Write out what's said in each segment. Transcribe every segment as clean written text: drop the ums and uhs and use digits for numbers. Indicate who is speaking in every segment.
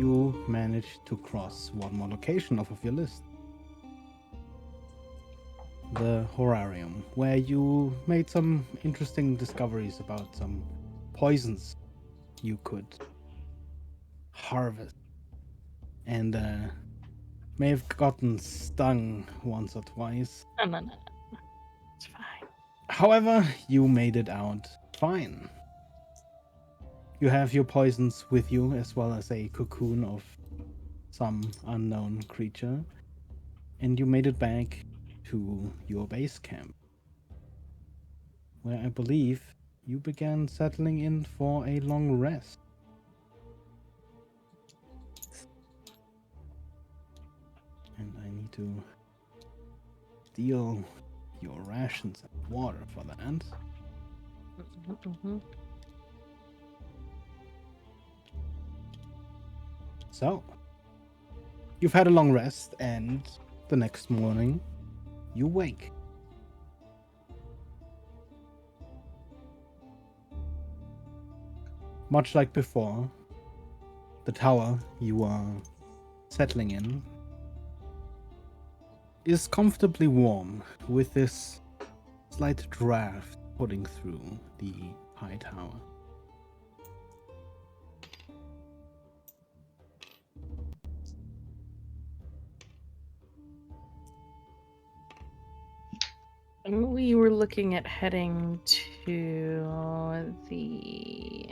Speaker 1: you managed to cross one more location off of your list. The Horarium, where you made some interesting discoveries about some poisons you could harvest. And may have gotten stung once or twice.
Speaker 2: No. It's fine.
Speaker 1: However, you made it out fine. You have your poisons with you, as well as a cocoon of some unknown creature. And you made it back to your base camp, where I believe you began settling in for a long rest. And I need to steal your rations and water for that.
Speaker 2: Mm-hmm.
Speaker 1: So, you've had a long rest, and the next morning, you wake. Much like before, the tower you are settling in is comfortably warm, with this slight draft putting through the high tower.
Speaker 2: We were looking at heading to the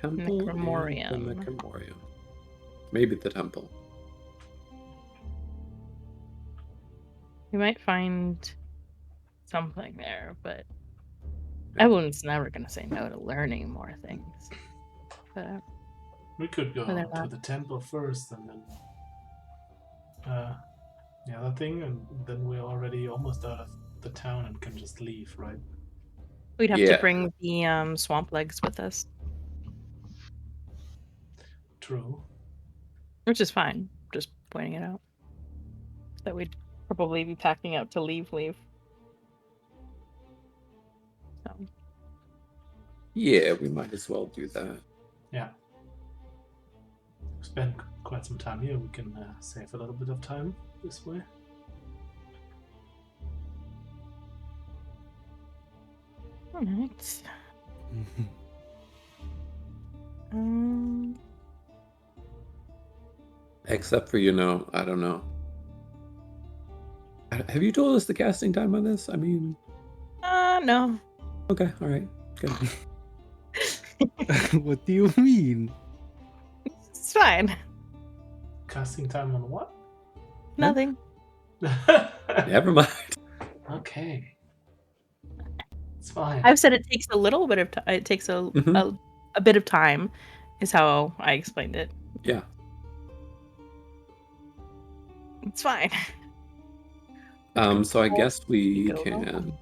Speaker 3: Temple
Speaker 2: Necromorium.
Speaker 3: and the Necromorium. Maybe the temple.
Speaker 2: We might find something there, but everyone's never going to say no to learning more things. But
Speaker 4: We could go
Speaker 2: Whether or
Speaker 4: to
Speaker 2: not-
Speaker 4: the temple first and then the other thing, and then we're already almost out of the town and can just leave, right?
Speaker 2: we'd have
Speaker 3: Yeah.
Speaker 2: to bring the swamp legs with us,
Speaker 4: True.
Speaker 2: which is fine. Just pointing it out. That we'd probably be packing out to leave. So,
Speaker 3: Yeah, we might as well do that.
Speaker 4: Yeah. Spend quite some time here. We can save a little bit of time this way.
Speaker 2: all right. Um,
Speaker 3: Except for, I don't know. Have you told us the casting time on this? I mean,
Speaker 2: no.
Speaker 3: okay, all right, good.
Speaker 1: What do you mean?
Speaker 2: It's fine.
Speaker 4: Casting time on what?
Speaker 2: Nothing.
Speaker 3: Never mind.
Speaker 4: Okay. It's fine.
Speaker 2: I've said it takes a little bit of time. It takes a bit of time, is how I explained it.
Speaker 3: Yeah.
Speaker 2: It's fine.
Speaker 3: So I guess we
Speaker 2: Go
Speaker 3: can
Speaker 2: home.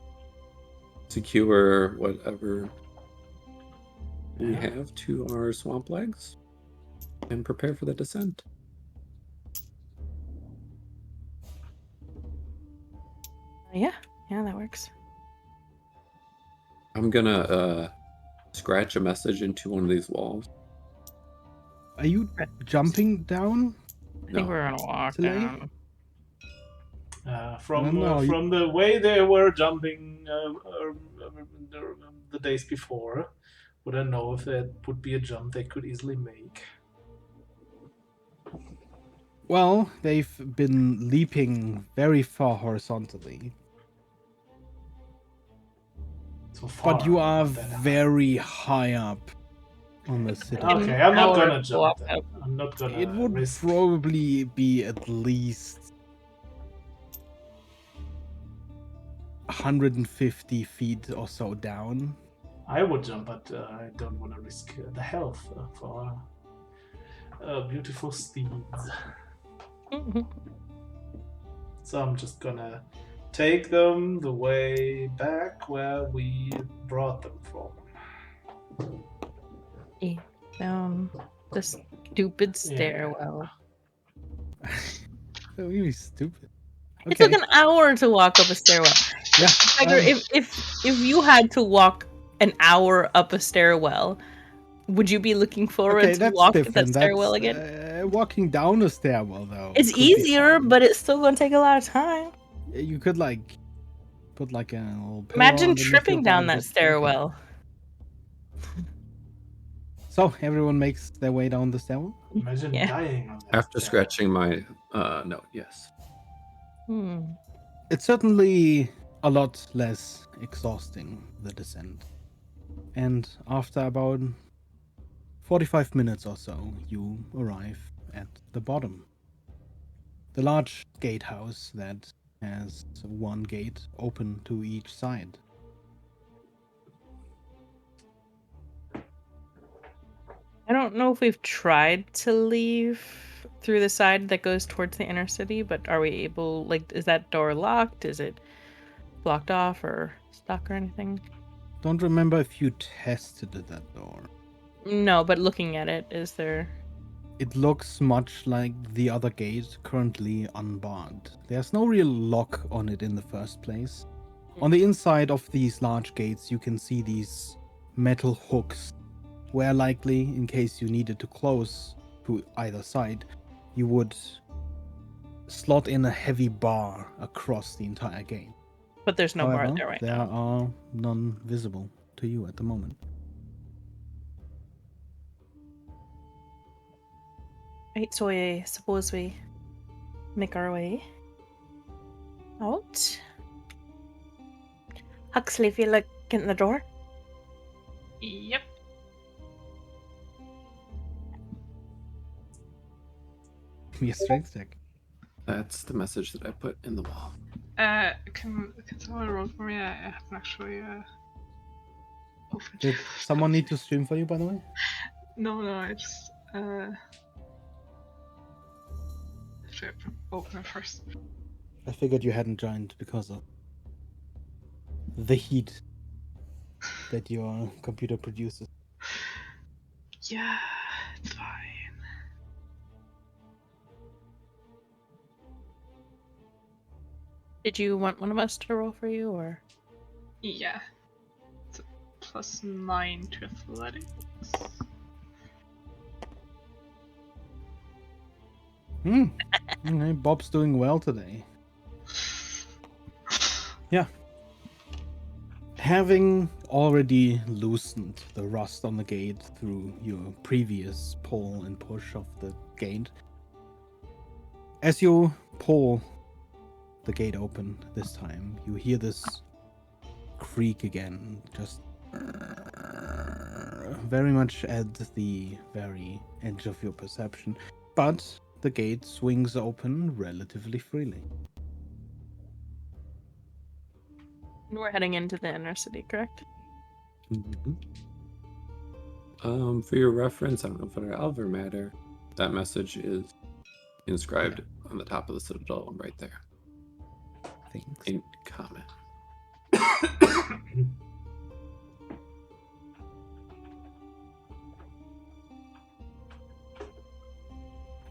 Speaker 3: secure whatever we
Speaker 4: Yeah.
Speaker 3: have to our swamp legs and prepare for the descent.
Speaker 2: Yeah, that works.
Speaker 3: I'm gonna scratch a message into one of these walls.
Speaker 1: Are you jumping down?
Speaker 2: I think
Speaker 3: No.
Speaker 2: we're gonna walk
Speaker 1: Delay?
Speaker 2: down.
Speaker 4: From
Speaker 1: No,
Speaker 4: from the way they were jumping the days before, would I know if that would be a jump they could easily make?
Speaker 1: Well, they've been leaping very far horizontally.
Speaker 4: So far,
Speaker 1: But you are
Speaker 4: not that high.
Speaker 1: very high up on the city.
Speaker 4: Okay, I'm not
Speaker 2: Hour
Speaker 4: gonna
Speaker 2: to
Speaker 4: jump
Speaker 2: walk
Speaker 4: then.
Speaker 2: up.
Speaker 4: I'm not gonna
Speaker 1: It would
Speaker 4: risk.
Speaker 1: probably be at least 150 feet or so down.
Speaker 4: I would jump, but I don't want to risk the health for beautiful steeds. So I'm just gonna take them the way back where we brought them from.
Speaker 2: Down the stupid stairwell.
Speaker 1: That would be stupid.
Speaker 2: It took an hour to walk up a stairwell.
Speaker 1: Yeah.
Speaker 2: Tiger, if you had to walk an hour up a stairwell, Would you be looking forward
Speaker 1: Okay,
Speaker 2: to
Speaker 1: that's
Speaker 2: walk that
Speaker 1: different.
Speaker 2: stairwell
Speaker 1: That's
Speaker 2: again?
Speaker 1: walking down a stairwell though.
Speaker 2: It's
Speaker 1: could be
Speaker 2: easier,
Speaker 1: fun.
Speaker 2: but it's still gonna take a lot of time.
Speaker 1: You could like put like a little pillow
Speaker 2: Imagine
Speaker 1: underneath your
Speaker 2: tripping down
Speaker 1: bed,
Speaker 2: that
Speaker 1: but-
Speaker 2: stairwell.
Speaker 1: So everyone makes their way down the stairwell.
Speaker 4: Imagine
Speaker 2: Yeah.
Speaker 4: dying on that.
Speaker 3: After
Speaker 4: stair.
Speaker 3: scratching my note, yes.
Speaker 2: Hmm.
Speaker 1: It's certainly a lot less exhausting, the descent. And after about 45 minutes or so, you arrive at the bottom. The large gatehouse that has one gate open to each side.
Speaker 2: I don't know if we've tried to leave through the side that goes towards the inner city, but are we able, like, is that door locked? Is it blocked off or stuck or anything?
Speaker 1: Don't remember if you tested that door.
Speaker 2: No, but looking at it, is there...
Speaker 1: It looks much like the other gate, currently unbarred. There's no real lock on it in the first place. On the inside of these large gates, you can see these metal hooks, where likely, in case you needed to close to either side, you would slot in a heavy bar across the entire gate.
Speaker 2: But there's no bar
Speaker 1: However,
Speaker 2: there right
Speaker 1: there
Speaker 2: now.
Speaker 1: are none visible to you at the moment.
Speaker 2: Right, so I suppose we make our way out. Huxley, if you look in the door.
Speaker 5: Yep.
Speaker 1: Give me a strength check.
Speaker 3: That's the message that I put in the wall.
Speaker 5: Can someone roll for me? I haven't actually opened.
Speaker 1: Did someone need to stream for you, by the way?
Speaker 5: No, I just have to open it first.
Speaker 1: I figured you hadn't joined because of the heat that your computer produces.
Speaker 5: Yeah, it's fine.
Speaker 2: Did you want one of us to roll for you, or?
Speaker 5: Yeah. It's a +9 to athletics.
Speaker 1: Okay, Bob's doing well today. Yeah. Having already loosened the rust on the gate through your previous pull and push of the gate, as you pull the gate open this time, you hear this creak again, just very much at the very edge of your perception, but the gate swings open relatively freely.
Speaker 2: We're heading into the inner city, correct?
Speaker 3: For your reference, I don't know if it'll ever matter. That message is inscribed on the top of the citadel right there.
Speaker 1: Thanks.
Speaker 3: In comment.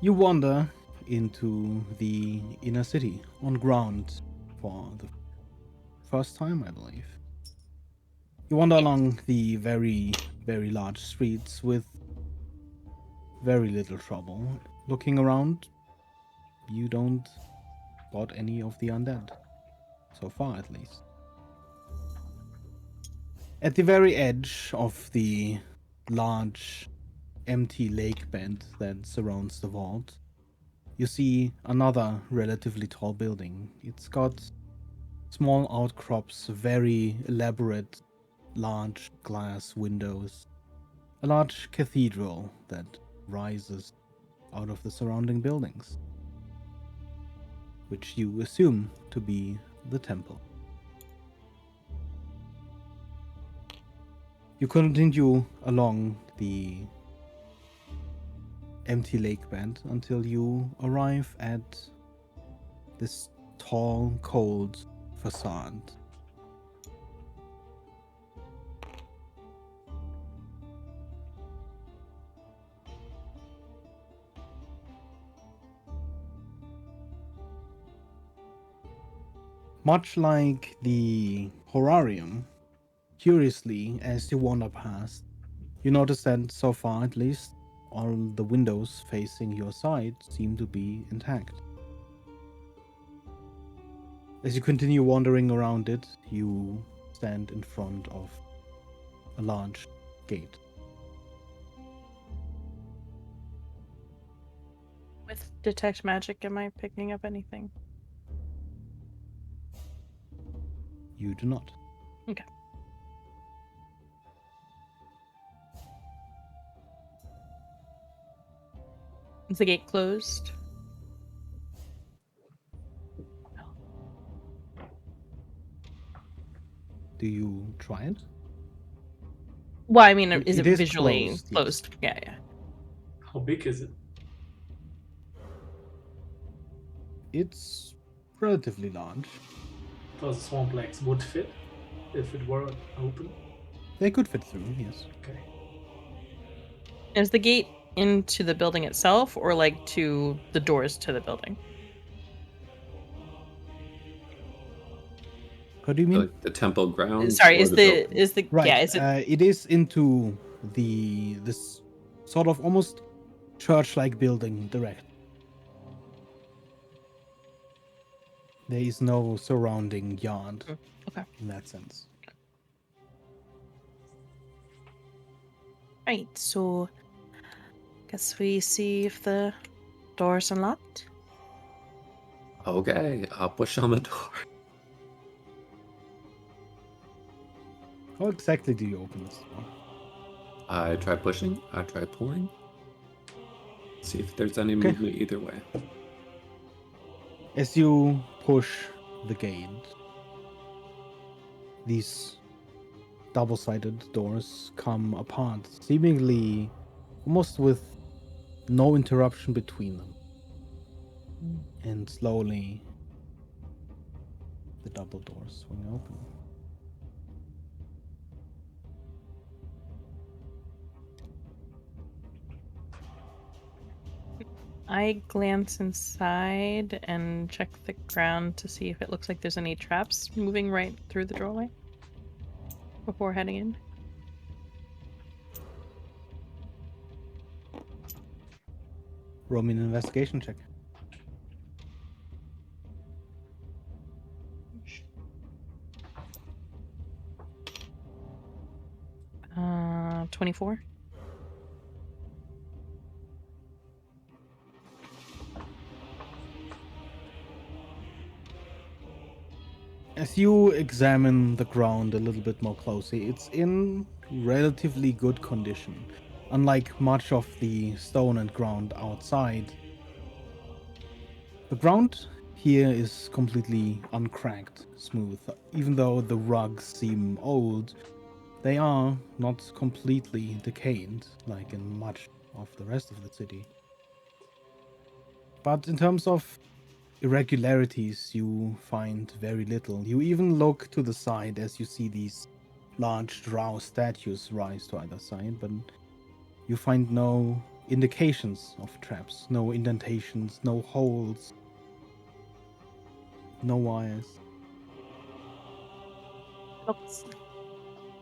Speaker 1: You wander into the inner city on ground for the first time, I believe. You wander along the very, very large streets with very little trouble. Looking around, you don't spot any of the undead. So far, at least. At the very edge of the large, empty lake bed that surrounds the vault, you see another relatively tall building. It's got small outcrops, very elaborate, large glass windows, a large cathedral that rises out of the surrounding buildings, which you assume to be the temple. You continue along the empty lake bed until you arrive at this tall, cold facade. Much like the horarium, curiously, as you wander past, You notice that so far, at least, all the windows facing your side seem to be intact. As you continue wandering around it, you stand in front of a large gate.
Speaker 2: With detect magic, am I picking up anything?
Speaker 1: You do not.
Speaker 2: Okay. Is the gate closed?
Speaker 1: Do you try it?
Speaker 2: Well, I mean, is
Speaker 1: It
Speaker 2: it
Speaker 1: is
Speaker 2: visually
Speaker 1: closed, yes.
Speaker 2: closed? Yeah, yeah.
Speaker 4: How big is it?
Speaker 1: It's relatively large.
Speaker 4: Does the swamp legs would fit if it were open?
Speaker 1: They could fit through, yes.
Speaker 4: Okay.
Speaker 2: Is the gate into the building itself, or like to the doors to the building?
Speaker 1: What do you mean?
Speaker 3: Like the temple grounds
Speaker 2: Sorry,
Speaker 3: or
Speaker 2: is
Speaker 3: the
Speaker 2: the
Speaker 3: building?
Speaker 2: is the
Speaker 1: Right.
Speaker 2: yeah? Is it
Speaker 1: It is into this sort of almost church-like building direct. There is no surrounding yard
Speaker 2: okay?
Speaker 1: in that sense.
Speaker 2: Right. So, guess we see if the door's unlocked.
Speaker 3: Okay, I'll push on the door.
Speaker 1: How exactly do you open this door?
Speaker 3: I try pushing, I try pulling. See if there's any
Speaker 1: Okay.
Speaker 3: movement either way.
Speaker 1: As you push the gate, these double-sided doors come apart, seemingly almost with no interruption between them. And slowly, the double doors swing open.
Speaker 2: I glance inside and check the ground to see if it looks like there's any traps moving right through the doorway before heading in.
Speaker 1: Roll me an investigation check.
Speaker 2: 24.
Speaker 1: As you examine the ground a little bit more closely, it's in relatively good condition. Unlike much of the stone and ground outside, the ground here is completely uncracked, smooth. Even though the rugs seem old, they are not completely decayed, like in much of the rest of the city. But in terms of irregularities, you find very little. You even look to the side as you see these large drow statues rise to either side, but you find no indications of traps, no indentations, no holes, no wires.
Speaker 2: Looks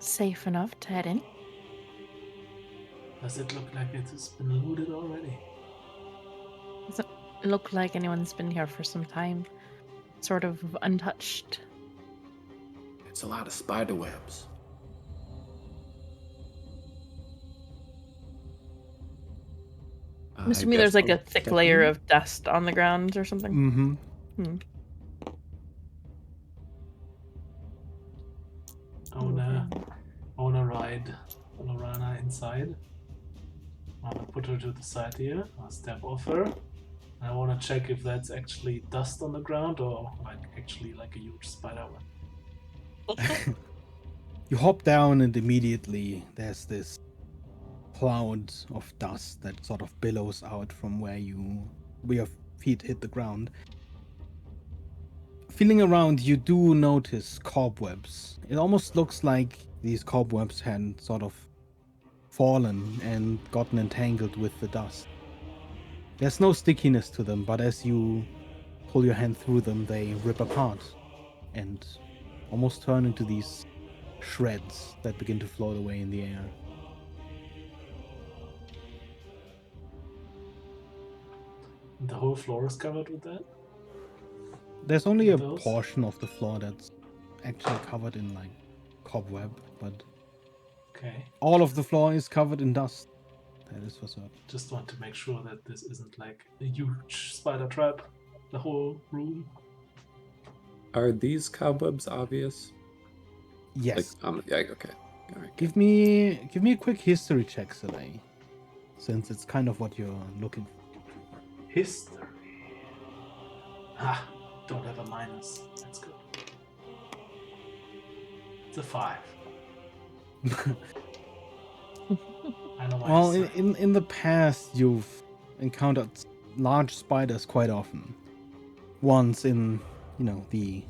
Speaker 2: safe enough to head in.
Speaker 4: Does it look like it has been looted already?
Speaker 2: Doesn't look like anyone's been here for some time. Sort of untouched.
Speaker 3: It's a lot of spider webs.
Speaker 2: I'm
Speaker 3: I
Speaker 2: assuming
Speaker 3: guess
Speaker 2: there's like
Speaker 3: I'll
Speaker 2: a thick
Speaker 3: check
Speaker 2: layer
Speaker 3: in.
Speaker 2: of dust on the ground or something.
Speaker 1: Mm-hmm.
Speaker 4: I wanna ride Olorana inside. I wanna put her to the side here. I'll step off her. I wanna check if that's actually dust on the ground or actually like a huge spider web.
Speaker 1: You hop down and immediately there's this cloud of dust that sort of billows out from where your feet hit the ground. Feeling around, you do notice cobwebs. It almost looks like these cobwebs had sort of fallen and gotten entangled with the dust. There's no stickiness to them, but as you pull your hand through them, they rip apart and almost turn into these shreds that begin to float away in the air.
Speaker 4: The whole floor is covered with that?
Speaker 1: There's only a
Speaker 4: Those?
Speaker 1: portion of the floor that's actually covered in like cobweb, but
Speaker 4: Okay.
Speaker 1: all of the floor is covered in dust. That is for certain.
Speaker 4: Just want to make sure that this isn't like a huge spider trap. The whole room.
Speaker 3: Are these cobwebs obvious?
Speaker 1: Yes.
Speaker 3: Yeah, okay. All right.
Speaker 1: Give me a quick history check, Soleil, since it's kind of what you're looking for.
Speaker 4: History. Ha! Don't have a minus. That's good. It's a 5. I know my
Speaker 1: Well,
Speaker 4: history.
Speaker 1: in the past, you've encountered large spiders quite often. Once in, the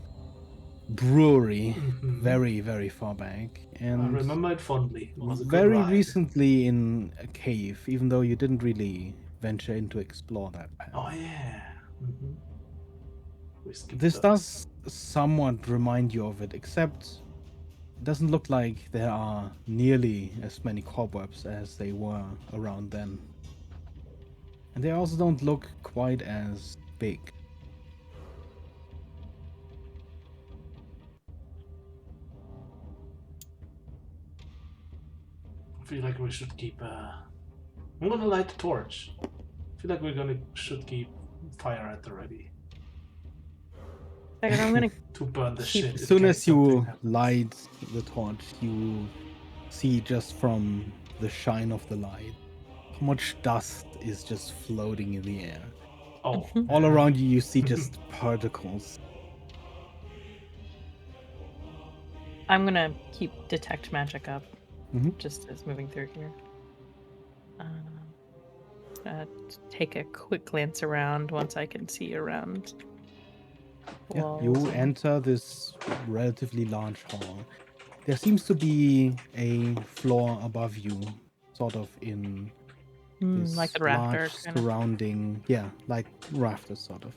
Speaker 1: brewery,
Speaker 4: Mhm.
Speaker 1: very, very far back.
Speaker 4: I
Speaker 1: And
Speaker 4: remember it fondly. It was a good
Speaker 1: very
Speaker 4: ride.
Speaker 1: recently in a cave, even though you didn't really venture in to explore that path.
Speaker 4: Oh yeah. Mm-hmm. We skipped
Speaker 1: This
Speaker 4: those.
Speaker 1: does somewhat remind you of it, except it doesn't look like there are nearly as many cobwebs as they were around then. And they also don't look quite as big.
Speaker 4: I feel like we should keep. I'm gonna light the torch. I feel like should keep fire at the ready
Speaker 2: Second, I'm gonna
Speaker 4: to burn the
Speaker 2: Keep-
Speaker 4: shit.
Speaker 1: As
Speaker 4: in
Speaker 1: soon
Speaker 4: case
Speaker 1: as
Speaker 4: something
Speaker 1: you
Speaker 4: happens.
Speaker 1: light the torch, you see just from the shine of the light how much dust is just floating in the air.
Speaker 4: Oh,
Speaker 1: All
Speaker 4: yeah.
Speaker 1: around you, you see just particles.
Speaker 2: I'm gonna keep detect magic up,
Speaker 1: Mhm.
Speaker 2: just as moving through here. Take a quick glance around once I can see around.
Speaker 1: Yeah,
Speaker 2: walls
Speaker 1: you
Speaker 2: and-
Speaker 1: enter this relatively large hall. There seems to be a floor above you, sort of in this
Speaker 2: like the rafter,
Speaker 1: large
Speaker 2: kind of.
Speaker 1: surrounding, like rafters, sort of.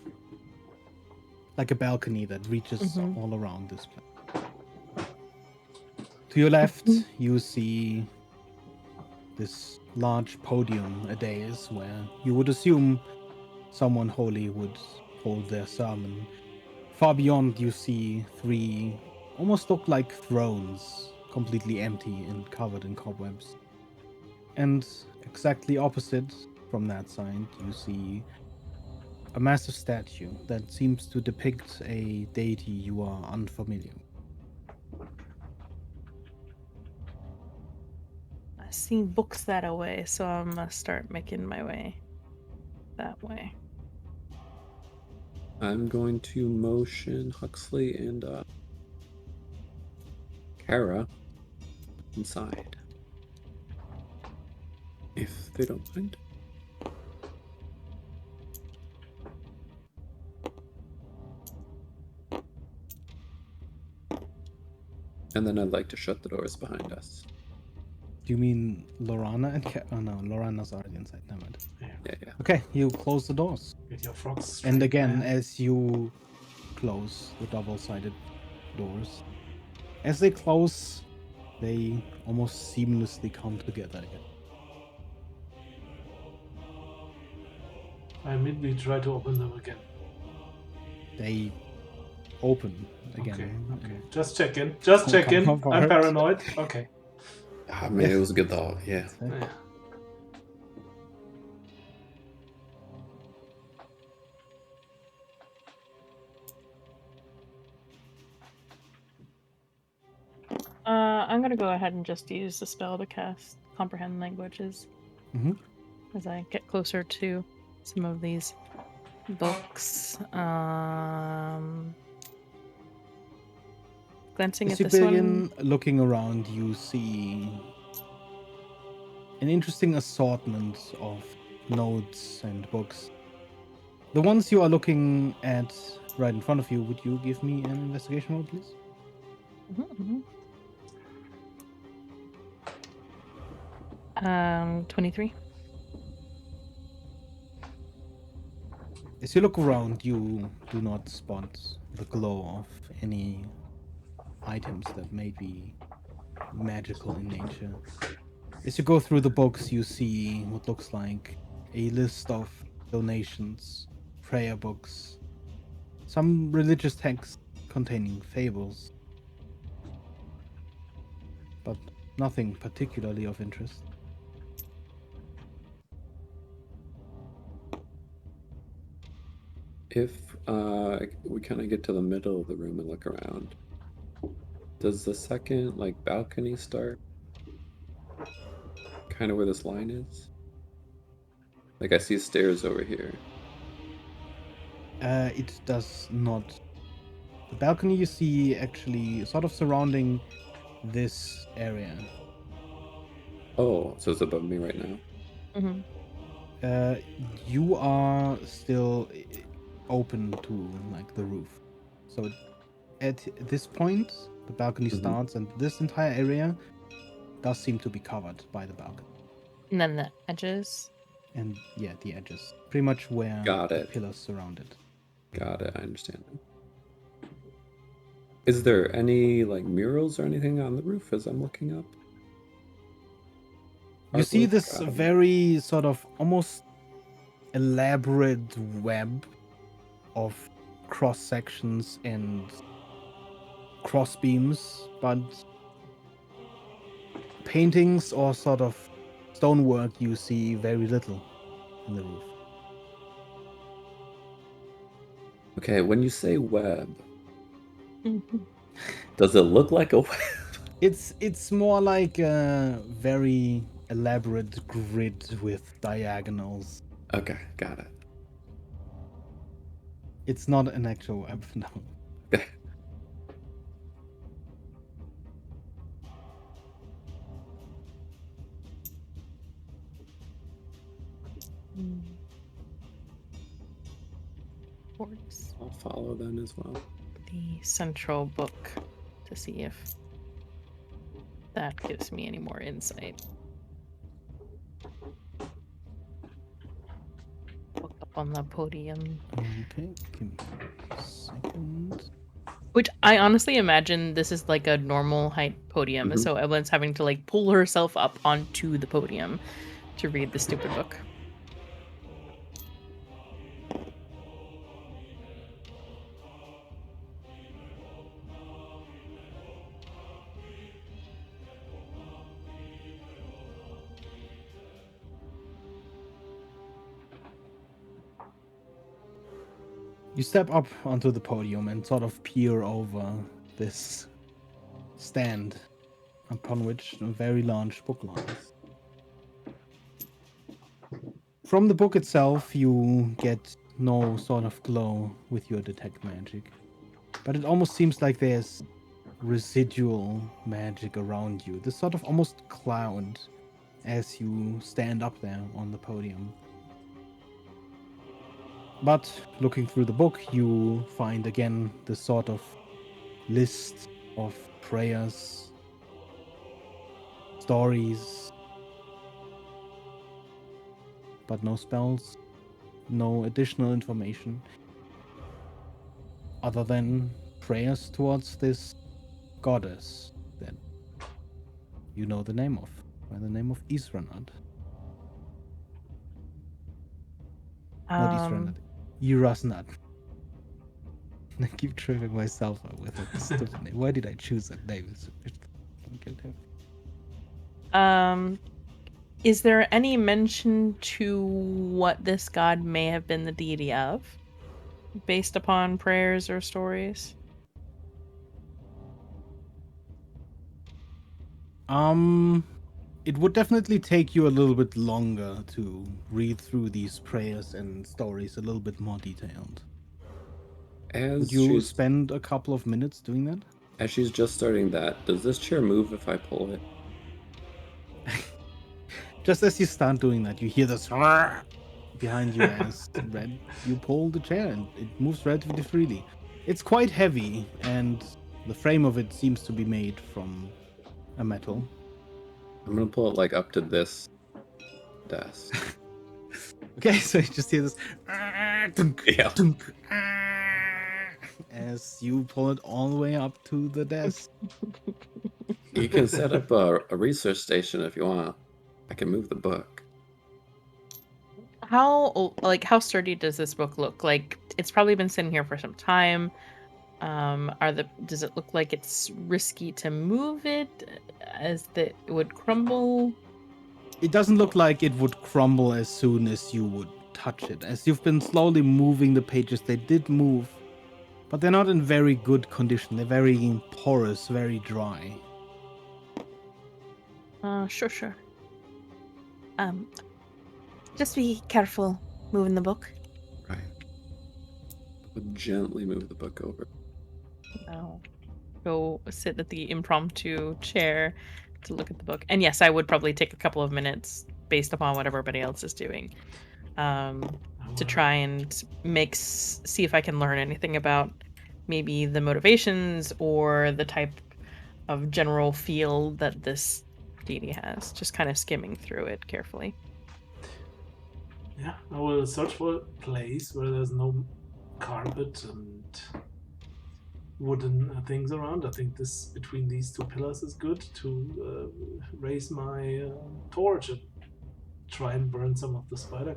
Speaker 1: Like a balcony that reaches
Speaker 2: Mhm.
Speaker 1: all around this place. To your left,
Speaker 2: Mhm.
Speaker 1: you see this large podium, a dais, where you would assume someone holy would hold their sermon. Far beyond, you see 3 almost look like thrones, completely empty and covered in cobwebs. And exactly opposite from that side, you see a massive statue that seems to depict a deity you are unfamiliar with.
Speaker 2: I've seen books that away, so I'm gonna start making my way that way.
Speaker 3: I'm going to motion Huxley and Kara inside. If they don't mind. And then I'd like to shut the doors behind us.
Speaker 1: Do you mean Lorana and oh no, Lorana's already inside. Never mind.
Speaker 3: Yeah.
Speaker 1: Okay, you close the doors.
Speaker 4: Get your frogs straight,
Speaker 1: And again,
Speaker 4: man.
Speaker 1: as you close the double-sided doors, as they close, they almost seamlessly come together again.
Speaker 4: I immediately try to open them again.
Speaker 1: They open again.
Speaker 4: Okay. Just check in. Just
Speaker 1: Come
Speaker 4: check in.
Speaker 1: apart.
Speaker 4: I'm paranoid. Okay.
Speaker 3: I mean, it was a good thought, yeah.
Speaker 4: Yeah.
Speaker 2: I'm gonna go ahead and just use the spell to cast Comprehend Languages
Speaker 1: Mhm.
Speaker 2: as I get closer to some of these books. Glancing
Speaker 1: As
Speaker 2: at
Speaker 1: you
Speaker 2: this
Speaker 1: begin
Speaker 2: one.
Speaker 1: looking around, you see an interesting assortment of notes and books. The ones you are looking at right in front of you, would you give me an investigation roll, please?
Speaker 2: 23.
Speaker 1: As you look around, you do not spot the glow of any items that may be magical in nature. As you go through the books, you see what looks like a list of donations prayer books, some religious texts containing fables, but nothing particularly of interest.
Speaker 3: If we kind of get to the middle of the room and look around, does the second like balcony start kind of where this line is? Like I see stairs over here.
Speaker 1: It does not. The balcony you see actually sort of surrounding this area.
Speaker 3: Oh, so it's above me right now.
Speaker 2: Mm-hmm.
Speaker 1: You are still open to like the roof. So at this point, the balcony starts, and this entire area does seem to be covered by the balcony.
Speaker 2: And then the edges.
Speaker 1: And yeah, the edges, pretty much where
Speaker 3: Got
Speaker 1: the
Speaker 3: it.
Speaker 1: pillars surround it.
Speaker 3: Got it. I understand. Is there any like murals or anything on the roof as I'm looking up?
Speaker 1: You see
Speaker 3: Artwork?
Speaker 1: this very sort of almost elaborate web of cross sections and cross beams, but paintings or sort of stonework you see very little in the roof.
Speaker 3: Okay, when you say web,
Speaker 2: Mm-hmm.
Speaker 3: does it look like a web?
Speaker 1: It's more like a very elaborate grid with diagonals.
Speaker 3: Okay, got it.
Speaker 1: It's not an actual web, no.
Speaker 3: Okay.
Speaker 2: Towards
Speaker 3: I'll follow them as well.
Speaker 2: the central book to see if that gives me any more insight. Book up on the podium.
Speaker 1: Okay, give me a second.
Speaker 2: Which I honestly imagine this is like a normal height podium,
Speaker 3: Mhm.
Speaker 2: so Evelyn's having to like pull herself up onto the podium to read the stupid book.
Speaker 1: You step up onto the podium and sort of peer over this stand upon which a very large book lies. From the book itself, you get no sort of glow with your detect magic, but it almost seems like there's residual magic around you. This sort of almost cloud as you stand up there on the podium. But looking through the book, you find again this sort of list of prayers, stories, but no spells, no additional information other than prayers towards this goddess that you know the name of, by the name of Isranad. Not Isranad, Irasnad. I keep tripping myself up with a stupid name. Why did I choose that name?
Speaker 2: Is there any mention to what this god may have been the deity of, based upon prayers or stories?
Speaker 1: It would definitely take you a little bit longer to read through these prayers and stories a little bit more detailed. Would you spend a couple of minutes doing that?
Speaker 3: As she's just starting that, does this chair move if I pull it?
Speaker 1: Just as you start doing that, you hear this behind you as Red, you pull the chair and it moves relatively freely. It's quite heavy, and the frame of it seems to be made from a metal.
Speaker 3: I'm gonna pull it like up to this desk.
Speaker 1: Okay, so you just hear this
Speaker 3: Yeah.
Speaker 1: as you pull it all the way up to the desk.
Speaker 3: You can set up a research station if you want. I can move the book.
Speaker 2: how sturdy does this book look? Like it's probably been sitting here for some time. Does it look like it's risky to move it as it would crumble?
Speaker 1: It doesn't look like it would crumble as soon as you would touch it. As you've been slowly moving the pages, they did move, but they're not in very good condition. They're very porous, very dry.
Speaker 2: Sure. Just be careful moving the book.
Speaker 3: Right. Would gently move the book over.
Speaker 2: I'll go sit at the impromptu chair to look at the book. And yes, I would probably take a couple of minutes based upon what everybody else is doing. To try and see if I can learn anything about maybe the motivations or the type of general feel that this deity has. Just kind of skimming through it carefully.
Speaker 4: Yeah, I will search for a place where there's no carpet and wooden things around. I think this between these two pillars is good to raise my torch and try and burn some of the spider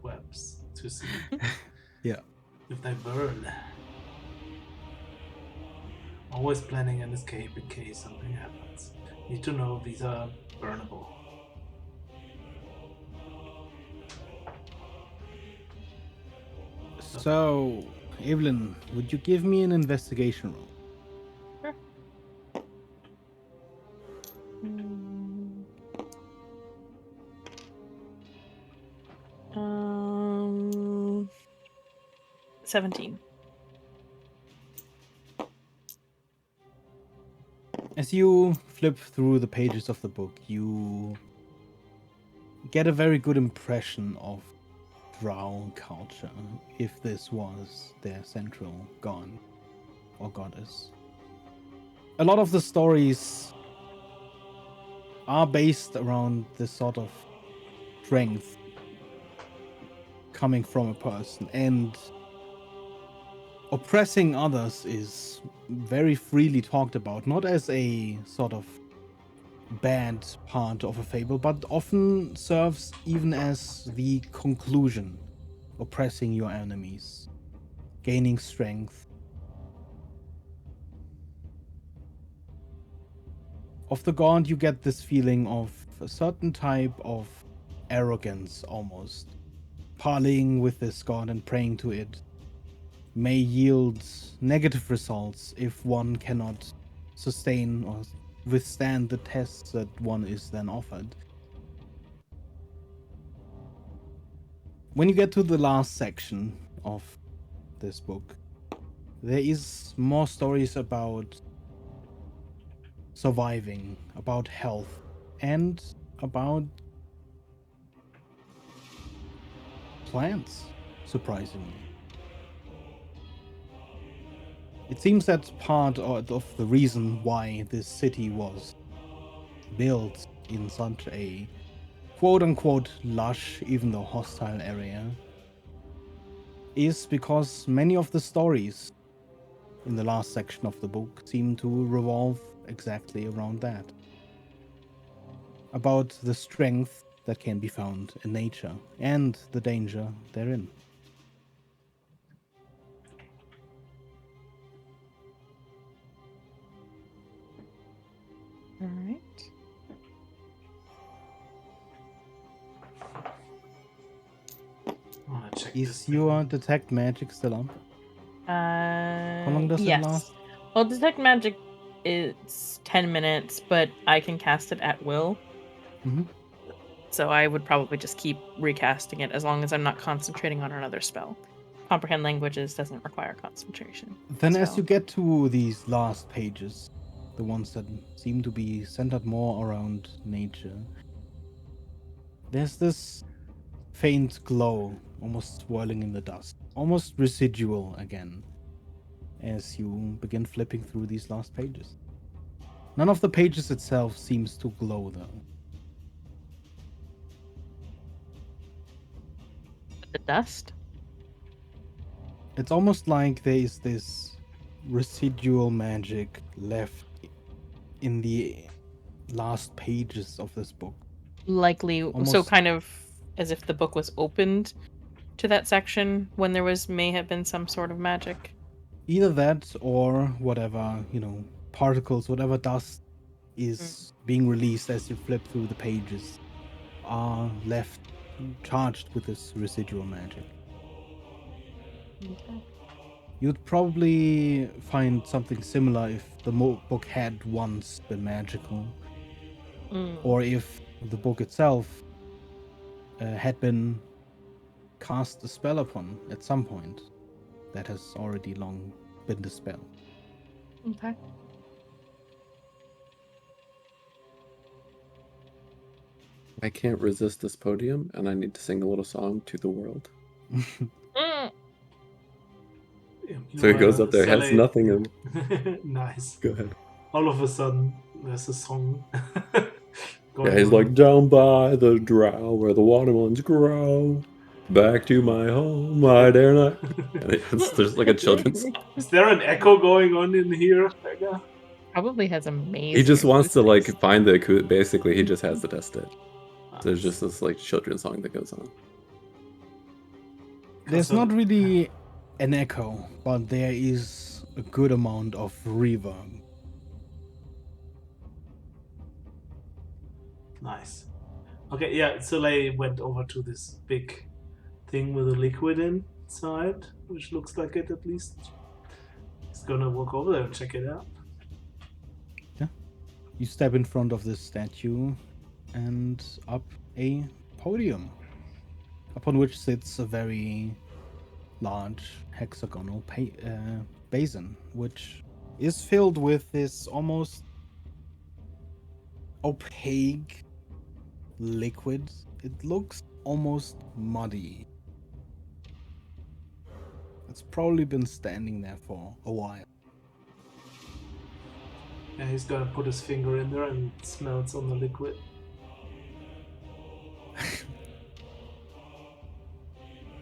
Speaker 4: webs to see
Speaker 1: Yeah.
Speaker 4: if they burn. Always planning an escape in case something happens. Need to know these are burnable.
Speaker 1: So, Evelyn, would you give me an investigation roll?
Speaker 2: Sure. 17.
Speaker 1: As you flip through the pages of the book, you get a very good impression of Drow culture, if this was their central god or goddess. A lot of the stories are based around this sort of strength coming from a person, and oppressing others is very freely talked about, not as a sort of bad part of a fable, but often serves even as the conclusion. Oppressing your enemies, gaining strength. Of the god, you get this feeling of a certain type of arrogance almost. Parleying with this god and praying to it may yield negative results if one cannot sustain or withstand the tests that one is then offered. When you get to the last section of this book, there is more stories about surviving, about health, and about plants, surprisingly. It seems that part of the reason why this city was built in such a quote-unquote lush, even though hostile area, is because many of the stories in the last section of the book seem to revolve exactly around that. About the strength that can be found in nature and the danger therein.
Speaker 2: All right.
Speaker 4: I wanna check
Speaker 1: Is
Speaker 4: this
Speaker 1: your
Speaker 4: thing.
Speaker 1: detect magic still up? How long does it
Speaker 2: Yes.
Speaker 1: last?
Speaker 2: Well, detect magic is 10 minutes, but I can cast it at will.
Speaker 1: Mm-hmm.
Speaker 2: So I would probably just keep recasting it as long as I'm not concentrating on another spell. Comprehend languages doesn't require concentration.
Speaker 1: Then as
Speaker 2: so-
Speaker 1: you get to these last pages, the ones that seem to be centered more around nature, there's this faint glow, almost swirling in the dust, almost residual again, as you begin flipping through these last pages. None of the pages itself seems to glow, though.
Speaker 2: The dust?
Speaker 1: It's almost like there is this residual magic left in the last pages of this book.
Speaker 2: Likely. So
Speaker 1: Almost-
Speaker 2: kind of as if the book was opened to that section when there may have been some sort of magic?
Speaker 1: Either that or whatever, particles, whatever dust is being released as you flip through the pages are left charged with this residual magic.
Speaker 2: Okay.
Speaker 1: You'd probably find something similar if the book had once been magical, or if the book itself had been cast a spell upon at some point that has already long been dispelled.
Speaker 2: Okay.
Speaker 3: I can't resist this podium, and I need to sing a little song to the world. So he goes up there, has nothing in.
Speaker 4: Nice.
Speaker 3: Go ahead.
Speaker 4: All of a sudden, there's a song.
Speaker 3: Yeah, he's like, down by the drow where the watermelons grow. Back to my home, I dare not. And there's like a children's song.
Speaker 4: Is there an echo going on in here, Becca?
Speaker 2: Probably has amazing.
Speaker 3: He just wants to like
Speaker 2: acoustics.
Speaker 3: find the basically he just has to test it. There's just this like children's song that goes on.
Speaker 1: There's not really an echo, but there is a good amount of reverb.
Speaker 4: Nice. Okay, yeah, Soleil went over to this big thing with a liquid inside, which looks like it at least. He's gonna walk over there and check it out.
Speaker 1: Yeah. You step in front of this statue and up a podium, upon which sits a very large hexagonal basin, which is filled with this almost opaque liquid. It looks almost muddy. It's probably been standing there for a while.
Speaker 4: Yeah, he's gonna put his finger in there and it smells on the liquid.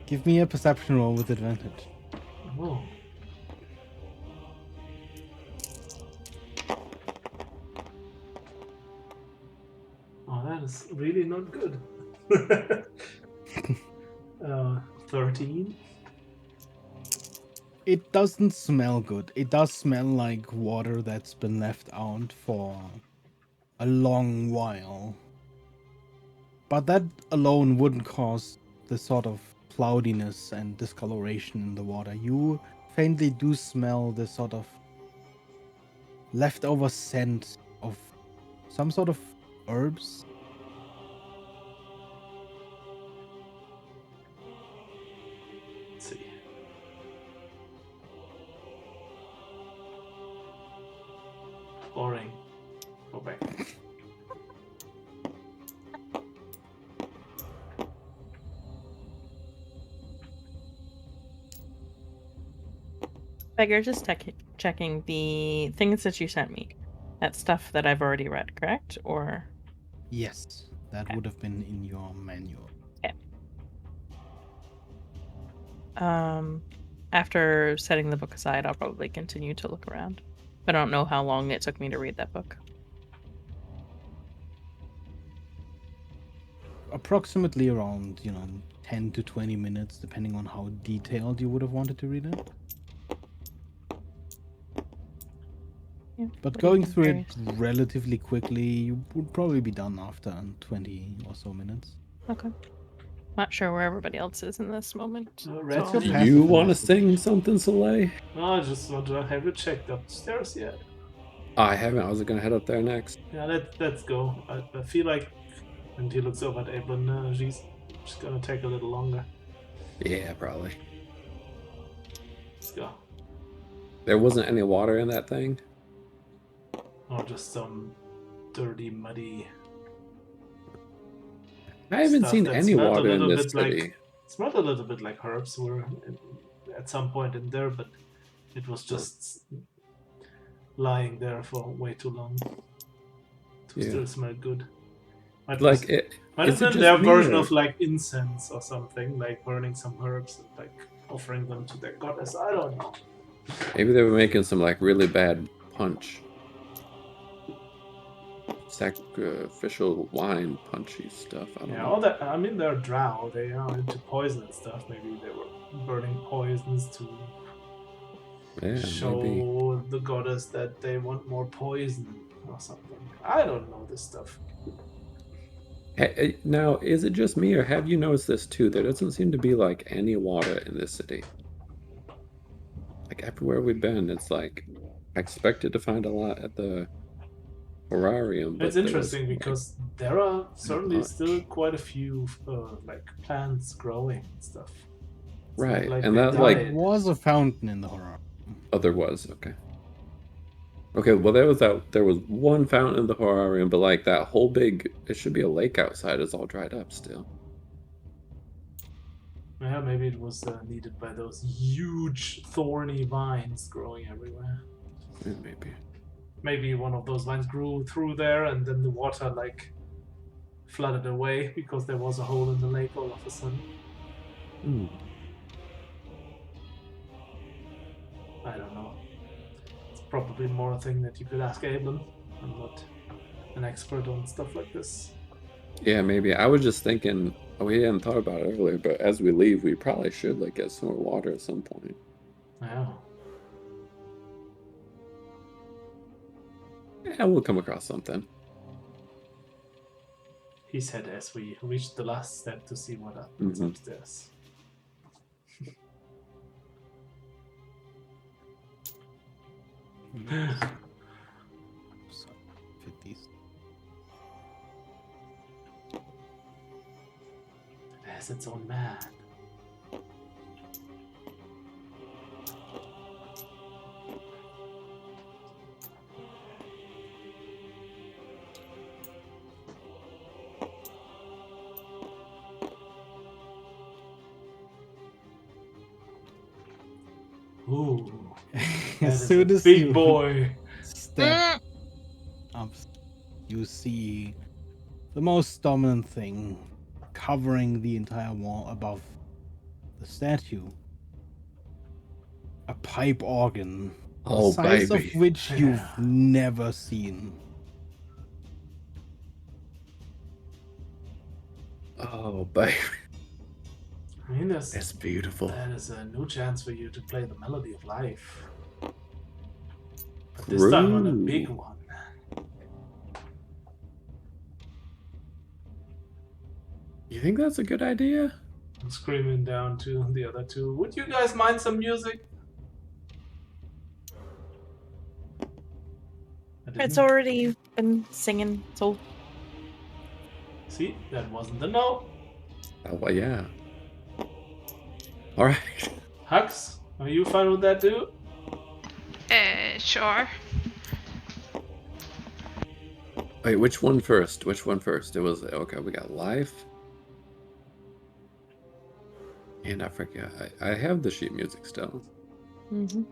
Speaker 1: Give me a perception roll with advantage.
Speaker 4: Oh. Oh, that is really not good. 13.
Speaker 1: It doesn't smell good. It does smell like water that's been left out for a long while. But that alone wouldn't cause the sort of cloudiness and discoloration in the water. You faintly do smell this sort of leftover scent of some sort of herbs.
Speaker 4: Let's see. Boring. Go back.
Speaker 2: Beggar, just checking the things that you sent me. That stuff that I've already read, correct? Or
Speaker 1: Yes, that would have been in your manual.
Speaker 2: okay. After setting the book aside, I'll probably continue to look around. I don't know how long it took me to read that book.
Speaker 1: Approximately around, 10 to 20 minutes, depending on how detailed you would have wanted to read it.
Speaker 2: Yeah,
Speaker 1: But
Speaker 2: what
Speaker 1: going
Speaker 2: do you
Speaker 1: through
Speaker 2: think,
Speaker 1: it
Speaker 2: Darius?
Speaker 1: relatively quickly, you would probably be done after 20 or so minutes.
Speaker 2: Okay. Not sure where everybody else is in this moment.
Speaker 4: Red's
Speaker 2: so-
Speaker 4: your
Speaker 1: path.
Speaker 3: You
Speaker 1: Passive
Speaker 3: want to
Speaker 1: enough.
Speaker 3: sing something, Soleil?
Speaker 4: No, I just want to have you checked upstairs yet.
Speaker 3: I haven't. I was gonna head up there next.
Speaker 4: Yeah, let's go. I feel like, and he looks over at Evelyn, she's gonna take a little longer.
Speaker 3: Yeah, probably.
Speaker 4: Let's go.
Speaker 3: There wasn't any water in that thing.
Speaker 4: Or just some dirty, muddy.
Speaker 3: I haven't
Speaker 4: Stuff
Speaker 3: seen
Speaker 4: that
Speaker 3: any
Speaker 4: smelled a
Speaker 3: water in
Speaker 4: little
Speaker 3: this
Speaker 4: bit like-
Speaker 3: city.
Speaker 4: Smelled a little bit like herbs were at some point in there, but it was just lying there for way too long to
Speaker 3: Yeah.
Speaker 4: still smell good. Might
Speaker 3: Like it.
Speaker 4: have
Speaker 3: is it
Speaker 4: been
Speaker 3: just
Speaker 4: their
Speaker 3: me,
Speaker 4: version
Speaker 3: or-
Speaker 4: of like incense or something, like burning some herbs and like offering them to their goddess. I don't know.
Speaker 3: Maybe they were making some like really bad punch. sacrificial wine punchy stuff. I don't
Speaker 4: Yeah,
Speaker 3: know.
Speaker 4: all that. I mean, they're drow. They are into poison and stuff. Maybe they were burning poisons to
Speaker 3: Yeah,
Speaker 4: show
Speaker 3: maybe.
Speaker 4: the goddess that they want more poison or something. I don't know this stuff.
Speaker 3: Now, is it just me, or have you noticed this too? There doesn't seem to be like any water in this city. Like everywhere we've been, it's like I expected to find a lot at the horarium,
Speaker 4: It's
Speaker 3: but there was
Speaker 4: interesting
Speaker 3: like
Speaker 4: because there are
Speaker 3: not
Speaker 4: certainly still
Speaker 3: much.
Speaker 4: quite a few like plants growing and stuff. It's not
Speaker 3: Right,
Speaker 4: like
Speaker 3: and
Speaker 4: they
Speaker 3: that
Speaker 1: There
Speaker 3: like
Speaker 4: died.
Speaker 1: was a fountain in the horror.
Speaker 3: oh, there was okay. Okay, well there was one fountain in the horarium, but like that whole big it should be a lake outside is all dried up still.
Speaker 4: Yeah, maybe it was needed by those huge thorny vines growing everywhere.
Speaker 3: Yeah, maybe.
Speaker 4: Maybe one of those vines grew through there and then the water like flooded away because there was a hole in the lake all of a sudden.
Speaker 3: Hmm.
Speaker 4: I don't know. It's probably more a thing that you could ask Abelin. I'm not an expert on stuff like this.
Speaker 3: Yeah, maybe. I was just thinking we hadn't thought about it earlier, but as we leave, we probably should like get some more water at some point.
Speaker 4: Yeah.
Speaker 3: Yeah, we'll come across something.
Speaker 4: He said as we reached the last step to see what's
Speaker 3: Mhm.
Speaker 4: upstairs.
Speaker 1: So, 50s.
Speaker 4: It has its own man. Ooh, that
Speaker 1: As
Speaker 4: is
Speaker 1: soon
Speaker 4: a
Speaker 1: as
Speaker 4: big
Speaker 1: you
Speaker 4: boy.
Speaker 1: step up, you see the most dominant thing covering the entire wall above the statue. A pipe organ, the
Speaker 3: Oh,
Speaker 1: size
Speaker 3: baby.
Speaker 1: of which you've
Speaker 4: Yeah.
Speaker 1: never seen.
Speaker 3: Oh, baby.
Speaker 4: I mean,
Speaker 3: It's beautiful.
Speaker 4: that is a new chance for you to play the melody of life. But this time on a big
Speaker 3: True.
Speaker 4: one.
Speaker 3: You think that's a good idea?
Speaker 4: I'm screaming down to the other two. Would you guys mind some music? I
Speaker 2: It's
Speaker 4: didn't.
Speaker 2: already been singing, so
Speaker 4: See, that wasn't a no.
Speaker 3: Oh, well, yeah. All right.
Speaker 4: Hux, are you fine with that too?
Speaker 5: Sure.
Speaker 3: Wait, which one first? Which one first? It was okay. We got life, and I forget. I have the sheet music still.
Speaker 2: mhm.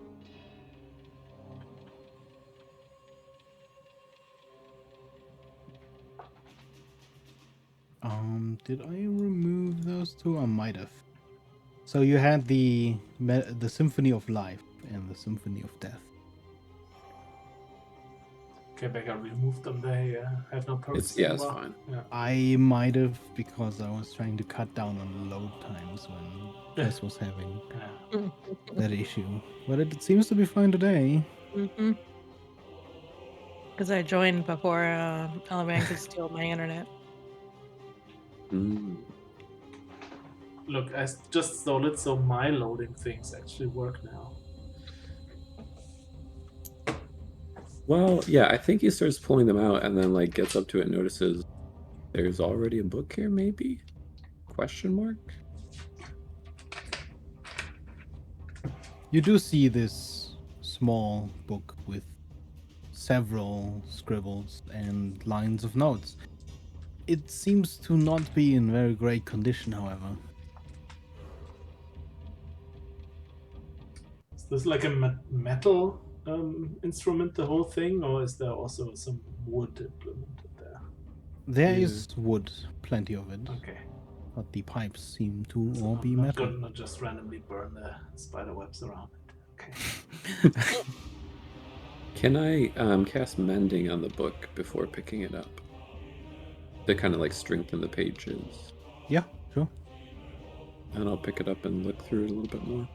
Speaker 1: Did I remove those two? I might have. So you had the Symphony of Life and the Symphony of Death.
Speaker 4: Okay, Becca removed them. They have no purpose
Speaker 3: It's
Speaker 4: anymore.
Speaker 3: fine.
Speaker 4: Yeah.
Speaker 1: I might have because I was trying to cut down on load times when Jess was having
Speaker 4: Yeah.
Speaker 1: that issue. But it seems to be fine today.
Speaker 2: Mhm. Because I joined before Alavan could steal my internet.
Speaker 3: Mm.
Speaker 4: Look, I just stole it, so my loading things actually work now.
Speaker 3: Well, yeah, I think he starts pulling them out and then like gets up to it and notices there's already a book here, maybe? Question mark?
Speaker 1: You do see this small book with several scribbles and lines of notes. It seems to not be in very great condition, however.
Speaker 4: Is this like a metal instrument, the whole thing, or is there also some wood implemented there?
Speaker 1: There
Speaker 3: Yeah.
Speaker 1: is wood, plenty of it,
Speaker 4: Okay.
Speaker 1: but the pipes seem to
Speaker 4: So
Speaker 1: all
Speaker 4: I'm
Speaker 1: be
Speaker 4: not
Speaker 1: metal.
Speaker 4: gonna just randomly burn the spider webs around it. Okay.
Speaker 3: Can I cast mending on the book before picking it up? To kind of like strengthen the pages.
Speaker 1: Yeah, sure.
Speaker 3: And I'll pick it up and look through it a little bit more.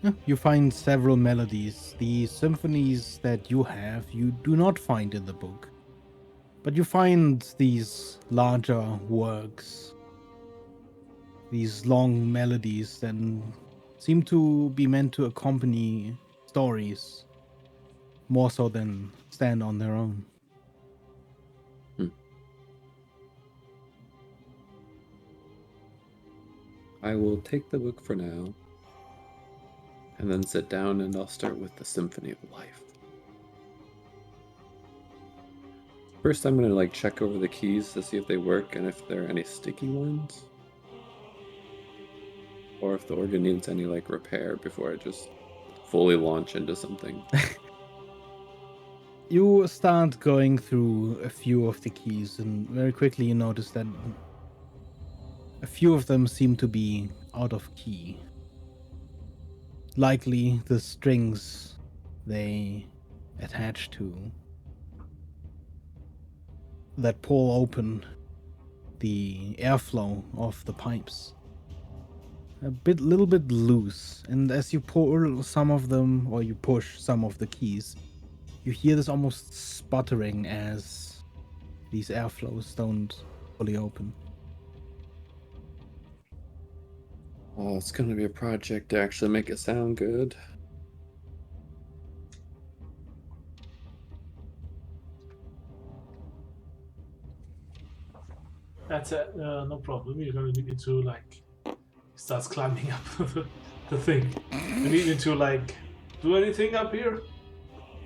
Speaker 1: Yeah, you find several melodies. The symphonies that you have, you do not find in the book. But you find these larger works, these long melodies that seem to be meant to accompany stories more so than stand on their own.
Speaker 3: I will take the book for now, and then sit down and I'll start with the Symphony of Life. First, I'm going to like check over the keys to see if they work and if there are any sticky ones. Or if the organ needs any like repair before I just fully launch into something.
Speaker 1: You start going through a few of the keys, and very quickly you notice that a few of them seem to be out of key. Likely the strings they attach to that pull open the airflow of the pipes. Little bit loose, and as you pull some of them, or you push some of the keys, you hear this almost sputtering as these airflows don't fully open.
Speaker 3: Oh, it's going to be a project to actually make it sound good.
Speaker 4: That's no problem. You're gonna need to like starts climbing up the thing. You need me to like do anything up here?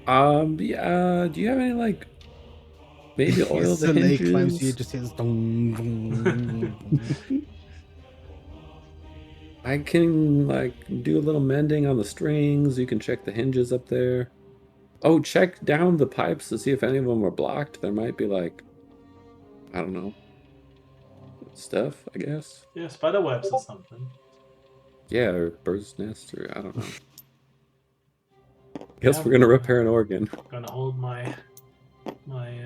Speaker 3: Yeah, do you have any like maybe oil the
Speaker 1: Soleil climbs, you
Speaker 3: hinges?
Speaker 1: just hear this dong, dong, dong.
Speaker 3: I can like do a little mending on the strings. You can check the hinges up there. Oh, check down the pipes to see if any of them are blocked. There might be like, I don't know, stuff, I guess.
Speaker 4: Yeah, spider webs or something.
Speaker 3: Yeah, or bird's nest, or I don't know. Guess
Speaker 4: Yeah,
Speaker 3: we're gonna repair an organ.
Speaker 4: Gonna hold my I'm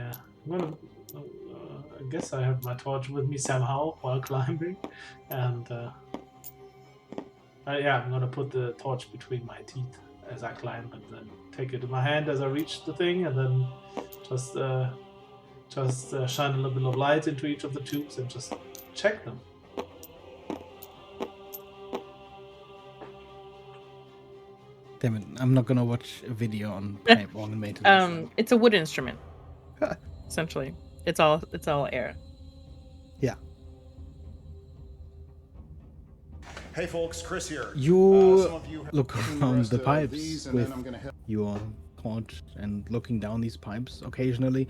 Speaker 4: gonna. I guess I have my torch with me somehow while climbing, and yeah, I'm gonna put the torch between my teeth as I climb, and then take it in my hand as I reach the thing, and then just shine a little bit of light into each of the tubes and just check them.
Speaker 1: Damn it, I'm not gonna watch a video on pipe organ maintenance.
Speaker 2: It's a wood instrument. Essentially. It's all air.
Speaker 1: Yeah.
Speaker 6: Hey folks, Chris here.
Speaker 1: You
Speaker 6: Some of you have
Speaker 1: look
Speaker 6: seen
Speaker 1: around
Speaker 6: rest
Speaker 1: the
Speaker 6: of
Speaker 1: pipes
Speaker 6: these, and
Speaker 1: with
Speaker 6: then I'm gonna hit.
Speaker 1: your torch and looking down these pipes occasionally.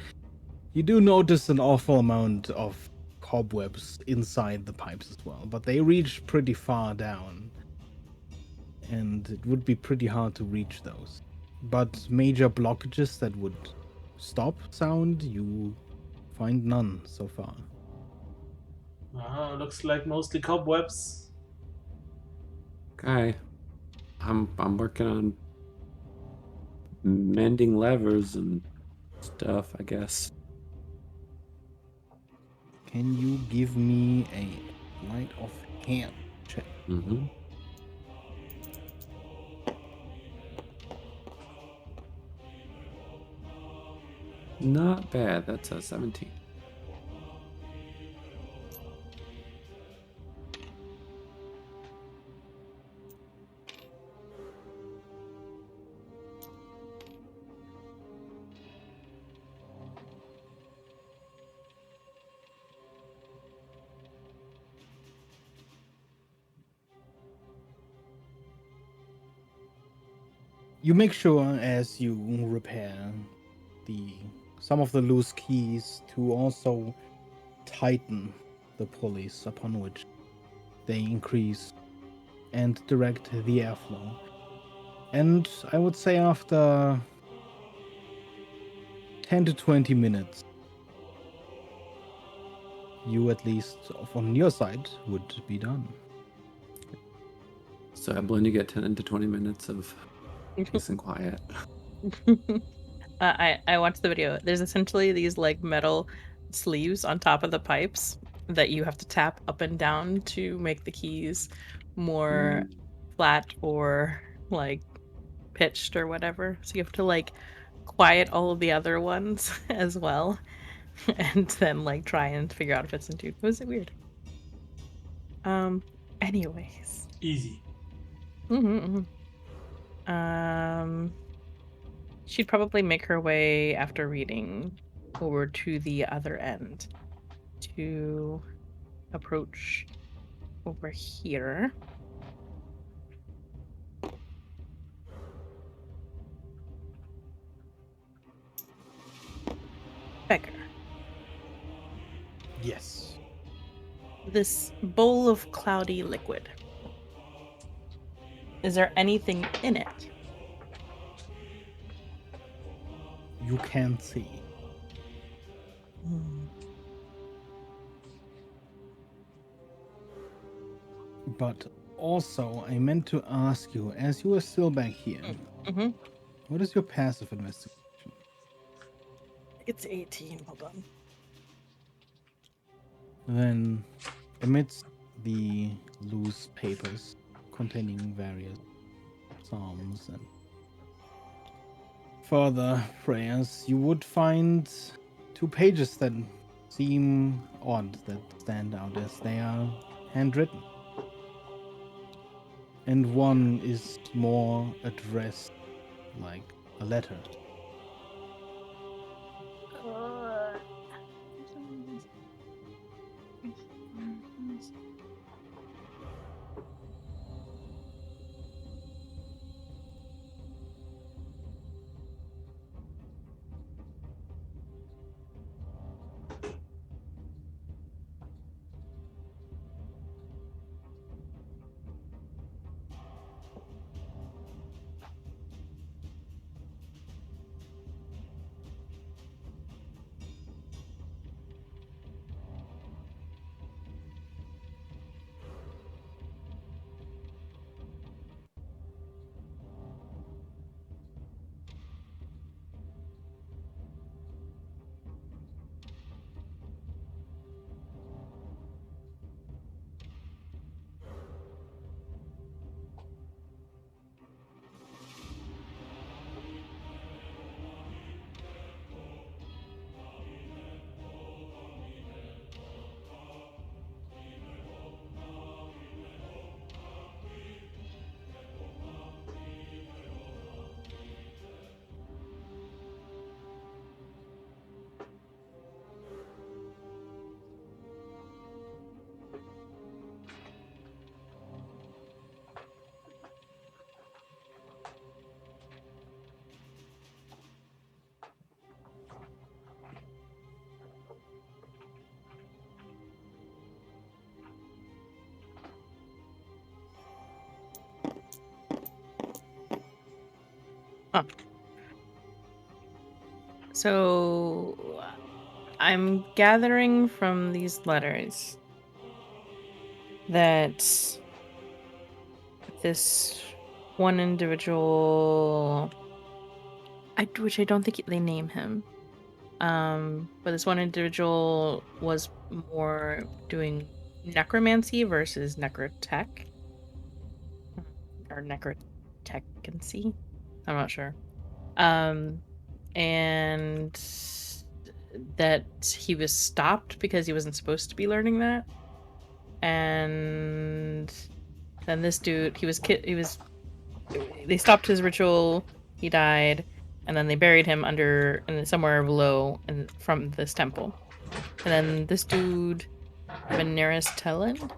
Speaker 1: You do notice an awful amount of cobwebs inside the pipes as well, but they reach pretty far down, and it would be pretty hard to reach those. But major blockages that would stop sound, you find none so far.
Speaker 4: Looks like mostly cobwebs.
Speaker 3: Okay. I'm working on mending levers and stuff, I guess.
Speaker 1: Can you give me a sleight of hand check?
Speaker 3: Mm-hmm. Not bad. That's a 17.
Speaker 1: You make sure as you repair some of the loose keys to also tighten the pulleys upon which they increase and direct the airflow. And I would say after 10 to 20 minutes, you at least on your side would be done.
Speaker 3: So I blend you get 10 to 20 minutes of peace and quiet.
Speaker 2: I watched the video. There's essentially these like metal sleeves on top of the pipes that you have to tap up and down to make the keys more flat or like pitched or whatever. So you have to like quiet all of the other ones as well, and then like try and figure out if it's in tune. Was it weird? Anyways.
Speaker 4: Easy.
Speaker 2: She'd probably make her way after reading over to the other end to approach over here. Beggar.
Speaker 1: Yes.
Speaker 2: This bowl of cloudy liquid. Is there anything in it?
Speaker 1: You can't see. But also, I meant to ask you, as you are still back here,
Speaker 2: Mm-hmm.
Speaker 1: what is your passive investigation?
Speaker 2: It's 18. Hold on.
Speaker 1: Then, amidst the loose papers containing various psalms and further prayers, you would find 2 pages that seem odd, that stand out as they are handwritten. And one is more addressed like a letter.
Speaker 2: Huh. So I'm gathering from these letters that this one individual, which I don't think they name him, but this one individual was more doing necromancy versus necrotech or necrotecancy. I'm not sure. And that he was stopped because he wasn't supposed to be learning that. And then this dude, they stopped his ritual, he died, and then they buried him under and somewhere below and from this temple. And then this dude, Veneris Tellin,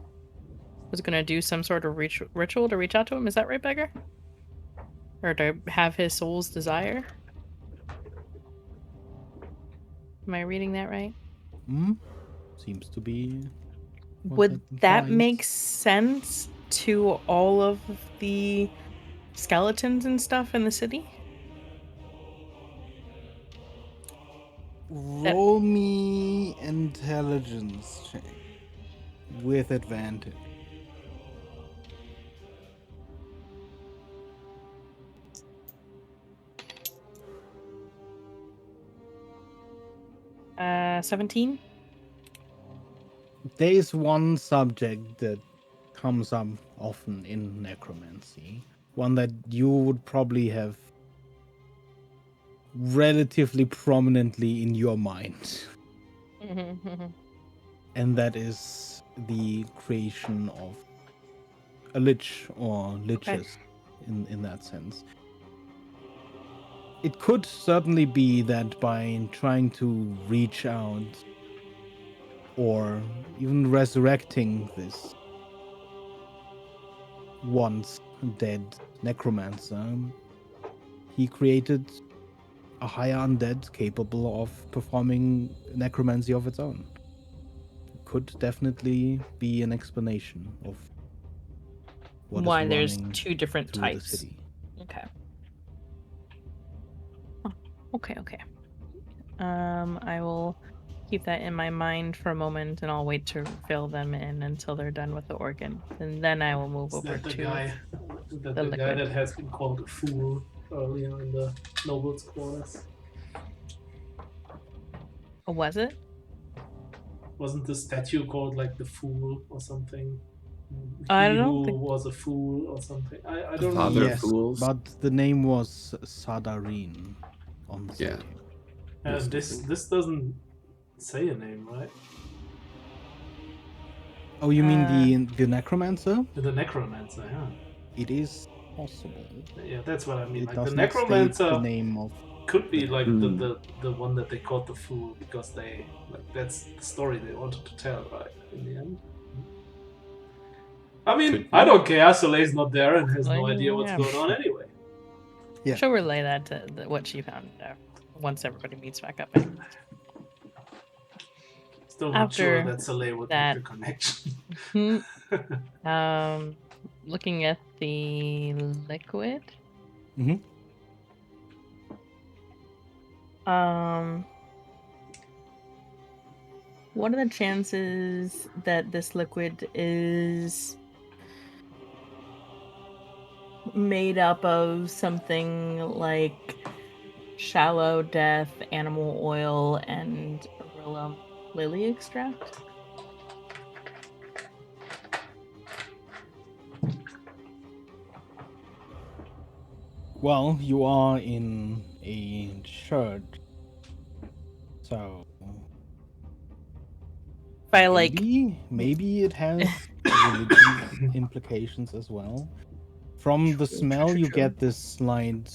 Speaker 2: was gonna do some sort of ritual to reach out to him. Is that right, Beggar? Or to have his soul's desire? Am I reading that right?
Speaker 1: Seems to be. what
Speaker 2: Would that
Speaker 1: implies.
Speaker 2: make sense to all of the skeletons and stuff in the city?
Speaker 1: Roll me intelligence check with advantage.
Speaker 2: 17.
Speaker 1: There is one subject that comes up often in necromancy, one that you would probably have relatively prominently in your mind, and that is the creation of a lich or liches in that sense. It could certainly be that by trying to reach out or even resurrecting this once dead necromancer, he created a higher undead capable of performing necromancy of its own. Could definitely be an explanation of what is
Speaker 2: Why there's
Speaker 1: running
Speaker 2: 2 different
Speaker 1: through the
Speaker 2: types.
Speaker 1: city.
Speaker 2: Okay. Oh, okay. I will keep that in my mind for a moment, and I'll wait to fill them in until they're done with the organ, and then I will move
Speaker 4: Is
Speaker 2: over
Speaker 4: that the
Speaker 2: to
Speaker 4: guy? That
Speaker 2: the
Speaker 4: the guy
Speaker 2: liquid.
Speaker 4: that has been called a fool earlier in the nobles' quarters?
Speaker 2: Oh, was it?
Speaker 4: Wasn't the statue called like the fool or something?
Speaker 2: I
Speaker 4: He
Speaker 2: don't
Speaker 4: who
Speaker 2: think.
Speaker 4: was a fool or something. I
Speaker 3: The
Speaker 4: don't
Speaker 3: father
Speaker 4: know.
Speaker 3: of
Speaker 1: Yes,
Speaker 3: fools.
Speaker 1: but the name was Sadarin on the
Speaker 3: Yeah.
Speaker 1: statue.
Speaker 4: And this doesn't say a name, right?
Speaker 1: Oh, you mean the necromancer?
Speaker 4: The necromancer, yeah.
Speaker 1: It is possible.
Speaker 4: Yeah, that's what I mean.
Speaker 1: It
Speaker 4: Like the
Speaker 1: does not state the
Speaker 4: necromancer
Speaker 1: name of
Speaker 4: could be
Speaker 1: the
Speaker 4: like
Speaker 3: Hmm.
Speaker 4: the one that they called the fool because they like that's the story they wanted to tell, right? In the end. I mean,
Speaker 3: Could
Speaker 4: I
Speaker 3: be.
Speaker 4: don't care. Soleil's not there and has no
Speaker 2: Like,
Speaker 4: idea what's
Speaker 2: yeah.
Speaker 4: going on anyway.
Speaker 1: Yeah.
Speaker 2: She'll relay that to what she found there once everybody meets back up. Anyway.
Speaker 4: Still not sure
Speaker 2: After
Speaker 4: that Soleil would
Speaker 2: that-
Speaker 4: make the connection.
Speaker 2: Looking at the liquid.
Speaker 1: Mm-hmm.
Speaker 2: What are the chances that this liquid is made up of something like shallow death, animal oil, and Arillum lily extract?
Speaker 1: Well, you are in a church, so
Speaker 2: If I like,
Speaker 1: maybe it has religious implications as well. From the smell, you get this slight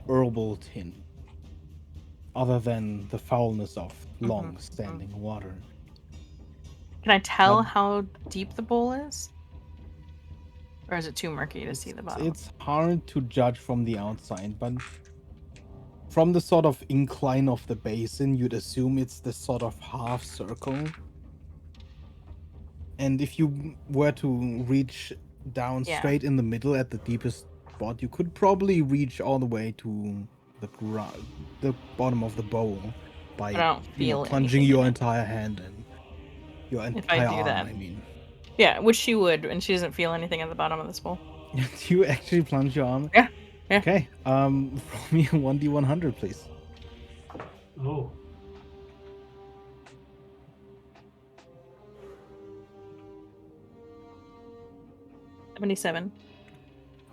Speaker 1: herbal tint, other than the foulness of long-standing water.
Speaker 2: can I tell
Speaker 1: But
Speaker 2: how deep the bowl is? Or is it too murky to see the bottom?
Speaker 1: it's hard to judge from the outside, but from the sort of incline of the basin, you'd assume it's this sort of half circle. And if you were to reach down
Speaker 2: Yeah.
Speaker 1: straight in the middle at the deepest spot, you could probably reach all the way to the bottom of the bowl by
Speaker 2: I don't feel
Speaker 1: plunging
Speaker 2: anything
Speaker 1: your
Speaker 2: in it.
Speaker 1: entire hand in. Your
Speaker 2: If I
Speaker 1: entire
Speaker 2: do
Speaker 1: arm,
Speaker 2: that.
Speaker 1: I mean.
Speaker 2: Yeah, which she would, and she doesn't feel anything at the bottom of this bowl.
Speaker 1: Do you actually plunge your arm?
Speaker 2: Yeah.
Speaker 1: Okay. Roll me a 1d100, please.
Speaker 4: Oh.
Speaker 2: $77.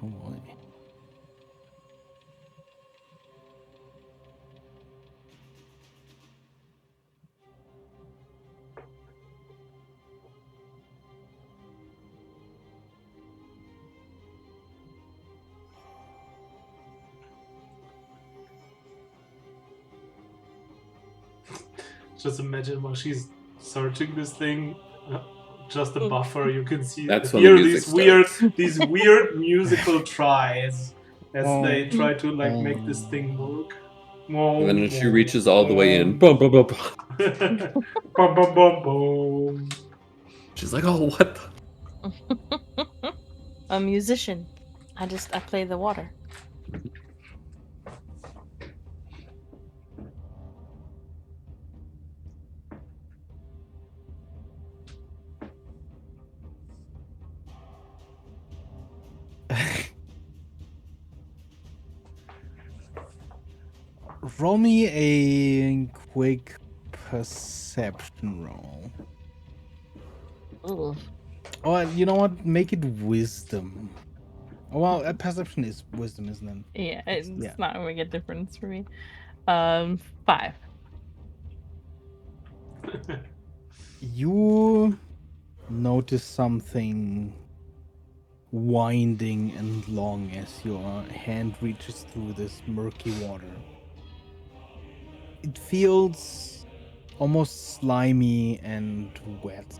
Speaker 1: Oh boy.
Speaker 4: Just imagine while she's searching this thing, just a buffer. You can see
Speaker 3: That's when the
Speaker 4: hear
Speaker 3: music
Speaker 4: these weird musical tries as they try to like make this thing work.
Speaker 3: And then she reaches all the way in. Boom, boom, boom, boom.
Speaker 4: Bum, bum, bum, bum.
Speaker 3: She's like, oh, what the?
Speaker 2: A musician. I play the water.
Speaker 1: Roll me a quick perception roll.
Speaker 2: Ugh.
Speaker 1: Or you know what? Make it wisdom. Oh, well, perception is wisdom, isn't it?
Speaker 2: Yeah, it's
Speaker 1: Yeah.
Speaker 2: not gonna make a difference for me. 5.
Speaker 1: You notice something winding and long as your hand reaches through this murky water. It feels almost slimy and wet.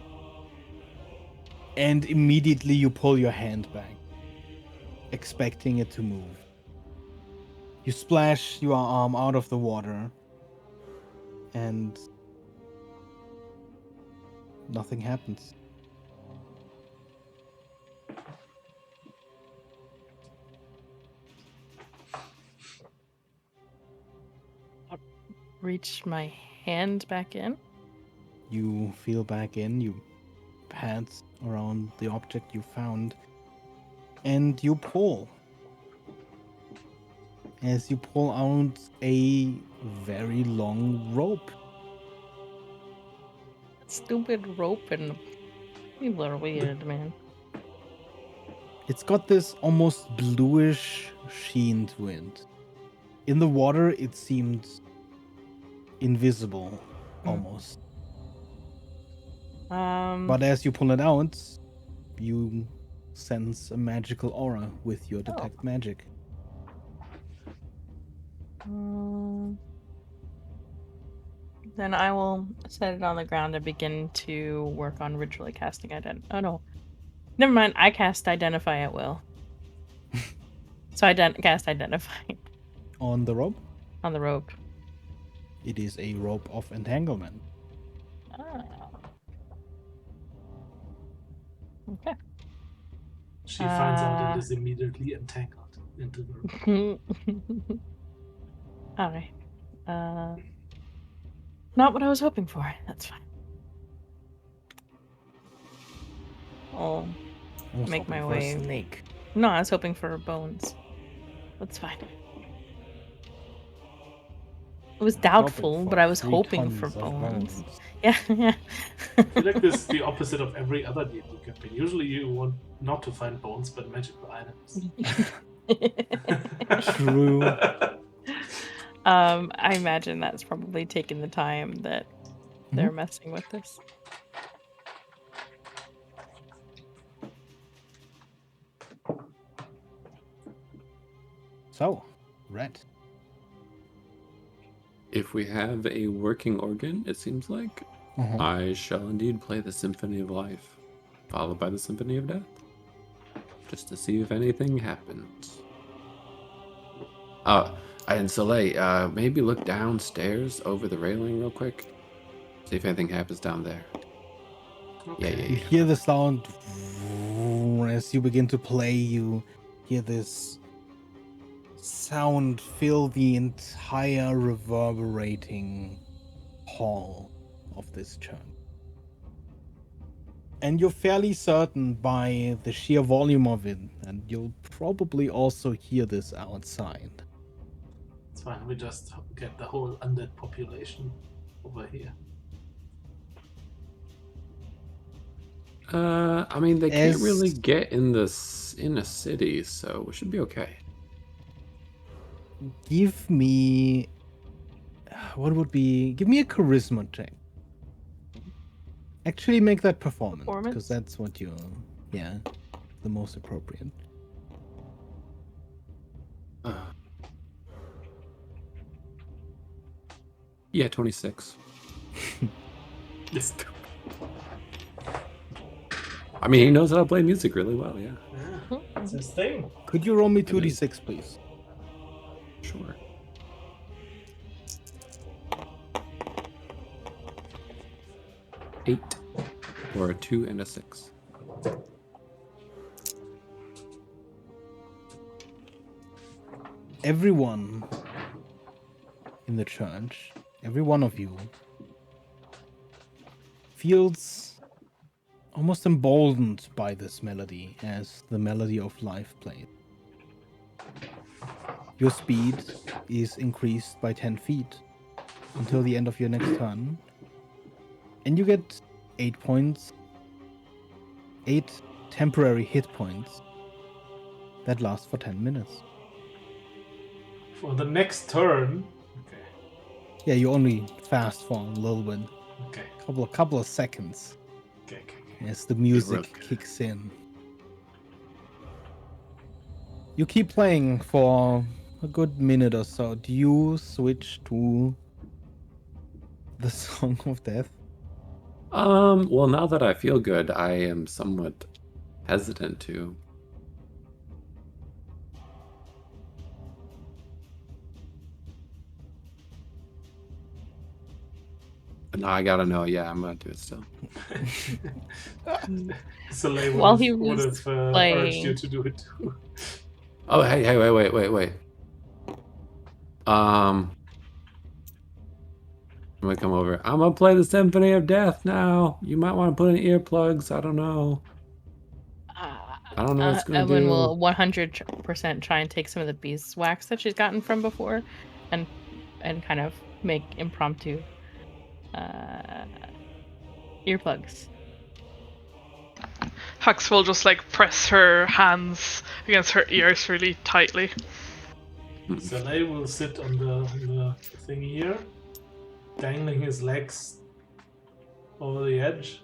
Speaker 1: And immediately you pull your hand back, expecting it to move. You splash your arm out of the water, and nothing happens.
Speaker 2: Reach my hand back in.
Speaker 1: You feel back in, you pat around the object you found, and you pull. As you pull out a very long rope.
Speaker 2: Stupid rope and people are weird, man.
Speaker 1: It's got this almost bluish sheen to it. In the water, it seemed invisible, almost. But as you pull it out, you sense a magical aura with your detect magic.
Speaker 2: Then I will set it on the ground and begin to work on ritually casting Oh no, never mind. I cast identify at will. So I cast identify
Speaker 1: On the rope,
Speaker 2: on the rope.
Speaker 1: it is a rope of entanglement.
Speaker 2: Ah. Okay.
Speaker 4: She finds out and is immediately entangled into the rope.
Speaker 2: Alright. Not what I was hoping for. That's fine. I'll
Speaker 1: I was
Speaker 2: make my
Speaker 1: hoping for a
Speaker 2: way.
Speaker 1: snake.
Speaker 2: No, I was hoping for bones. That's fine. It was doubtful, but I was hoping for bones. Yeah, yeah.
Speaker 4: I feel like this is the opposite of every other D&D campaign. Usually you want not to find bones, but magical items.
Speaker 1: True.
Speaker 2: I imagine that's probably taken the time that they're messing with this.
Speaker 1: So, Red.
Speaker 3: If we have a working organ, it seems like, I shall indeed play the Symphony of Life, followed by the Symphony of Death, just to see if anything happens. And Soleil, maybe look downstairs over the railing real quick. See if anything happens down there.
Speaker 4: Okay.
Speaker 1: You hear the sound as you begin to play. You hear this sound fill the entire reverberating hall of this church. And you're fairly certain by the sheer volume of it, and you'll probably also hear this outside.
Speaker 4: It's fine. We just get the whole undead population over here.
Speaker 3: I mean, they can't really get in a city, so we should be okay.
Speaker 1: Give me... Give me a charisma check. Actually, make that performance, because that's what you're... Yeah, the most appropriate.
Speaker 3: Yeah, 26. I mean, he knows how to play music really well, yeah.
Speaker 4: Yeah, that's his thing.
Speaker 1: Could you roll me 2d6, please?
Speaker 3: Sure. 8, or a 2 and a 6.
Speaker 1: Everyone in the church, every one of you, feels almost emboldened by this melody as the melody of life plays. your speed is increased by 10 feet until the end of your next turn. And you get 8 points, 8 temporary hit points that last for 10 minutes.
Speaker 4: For the next turn. Okay.
Speaker 1: Yeah, you only fast for a little bit,
Speaker 4: Okay.
Speaker 1: couple of seconds
Speaker 4: Okay.
Speaker 1: as the music
Speaker 3: good.
Speaker 1: kicks in. You keep playing for a good minute or so. Do you switch to the Song of Death?
Speaker 3: Well, now that I feel good, I am somewhat hesitant to. But now I gotta know. Yeah, I'm gonna do it still.
Speaker 4: Soleil would
Speaker 2: While
Speaker 4: have,
Speaker 2: he
Speaker 4: would
Speaker 2: was
Speaker 4: have urged you
Speaker 2: playing,
Speaker 4: to do it too.
Speaker 3: Oh, hey, wait. I'm gonna come over. I'm gonna play the Symphony of Death now. You might want to put in earplugs. I don't know. I don't know what it's gonna
Speaker 2: Evelyn
Speaker 3: do.
Speaker 2: will 100% try and take some of the beeswax that she's gotten from before, and kind of make impromptu earplugs.
Speaker 5: Hux will just like press her hands against her ears really tightly.
Speaker 4: Soleil will sit on the thing here, dangling his legs over the edge,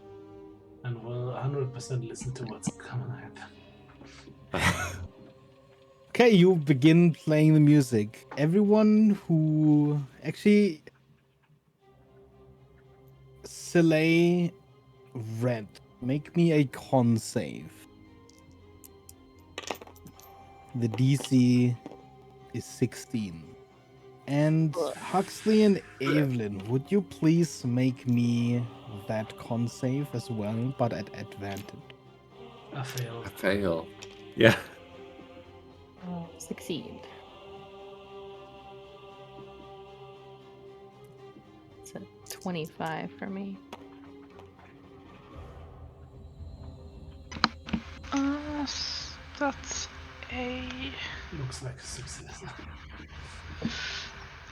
Speaker 4: and will 100% listen to what's coming at them.
Speaker 1: Okay, you begin playing the music. Everyone who actually Soleil, Red, make me a con save. The DC is 16. And Huxley and Evelyn, would you please make me that con save as well, but at advantage?
Speaker 4: I failed.
Speaker 3: I fail. Yeah.
Speaker 2: Succeed. It's a 25 for me.
Speaker 5: That's a...
Speaker 4: Looks like a success.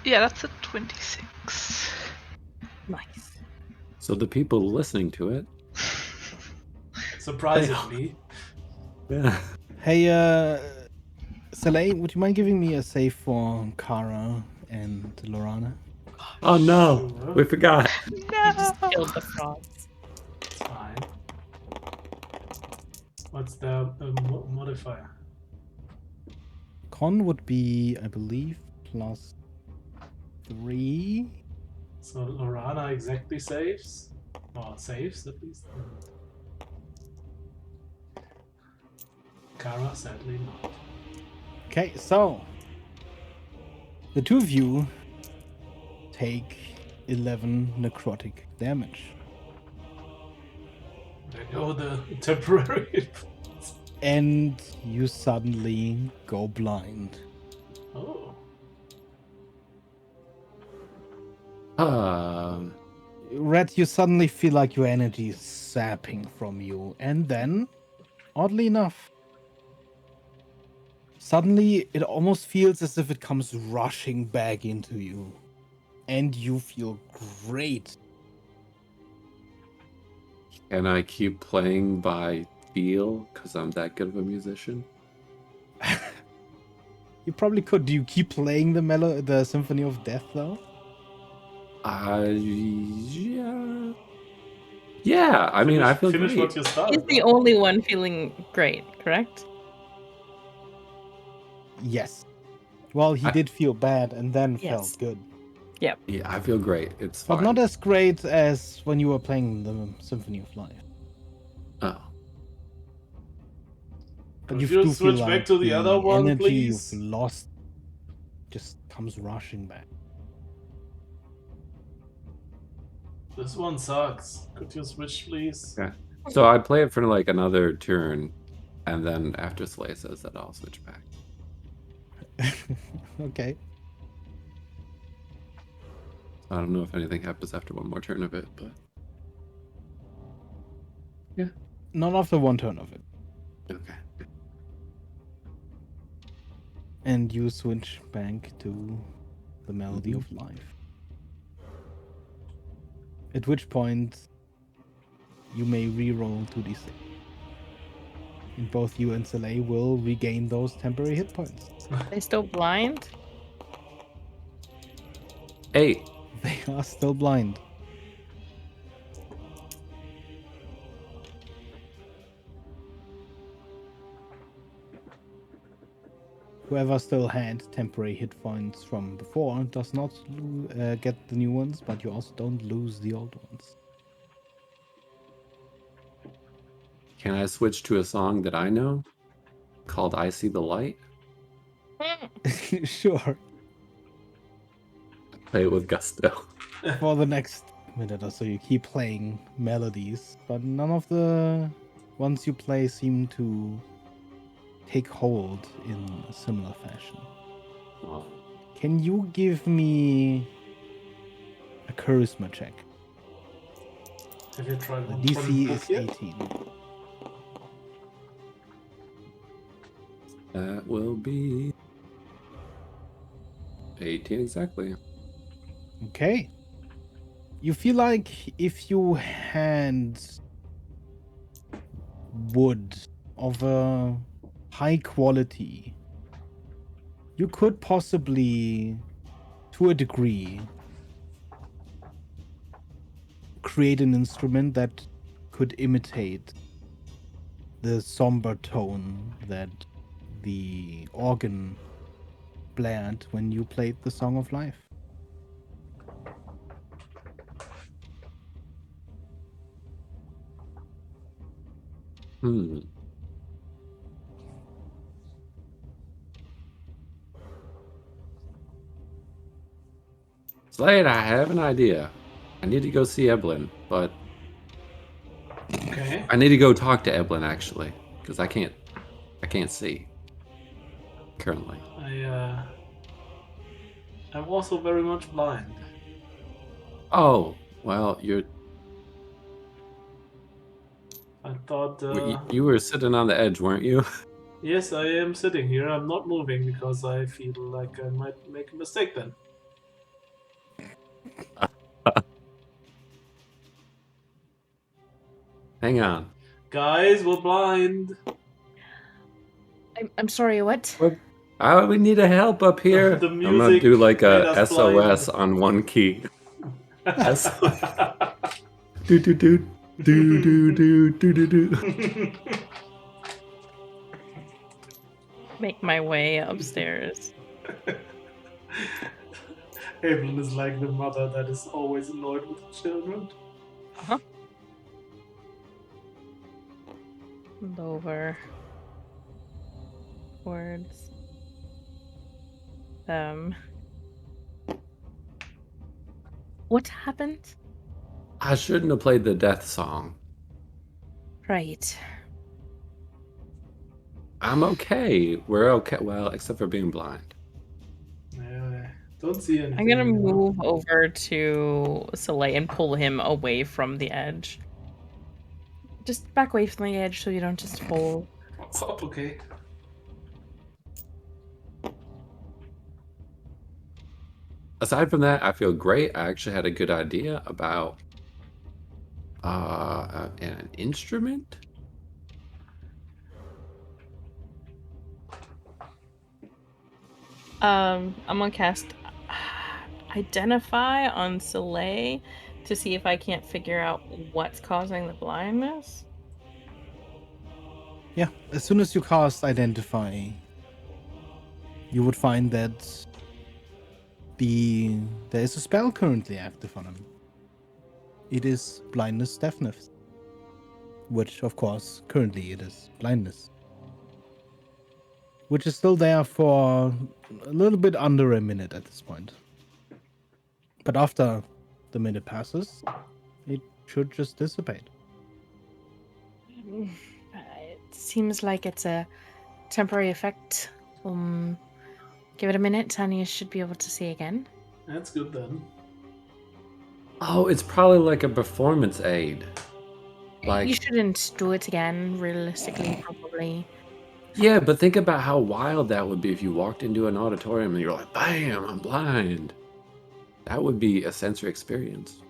Speaker 5: Yeah, that's a 26.
Speaker 2: Nice.
Speaker 3: So the people listening to it.
Speaker 4: Surprisingly.
Speaker 3: Yeah.
Speaker 1: Hey, Soleil, would you mind giving me a save for Kara and Lorana?
Speaker 3: Oh no,
Speaker 4: Sure.
Speaker 3: we forgot.
Speaker 2: You just killed the frogs.
Speaker 4: It's fine. What's the modifier?
Speaker 1: Con would be, I believe, +3.
Speaker 4: So Lorana exactly saves. Or saves at least. Kara sadly not.
Speaker 1: Okay, so the two of you take 11 necrotic damage.
Speaker 4: There go the temporary.
Speaker 1: And you suddenly go blind.
Speaker 4: Oh.
Speaker 1: Red, you suddenly feel like your energy is sapping from you. And then, oddly enough, suddenly it almost feels as if it comes rushing back into you. And you feel great.
Speaker 3: Can I keep playing by feel because I'm that good of a musician?
Speaker 1: You probably could. Do you keep playing the Symphony of Death though?
Speaker 3: Yeah. Yeah, I mean, I feel
Speaker 4: finish
Speaker 3: great.
Speaker 4: what you started.
Speaker 2: He's the only one feeling great, correct?
Speaker 1: Yes. Well, he did feel bad and then
Speaker 2: Yes.
Speaker 1: felt good.
Speaker 3: Yeah, I feel great. It's
Speaker 1: But
Speaker 3: fine.
Speaker 1: not as great as when you were playing the Symphony of Life.
Speaker 3: Oh.
Speaker 1: But
Speaker 4: Could
Speaker 1: you
Speaker 4: you
Speaker 1: do feel
Speaker 4: switch
Speaker 1: like
Speaker 4: back to the other one,
Speaker 1: energy
Speaker 4: please?
Speaker 1: you've lost just comes rushing back.
Speaker 4: This one sucks. Could you switch, please?
Speaker 3: Yeah. So I play it for like another turn, and then after Slay says that, I'll switch back.
Speaker 1: Okay.
Speaker 3: I don't know if anything happens after one more turn of it, but yeah.
Speaker 1: Not after one turn of it.
Speaker 3: Okay.
Speaker 1: And you switch back to the melody of life. At which point, you may re-roll 2d6. And both you and Soleil will regain those temporary hit points.
Speaker 2: They still blind?
Speaker 3: 8.
Speaker 1: They are still blind. Whoever still had temporary hit points from before does not get the new ones, but you also don't lose the old ones.
Speaker 3: Can I switch to a song that I know called I See the Light?
Speaker 1: Sure.
Speaker 3: Play it with gusto.
Speaker 1: For the next minute or so, you keep playing melodies, but none of the ones you play seem to take hold in a similar fashion.
Speaker 3: Wow.
Speaker 1: Can you give me a charisma check?
Speaker 4: Have you tried
Speaker 1: The
Speaker 4: one
Speaker 1: DC
Speaker 4: from the
Speaker 1: is
Speaker 4: book yet?
Speaker 1: 18.
Speaker 3: That will be 18 exactly.
Speaker 1: Okay. You feel like if you had wood of a high quality, you could possibly, to a degree, create an instrument that could imitate the somber tone that the organ blared when you played the Song of Life.
Speaker 3: Hmm. Slade, I have an idea. I need to go see Evelyn, but
Speaker 4: Okay.
Speaker 3: I need to go talk to Evelyn actually, because I can't see currently.
Speaker 4: I'm also very much blind.
Speaker 3: Oh, well,
Speaker 4: I thought,
Speaker 3: you were sitting on the edge, weren't you?
Speaker 4: yes, I am sitting here. I'm not moving because I feel like I might make a mistake then.
Speaker 3: Hang on.
Speaker 4: Guys, we're blind.
Speaker 2: I'm sorry, what?
Speaker 3: We need a help up here.
Speaker 4: The
Speaker 3: I'm gonna
Speaker 4: music
Speaker 3: do like
Speaker 4: made
Speaker 3: a
Speaker 4: us
Speaker 3: SOS
Speaker 4: blind.
Speaker 3: on one key. Do do do do do do do do do.
Speaker 2: Make my way upstairs.
Speaker 4: Evelyn is like the mother that is always annoyed with the children.
Speaker 2: Uh-huh. Lower. Towards them. What happened?
Speaker 3: I shouldn't have played the death song.
Speaker 2: Right.
Speaker 3: I'm okay. We're okay. Well, except for being blind.
Speaker 4: Yeah, don't see anything.
Speaker 2: I'm gonna
Speaker 4: you know?
Speaker 2: move over to Soleil and pull him away from the edge. Just back away from the edge so you don't just fall.
Speaker 4: Oh, okay.
Speaker 3: Aside from that, I feel great. I actually had a good idea about an instrument.
Speaker 2: I'm gonna cast Identify on Soleil to see if I can't figure out what's causing the blindness.
Speaker 1: Yeah, as soon as you cast Identify, you would find that there is a spell currently active on him. It is Blindness Deafness. Which, of course, currently it is blindness. Which is still there for a little bit under a minute at this point. But after the minute passes, it should just dissipate.
Speaker 2: It seems like it's a temporary effect. Give it a minute and you should be able to see again.
Speaker 4: That's good then.
Speaker 3: Oh, it's probably like a performance aid.
Speaker 2: You shouldn't do it again, realistically, probably.
Speaker 3: Yeah, but think about how wild that would be if you walked into an auditorium and you're like, bam, I'm blind. That would be a sensory experience.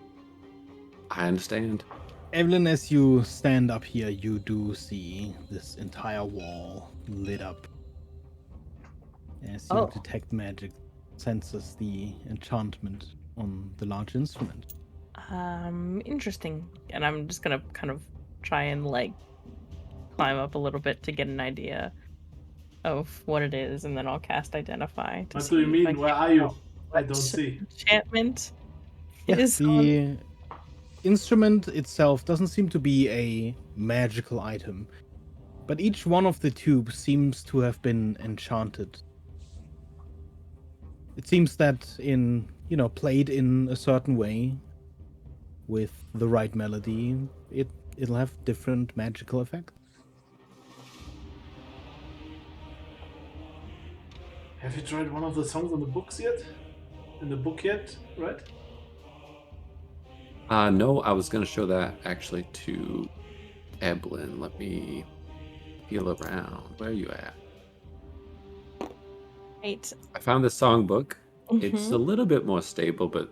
Speaker 3: I understand.
Speaker 1: Evelyn, as you stand up here, you do see this entire wall lit up. As you
Speaker 2: Oh.
Speaker 1: detect magic, senses the enchantment on the large instrument.
Speaker 2: Interesting. And I'm just gonna kind of try and like climb up a little bit to get an idea of what it is, and then I'll cast Identify to
Speaker 4: What
Speaker 2: see
Speaker 4: do you
Speaker 2: if I
Speaker 4: mean? Where
Speaker 2: can
Speaker 4: are
Speaker 2: figure
Speaker 4: you?
Speaker 2: out
Speaker 4: I
Speaker 2: what
Speaker 4: don't see.
Speaker 2: enchantment
Speaker 1: Yeah,
Speaker 2: is on.
Speaker 1: the instrument itself doesn't seem to be a magical item, but each one of the tubes seems to have been enchanted. It seems that played in a certain way with the right melody, it'll have different magical effects.
Speaker 4: Have you tried one of the songs on the books yet? In the book yet, right?
Speaker 3: No, I was going to show that actually to Evelyn. Let me feel around. Where are you at?
Speaker 2: Right.
Speaker 3: I found the songbook. It's
Speaker 2: Mhm.
Speaker 3: a little bit more stable, but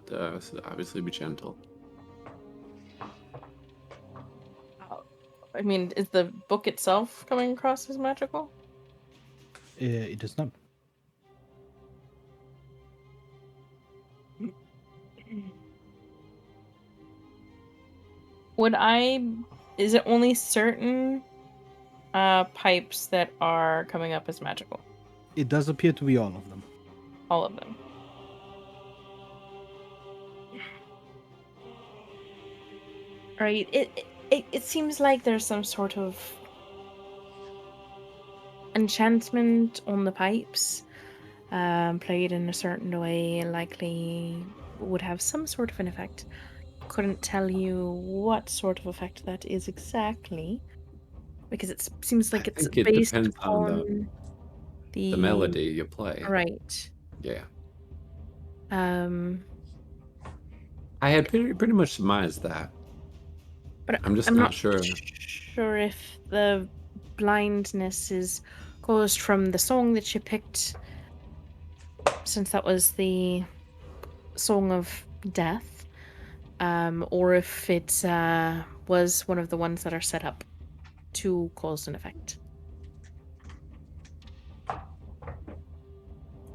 Speaker 3: obviously be gentle.
Speaker 2: I mean, is the book itself coming across as magical?
Speaker 1: It is not.
Speaker 2: Is it only certain pipes that are coming up as magical?
Speaker 1: It does appear to be all of them.
Speaker 2: All of them. Right. It seems like there's some sort of enchantment on the pipes, played in a certain way, likely would have some sort of an effect. Couldn't tell you what sort of effect that is exactly, because it seems like
Speaker 3: I
Speaker 2: it's
Speaker 3: think it
Speaker 2: based
Speaker 3: depends on
Speaker 2: upon
Speaker 3: the melody you play.
Speaker 2: Right.
Speaker 3: Yeah.
Speaker 2: Um,
Speaker 3: I had pretty much surmised that.
Speaker 2: but
Speaker 3: I'm just
Speaker 2: I'm
Speaker 3: not
Speaker 2: not
Speaker 3: sure.
Speaker 2: sure if the blindness is caused from the song that you picked, since that was the Song of Death, or if it was one of the ones that are set up to cause an effect.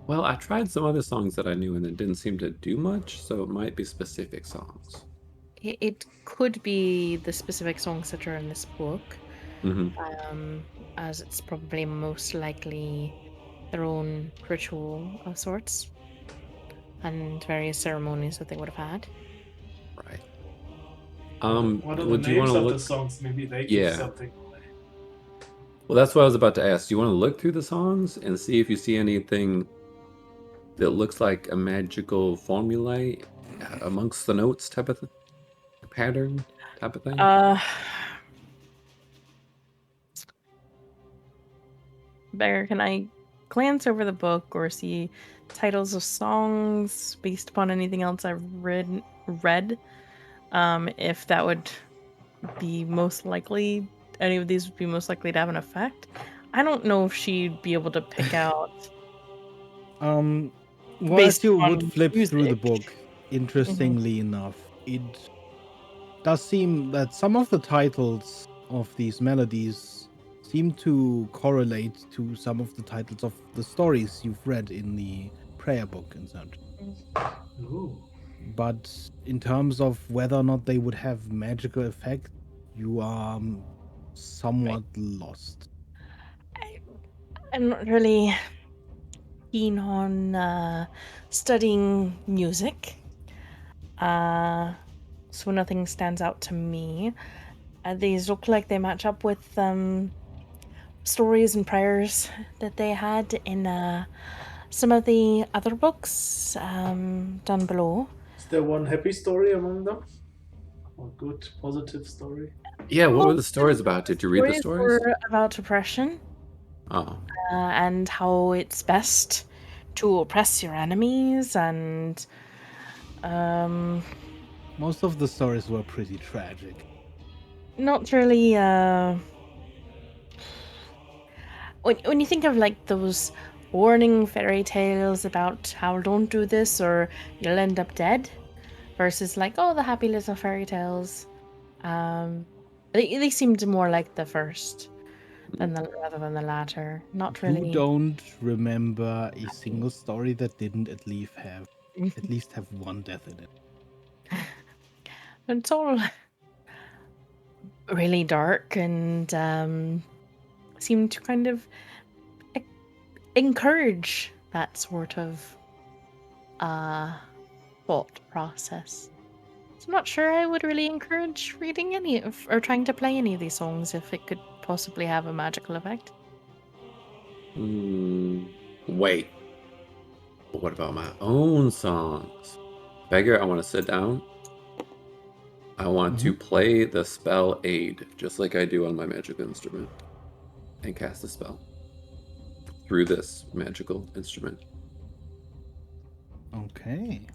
Speaker 3: Well, I tried some other songs that I knew and it didn't seem to do much, so it might be specific songs.
Speaker 2: It could be the specific songs that are in this book,
Speaker 3: Hmm.
Speaker 2: as it's probably most likely their own ritual of sorts and various ceremonies that they would have had.
Speaker 3: Right.
Speaker 4: What are the
Speaker 3: Would you want
Speaker 4: names
Speaker 3: to
Speaker 4: of the
Speaker 3: look?
Speaker 4: songs? Maybe they give
Speaker 3: Yeah.
Speaker 4: something away.
Speaker 3: Well, that's what I was about to ask. Do you want to look through the songs and see if you see anything that looks like a magical formulae amongst the notes type of pattern type of thing?
Speaker 2: Bear, can I glance over the book or see titles of songs based upon anything else I've read? If that would be most likely, any of these would be most likely to have an effect. I don't know if she'd be able to pick out
Speaker 1: Well,
Speaker 2: based
Speaker 1: as you would
Speaker 2: on
Speaker 1: flip through the
Speaker 2: music.
Speaker 1: book, interestingly enough, it does seem that some of the titles of these melodies seem to correlate to some of the titles of the stories you've read in the prayer book and such.
Speaker 4: Ooh.
Speaker 1: But in terms of whether or not they would have magical effect, you are somewhat lost.
Speaker 2: I'm not really keen on studying music, so nothing stands out to me. These look like they match up with stories and prayers that they had in some of the other books down below.
Speaker 4: Is there one happy story among them? Or good, positive story?
Speaker 3: Yeah, what were the
Speaker 2: Most of
Speaker 3: stories about? Did you read the stories?
Speaker 2: were about oppression
Speaker 3: Oh,
Speaker 2: and how it's best to oppress your enemies, and
Speaker 1: Most of the stories were pretty tragic.
Speaker 2: not really when you think of like those warning fairy tales about how don't do this or you'll end up dead, versus like the happy little fairy tales, they seemed more like the first rather than the latter. Not
Speaker 1: You
Speaker 2: really.
Speaker 1: don't remember a single story that didn't at least have one death in it.
Speaker 2: It's all really dark and seemed to kind of encourage that sort of thought process. So I'm not sure I would really encourage reading any of or trying to play any of these songs if it could possibly have a magical effect.
Speaker 3: Wait. What about my own songs? Beggar, I want to sit down. I want to play the spell Aid, just like I do on my magical instrument, and cast a spell through this magical instrument.
Speaker 1: Okay.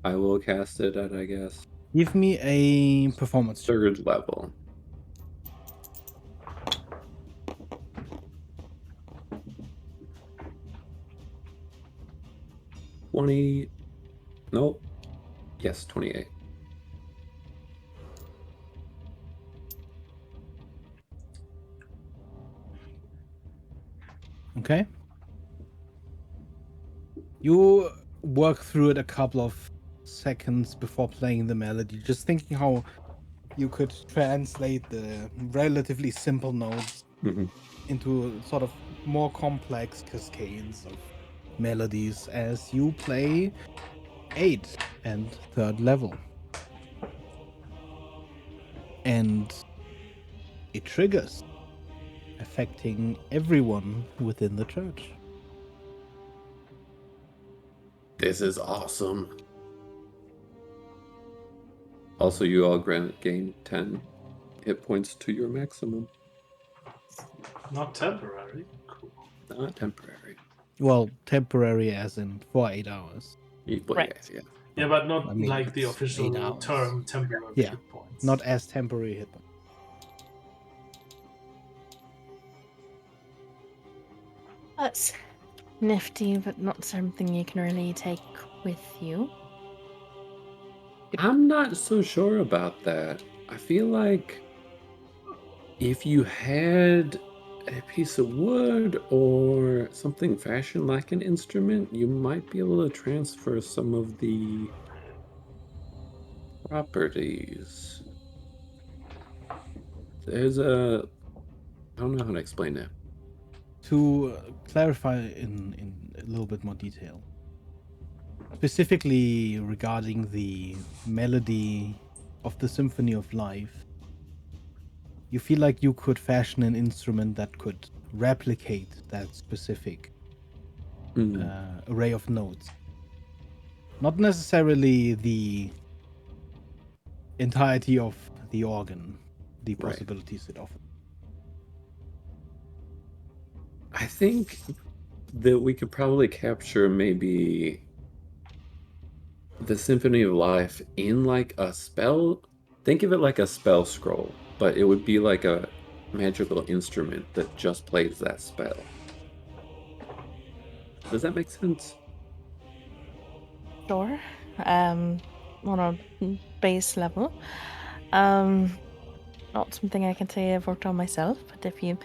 Speaker 3: I will cast it at, I guess,
Speaker 1: Give me a performance check.
Speaker 3: 3rd level. Nope. Yes, 28.
Speaker 1: Okay. You work through it a couple of seconds before playing the melody, just thinking how you could translate the relatively simple notes into sort of more complex cascades of melodies as you play 8 and 3rd level. And it triggers, affecting everyone within the church.
Speaker 3: This is awesome. Also, you all gain 10 hit points to your maximum.
Speaker 4: Not temporary. Cool.
Speaker 3: Not temporary.
Speaker 1: Well, temporary as in for 8 hours.
Speaker 2: Right.
Speaker 3: Yeah.
Speaker 4: Yeah, but not
Speaker 1: I mean,
Speaker 4: like the
Speaker 1: it's 8
Speaker 4: official
Speaker 1: hours.
Speaker 4: term temporary
Speaker 1: Yeah,
Speaker 4: hit points.
Speaker 1: not as temporary hit points.
Speaker 2: That's nifty, but not something you can really take with you.
Speaker 3: I'm not so sure about that. I feel like if you had a piece of wood or something fashioned like an instrument, you might be able to transfer some of the properties. There's I don't know how to explain that.
Speaker 1: To clarify in a little bit more detail, specifically regarding the melody of the Symphony of Life, you feel like you could fashion an instrument that could replicate that specific array of notes. Not necessarily the entirety of the organ, the
Speaker 3: Right.
Speaker 1: possibilities it offers.
Speaker 3: I think that we could probably capture maybe the Symphony of Life in like a spell. Think of it like a spell scroll, but it would be like a magical instrument that just plays that spell. Does that make sense?
Speaker 2: Sure. On a base level. Not something I can say I've worked on myself, but if you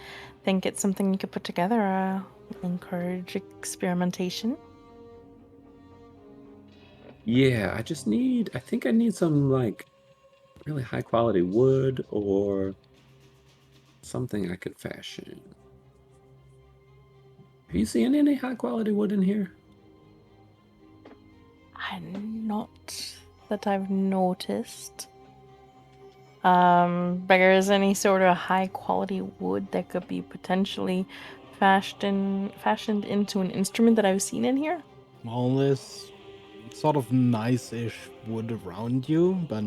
Speaker 2: think it's something you could put together, I'll encourage experimentation.
Speaker 3: Yeah, I think I need some like really high quality wood or something I could fashion. Have you seen any high quality wood in here?
Speaker 2: Not that I've noticed. But there is any sort of high quality wood that could be potentially fashioned into an instrument that I've seen in here?
Speaker 1: All this sort of nice-ish wood around you, but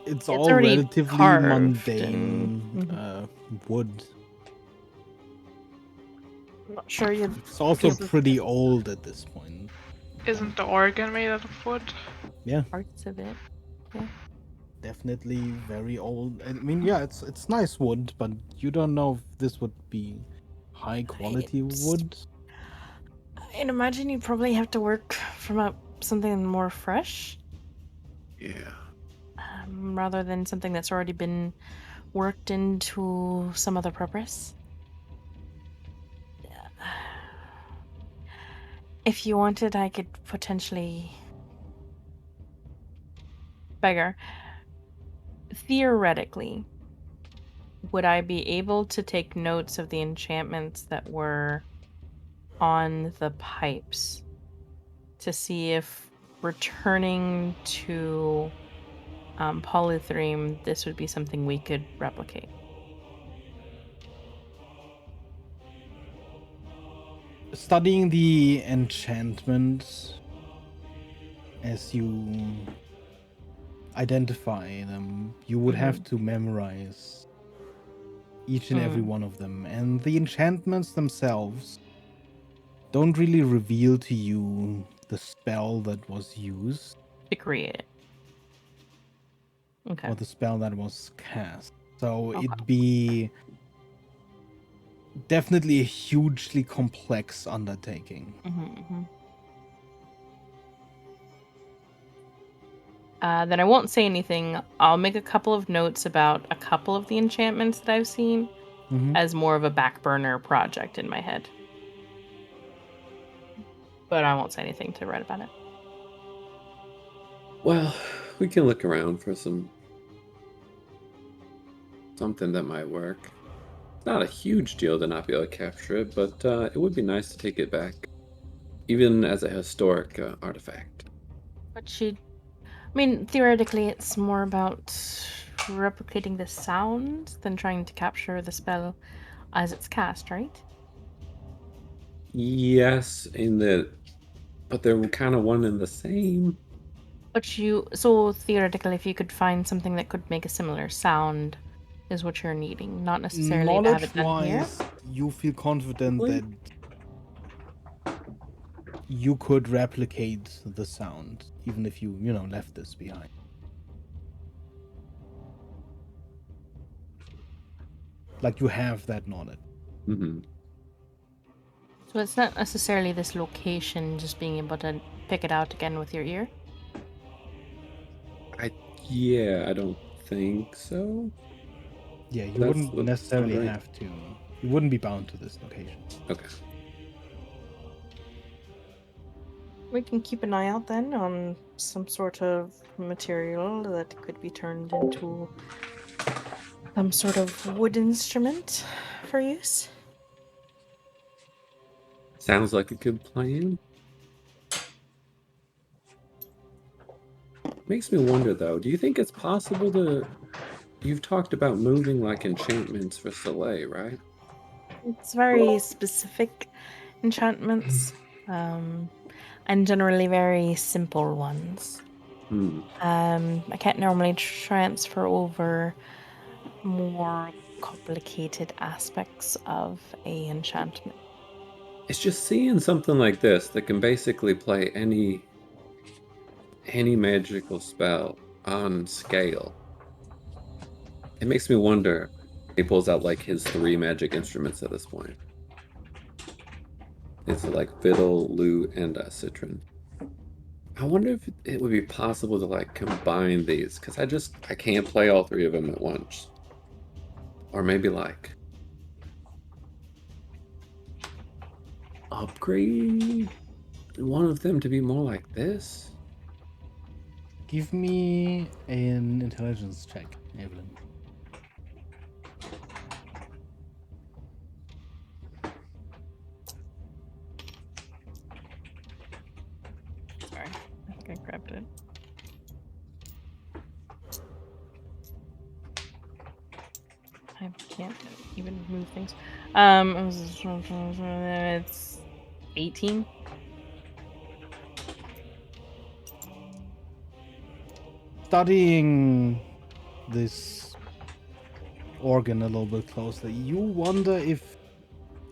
Speaker 1: it's all
Speaker 2: already
Speaker 1: relatively
Speaker 2: carved
Speaker 1: mundane wood.
Speaker 2: I'm not sure you'd
Speaker 1: It's also
Speaker 2: be able
Speaker 1: pretty old at this point.
Speaker 5: Isn't the organ made out of wood?
Speaker 1: Yeah,
Speaker 2: parts of it. Yeah.
Speaker 1: definitely very old. I mean, yeah, it's nice wood, but you don't know if this would be high quality wood.
Speaker 2: I'd imagine you'd probably have to work from something more fresh,
Speaker 3: Yeah.
Speaker 2: rather than something that's already been worked into some other purpose. If you wanted, I could potentially... Beggar. Theoretically, would I be able to take notes of the enchantments that were on the pipes to see if returning to Polythreme, this would be something we could replicate?
Speaker 1: Studying the enchantments as you identify them, you would have to memorize each and every one of them. And the enchantments themselves don't really reveal to you the spell that was used
Speaker 2: To create it. Okay.
Speaker 1: or the spell that was cast. So
Speaker 2: Okay.
Speaker 1: it'd be definitely a hugely complex undertaking.
Speaker 2: Then I won't say anything. I'll make a couple of notes about a couple of the enchantments that I've seen as more of a back burner project in my head. But I won't say anything to write about it.
Speaker 3: Well, we can look around for something that might work. It's not a huge deal to not be able to capture it, but it would be nice to take it back, even as a historic artifact.
Speaker 2: But I mean, theoretically, it's more about replicating the sound than trying to capture the spell as it's cast, right?
Speaker 3: Yes, but they're kind of one and the same.
Speaker 2: But so theoretically, if you could find something that could make a similar sound, is what you're needing, not necessarily to have it done here.
Speaker 1: Knowledge-wise, you feel confident that you could replicate the sound, even if you left this behind. Like, you have that knowledge.
Speaker 3: Mm-hmm.
Speaker 2: So it's not necessarily this location, just being able to pick it out again with your ear.
Speaker 3: I don't think so.
Speaker 1: Yeah, you
Speaker 3: That's
Speaker 1: wouldn't
Speaker 3: what
Speaker 1: necessarily
Speaker 3: sound right?
Speaker 1: have to. You wouldn't be bound to this location.
Speaker 3: Okay.
Speaker 2: We can keep an eye out then on some sort of material that could be turned into some sort of wood instrument for use.
Speaker 3: Sounds like a good plan. Makes me wonder though, do you think it's possible to... You've talked about moving like enchantments for Soleil, right?
Speaker 2: It's very specific enchantments, and generally very simple ones. I can't normally transfer over more complicated aspects of a enchantment.
Speaker 3: It's just seeing something like this that can basically play any magical spell on scale. It makes me wonder. He pulls out like his 3 magic instruments at this point. It's like fiddle, lute, and citron. I wonder if it would be possible to like combine these, because I can't play all 3 of them at once. Or maybe like upgrade one of them to be more like this.
Speaker 1: Give me an intelligence check, Evelyn.
Speaker 2: Sorry, I think I grabbed it. I can't even move things. It's 18.
Speaker 1: Studying this organ a little bit closer, you wonder if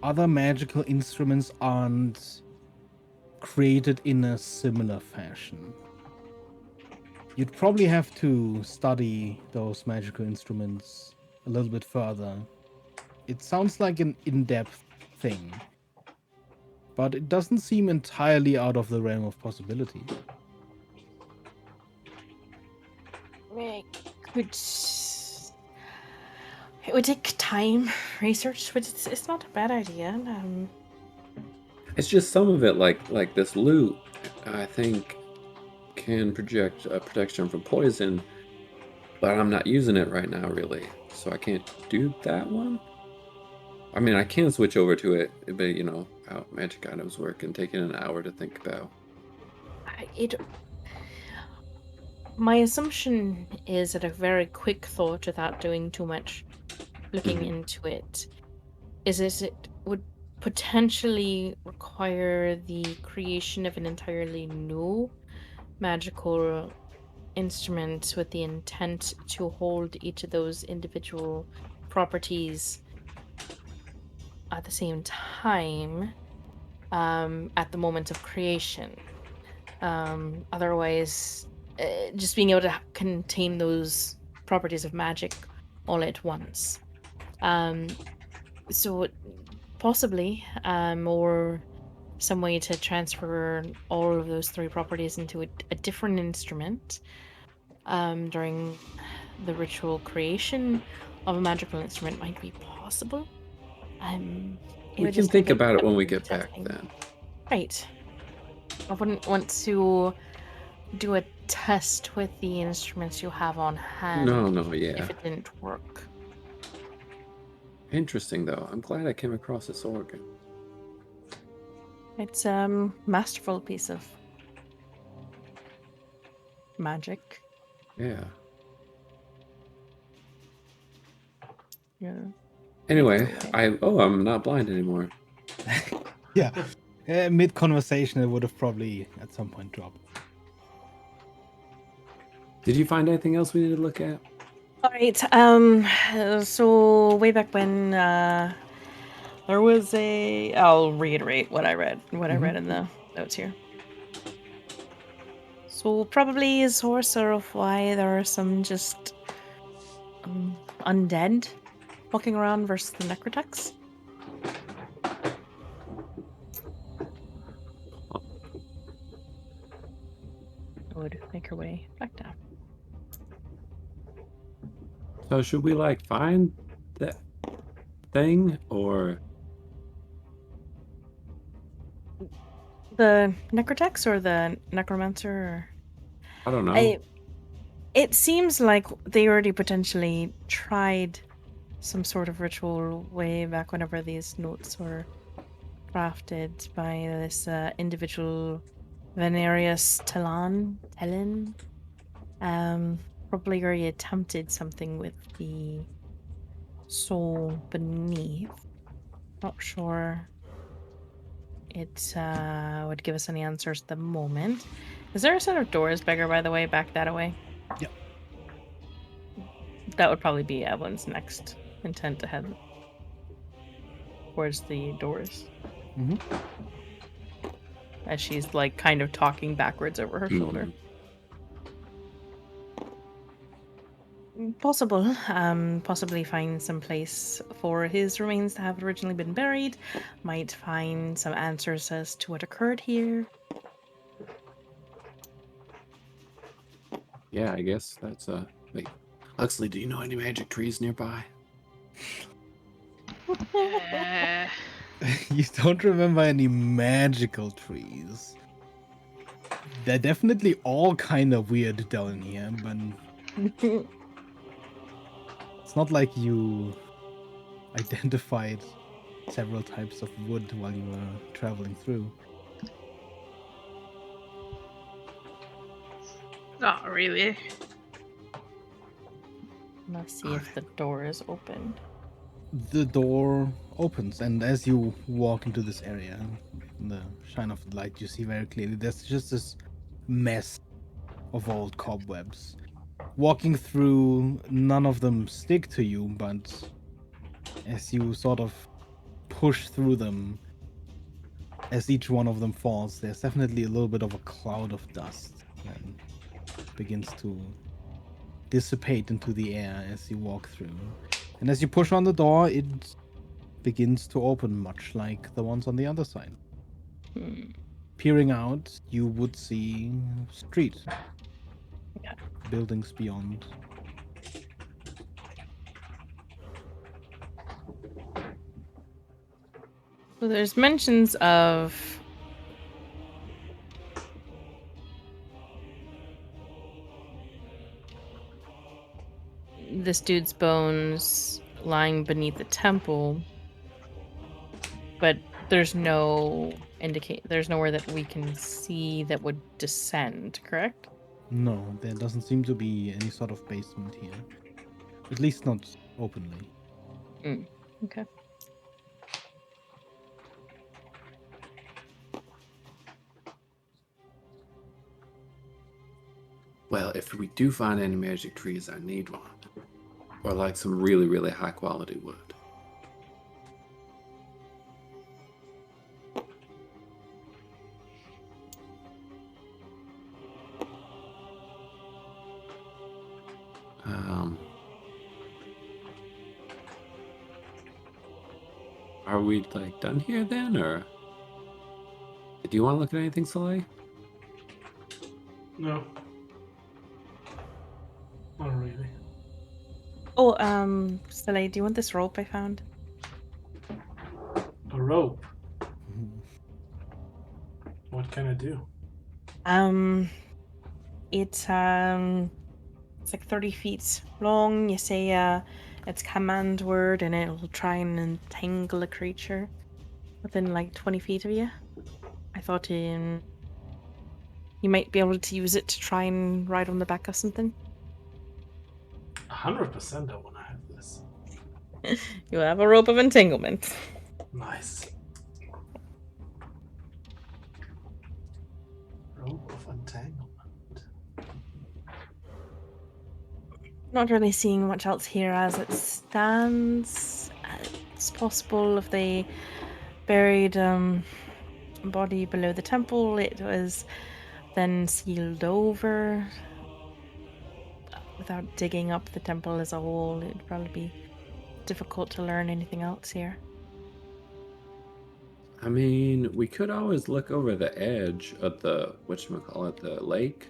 Speaker 1: other magical instruments aren't created in a similar fashion. You'd probably have to study those magical instruments a little bit further. It sounds like an in-depth thing, but it doesn't seem entirely out of the realm of possibility.
Speaker 2: It would take time, research, but it's not a bad idea.
Speaker 3: It's just some of it, like this loot, I think, can project protection from poison, but I'm not using it right now, really, so I can't do that one. I mean, I can switch over to it, but you know how magic items work and taking an hour to think about.
Speaker 2: My assumption is that a very quick thought, without doing too much looking into it, is it would potentially require the creation of an entirely new magical instrument with the intent to hold each of those individual properties at the same time at the moment of creation. Otherwise, just being able to contain those properties of magic all at once. So possibly, or some way to transfer all of those three properties into a different instrument during the ritual creation of a magical instrument might be possible.
Speaker 3: We can think about it when we get back then.
Speaker 2: Right. I wouldn't want to do a test with the instruments you have on hand.
Speaker 3: No, yeah.
Speaker 2: If it didn't work.
Speaker 3: Interesting, though. I'm glad I came across this organ.
Speaker 2: It's masterful piece of magic.
Speaker 3: Yeah.
Speaker 2: Yeah.
Speaker 3: Anyway, I'm not blind anymore.
Speaker 1: Yeah. Mid-conversation, it would have probably at some point dropped.
Speaker 3: Did you find anything else we need to look at?
Speaker 2: All right. So way back when, there was a. I'll reiterate what I read. I read in the notes here. So probably a source of why there are some just undead walking around versus the necrotex. Would make her way back down.
Speaker 3: So should we like find that thing or
Speaker 2: The necrotex or the necromancer? Or...
Speaker 3: I don't know.
Speaker 2: It seems like they already potentially tried some sort of ritual way back whenever these notes were crafted by this individual Venerius Talon. Probably already attempted something with the soul beneath. Not sure it would give us any answers at the moment. Is there a set of doors, Beggar, by the way, back that away?
Speaker 1: Yep.
Speaker 2: That would probably be Evelyn's next intent to head towards the doors. As she's like kind of talking backwards over her shoulder. Possible. Possibly find some place for his remains to have originally been buried. Might find some answers as to what occurred here.
Speaker 3: Yeah, I guess that's wait. Huxley, do you know any magic trees nearby?
Speaker 1: You don't remember any magical trees. They're definitely all kind of weird down here, but it's not like you identified several types of wood while you were traveling through.
Speaker 5: Not really.
Speaker 2: Let's see if the door is open.
Speaker 1: The door opens, and as you walk into this area, in the shine of the light, you see very clearly there's just this mess of old cobwebs. Walking through, none of them stick to you, but as you sort of push through them, as each one of them falls, there's definitely a little bit of a cloud of dust. And begins to dissipate into the air as you walk through. And as you push on the door, it begins to open, much like the ones on the other side. Peering out, you would see street,
Speaker 2: Yeah.
Speaker 1: buildings beyond.
Speaker 2: So there's mentions of this dude's bones lying beneath the temple, but there's no there's nowhere that we can see that would descend, correct?
Speaker 1: No, there doesn't seem to be any sort of basement here. At least not openly.
Speaker 2: Okay.
Speaker 3: Well, if we do find any magic trees, I need one. Or like some really, really high quality wood. Are we like done here then, or do you want to look at anything, Soleil?
Speaker 4: No. Not really.
Speaker 2: Oh, Soleil, do you want this rope I found?
Speaker 4: A rope. What can I do?
Speaker 2: It's like 30 feet long. You say its command word, and it'll try and entangle a creature within like 20 feet of you. I thought you might be able to use it to try and ride on the back of something.
Speaker 4: 100% I want to have this.
Speaker 2: You have a rope of entanglement.
Speaker 4: Nice. Rope of entanglement.
Speaker 2: Not really seeing much else here as it stands. It's possible if they buried body below the temple, it was then sealed over. Without digging up the temple as a whole, it'd probably be difficult to learn anything else here.
Speaker 3: I mean, we could always look over the edge of the, whatchamacallit, the lake.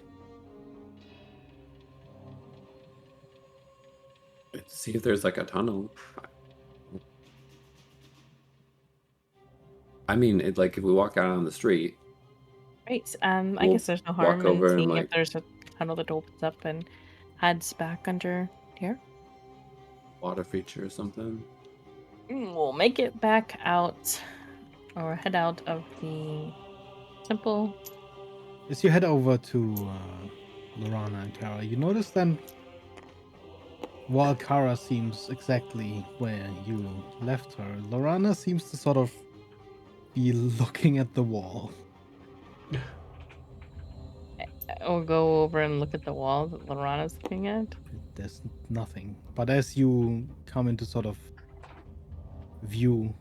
Speaker 3: See if there's like a tunnel. I mean, like if we walk out on the street.
Speaker 2: Right. I
Speaker 3: We'll
Speaker 2: guess there's no
Speaker 3: walk
Speaker 2: harm in
Speaker 3: over and,
Speaker 2: seeing
Speaker 3: like-
Speaker 2: if there's a tunnel that opens up and heads back under here.
Speaker 3: Water feature or something.
Speaker 2: We'll make it back out or head out of the temple.
Speaker 1: As you head over to Lorana and Kara, you notice then, while Kara seems exactly where you left her, Lorana seems to sort of be looking at the wall.
Speaker 2: I'll go over and look at the wall that Lorana's looking at.
Speaker 1: There's nothing. But as you come into sort of view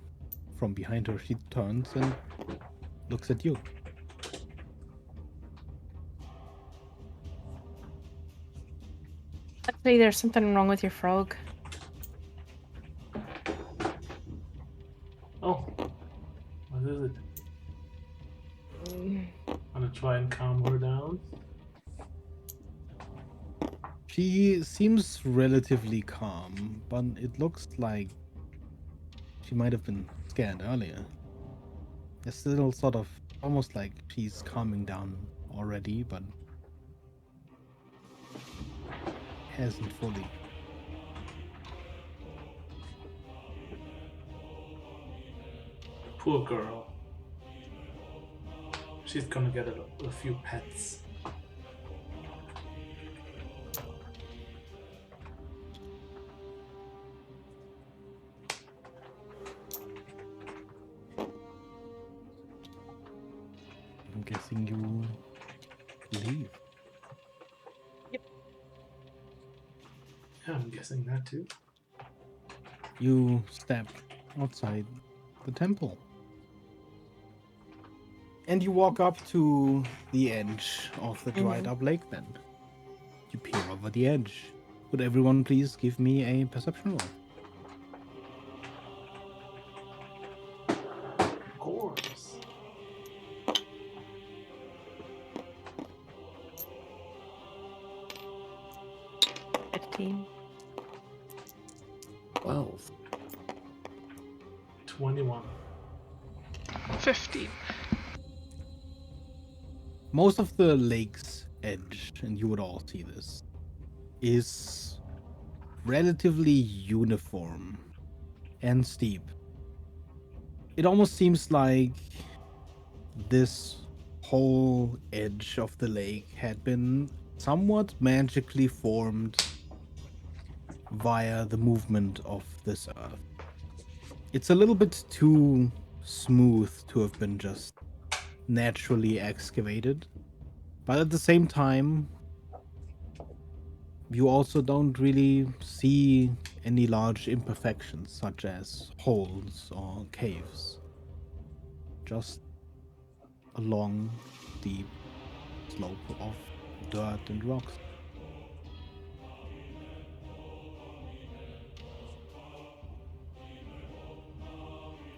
Speaker 1: from behind her, she turns and looks at you.
Speaker 2: Actually, there's something wrong with your frog.
Speaker 4: Oh. What is it? I'm gonna try and calm her down.
Speaker 1: She seems relatively calm, but it looks like she might have been scared earlier. It's still sort of almost like she's calming down already, but hasn't fully.
Speaker 4: Poor girl. She's gonna get a few pets.
Speaker 1: I'm guessing you leave.
Speaker 4: Yeah, I'm guessing that too.
Speaker 1: You step outside the temple. And you walk up to the edge of the dried up lake then. You peer over the edge. Would everyone please give me a perception roll?
Speaker 4: Of course.
Speaker 2: — 15.
Speaker 3: 12.
Speaker 4: 21.
Speaker 5: 15.
Speaker 1: Most of the lake's edge, and you would all see this, is relatively uniform and steep. It almost seems like this whole edge of the lake had been somewhat magically formed via the movement of this earth. It's a little bit too smooth to have been just naturally excavated, but at the same time, you also don't really see any large imperfections such as holes or caves. Just a long, deep slope of dirt and rocks.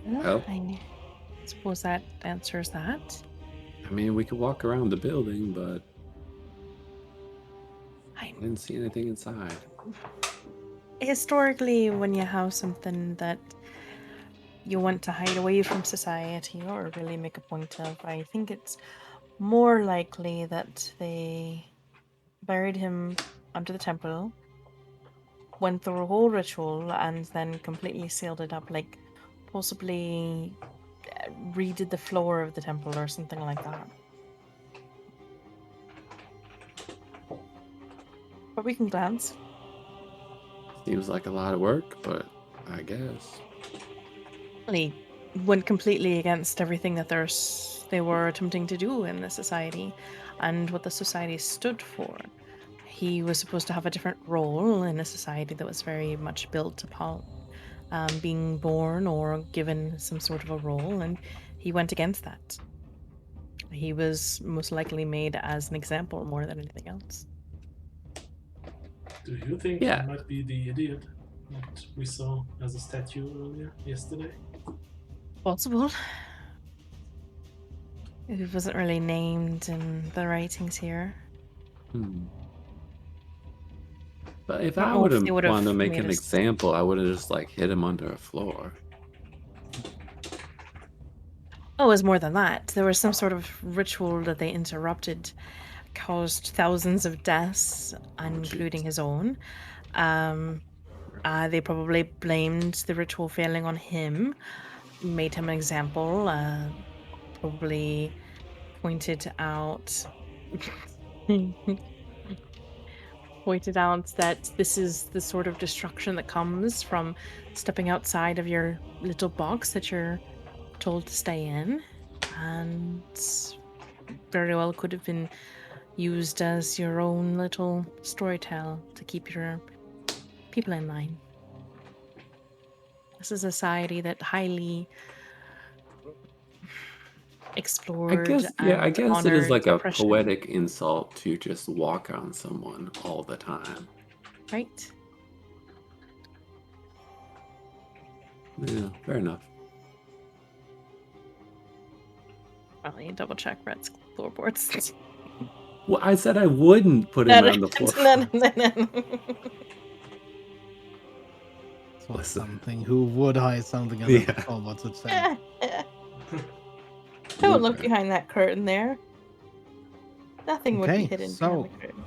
Speaker 3: Well,
Speaker 2: I suppose that answers that.
Speaker 3: I mean, we could walk around the building, but
Speaker 2: I
Speaker 3: I didn't see anything inside.
Speaker 2: Historically, when you have something that you want to hide away from society or really make a point of, I think it's more likely that they buried him under the temple, went through a whole ritual, and then completely sealed it up, like possibly redid the floor of the temple or something like that. But we can glance.
Speaker 3: Seems like a lot of work, but I guess.
Speaker 2: He went completely against everything that they were attempting to do in the society and what the society stood for. He was supposed to have a different role in a society that was very much built upon being born or given some sort of a role, and he went against that. He was most likely made as an example more than anything else.
Speaker 4: Do you think
Speaker 3: Yeah.
Speaker 4: he might be the idiot that we saw as a statue earlier yesterday?
Speaker 2: Possible. It wasn't really named in the writings here.
Speaker 3: But if
Speaker 2: I don't
Speaker 3: I
Speaker 2: know
Speaker 3: would
Speaker 2: if
Speaker 3: have
Speaker 2: they would've
Speaker 3: wanted to make
Speaker 2: made
Speaker 3: an
Speaker 2: us-
Speaker 3: example, I would have just like hit him under a floor.
Speaker 2: Oh, it was more than that. There was some sort of ritual that they interrupted, caused thousands of deaths, including his own. They probably blamed the ritual failing on him, made him an example, probably pointed out that this is the sort of destruction that comes from stepping outside of your little box that you're told to stay in, and very well could have been used as your own little story tale to keep your people in line. This is a society that highly explored
Speaker 3: I
Speaker 2: and
Speaker 3: guess it is
Speaker 2: honored
Speaker 3: like a
Speaker 2: oppression,
Speaker 3: poetic insult to just walk on someone all the time.
Speaker 2: right?
Speaker 3: Yeah, fair enough.
Speaker 2: Well, you double check Red's floorboards.
Speaker 3: Well, I said I wouldn't put him on the floor.
Speaker 1: So
Speaker 3: Listen.
Speaker 1: something who would hide something under the
Speaker 3: Yeah.
Speaker 1: floor, what's it say?
Speaker 2: Don't look behind that curtain there. Nothing would be
Speaker 1: Okay,
Speaker 2: hidden
Speaker 1: so-
Speaker 2: behind the curtain.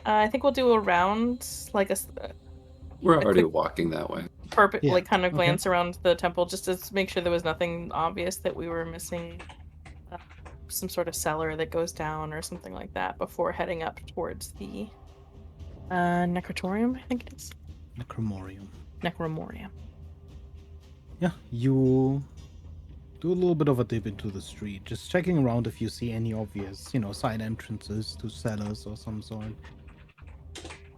Speaker 2: I think we'll do a round, like
Speaker 3: We're already
Speaker 2: quick-
Speaker 3: walking that way.
Speaker 2: perfect,
Speaker 1: Yeah,
Speaker 2: like kind of
Speaker 1: okay.
Speaker 2: glance around the temple just to make sure there was nothing obvious that we were missing. Some sort of cellar that goes down or something like that before heading up towards the Necrotorium, I think it is.
Speaker 1: Necromorium.
Speaker 2: Necromorium.
Speaker 1: Yeah, you do a little bit of a dip into the street, just checking around if you see any obvious, side entrances to cellars or some sort.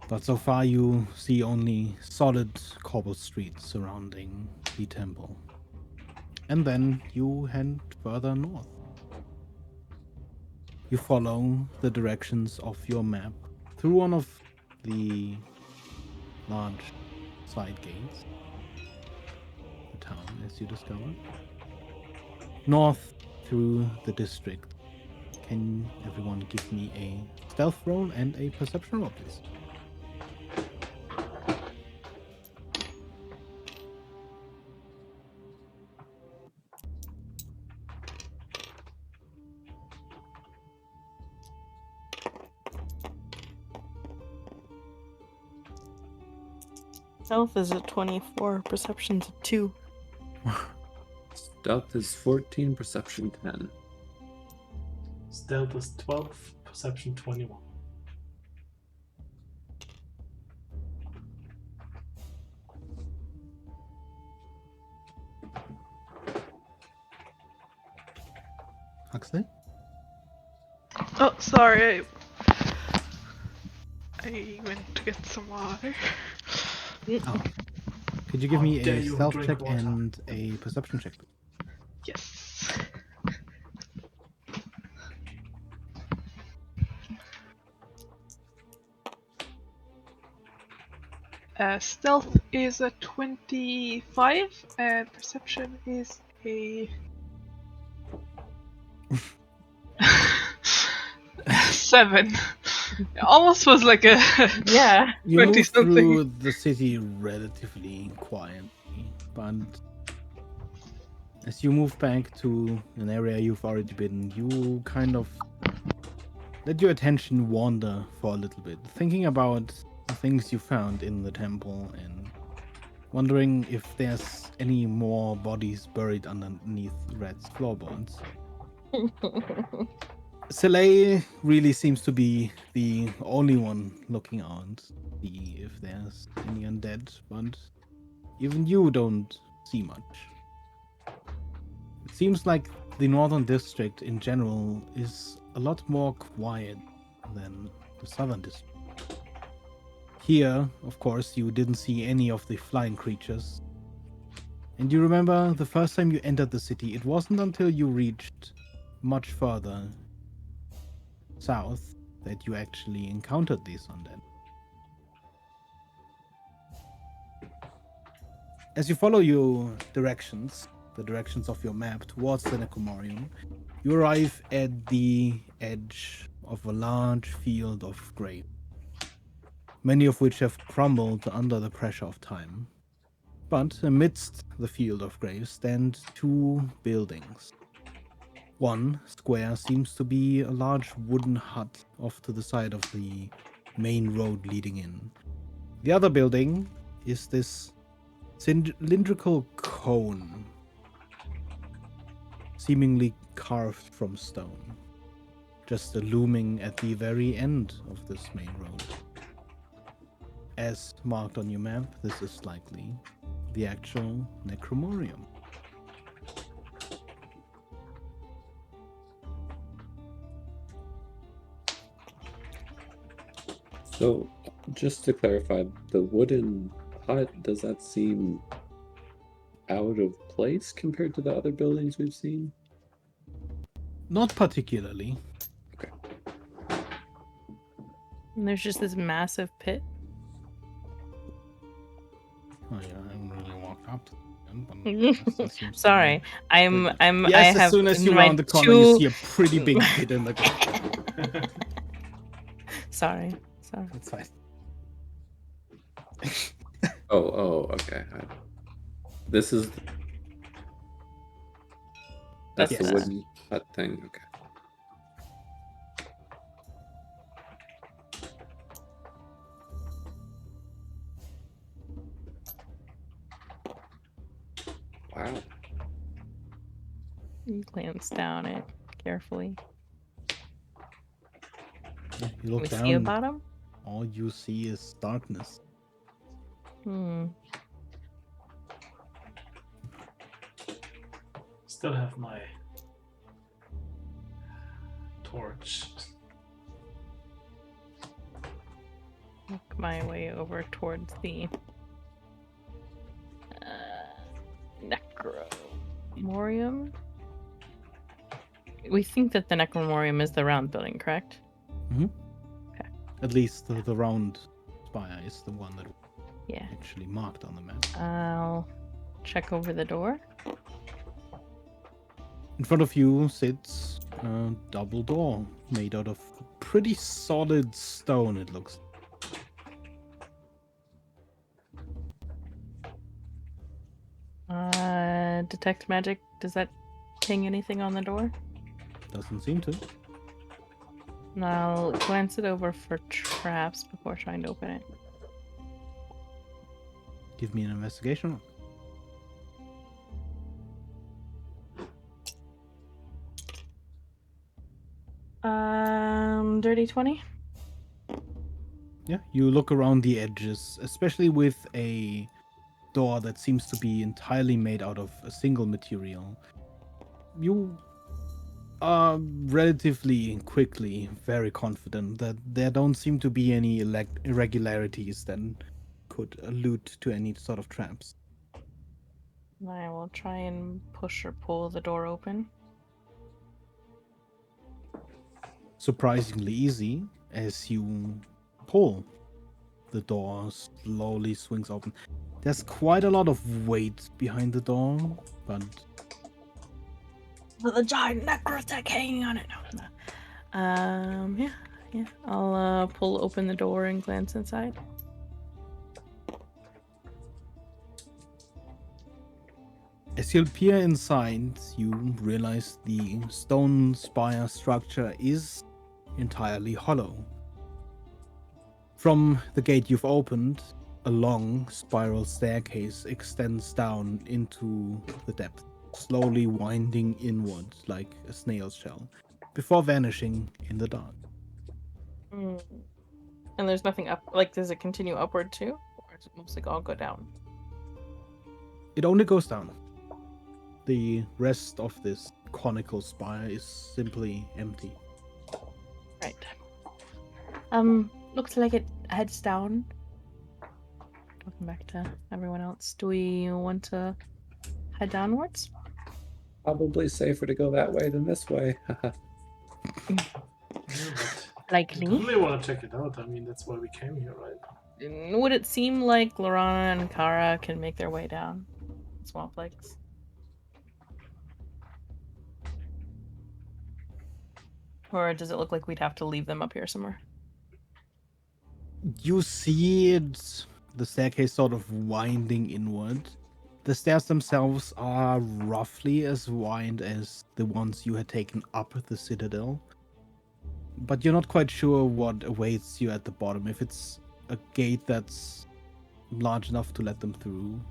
Speaker 1: But so far you see only solid cobble streets surrounding the temple. And then you head further north. You follow the directions of your map through one of the large side gates. The town, as you discover. North through the district. Can everyone give me a stealth roll and a perception roll, please?
Speaker 2: Health is at 24, perception's at 2.
Speaker 3: Stealth is 14, perception 10.
Speaker 4: Stealth is 12, perception 21.
Speaker 1: Huxley?
Speaker 5: Oh, sorry. I went to get some water.
Speaker 1: Oh. Could you give
Speaker 4: How
Speaker 1: me
Speaker 4: dare
Speaker 1: a
Speaker 4: you
Speaker 1: stealth
Speaker 4: drink
Speaker 1: check
Speaker 4: water.
Speaker 1: and a perception check?
Speaker 5: Yes. Stealth is a 25 and perception is a 7. It almost was like a
Speaker 2: Yeah.
Speaker 1: You
Speaker 5: 20
Speaker 1: move
Speaker 5: something.
Speaker 1: through the city relatively quietly, but as you move back to an area you've already been, you kind of let your attention wander for a little bit, thinking about the things you found in the temple and wondering if there's any more bodies buried underneath Red's floorboards. Soleil really seems to be the only one looking out to see if there's any undead, but even you don't see much. It seems like the northern district in general is a lot more quiet than the southern district. Here, of course, you didn't see any of the flying creatures. And you remember the first time you entered the city, it wasn't until you reached much further south that you actually encountered these undead. As you follow your directions, the directions of your map towards the Necromorium, you arrive at the edge of a large field of graves, many of which have crumbled under the pressure of time. But amidst the field of graves stand two buildings. One square seems to be a large wooden hut off to the side of the main road leading in. The other building is this cylindrical cone, seemingly carved from stone, just looming at the very end of this main road. As marked on your map, this is likely the actual Necromorium.
Speaker 3: So, just to clarify, the wooden hut, does that seem out of place compared to the other buildings we've seen?
Speaker 1: Not particularly.
Speaker 3: Okay.
Speaker 2: And there's just this massive pit.
Speaker 1: Oh yeah, I haven't really walked up to them, but yes, that seems to
Speaker 2: Sorry,
Speaker 1: be
Speaker 2: I'm.
Speaker 1: pretty-
Speaker 2: I
Speaker 1: Yes,
Speaker 2: have
Speaker 1: as soon as
Speaker 2: in
Speaker 1: you
Speaker 2: my
Speaker 1: round the corner, you
Speaker 2: two-
Speaker 1: see a pretty big pit in the ground.
Speaker 2: Sorry.
Speaker 1: That's fine.
Speaker 3: Oh, okay. This is... That's
Speaker 1: Yes.
Speaker 3: the wooden hut thing, okay. Wow.
Speaker 2: You glance down it carefully.
Speaker 1: You
Speaker 2: Can
Speaker 1: look
Speaker 2: we
Speaker 1: down,
Speaker 2: see a bottom?
Speaker 1: all you see is darkness.
Speaker 4: Still have my torch.
Speaker 2: Make my way over towards the Necromorium. We think that the Necromorium is the round building, correct?
Speaker 1: At least the round spire is the one that
Speaker 2: Yeah.
Speaker 1: actually marked on the map.
Speaker 2: I'll check over the door.
Speaker 1: In front of you sits a double door made out of pretty solid stone, it looks.
Speaker 2: Detect magic. Does that ping anything on the door?
Speaker 1: Doesn't seem to.
Speaker 2: And I'll glance it over for traps before trying to open it.
Speaker 1: Give me an investigation.
Speaker 2: Dirty 20.
Speaker 1: Yeah, you look around the edges, especially with a door that seems to be entirely made out of a single material. You are relatively quickly very confident that there don't seem to be any irregularities that could allude to any sort of traps.
Speaker 2: I will try and push or pull the door open.
Speaker 1: Surprisingly easy as you pull. The door slowly swings open. There's quite a lot of weight behind the door, but
Speaker 2: The giant necrotech hanging on it. No. Yeah. I'll pull open the door and glance inside.
Speaker 1: as you peer inside, you realize the stone spire structure is entirely hollow. From the gate you've opened, a long spiral staircase extends down into the depth, slowly winding inward like a snail's shell, before vanishing in the dark.
Speaker 2: And there's nothing up. Like, does it continue upward too? Or does it mostly all go down?
Speaker 1: It only goes down. The rest of this conical spire is simply empty.
Speaker 2: Right. Looks like it heads down. Welcome back to everyone else. Do we want to head downwards?
Speaker 3: Probably safer to go that way than this way.
Speaker 4: I
Speaker 2: Likely.
Speaker 4: totally want to check it out. I mean, that's why we came here, right?
Speaker 2: Would it seem like Lorana and Kara can make their way down Swamp Lakes? Or does it look like we'd have to leave them up here somewhere?
Speaker 1: You see it, the staircase sort of winding inward. The stairs themselves are roughly as wide as the ones you had taken up the citadel. But you're not quite sure what awaits you at the bottom, if it's a gate that's large enough to let them through.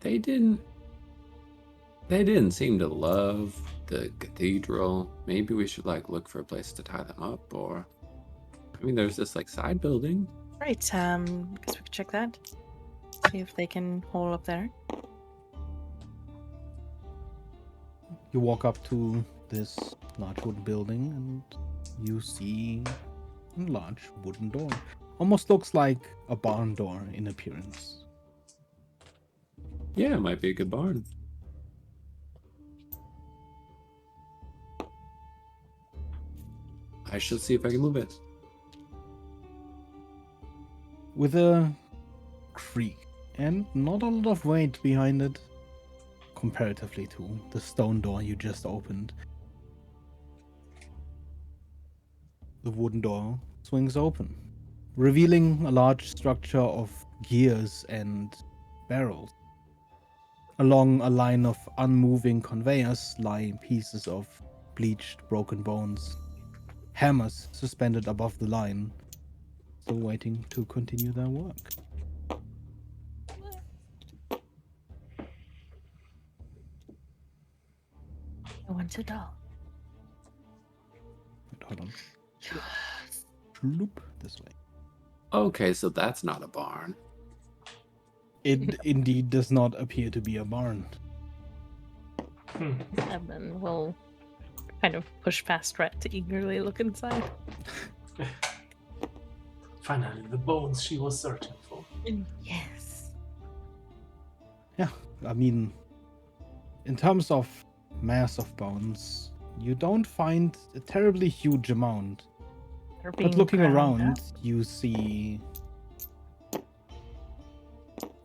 Speaker 3: They didn't seem to love the cathedral. Maybe we should look for a place to tie them up, or I mean there's this side building.
Speaker 2: Right, guess we could check that. See if they can hole up there.
Speaker 1: You walk up to this large wooden building and you see a large wooden door. Almost looks like a barn door in appearance.
Speaker 3: Yeah, it might be a good barn. I should see if I can move it.
Speaker 1: With a creak and not a lot of weight behind it, comparatively to the stone door you just opened. The wooden door swings open, revealing a large structure of gears and barrels. Along a line of unmoving conveyors lie pieces of bleached, broken bones, hammers suspended above the line, still waiting to continue their work.
Speaker 2: I want to know.
Speaker 1: Hold on. Sloop this way.
Speaker 3: Okay, so that's not a barn.
Speaker 1: It indeed does not appear to be a barn.
Speaker 2: And then we'll kind of push past Rhett to eagerly look inside.
Speaker 4: Finally, the bones she was searching for.
Speaker 2: Yes.
Speaker 1: Yeah, I mean, in terms of mass of bones, You don't find a terribly huge amount.
Speaker 2: They're
Speaker 1: But
Speaker 2: being
Speaker 1: looking
Speaker 2: ground
Speaker 1: around,
Speaker 2: up.
Speaker 1: you see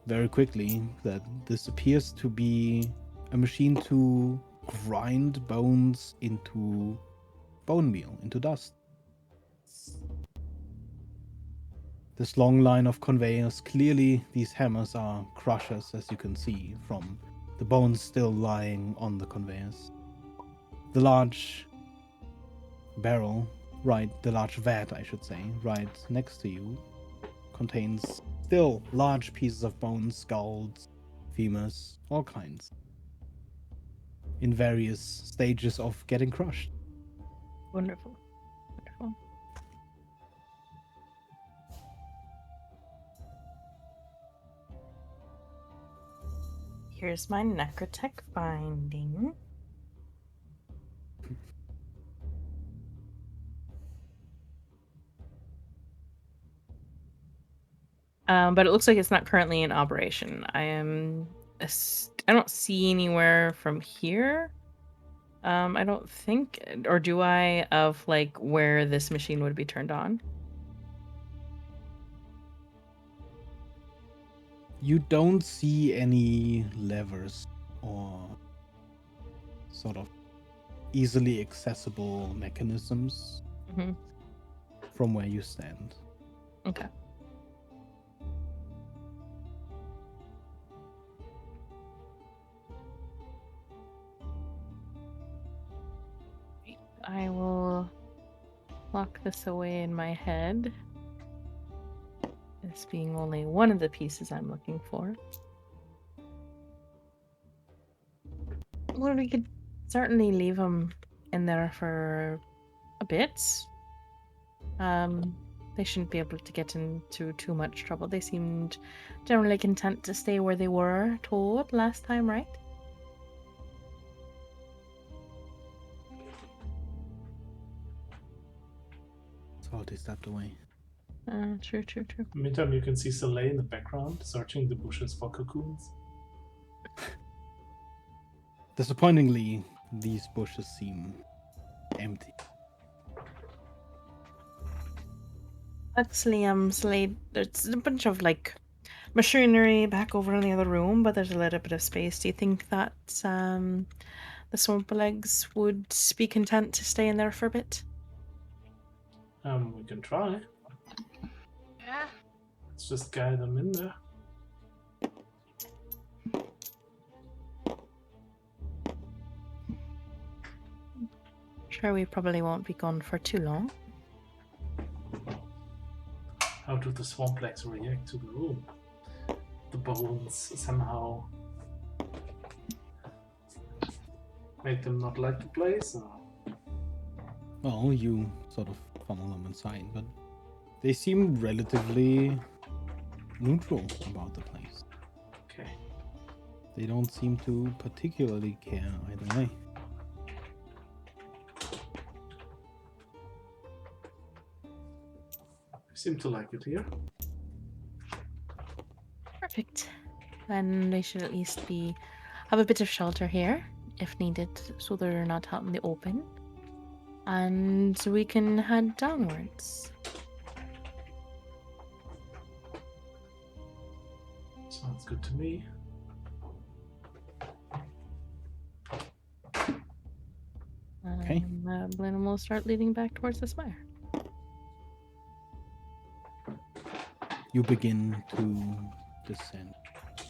Speaker 1: very quickly that this appears to be a machine to grind bones into bone meal, into dust. This long line of conveyors, clearly these hammers are crushers, as you can see from the bones still lying on the conveyors. The large barrel, the large vat, I should say, right next to you, contains still large pieces of bones, skulls, femurs, all kinds, in various stages of getting crushed.
Speaker 2: Wonderful. Wonderful. Here's my necrotech binding. But it looks like it's not currently in operation. I don't see anywhere from here. I don't think, or do I, of like where this machine would be turned on?
Speaker 1: You don't see any levers or sort of easily accessible mechanisms
Speaker 2: Mm-hmm.
Speaker 1: from where you stand.
Speaker 2: Okay. I will lock this away in my head. This being only one of the pieces I'm looking for. Well, we could certainly leave them in there for a bit. They shouldn't be able to get into too much trouble. They seemed generally content to stay where they were told last time, right?
Speaker 1: So they stepped away.
Speaker 2: True.
Speaker 4: Meantime, you can see Soleil in the background searching the bushes for cocoons.
Speaker 1: Disappointingly, these bushes seem empty.
Speaker 2: Actually, Slade, there's a bunch of like machinery back over in the other room, but there's a little bit of space. Do you think that the swamp legs would be content to stay in there for a bit?
Speaker 4: We can try.
Speaker 5: Yeah.
Speaker 4: Let's just guide them in there.
Speaker 2: Sure, we probably won't be gone for too long.
Speaker 4: How do the swamp legs react to the room? The bones somehow make them not like the place? Or...
Speaker 1: Well, you sort of funnel them inside, but they seem relatively neutral about the place.
Speaker 4: Okay.
Speaker 1: They don't seem to particularly care either way.
Speaker 4: They seem to like it here.
Speaker 2: Perfect. Then they should at least have a bit of shelter here, if needed, so they're not out in the open. And we can head downwards.
Speaker 4: Sounds good to me.
Speaker 1: Okay.
Speaker 2: Blenheim will start leading back towards the spire.
Speaker 1: You begin to descend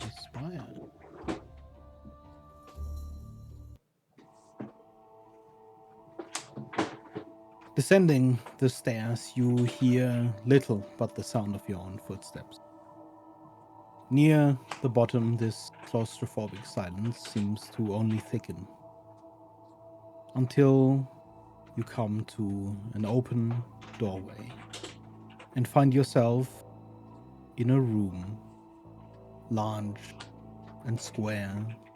Speaker 1: the spire. Descending the stairs, you hear little but the sound of your own footsteps. Near the bottom, this claustrophobic silence seems to only thicken until you come to an open doorway and find yourself in a room, large and square,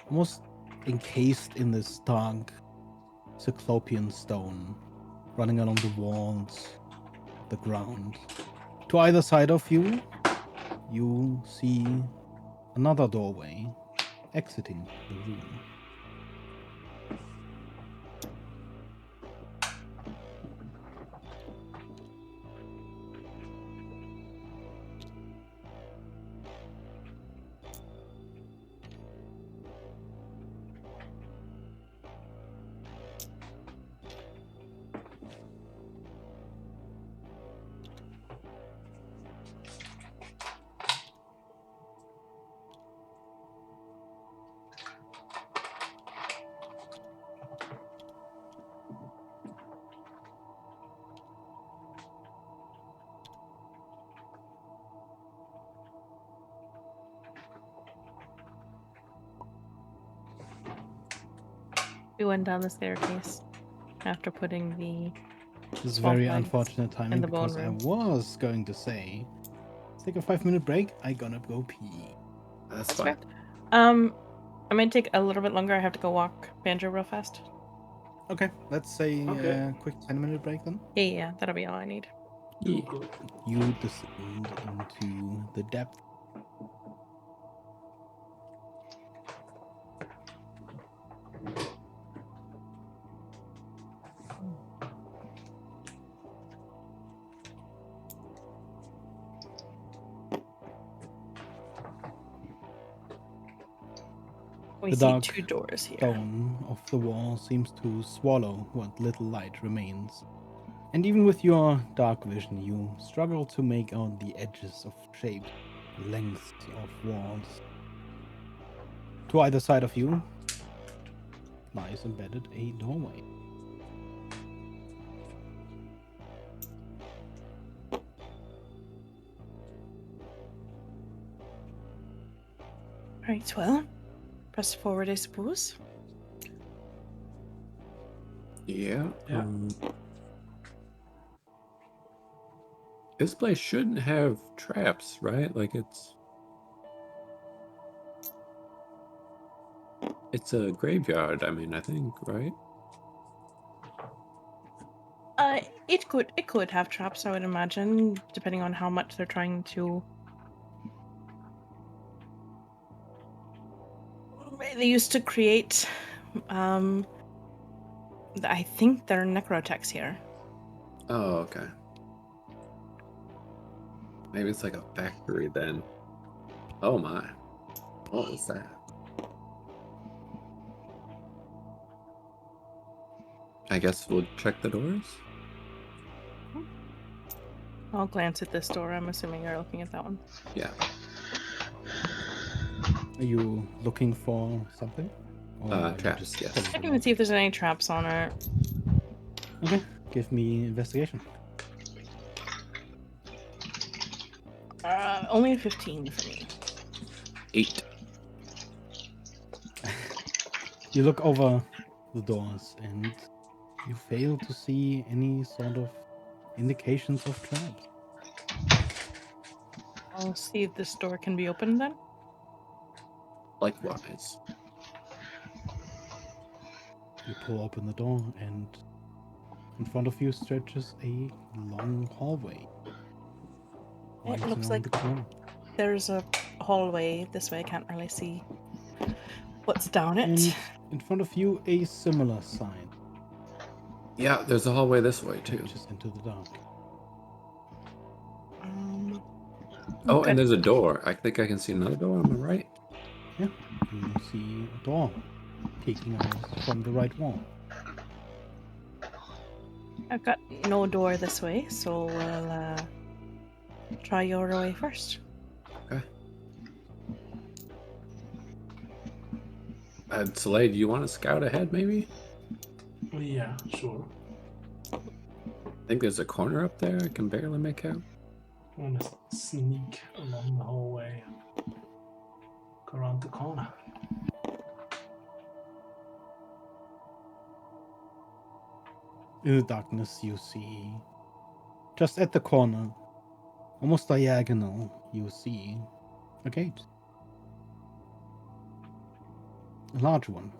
Speaker 1: almost encased in this dark cyclopean stone running along the walls, the ground. To either side of you, you see another doorway exiting the room.
Speaker 2: We went down the staircase after putting the
Speaker 1: This is
Speaker 2: Small
Speaker 1: very
Speaker 2: flags
Speaker 1: unfortunate timing
Speaker 2: the bone
Speaker 1: because I
Speaker 2: room.
Speaker 1: was going to say, let's take a 5-minute break. I gonna go pee.
Speaker 3: That's
Speaker 2: That's
Speaker 3: fine.
Speaker 2: fair. I might take a little bit longer. I have to go walk Banjo real fast.
Speaker 1: Okay, let's say
Speaker 4: Okay.
Speaker 1: a quick 10-minute break then.
Speaker 2: Yeah, that'll be all I need.
Speaker 3: Yeah.
Speaker 4: Good.
Speaker 1: You descend into the depth.
Speaker 2: We
Speaker 1: The
Speaker 2: see
Speaker 1: dark
Speaker 2: 2 doors here.
Speaker 1: Stone of the wall seems to swallow what little light remains. And even with your dark vision, you struggle to make out the edges of shapes, lengths of walls. To either side of you lies embedded a doorway.
Speaker 2: Right, well, press forward, I suppose.
Speaker 3: Yeah.
Speaker 4: Yeah.
Speaker 3: This place shouldn't have traps, right? Like it's a graveyard. I mean, I think, right?
Speaker 2: It could have traps, I would imagine, depending on how much they're trying to. They used to create, I think they're necrotechs here.
Speaker 3: Oh, okay. Maybe it's like a factory then. Oh my. What was that? I guess we'll check the doors.
Speaker 2: I'll glance at this door. I'm assuming you're looking at that one.
Speaker 3: Yeah.
Speaker 1: Are you looking for something? Or are you
Speaker 3: Traps,
Speaker 1: just
Speaker 3: yes.
Speaker 1: pulling them
Speaker 2: Checking to
Speaker 1: out?
Speaker 2: see if there's any traps on it.
Speaker 1: Okay, give me investigation.
Speaker 2: Only a 15 for me.
Speaker 3: 8.
Speaker 1: You look over the doors and you fail to see any sort of indications of traps.
Speaker 2: I'll see if this door can be opened then.
Speaker 3: Likewise.
Speaker 1: You pull open the door and in front of you stretches a long hallway.
Speaker 2: It
Speaker 1: Right
Speaker 2: looks
Speaker 1: around
Speaker 2: like
Speaker 1: the corner.
Speaker 2: there's a hallway this way. I can't really see what's down it.
Speaker 1: And in front of you, a similar sign
Speaker 3: Yeah, there's a hallway this way too.
Speaker 1: reaches into the dark.
Speaker 3: Oh,
Speaker 2: Okay.
Speaker 3: and there's a door. I think I can see another door on the right.
Speaker 1: Yeah, you see a door peeking out from the right wall.
Speaker 2: I've got no door this way, so we'll try your way first.
Speaker 3: Okay. Soleil, do you want to scout ahead maybe?
Speaker 4: Yeah, sure.
Speaker 3: I think there's a corner up there I can barely make out.
Speaker 4: I want to sneak along the hallway and go around the corner.
Speaker 1: In the darkness, you see, just at the corner, almost diagonal, you see a gate. A large one.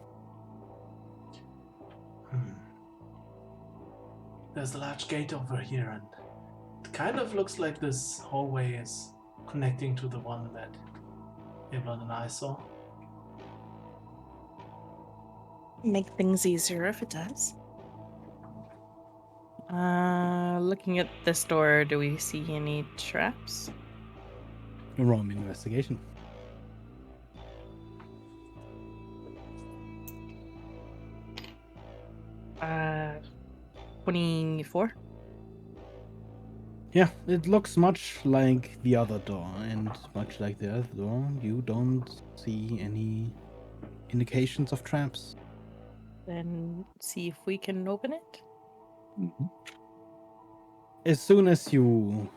Speaker 4: There's a large gate over here, and it kind of looks like this hallway is connecting to the one that Evelyn and I saw.
Speaker 2: Make things easier if it does. Looking at this door, do we see any traps?
Speaker 1: Roll me an investigation.
Speaker 2: Uh, 24.
Speaker 1: Yeah, it looks much like the other door, and much like the other door, you don't see any indications of traps.
Speaker 2: Then see if we can open it.
Speaker 1: As soon as you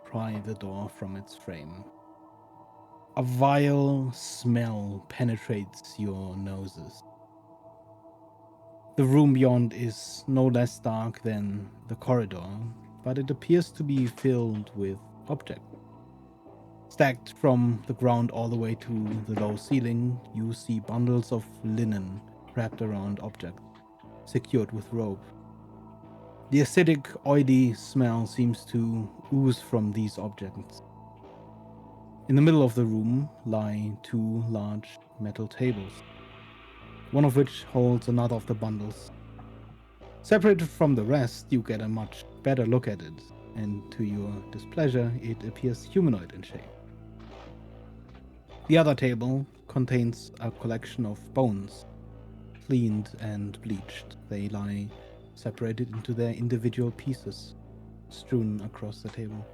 Speaker 1: pry the door from its frame, a vile smell penetrates your noses. The room beyond is no less dark than the corridor, but it appears to be filled with objects. Stacked from the ground all the way to the low ceiling, you see bundles of linen wrapped around objects, secured with rope. The acidic, oily smell seems to ooze from these objects. In the middle of the room lie two large metal tables, one of which holds another of the bundles. Separated from the rest, you get a much better look at it, and to your displeasure, it appears humanoid in shape. The other table contains a collection of bones, cleaned and bleached. They lie separated into their individual pieces, strewn across the table.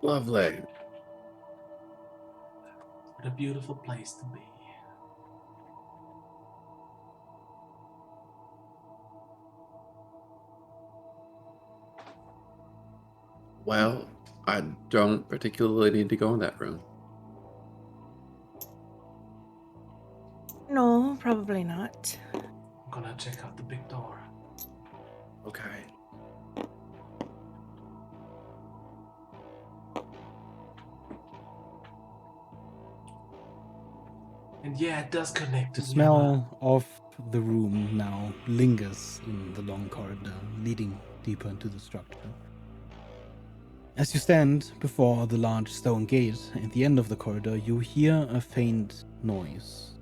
Speaker 3: Lovely.
Speaker 4: What a beautiful place to be.
Speaker 3: Well, I don't particularly need to go in that room.
Speaker 2: No, probably not.
Speaker 4: I'm gonna check out the big door.
Speaker 3: Okay.
Speaker 4: And yeah, it does connect to
Speaker 1: The
Speaker 4: the
Speaker 1: smell of the room now lingers in the long corridor, leading deeper into the structure. As you stand before the large stone gate at the end of the corridor, you hear a faint noise.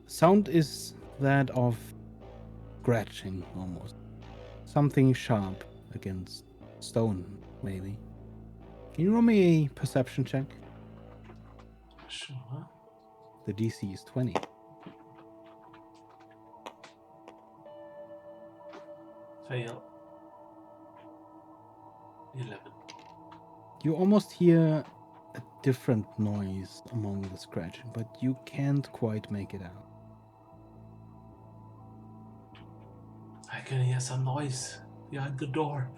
Speaker 1: The sound is that of scratching almost. Something sharp against stone, maybe. Can you roll me a perception check?
Speaker 4: Sure.
Speaker 1: The DC is 20.
Speaker 4: Fail. 11.
Speaker 1: You almost hear a different noise among the scratching, but you can't quite make it out.
Speaker 4: I can hear some noise behind the door.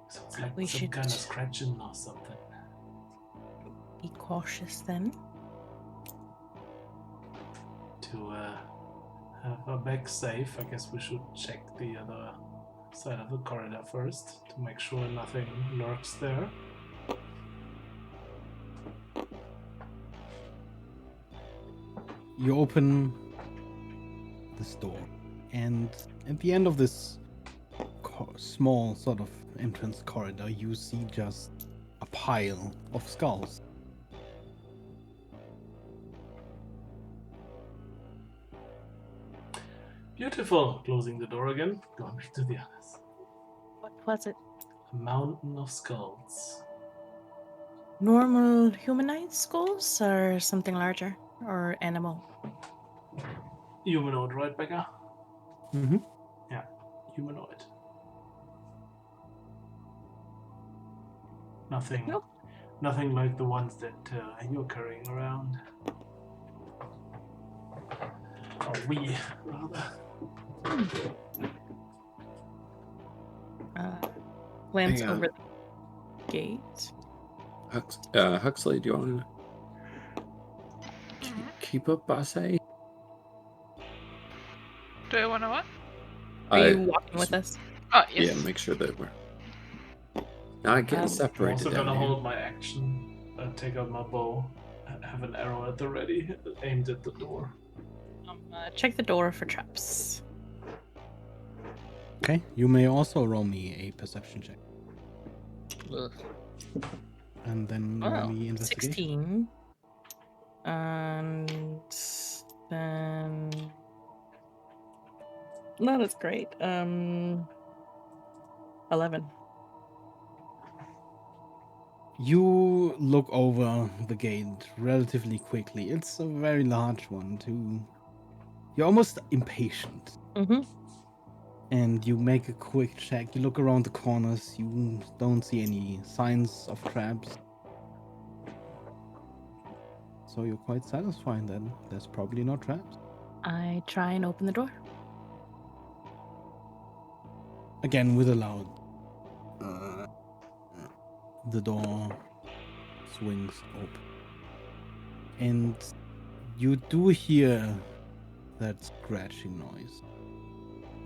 Speaker 4: Sounds like
Speaker 2: We
Speaker 4: some
Speaker 2: should
Speaker 4: kind of scratching or something.
Speaker 2: be cautious then.
Speaker 4: To have our back safe, I guess we should check the other side of the corridor first to make sure nothing lurks there.
Speaker 1: You open this door, and at the end of this small sort of entrance corridor, you see just a pile of skulls.
Speaker 4: Beautiful. Closing the door again. Going back to the others.
Speaker 2: What was it?
Speaker 4: A mountain of skulls.
Speaker 2: Normal humanized skulls or something larger? Or animal?
Speaker 4: Humanoid, right, Becca?
Speaker 1: Mm-hmm.
Speaker 4: Yeah, humanoid. Nothing.
Speaker 2: Nope.
Speaker 4: Nothing like the ones that you're carrying around. Or we, rather.
Speaker 2: Glance
Speaker 3: Hang on.
Speaker 2: over the gate.
Speaker 3: Huxley, do you want to keep up, I say?
Speaker 5: Do I want to what?
Speaker 2: Are you walking with us?
Speaker 5: Oh, yes.
Speaker 3: Yeah, make sure that we're not getting
Speaker 2: Um,
Speaker 4: I'm
Speaker 3: separated
Speaker 4: also
Speaker 3: down
Speaker 4: gonna
Speaker 3: here.
Speaker 4: hold my action, take out my bow, have an arrow at the ready, aimed at the door.
Speaker 2: Check the door for traps.
Speaker 1: Okay, you may also roll me a perception check. And then roll me investigation.
Speaker 2: 16. And then not as great. 11.
Speaker 1: You look over the gate relatively quickly. It's a very large one, too. You're almost impatient.
Speaker 2: Mm-hmm.
Speaker 1: And you make a quick check. You look around the corners. You don't see any signs of traps. So you're quite satisfied that there's probably no traps.
Speaker 2: I try and open the door.
Speaker 1: Again, with a loud... the door swings open. And you do hear that scratching noise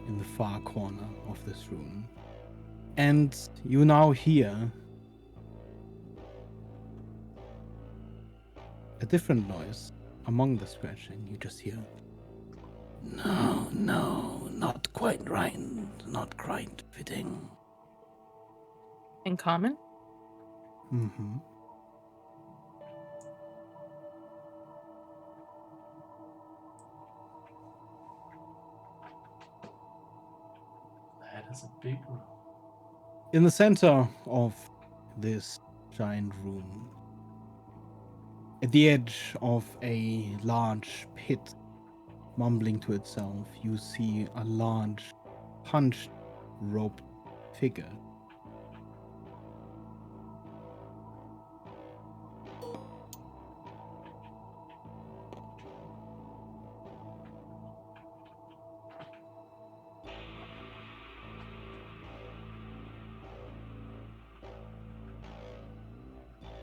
Speaker 1: in the far corner of this room. And you now hear a different noise among the scratching. You just hear, no, not quite right, not quite fitting.
Speaker 2: In common?
Speaker 1: Mm-hmm.
Speaker 4: That is a big room.
Speaker 1: In the center of this giant room, at the edge of a large pit, mumbling to itself, you see a large, hunched, roped figure.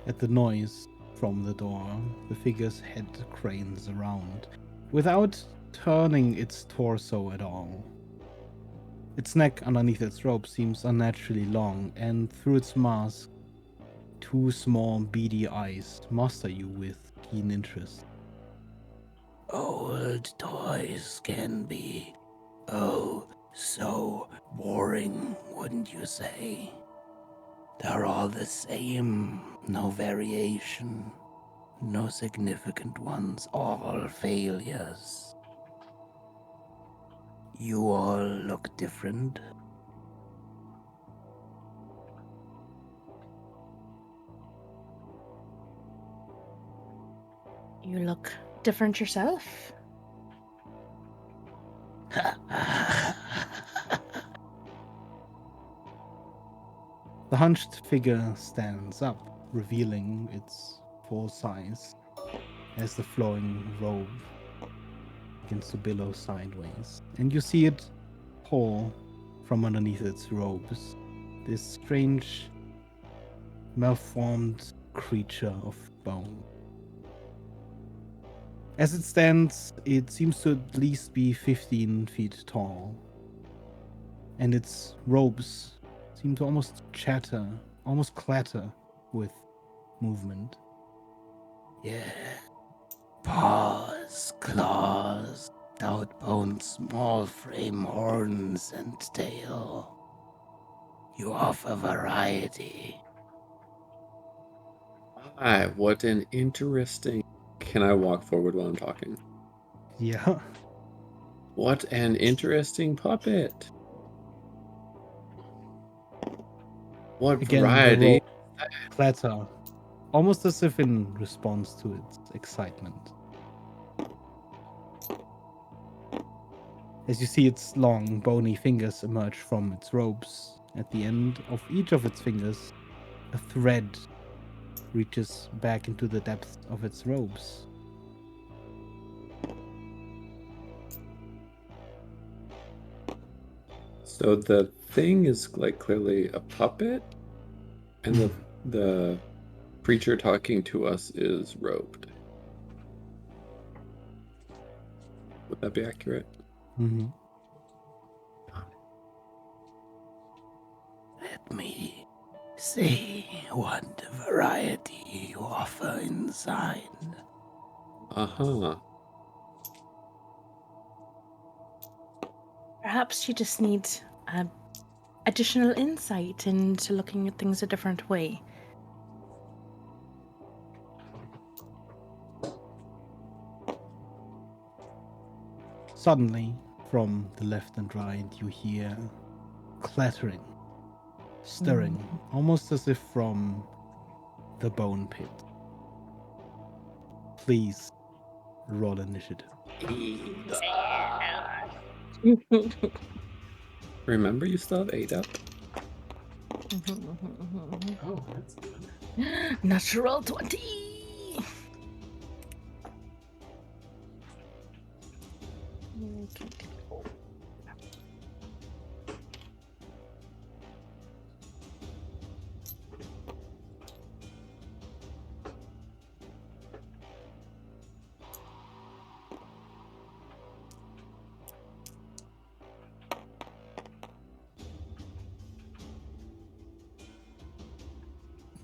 Speaker 1: At the noise from the door, the figure's head cranes around, without turning its torso at all. Its neck underneath its robe seems unnaturally long, and through its mask, two small beady eyes muster you with keen interest. Old toys can be, oh, so boring, wouldn't you say? They're all the same, no variation, no significant ones, all failures. You all look different.
Speaker 2: You look different yourself.
Speaker 1: The hunched figure stands up, revealing its full size as the flowing robe begins to billow sideways. And you see it pull from underneath its robes this strange, malformed creature of bone. As it stands, it seems to at least be 15 feet tall, and its robes seem to almost chatter, almost clatter with movement. Yeah. Paws, claws, stout bones, small frame, horns, and tail. You offer variety.
Speaker 3: Ah, what an interesting... Can I walk forward while I'm talking?
Speaker 1: Yeah.
Speaker 3: What an interesting puppet. What
Speaker 1: Again,
Speaker 3: variety?
Speaker 1: the robe clatter, almost as if in response to its excitement. As you see its long, bony fingers emerge from its robes, at the end of each of its fingers, a thread reaches back into the depths of its robes.
Speaker 3: So the thing is like clearly a puppet, and the creature talking to us is robed. Would that be accurate?
Speaker 1: Mm-hmm. Let me see what variety you offer inside.
Speaker 3: Uh-huh.
Speaker 2: Perhaps you just need additional insight into looking at things a different way.
Speaker 1: Suddenly, from the left and right, you hear clattering, stirring, almost as if from the bone pit. Please roll initiative.
Speaker 3: Remember, you still have 8 up?
Speaker 4: Oh, that's good.
Speaker 2: Natural 20.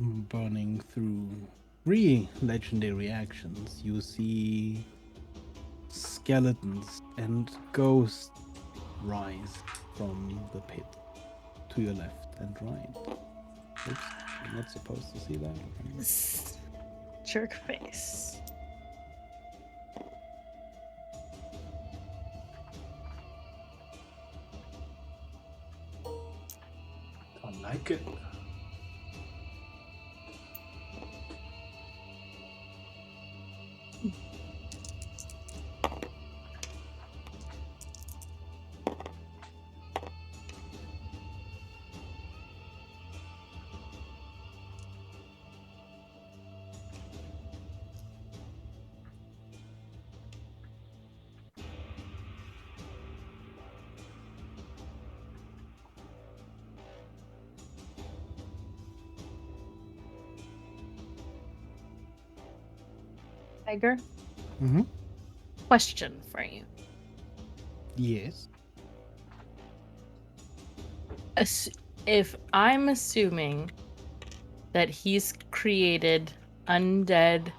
Speaker 1: burning through 3 legendary actions, you see skeletons and ghosts rise from the pit to your left and right. Oops, I'm not supposed to see that.
Speaker 2: Jerk face.
Speaker 4: Don't like it.
Speaker 2: Tiger,
Speaker 1: Mm-hmm.
Speaker 2: question for you.
Speaker 1: Yes.
Speaker 2: If I'm assuming that he's created undead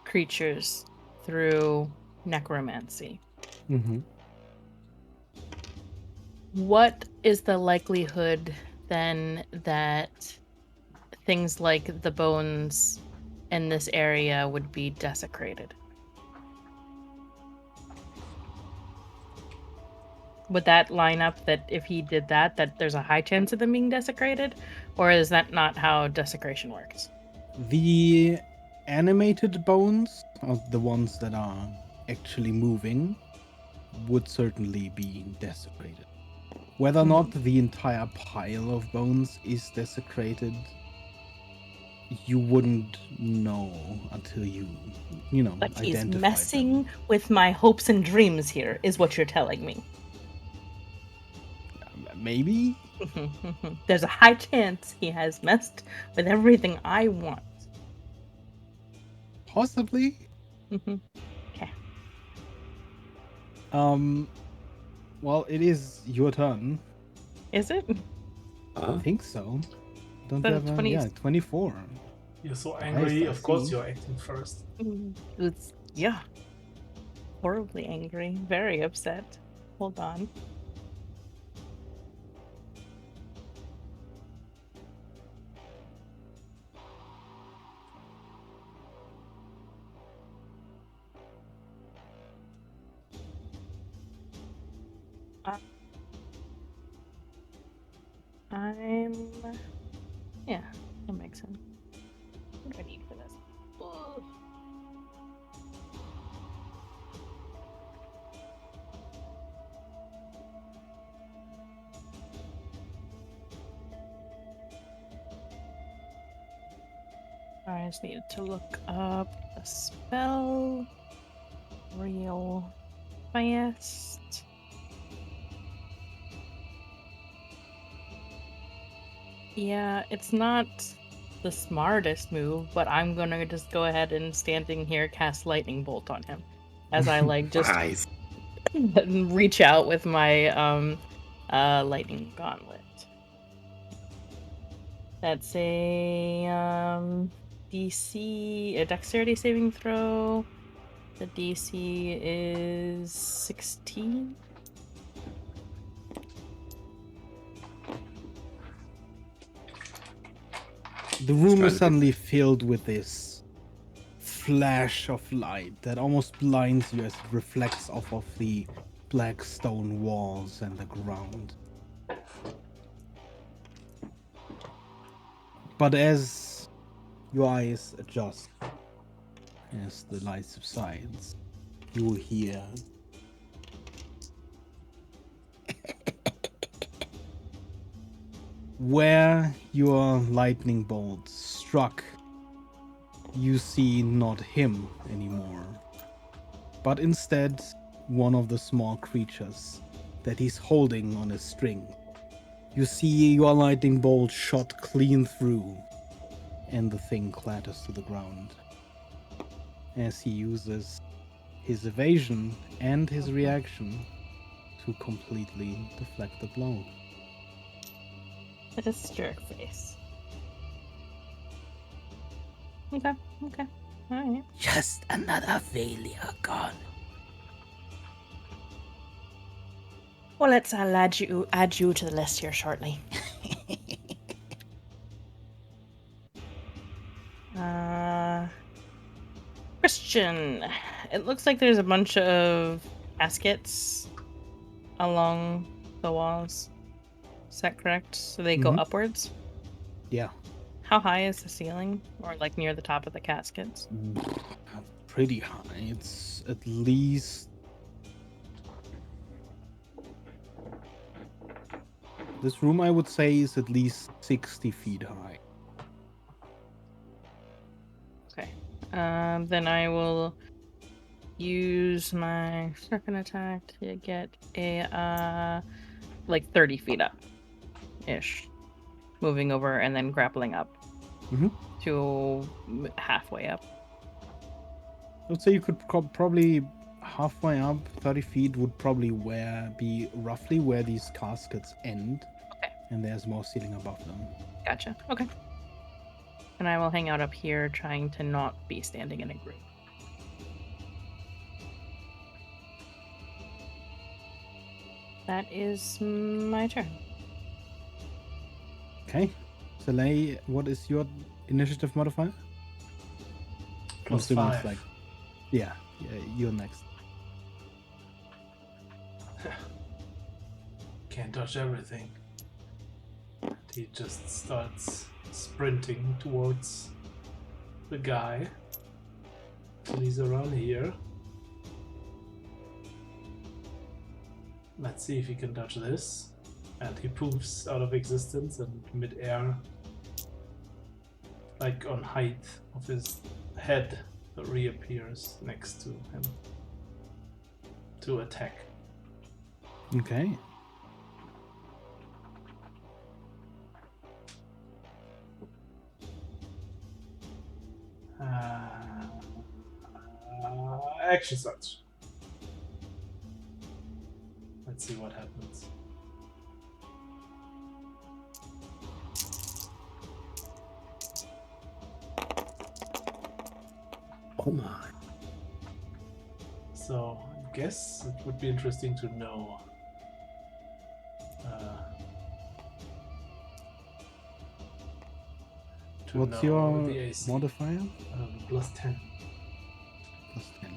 Speaker 2: creatures through necromancy,
Speaker 1: Mm-hmm.
Speaker 2: what is the likelihood then that things like the bones in this area would be desecrated? Would that line up that if he did that, that there's a high chance of them being desecrated? Or is that not how desecration works?
Speaker 1: The animated bones, or the ones that are actually moving, would certainly be desecrated. Whether or not the entire pile of bones is desecrated, you wouldn't know until you
Speaker 2: But he's
Speaker 1: identified
Speaker 2: messing with my hopes and dreams here, is what you're telling me.
Speaker 1: them. Maybe.
Speaker 2: There's a high chance he has messed with everything I want.
Speaker 1: Possibly.
Speaker 2: Okay.
Speaker 1: Well, it is your turn.
Speaker 2: Is it?
Speaker 1: I think so. Don't
Speaker 2: But
Speaker 1: you have a
Speaker 2: 20
Speaker 1: 24?
Speaker 4: You're so
Speaker 1: Highest
Speaker 4: angry,
Speaker 1: I
Speaker 4: of course
Speaker 1: see.
Speaker 4: you're acting first.
Speaker 2: It's, yeah. Horribly angry. Very upset. Hold on. Yeah, that makes sense. What do I need for this? Ugh. I just needed to look up a spell real fast. Yeah, it's not the smartest move, but I'm gonna just go ahead and standing here cast lightning bolt on him. As I just
Speaker 3: Nice.
Speaker 2: reach out with my lightning gauntlet. That's a DC, a dexterity saving throw. The DC is 16.
Speaker 1: The room
Speaker 3: trying
Speaker 1: is
Speaker 3: to be-
Speaker 1: suddenly filled with this flash of light that almost blinds you as it reflects off of the black stone walls and the ground. But as your eyes adjust, as the light subsides, you will hear where your lightning bolt struck. You see not him anymore, but instead one of the small creatures that he's holding on a string. You see your lightning bolt shot clean through, and the thing clatters to the ground as he uses his evasion and his reaction to completely deflect the blow.
Speaker 2: This jerk face. Okay. Okay. All right.
Speaker 1: Just another failure gone.
Speaker 2: Well, let's add you to the list here shortly. Christian, it looks like there's a bunch of caskets along the walls. Is that correct? So they go
Speaker 1: Mhm.
Speaker 2: upwards?
Speaker 1: Yeah.
Speaker 2: How high is the ceiling? Or like near the top of the caskets?
Speaker 1: Pretty high. It's at least. This room, I would say, is at least 60 feet high.
Speaker 2: Okay. Then I will use my second attack to get a like 30 feet up ish. Moving over and then grappling up
Speaker 1: Mhm.
Speaker 2: to halfway up.
Speaker 1: I would say you could probably halfway up, 30 feet would probably be roughly where these caskets end.
Speaker 2: Okay.
Speaker 1: And there's more ceiling above them.
Speaker 2: Gotcha. Okay. And I will hang out up here trying to not be standing in a group. That is my turn.
Speaker 1: Okay. Soleil, what is your initiative modifier? I'm assuming
Speaker 4: +5.
Speaker 1: it's like, yeah, you're next.
Speaker 4: Can't touch everything. He just starts sprinting towards the guy till he's around here. Let's see if he can touch this. And he poofs out of existence and mid-air, like on height of his head, reappears next to him to attack.
Speaker 1: Okay.
Speaker 4: Action search. Let's see what happens.
Speaker 3: Oh my.
Speaker 4: So I guess it would be interesting to know
Speaker 1: What's your
Speaker 4: the AC.
Speaker 1: modifier?
Speaker 4: +10.
Speaker 1: +10.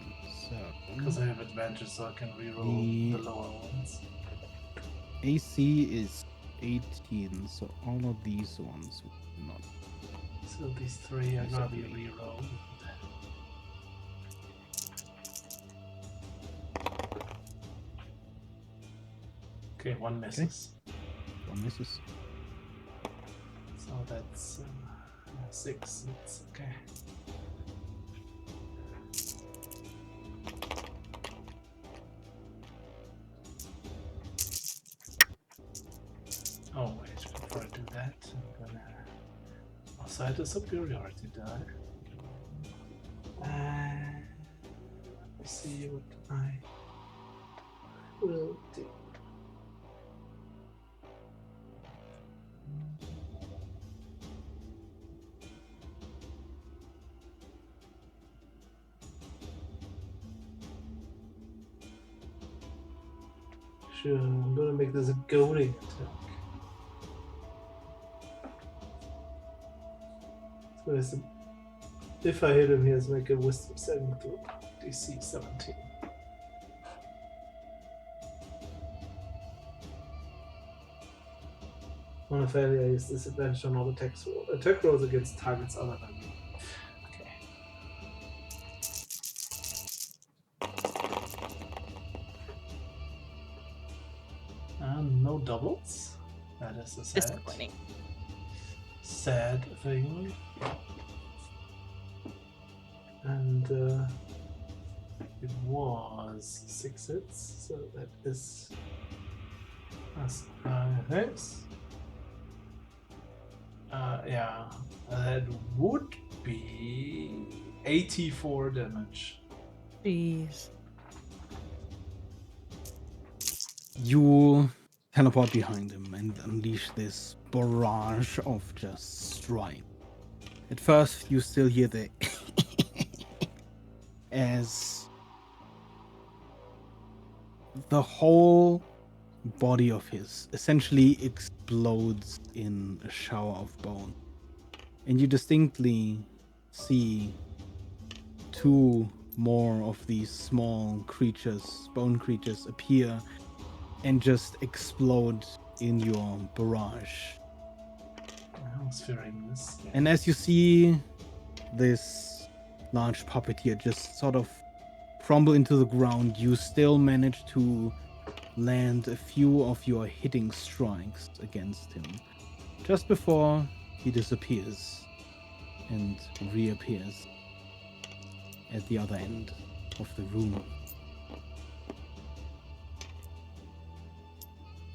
Speaker 1: So
Speaker 4: Because I have advantage, so I can reroll the lower ones.
Speaker 1: AC is 18, so all of these ones would not.
Speaker 4: So these three are gonna be rerolled. Okay, one misses.
Speaker 1: One misses.
Speaker 4: So that's 6. It's okay. Oh wait, before I do that, I'm gonna assign a superiority die. Let me see what I will do. Sure, I'm gonna make this a goading attack. So if I hit him, he has to make a wisdom saving throw. DC 17. On a failure, I use disadvantage on all attack rolls against targets other than me. Okay. No doubles. That is a
Speaker 2: Disappointing.
Speaker 4: sad thing. And it was 6 hits, so that is thanks. Yeah, that would be 84 damage.
Speaker 2: Jeez.
Speaker 1: You teleport behind him and unleash this barrage of just strike. At first, you still hear the as the whole body of his essentially explodes in a shower of bone. And you distinctly see two more of these small creatures, bone creatures, appear and just explode in your barrage.
Speaker 4: I was fearing this. Yeah.
Speaker 1: And as you see this large puppeteer just sort of crumble into the ground, you still manage to land a few of your hitting strikes against him just before he disappears and reappears at the other end of the room.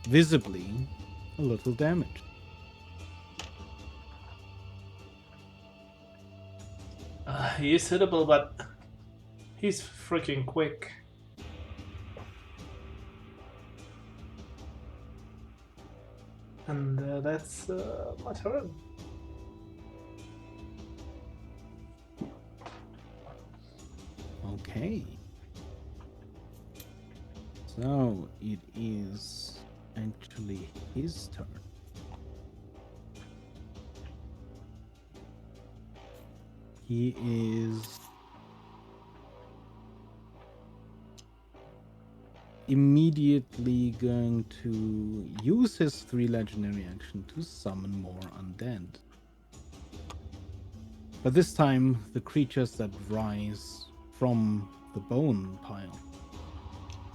Speaker 1: Visibly a little damage.
Speaker 4: He is hittable, but he's freaking quick. And that's my turn.
Speaker 1: Okay. So it is actually his turn. He is immediately going to use his 3 legendary action to summon more undead. But this time, the creatures that rise from the bone pile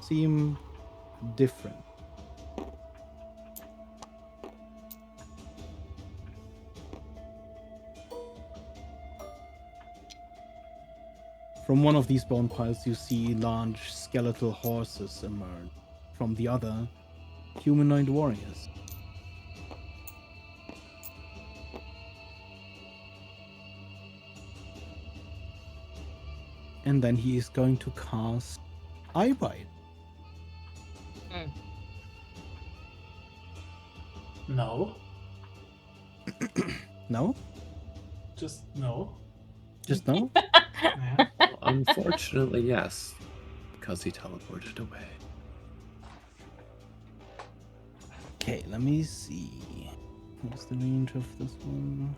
Speaker 1: seem different. From one of these bone piles, you see large skeletal horses emerge. From the other, humanoid warriors. And then he is going to cast Eye Bite.
Speaker 4: No.
Speaker 1: No?
Speaker 4: Just no.
Speaker 1: Just no?
Speaker 4: Yeah.
Speaker 3: Well, unfortunately, yes. Because he teleported away.
Speaker 1: Okay, let me see. What's the range of this one?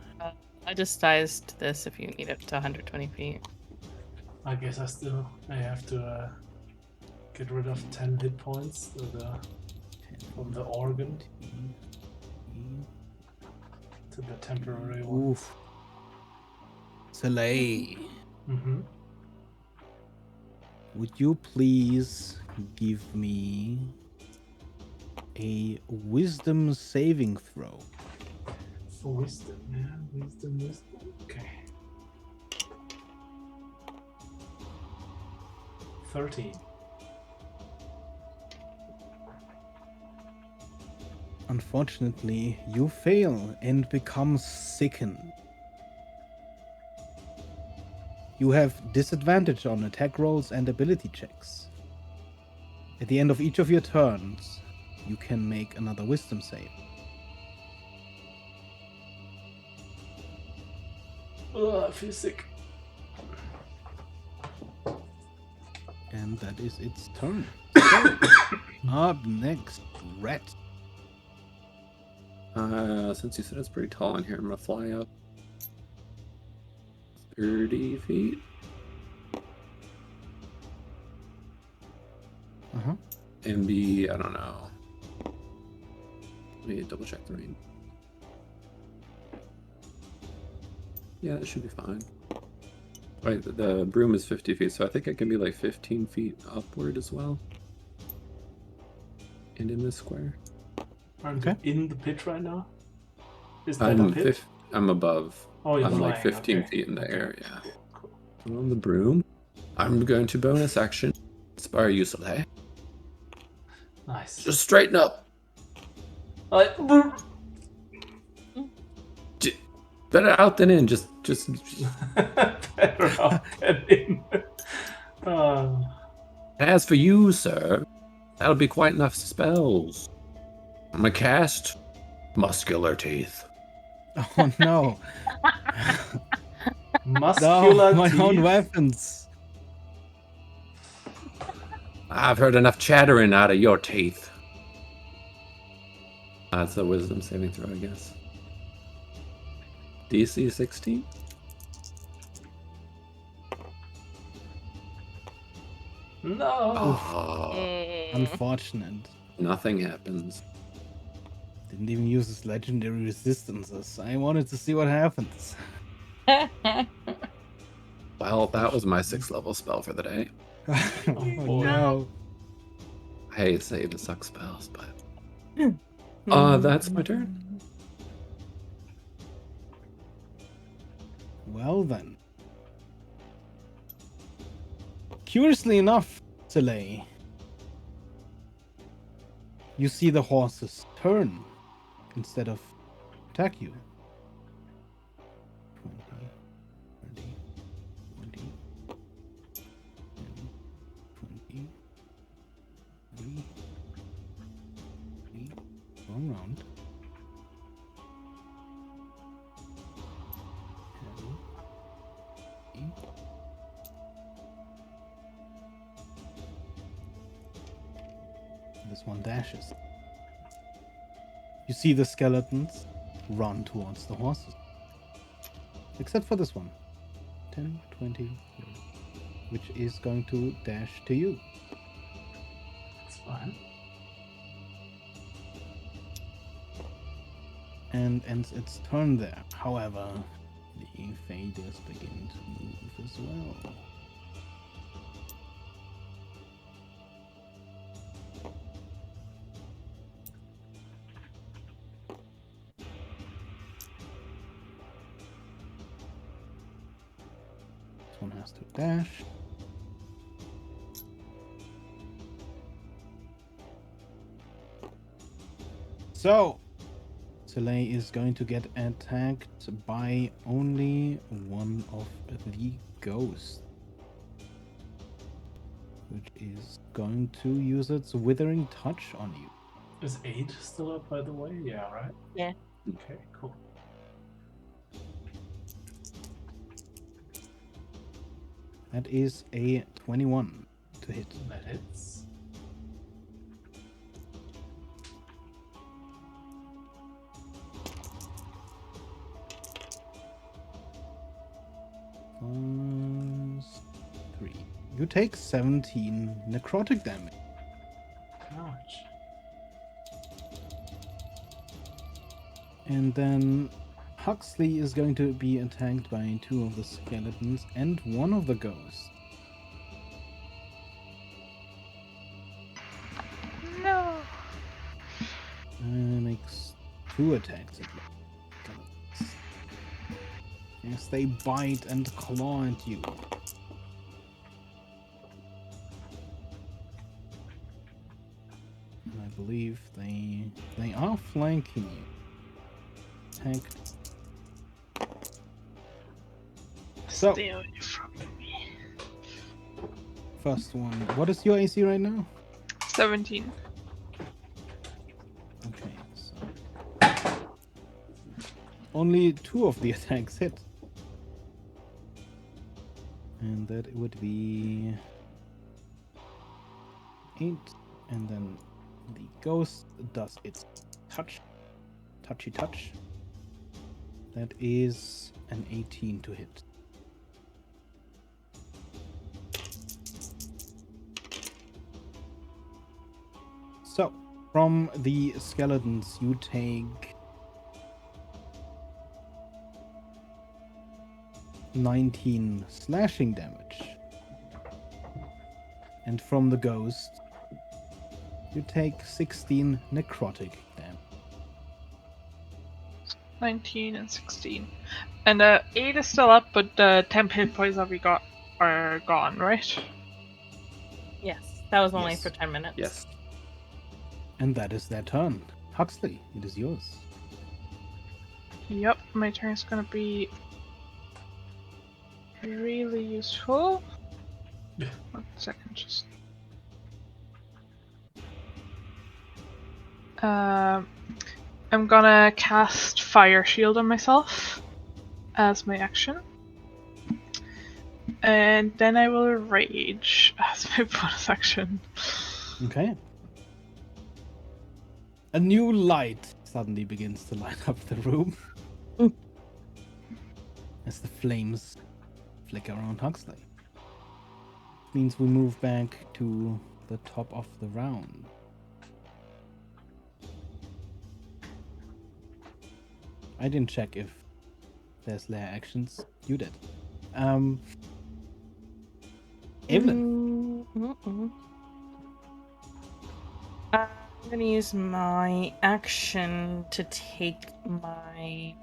Speaker 2: I disguised this if you need it to 120 feet.
Speaker 4: I guess I have to get rid of 10 hit points from the organ to the temporary one.
Speaker 1: Oof. Soleil,
Speaker 4: Mm-hmm.
Speaker 1: would you please give me a wisdom saving throw?
Speaker 4: For wisdom, yeah, wisdom. Okay. 13.
Speaker 1: Unfortunately, you fail and become sickened. You have disadvantage on attack rolls and ability checks. At the end of each of your turns, you can make another wisdom save.
Speaker 4: Oh, I feel sick.
Speaker 1: And that is its turn. So, up next, Rat.
Speaker 3: Since you said it's pretty tall in here, I'm gonna fly up 30 feet.
Speaker 1: Uh-huh.
Speaker 3: And be, I don't know. Let me double check the range. Yeah, that should be fine. Right, the broom is 50 feet, so I think I can be like 15 feet upward as well. And in this square.
Speaker 4: Aren't
Speaker 1: Okay.
Speaker 4: you in the pit right now? Is that a pit?
Speaker 3: I'm above.
Speaker 4: Oh, you're
Speaker 3: I'm like
Speaker 4: flying,
Speaker 3: 15
Speaker 4: okay.
Speaker 3: feet in the
Speaker 4: Okay,
Speaker 3: air, yeah.
Speaker 4: Cool.
Speaker 3: So on the broom, I'm going to bonus action. Inspire you, Soleil.
Speaker 4: Nice.
Speaker 3: Just straighten up. Better out than in. Just.
Speaker 4: Better out than in.
Speaker 3: As for you, sir, that'll be quite enough spells. I'm gonna cast Muscular Teeth.
Speaker 1: Oh no.
Speaker 4: Muscular
Speaker 1: No, my
Speaker 4: teeth.
Speaker 1: own weapons.
Speaker 3: I've heard enough chattering out of your teeth. That's a wisdom saving throw, I guess. DC 16?
Speaker 4: No.
Speaker 3: Oh,
Speaker 1: Unfortunate.
Speaker 3: nothing happens.
Speaker 1: Didn't even use his legendary resistances. I wanted to see what happens.
Speaker 3: Well, that was my 6th level spell for the day.
Speaker 1: Oh
Speaker 4: boy.
Speaker 1: no.
Speaker 3: I hate to say the suck spells, but
Speaker 2: Mm.
Speaker 3: that's my turn.
Speaker 1: Well then. Curiously enough, Soleil, you see the horses turn instead of attack you. 20, 30, 40, 10, 20, 3, wrong round. 10, 8. This one dashes. You see the skeletons run towards the horses. Except for this one. 10, 20, 30, which is going to dash to you.
Speaker 4: That's fine.
Speaker 1: And ends its turn there. However, the faders begin to move as well. This one has to dash. So, Soleil is going to get attacked by only one of the ghosts, which is going to use its withering touch on you.
Speaker 4: Is 8 still up, by the way? Yeah, right?
Speaker 2: Yeah.
Speaker 4: Okay, cool.
Speaker 1: That is a 21 to hit.
Speaker 4: That hits.
Speaker 1: Plus 3. You take 17 necrotic damage.
Speaker 4: Ouch.
Speaker 1: And then Huxley is going to be attacked by 2 of the skeletons and 1 of the ghosts.
Speaker 5: No.
Speaker 1: Makes 2 attacks at the skeletons. Yes, they bite and claw at you. And I believe they are flanking you. Attack. So,
Speaker 5: Stay away from me.
Speaker 1: first one. What is your AC right now?
Speaker 5: 17.
Speaker 1: Okay, so only 2 of the attacks hit. And that would be 8. And then the ghost does its touchy touch. That is an 18 to hit. So, from the skeletons, you take 19 slashing damage. And from the ghost, you take 16 necrotic damage.
Speaker 5: 19 and 16. And 8 is still up, but 10 hit points that we got are gone, right?
Speaker 2: Yes, that was only
Speaker 1: Yes.
Speaker 2: for 10 minutes.
Speaker 3: Yes.
Speaker 1: And that is their turn. Huxley, it is yours.
Speaker 5: Yep, my turn is gonna be really useful.
Speaker 4: Yeah.
Speaker 5: 1 second, just. I'm gonna cast Fire Shield on myself as my action. And then I will rage as my bonus action.
Speaker 1: Okay. A new light suddenly begins to light up the room as the flames flicker around Huxley. Means we move back to the top of the round. I didn't check if there's lair actions. You did. Evelyn.
Speaker 2: I'm gonna use my action to take my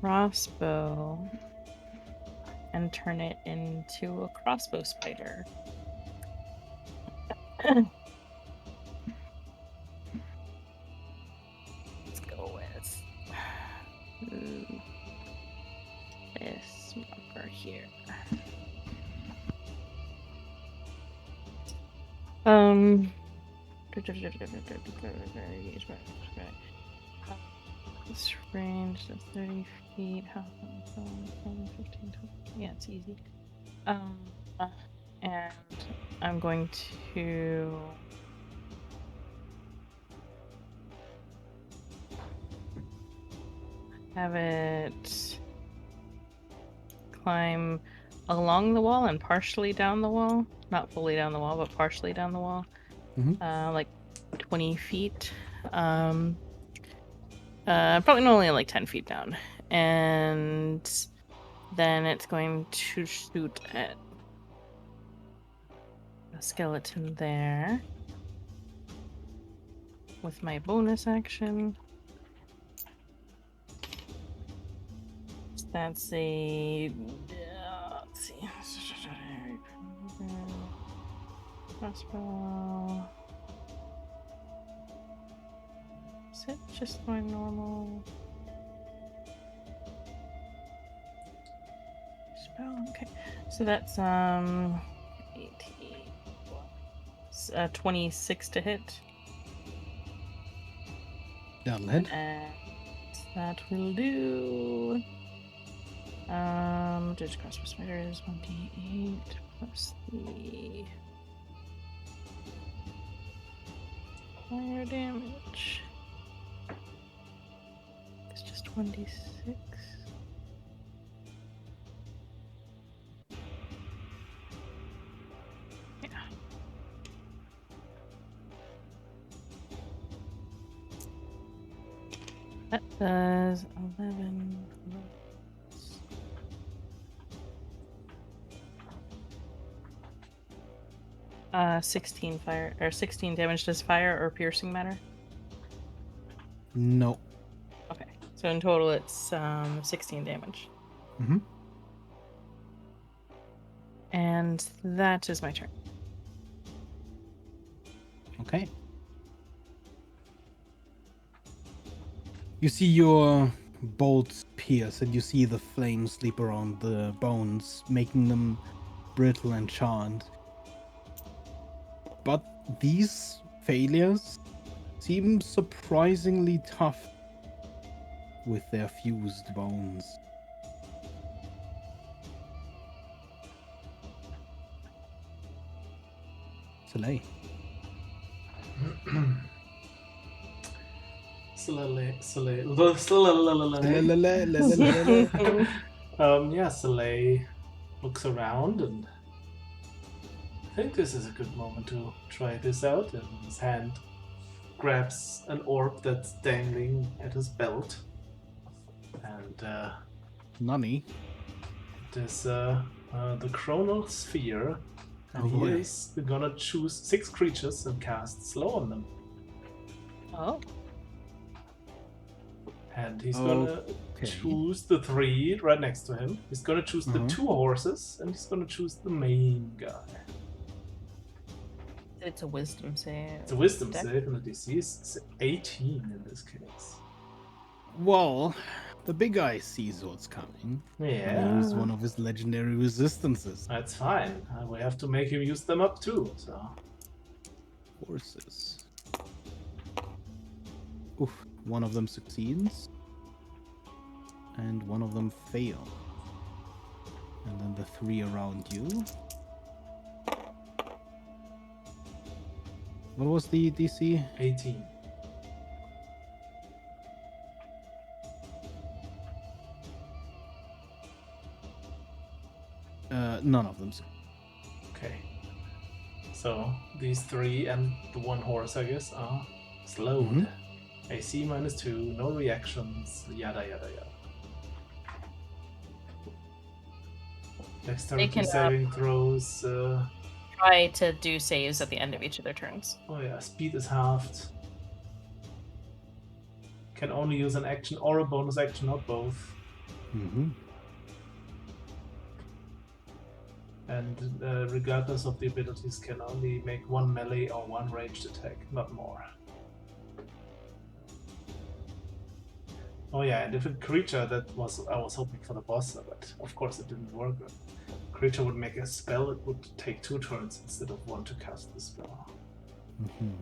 Speaker 2: crossbow and turn it into a crossbow spider. Let's go with this marker here. This range is 30 feet. How 10, 15, 20. Yeah, it's easy. And I'm going to have it climb along the wall and partially down the wall. Not fully down the wall, but partially down the wall. Like 20 feet. Probably only like 10 feet down. And then it's going to shoot at a skeleton there with my bonus action. That's a let's see. Crossbow. Is it just my normal spell? Okay, so that's 18, 26 to hit.
Speaker 1: That'll hit.
Speaker 2: And that will do. Just crossbow spider is 1d8 plus the fire damage. It's just 1d6. Yeah. That does 11. 16 fire or 16 damage. Does fire or piercing matter?
Speaker 1: No.
Speaker 2: Okay, so in total it's 16 damage.
Speaker 1: Mm-hmm.
Speaker 2: And that is my turn.
Speaker 1: Okay. You see your bolts pierce, and you see the flames leap around the bones, making them brittle and charred. But these failures seem surprisingly tough with their fused bones. Soleil.
Speaker 4: Yeah, Soleil looks around, and I think this is a good moment to try this out. And his hand grabs an orb that's dangling at his belt, and
Speaker 1: Nani.
Speaker 4: it is the Chronal Sphere, and
Speaker 1: Oh
Speaker 4: he
Speaker 1: boy.
Speaker 4: is gonna choose 6 creatures and cast Slow on them.
Speaker 2: Oh.
Speaker 4: And he's gonna
Speaker 1: Okay.
Speaker 4: choose the 3 right next to him. He's gonna choose the 2 horses, and he's gonna choose the main guy.
Speaker 2: It's a wisdom save.
Speaker 4: It's a wisdom
Speaker 2: Dex?
Speaker 4: save, and the DC is 18 in this case.
Speaker 1: Well, the big guy sees what's coming.
Speaker 4: Yeah,
Speaker 1: Use one of his legendary resistances.
Speaker 4: that's fine. We have to make him use them up too. So
Speaker 1: Horses. Oof. One of them succeeds. And one of them fails. And then the 3 around you. What was the DC?
Speaker 4: 18.
Speaker 1: None of them.
Speaker 4: Okay. So these 3 and the 1 horse, I guess, are slowed.
Speaker 1: Mhm.
Speaker 4: AC -2, no reactions, yada yada yada. Dexterity
Speaker 2: can,
Speaker 4: saving throws.
Speaker 2: Try to do saves at the end of each of their turns.
Speaker 4: Oh yeah, speed is halved. Can only use an action or a bonus action, not both.
Speaker 1: Mm-hmm.
Speaker 4: And regardless of the abilities, can only make 1 melee or 1 ranged attack, not more. Oh yeah, and if a creature I was hoping for the boss, but of course it didn't work. Creature would make a spell, it would take 2 turns instead of 1 to cast the spell.
Speaker 1: Mm-hmm.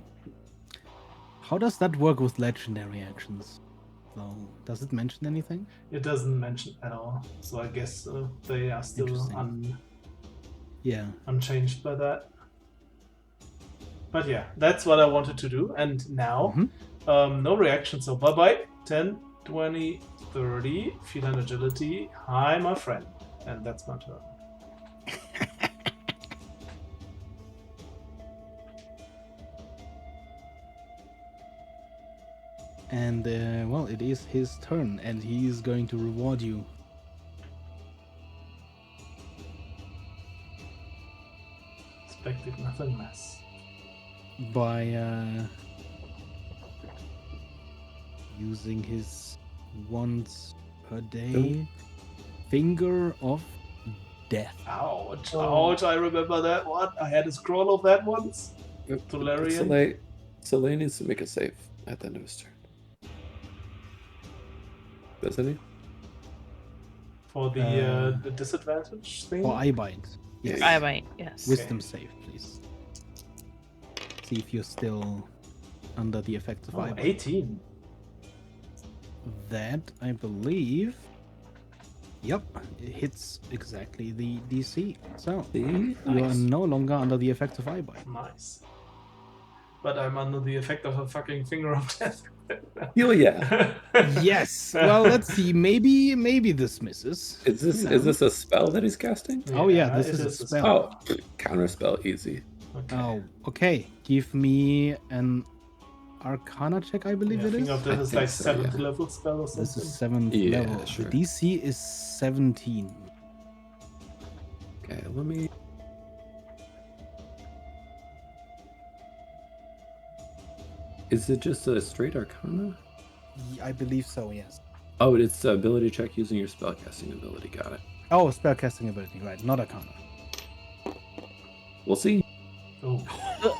Speaker 1: How does that work with legendary actions? Though, does it mention anything?
Speaker 4: It doesn't mention at all, so I guess they are still
Speaker 1: Interesting. Yeah.
Speaker 4: unchanged by that. But yeah, that's what I wanted to do, and now no reaction, so bye bye. 10, 20, 30, feline agility. Hi, my friend, and that's my turn.
Speaker 1: And well, it is his turn, and he is going to reward you.
Speaker 4: Expected nothing less.
Speaker 1: By using his once per day finger of death.
Speaker 4: Ouch, ouch, I remember that one. I had a scroll of that once. Tolarian.
Speaker 3: Soleil needs to make a save at the end of his turn. Doesn't he?
Speaker 4: For the disadvantage thing?
Speaker 1: Or eye bite. Yes.
Speaker 2: I might, yes.
Speaker 1: Wisdom save, please. See if you're still under the effects of eye bite.
Speaker 4: 18.
Speaker 1: That, I believe... Yep, it hits exactly the DC. So, you are
Speaker 4: Nice.
Speaker 1: no longer under the effects of eye bite.
Speaker 4: Nice. But I'm under the effect of a fucking finger of death.
Speaker 3: Oh yeah.
Speaker 1: Yes. Well, let's see. Maybe this misses.
Speaker 3: Is this a spell that he's casting?
Speaker 1: Oh yeah, this
Speaker 4: it
Speaker 1: is a spell.
Speaker 3: Oh, counter spell, easy.
Speaker 4: Okay.
Speaker 1: Oh, okay. Give me an Arcana check, I believe
Speaker 4: Yeah,
Speaker 1: it is.
Speaker 4: Finger of Death
Speaker 3: I
Speaker 4: is
Speaker 3: think
Speaker 4: like
Speaker 3: so,
Speaker 4: 7th
Speaker 3: yeah.
Speaker 4: level spell or something.
Speaker 1: This is 7th
Speaker 3: Yeah,
Speaker 1: level.
Speaker 3: sure.
Speaker 1: The DC is 17.
Speaker 3: Okay, let me. Is it just a straight Arcana?
Speaker 1: I believe so, yes.
Speaker 3: Oh, it's the ability check using your spellcasting ability. Got it.
Speaker 1: Oh, spellcasting ability, right? Not Arcana.
Speaker 3: We'll see.
Speaker 4: Oh,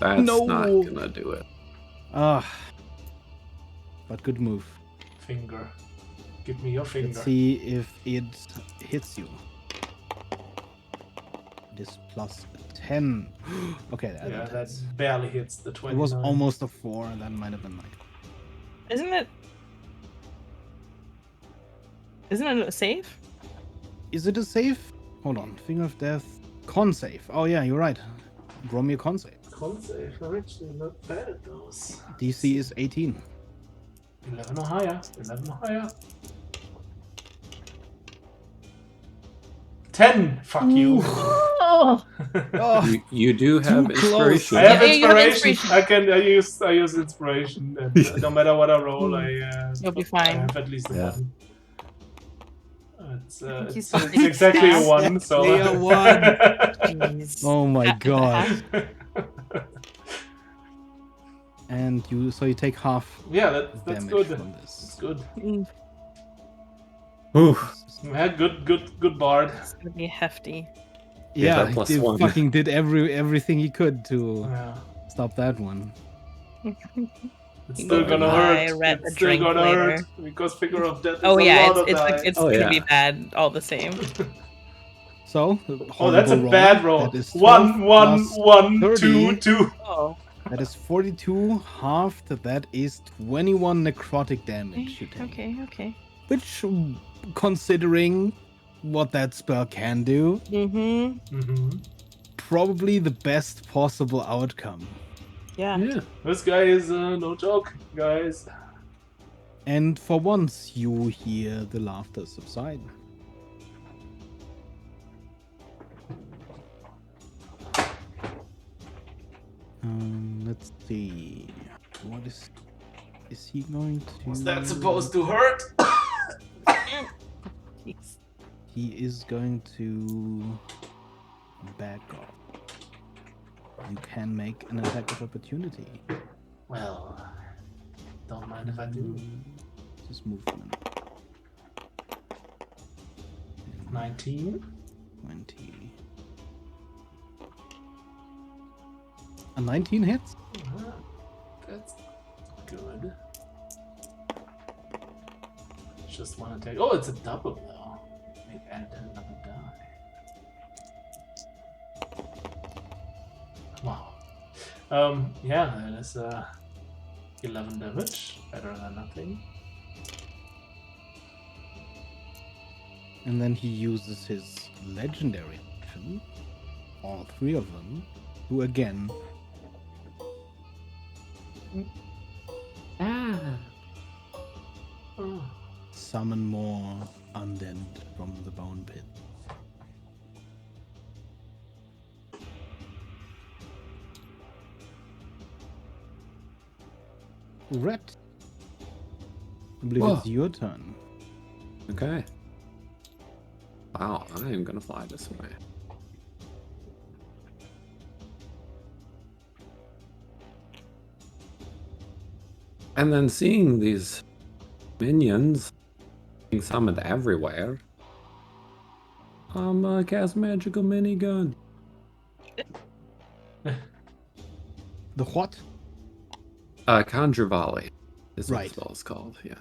Speaker 3: That's
Speaker 1: No.
Speaker 3: not gonna do it.
Speaker 1: Ah, but good move.
Speaker 4: finger. Give me your finger.
Speaker 1: Let's see if it hits you. It is plus 10. Okay,
Speaker 4: Yeah, that
Speaker 1: that's...
Speaker 4: barely hits the
Speaker 1: It
Speaker 4: 29.
Speaker 1: was almost a 4, and that might have been like...
Speaker 2: Isn't it a save?
Speaker 1: Is it a save? Hold on. Finger of Death. Con save. Oh yeah, you're right. Roll me a con save.
Speaker 4: Con save are actually not bad at those.
Speaker 1: DC is 18.
Speaker 4: 11 or higher. 11 or higher. 10! Fuck you.
Speaker 2: Oh,
Speaker 1: Oh,
Speaker 3: You do have
Speaker 1: Too close.
Speaker 3: inspiration.
Speaker 4: I have
Speaker 2: Yeah, you have
Speaker 4: inspiration.
Speaker 2: inspiration.
Speaker 4: I use inspiration, and no matter what I roll,
Speaker 2: You'll be
Speaker 4: I
Speaker 2: fine.
Speaker 4: have at least a
Speaker 3: Yeah.
Speaker 4: 1. It's
Speaker 2: you still
Speaker 4: it's
Speaker 2: think
Speaker 4: exactly a
Speaker 2: fast.
Speaker 4: 1. So
Speaker 1: Exactly a 1.
Speaker 2: jeez.
Speaker 1: oh my
Speaker 2: That-
Speaker 1: god.
Speaker 2: that-
Speaker 1: And you take half
Speaker 4: yeah, that's
Speaker 1: damage
Speaker 4: good.
Speaker 1: from
Speaker 4: It's
Speaker 1: this.
Speaker 4: good.
Speaker 3: Oof.
Speaker 4: Yeah, good bard.
Speaker 2: It's gonna be hefty.
Speaker 1: Yeah,
Speaker 3: that plus
Speaker 1: he
Speaker 3: 1.
Speaker 1: fucking did everything he could to
Speaker 4: Yeah.
Speaker 1: stop that one.
Speaker 4: It's still gonna
Speaker 2: I
Speaker 4: hurt.
Speaker 2: read
Speaker 4: It's
Speaker 2: the
Speaker 4: still
Speaker 2: drink
Speaker 4: gonna
Speaker 2: later.
Speaker 4: hurt because Finger of Death is
Speaker 2: Oh
Speaker 4: a
Speaker 2: yeah,
Speaker 4: lot of
Speaker 2: it's
Speaker 4: die.
Speaker 2: it's
Speaker 3: Oh,
Speaker 2: gonna
Speaker 3: yeah.
Speaker 2: be bad all the same.
Speaker 1: So,
Speaker 4: Oh, that's a
Speaker 1: horrible
Speaker 4: bad roll.
Speaker 1: That is
Speaker 4: 1,
Speaker 1: 12
Speaker 4: 1,
Speaker 1: plus
Speaker 4: 1,
Speaker 1: 30.
Speaker 4: 2, 2.
Speaker 2: Oh,
Speaker 1: That is 42 halved. That is 21 necrotic damage you take.
Speaker 2: okay.
Speaker 1: Which, considering what that spell can do.
Speaker 2: Mm-hmm.
Speaker 4: Mm-hmm.
Speaker 1: Probably the best possible outcome.
Speaker 2: Yeah.
Speaker 3: Yeah.
Speaker 4: This guy is no joke, guys.
Speaker 1: And for once, you hear the laughter subside. Let's see. What is he going to?
Speaker 4: Was that supposed to hurt?
Speaker 2: Jeez.
Speaker 1: He is going to back off. You can make an attack of opportunity.
Speaker 4: Well, don't mind if I do.
Speaker 1: Just movement.
Speaker 4: 19.
Speaker 1: 20. A 19 hits?
Speaker 4: That's good. Just want to take. Oh, it's a double though. Maybe add another die. Wow. Yeah, that is 11 damage. Better than nothing.
Speaker 1: And then he uses his legendary action, all three of them, to again
Speaker 4: Oh.
Speaker 1: summon more undead from the bone pit. Red, I believe
Speaker 3: Whoa.
Speaker 1: it's your turn.
Speaker 3: Okay. Wow, I am gonna fly this way. And then seeing these minions being summoned everywhere, I'm gonna cast magical minigun.
Speaker 1: The what?
Speaker 3: Conjure Volley is what
Speaker 1: Right.
Speaker 3: the spell is called, yeah.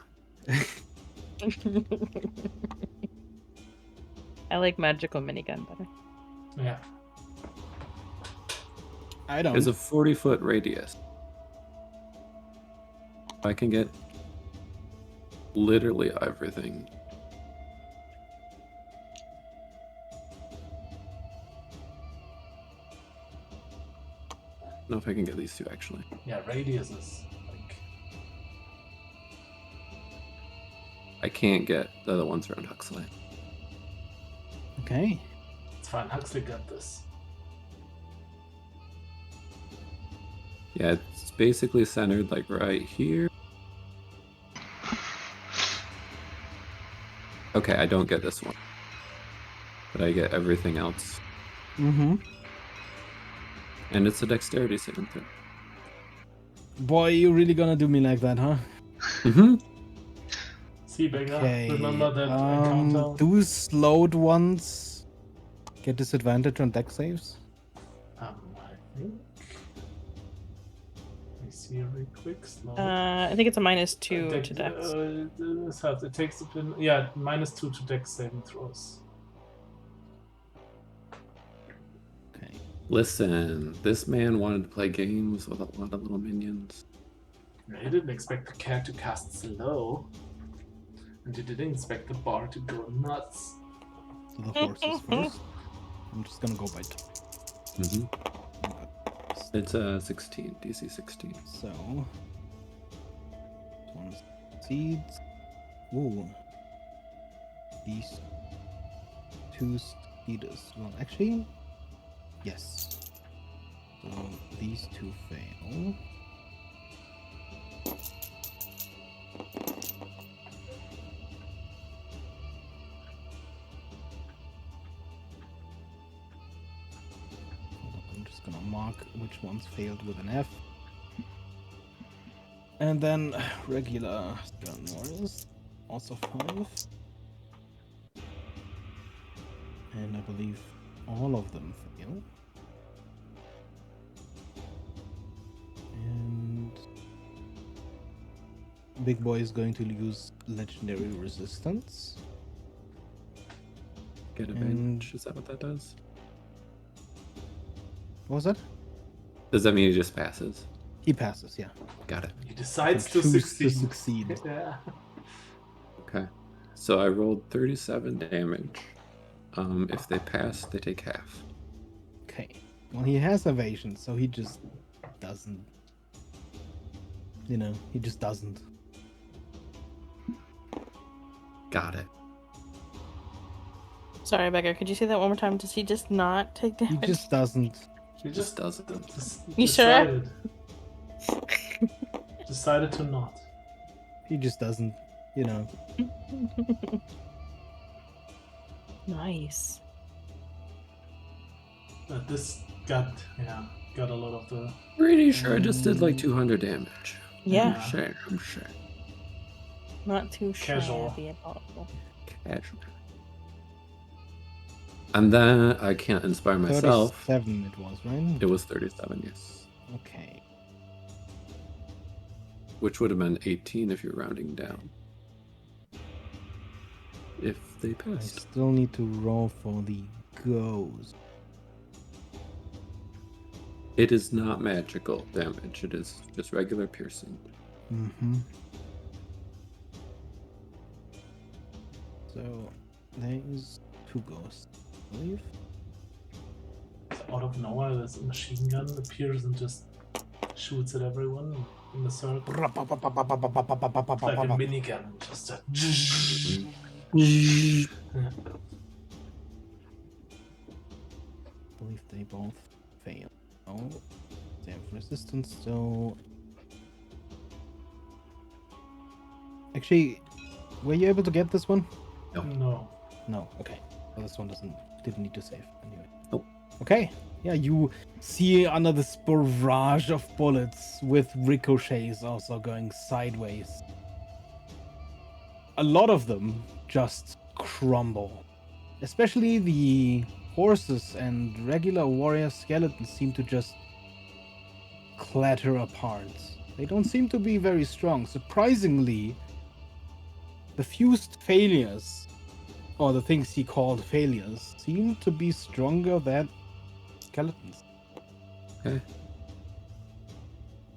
Speaker 2: I like magical minigun better.
Speaker 4: Yeah.
Speaker 1: I don't.
Speaker 3: There's a 40-foot radius. I can get literally everything. I don't know if I can get these two actually.
Speaker 4: Yeah, radius is like.
Speaker 3: I can't get the other ones around Huxley.
Speaker 1: Okay.
Speaker 4: It's fine. Huxley got this.
Speaker 3: Yeah, it's basically centered like right here. Okay, I don't get this one. But I get everything else.
Speaker 1: Mm-hmm.
Speaker 3: And it's a dexterity saving throw.
Speaker 1: Boy, you really gonna do me like that, huh?
Speaker 3: Mm-hmm.
Speaker 4: See, Beggar,
Speaker 1: Okay.
Speaker 4: remember that encounter?
Speaker 1: Do slowed ones get disadvantage on dex saves?
Speaker 4: I think. Let me see real quick. Slow.
Speaker 2: I think it's a -2
Speaker 4: Dex-
Speaker 2: to dex.
Speaker 4: it takes a pin. Yeah, -2 to dex saving throws.
Speaker 1: Okay.
Speaker 3: Listen, this man wanted to play games with a lot of little minions.
Speaker 4: I didn't expect the cat to cast slow. And you didn't expect the bar to go nuts.
Speaker 1: So the horses first. I'm just gonna go by two.
Speaker 3: Mm-hmm. It's 16, DC 16.
Speaker 1: So this one succeeds. Ooh. These two succeeders. Well, actually, yes. So these two fail. I'm just gonna mark which ones failed with an F. And then regular Stern Warriors, also 5. And I believe all of them fail. And Big Boy is going to use Legendary Resistance.
Speaker 3: Get advantage. Is that what that does?
Speaker 1: What was that?
Speaker 3: Does that mean he just passes?
Speaker 1: He passes, yeah.
Speaker 3: Got it.
Speaker 4: He decides
Speaker 1: He
Speaker 4: to
Speaker 1: chooses to
Speaker 4: succeed.
Speaker 1: succeed.
Speaker 4: Yeah.
Speaker 3: Okay. So I rolled 37 damage. If they pass, they take half.
Speaker 1: Okay. Well, he has evasion, so he just doesn't. He just doesn't.
Speaker 3: Got it.
Speaker 2: Sorry, Becca, could you say that one more time? Does he just not take
Speaker 1: He
Speaker 2: damage?
Speaker 1: just doesn't.
Speaker 4: He
Speaker 3: Just doesn't.
Speaker 2: You sure?
Speaker 4: Decided to not.
Speaker 1: He just doesn't.
Speaker 2: Nice.
Speaker 4: But this got a lot of the.
Speaker 3: Pretty sure I just did like 200 damage.
Speaker 2: Yeah.
Speaker 3: I'm sure.
Speaker 2: Not too
Speaker 4: Casual.
Speaker 2: shabby at all.
Speaker 3: Casual. And then I can't inspire myself.
Speaker 1: 37 it was, right?
Speaker 3: It was 37, yes.
Speaker 1: Okay.
Speaker 3: Which would have been 18 if you're rounding down. If they
Speaker 1: I
Speaker 3: passed.
Speaker 1: still need to roll for the ghost.
Speaker 3: It is not magical damage. It is just regular piercing.
Speaker 1: Mm-hmm. So there is 2 ghosts, I believe.
Speaker 4: Out of nowhere, there's a machine gun appears and just shoots at everyone in the circle. Like a minigun. Just a...
Speaker 1: I believe they both fail. Oh, they have resistance still. Actually, were you able to get this one?
Speaker 4: No.
Speaker 1: No. Okay. Well, this one didn't need to save anyway.
Speaker 3: Nope.
Speaker 1: Okay. Yeah, you see under this barrage of bullets with ricochets also going sideways. A lot of them just crumble. Especially the horses and regular warrior skeletons seem to just clatter apart. They don't seem to be very strong. Surprisingly, the fused failures, or the things he called failures, seem to be stronger than skeletons.
Speaker 3: Okay.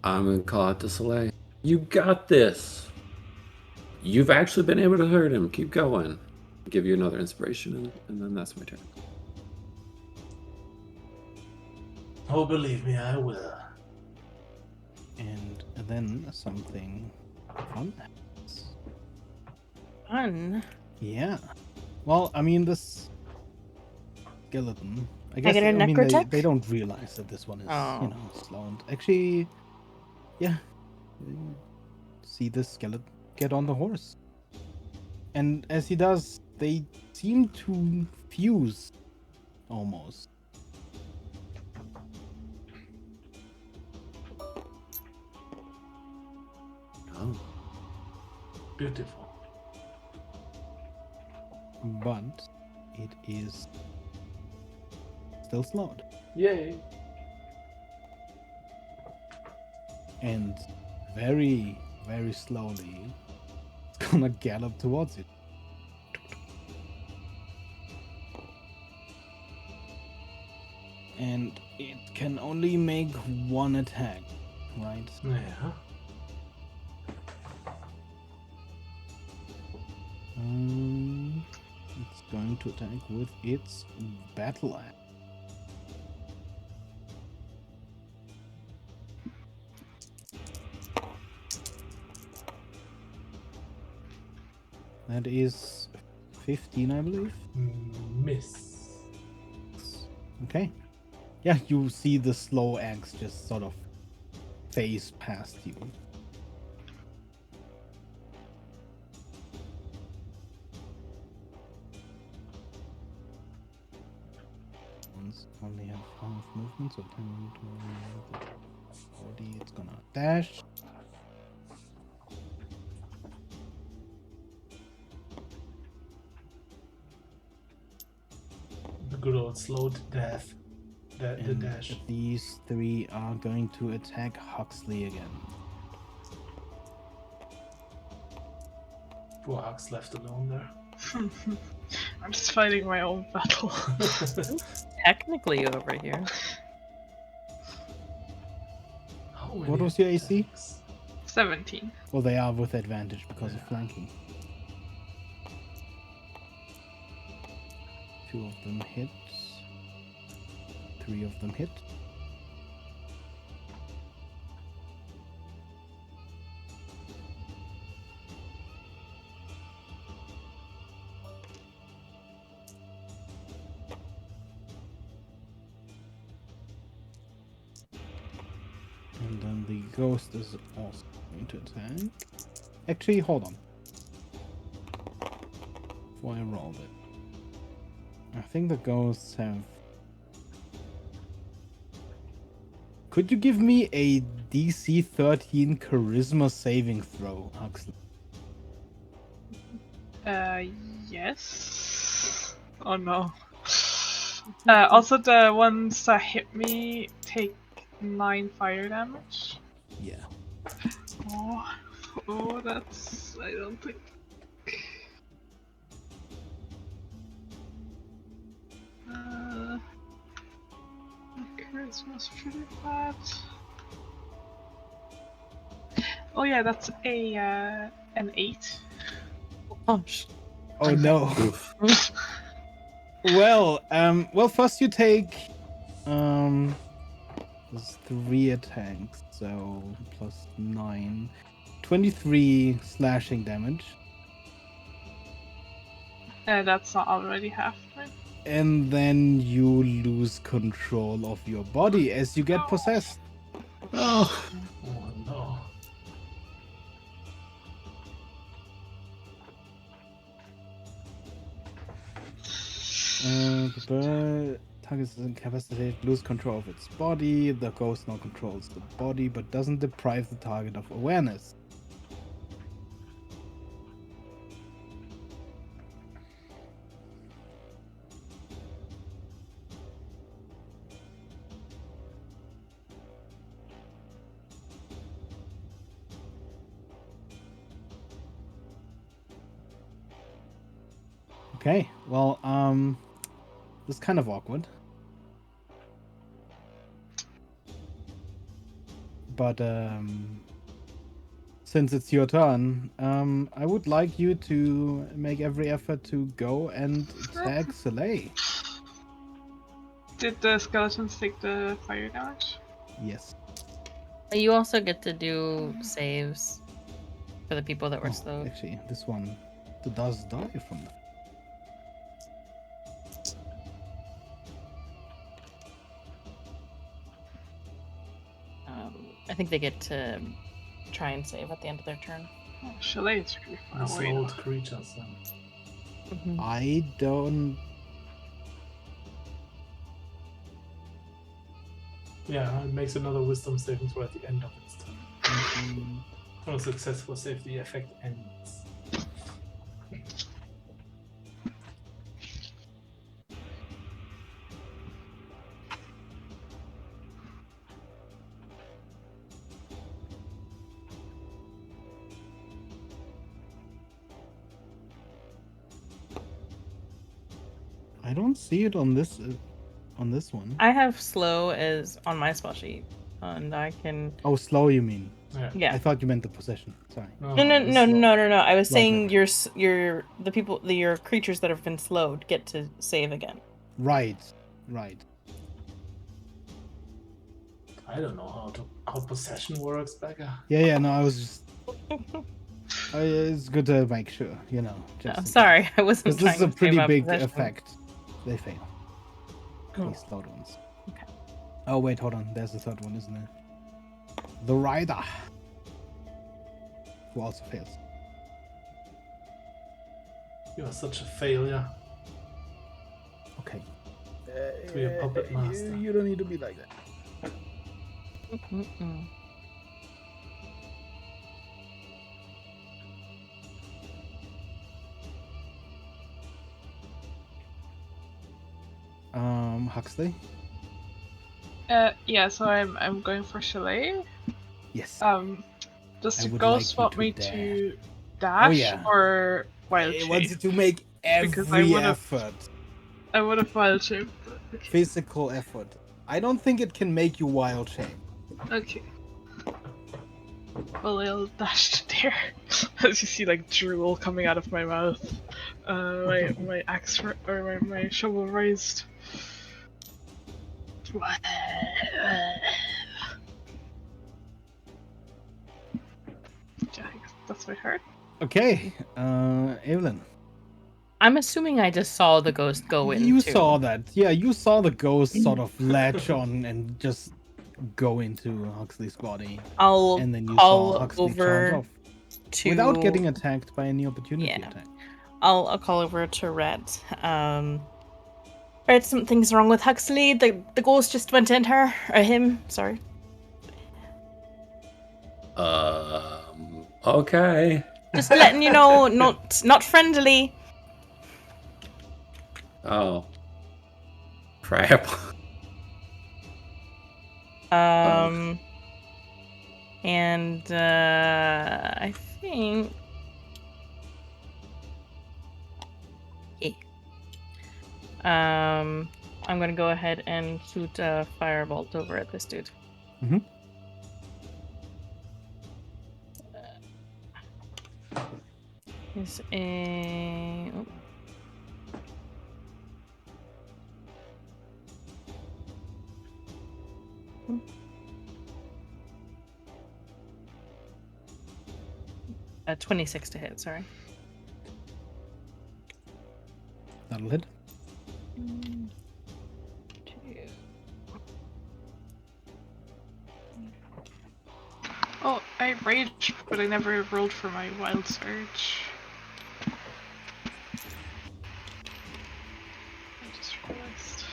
Speaker 3: I'm gonna call out to Soleil. You got this. You've actually been able to hurt him. Keep going. Give you another inspiration, and then that's my turn.
Speaker 4: Oh, believe me, I will.
Speaker 1: And then something fun happens.
Speaker 2: Fun.
Speaker 1: Yeah. Well, I mean, this skeleton. I guess
Speaker 2: get a
Speaker 1: I mean,
Speaker 2: necrotech?
Speaker 1: they don't realize that this one is,
Speaker 2: Oh.
Speaker 1: slow. And actually, yeah. See this skeleton get on the horse. And as he does, they seem to fuse almost.
Speaker 3: Oh.
Speaker 4: Beautiful.
Speaker 1: But it is still slowed.
Speaker 4: Yay.
Speaker 1: And very, very slowly, it's gonna gallop towards it. And it can only make one attack, right?
Speaker 4: Yeah.
Speaker 1: It's going to attack with its battle axe. That is 15, I believe.
Speaker 4: Miss.
Speaker 1: Okay. Yeah, you see the slow axe just sort of phase past you. Ones only have half movement, so 10, 20, 40. It's gonna dash.
Speaker 4: The good old slow to death. The
Speaker 1: And
Speaker 4: dash.
Speaker 1: these 3 are going to attack Huxley again.
Speaker 4: Poor Hux left alone there.
Speaker 5: I'm just fighting my own battle.
Speaker 2: Technically over here.
Speaker 4: How many
Speaker 1: What was your AC?
Speaker 4: attacks?
Speaker 5: 17.
Speaker 1: Well, they are with advantage because of flanking. 2 of them hit. 3 of them hit. And then the ghost is also going to attack. Actually, hold on. Before I rolled it. I think the ghosts have... Could you give me a DC 13 Charisma saving throw, Huxley?
Speaker 5: Yes. Oh no. Also, the ones that hit me take 9 fire damage.
Speaker 1: Yeah.
Speaker 5: Oh, that's... I don't think... Charisma's pretty bad. Oh yeah, that's a an 8.
Speaker 2: Gosh.
Speaker 1: Oh no. Well, first you take there's 3 attacks, so plus 9, 23 slashing damage,
Speaker 5: That's not already half, right?
Speaker 1: and then you lose control of your body as you get possessed.
Speaker 3: Oh,
Speaker 4: Oh no.
Speaker 1: Target is incapacitated, lose control of its body. The ghost now controls the body, but doesn't deprive the target of awareness. Okay, well, this is kind of awkward. But, since it's your turn, I would like you to make every effort to go and attack Soleil.
Speaker 5: Did the skeletons take the fire damage?
Speaker 1: Yes.
Speaker 2: You also get to do saves for the people that were slowed.
Speaker 1: Actually, this one does die from the...
Speaker 2: I think they get to try and save at the end of their turn.
Speaker 5: Oh, Chalet is pretty far
Speaker 4: The
Speaker 5: away.
Speaker 4: slowed creatures then.
Speaker 1: I don't...
Speaker 4: Yeah, it makes another wisdom saving throw at the end of its turn. On a successful save, the effect ends.
Speaker 1: I don't see it on this one.
Speaker 2: I have slow as on my spell sheet, and I can.
Speaker 1: Oh, slow, you mean?
Speaker 2: Yeah.
Speaker 1: I thought you meant the possession. Sorry.
Speaker 2: No.
Speaker 4: it's slow.
Speaker 2: I was saying
Speaker 1: right.
Speaker 2: your creatures that have been slowed get to save again.
Speaker 1: Right.
Speaker 4: I don't know how possession works, Becca.
Speaker 1: Yeah. No, I was just. It's good to make sure, Just
Speaker 2: I'm
Speaker 1: in case.
Speaker 2: sorry, I wasn't.
Speaker 1: Because this is a
Speaker 2: trying to
Speaker 1: pretty
Speaker 2: save
Speaker 1: big
Speaker 2: possession.
Speaker 1: effect. They fail.
Speaker 2: Oh.
Speaker 1: These slowed ones.
Speaker 2: Okay.
Speaker 1: Oh wait, hold on. There's the third one, isn't there? The rider, who also fails.
Speaker 4: You are such a failure
Speaker 1: Okay.
Speaker 4: to be a puppet master.
Speaker 1: You don't need to be like that.
Speaker 2: Mm-mm.
Speaker 1: Huxley.
Speaker 5: Yeah. So I'm going for Chalet.
Speaker 1: Yes.
Speaker 5: Does
Speaker 1: I
Speaker 5: the
Speaker 1: would
Speaker 5: ghost
Speaker 1: like
Speaker 5: want
Speaker 1: you
Speaker 5: me
Speaker 1: to
Speaker 5: to dash
Speaker 1: yeah.
Speaker 5: or wild
Speaker 1: It
Speaker 5: shape?
Speaker 1: wants you to make
Speaker 5: Because I
Speaker 1: every
Speaker 5: would've-
Speaker 1: effort,
Speaker 5: I would have wild shape.
Speaker 1: physical effort. I don't think it can make you wild shape.
Speaker 5: Okay. Well, I'll dash to there. As you see, like drool coming out of my mouth. My axe or my shovel raised. Yeah, I guess that's my heart.
Speaker 1: Okay, Evelyn.
Speaker 2: I'm assuming I just saw the ghost go into.
Speaker 1: You saw that. Yeah, you saw the ghost sort of latch on and just go into Huxley's body.
Speaker 2: I'll
Speaker 1: And then you
Speaker 2: call
Speaker 1: saw Huxley charge
Speaker 2: over
Speaker 1: off.
Speaker 2: to
Speaker 1: Without getting attacked by any opportunity
Speaker 2: Yeah.
Speaker 1: attack.
Speaker 2: I'll call over to Red. Red, something's wrong with Huxley. The ghost just went in her or him. Sorry.
Speaker 3: Okay.
Speaker 2: Just letting you know, not friendly.
Speaker 3: Oh. Crap.
Speaker 2: And I think. I'm gonna go ahead and shoot a firebolt over at this dude.
Speaker 1: Mm-hmm.
Speaker 2: Is a 26 to hit. Sorry.
Speaker 1: That'll hit.
Speaker 2: 2.
Speaker 5: Oh, I raged, but I never rolled for my wild surge. I just realized.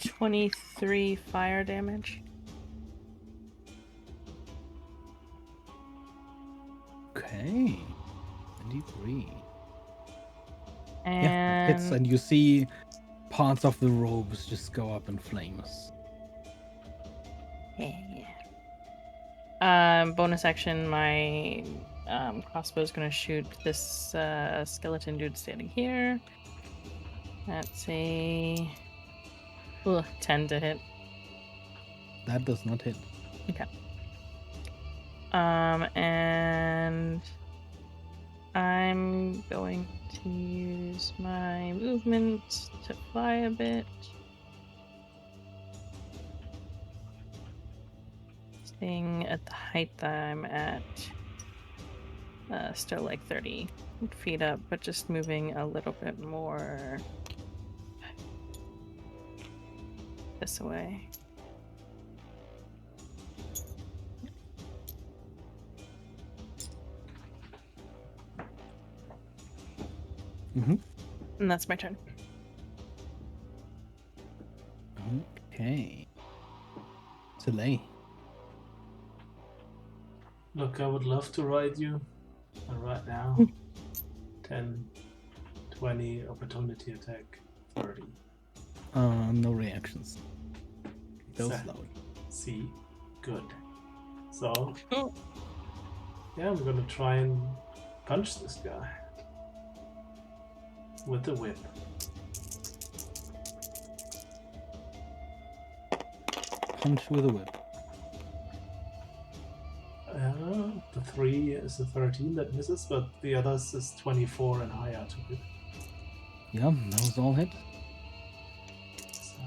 Speaker 2: 23 fire damage.
Speaker 1: Okay. 23.
Speaker 2: And
Speaker 1: Yeah, it hits, and you see parts of the robes just go up in flames.
Speaker 2: yeah. Bonus action, my crossbow is gonna shoot this skeleton dude standing here. That's a 10 to hit.
Speaker 1: That does not hit.
Speaker 2: Okay. And I'm going to use my movement to fly a bit. Staying at the height that I'm at. Still like 30 feet up, but just moving a little bit more this way.
Speaker 1: Mm-hmm.
Speaker 2: And that's my turn.
Speaker 1: Okay. Soleil.
Speaker 4: Look, I would love to ride you. And right now, 10, 20, opportunity attack, 30.
Speaker 1: No reactions. Go
Speaker 4: Exactly.
Speaker 1: slow.
Speaker 4: See? Good. So,
Speaker 2: Oh.
Speaker 4: yeah, I'm gonna try and punch this guy. With the whip.
Speaker 1: Punch with a whip.
Speaker 4: The 3 is a 13 that misses, but the others is 24 and higher to hit.
Speaker 1: Yeah, those all hit.
Speaker 4: So...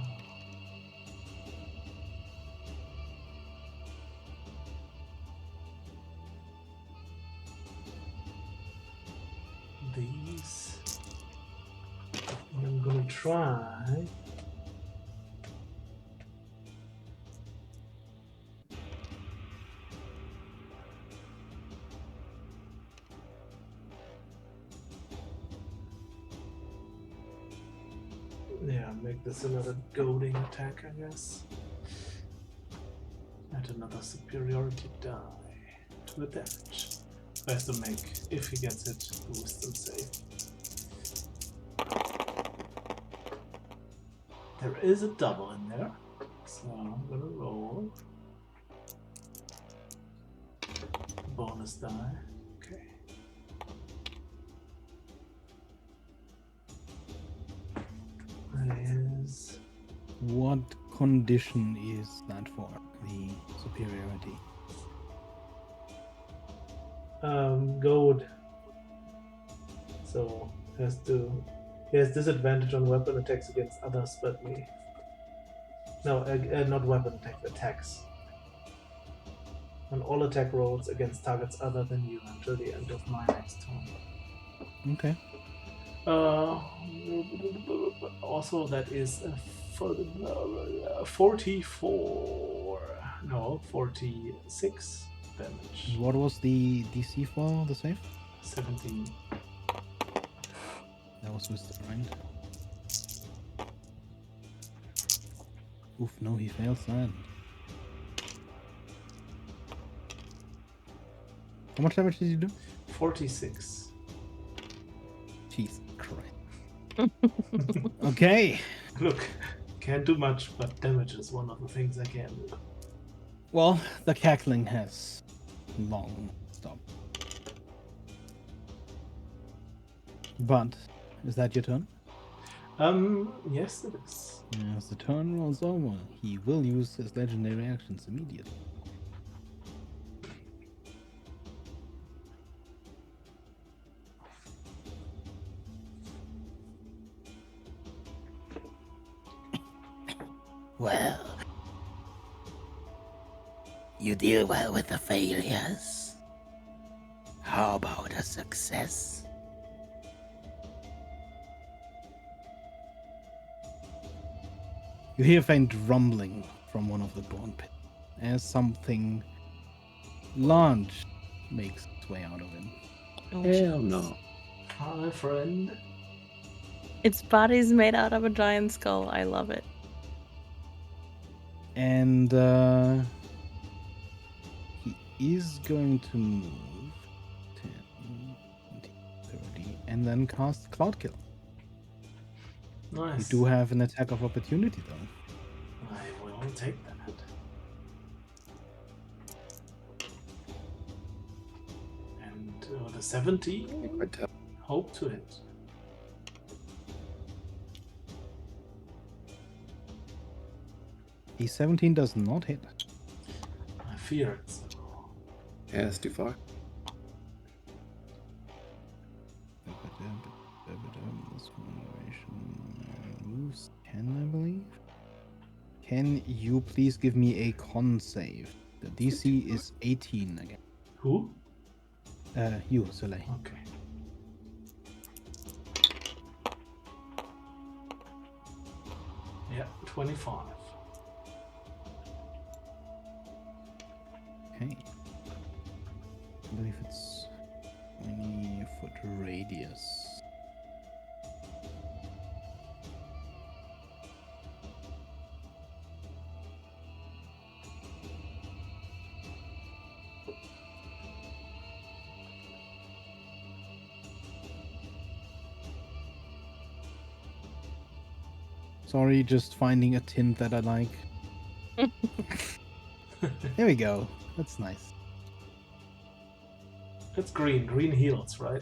Speaker 4: these... I'm gonna try... yeah, make this another goading attack, I guess. Add another superiority die to the damage. So has to make, if he gets it, a wisdom save. There is a double in there, so I'm gonna roll. Bonus die. Okay. That is...
Speaker 1: What condition is that for? The superiority.
Speaker 4: goad. So he has disadvantage on weapon attacks against others but me. No, not weapon attacks. On all attack rolls against targets other than you until the end of my next turn.
Speaker 1: Okay.
Speaker 4: Also, that is 44. No, 46 damage.
Speaker 1: What was the DC for the save?
Speaker 4: 17.
Speaker 1: That was Mr. Right. Oof, no, he fails that. How much damage did you do?
Speaker 4: 46.
Speaker 1: Jesus Christ. Okay.
Speaker 4: Look, can't do much, but damage is one of the things I can do.
Speaker 1: Well, the cackling has long stopped. But, is that your turn?
Speaker 4: Yes, it is.
Speaker 1: As the turn rolls over, he will use his legendary actions immediately.
Speaker 7: Well, you deal well with the failures. How about a success?
Speaker 1: You hear faint rumbling from one of the bone pits as something large makes its way out of it.
Speaker 2: Oh,
Speaker 3: Hell
Speaker 2: jeez.
Speaker 3: no.
Speaker 4: Hi, friend.
Speaker 2: Its body's made out of a giant skull. I love it.
Speaker 1: And he is going to move 10, 20, 30, and then cast Cloud Kill. You
Speaker 4: Nice.
Speaker 1: do have an attack of opportunity, though.
Speaker 4: I will take that. And with a 17,
Speaker 3: Quite tough.
Speaker 4: hope to hit.
Speaker 1: A 17 does not hit.
Speaker 4: I fear it.
Speaker 3: Yeah, it's too far.
Speaker 1: Moves 10, I believe. Can you please give me a con save? The DC is 18 again.
Speaker 4: Who?
Speaker 1: You, Soleil.
Speaker 4: Okay. Yeah, 25.
Speaker 1: Okay. I believe it's 20-foot radius. Sorry, just finding a tint that I like. There we go. That's nice.
Speaker 4: It's green. Green heals, right?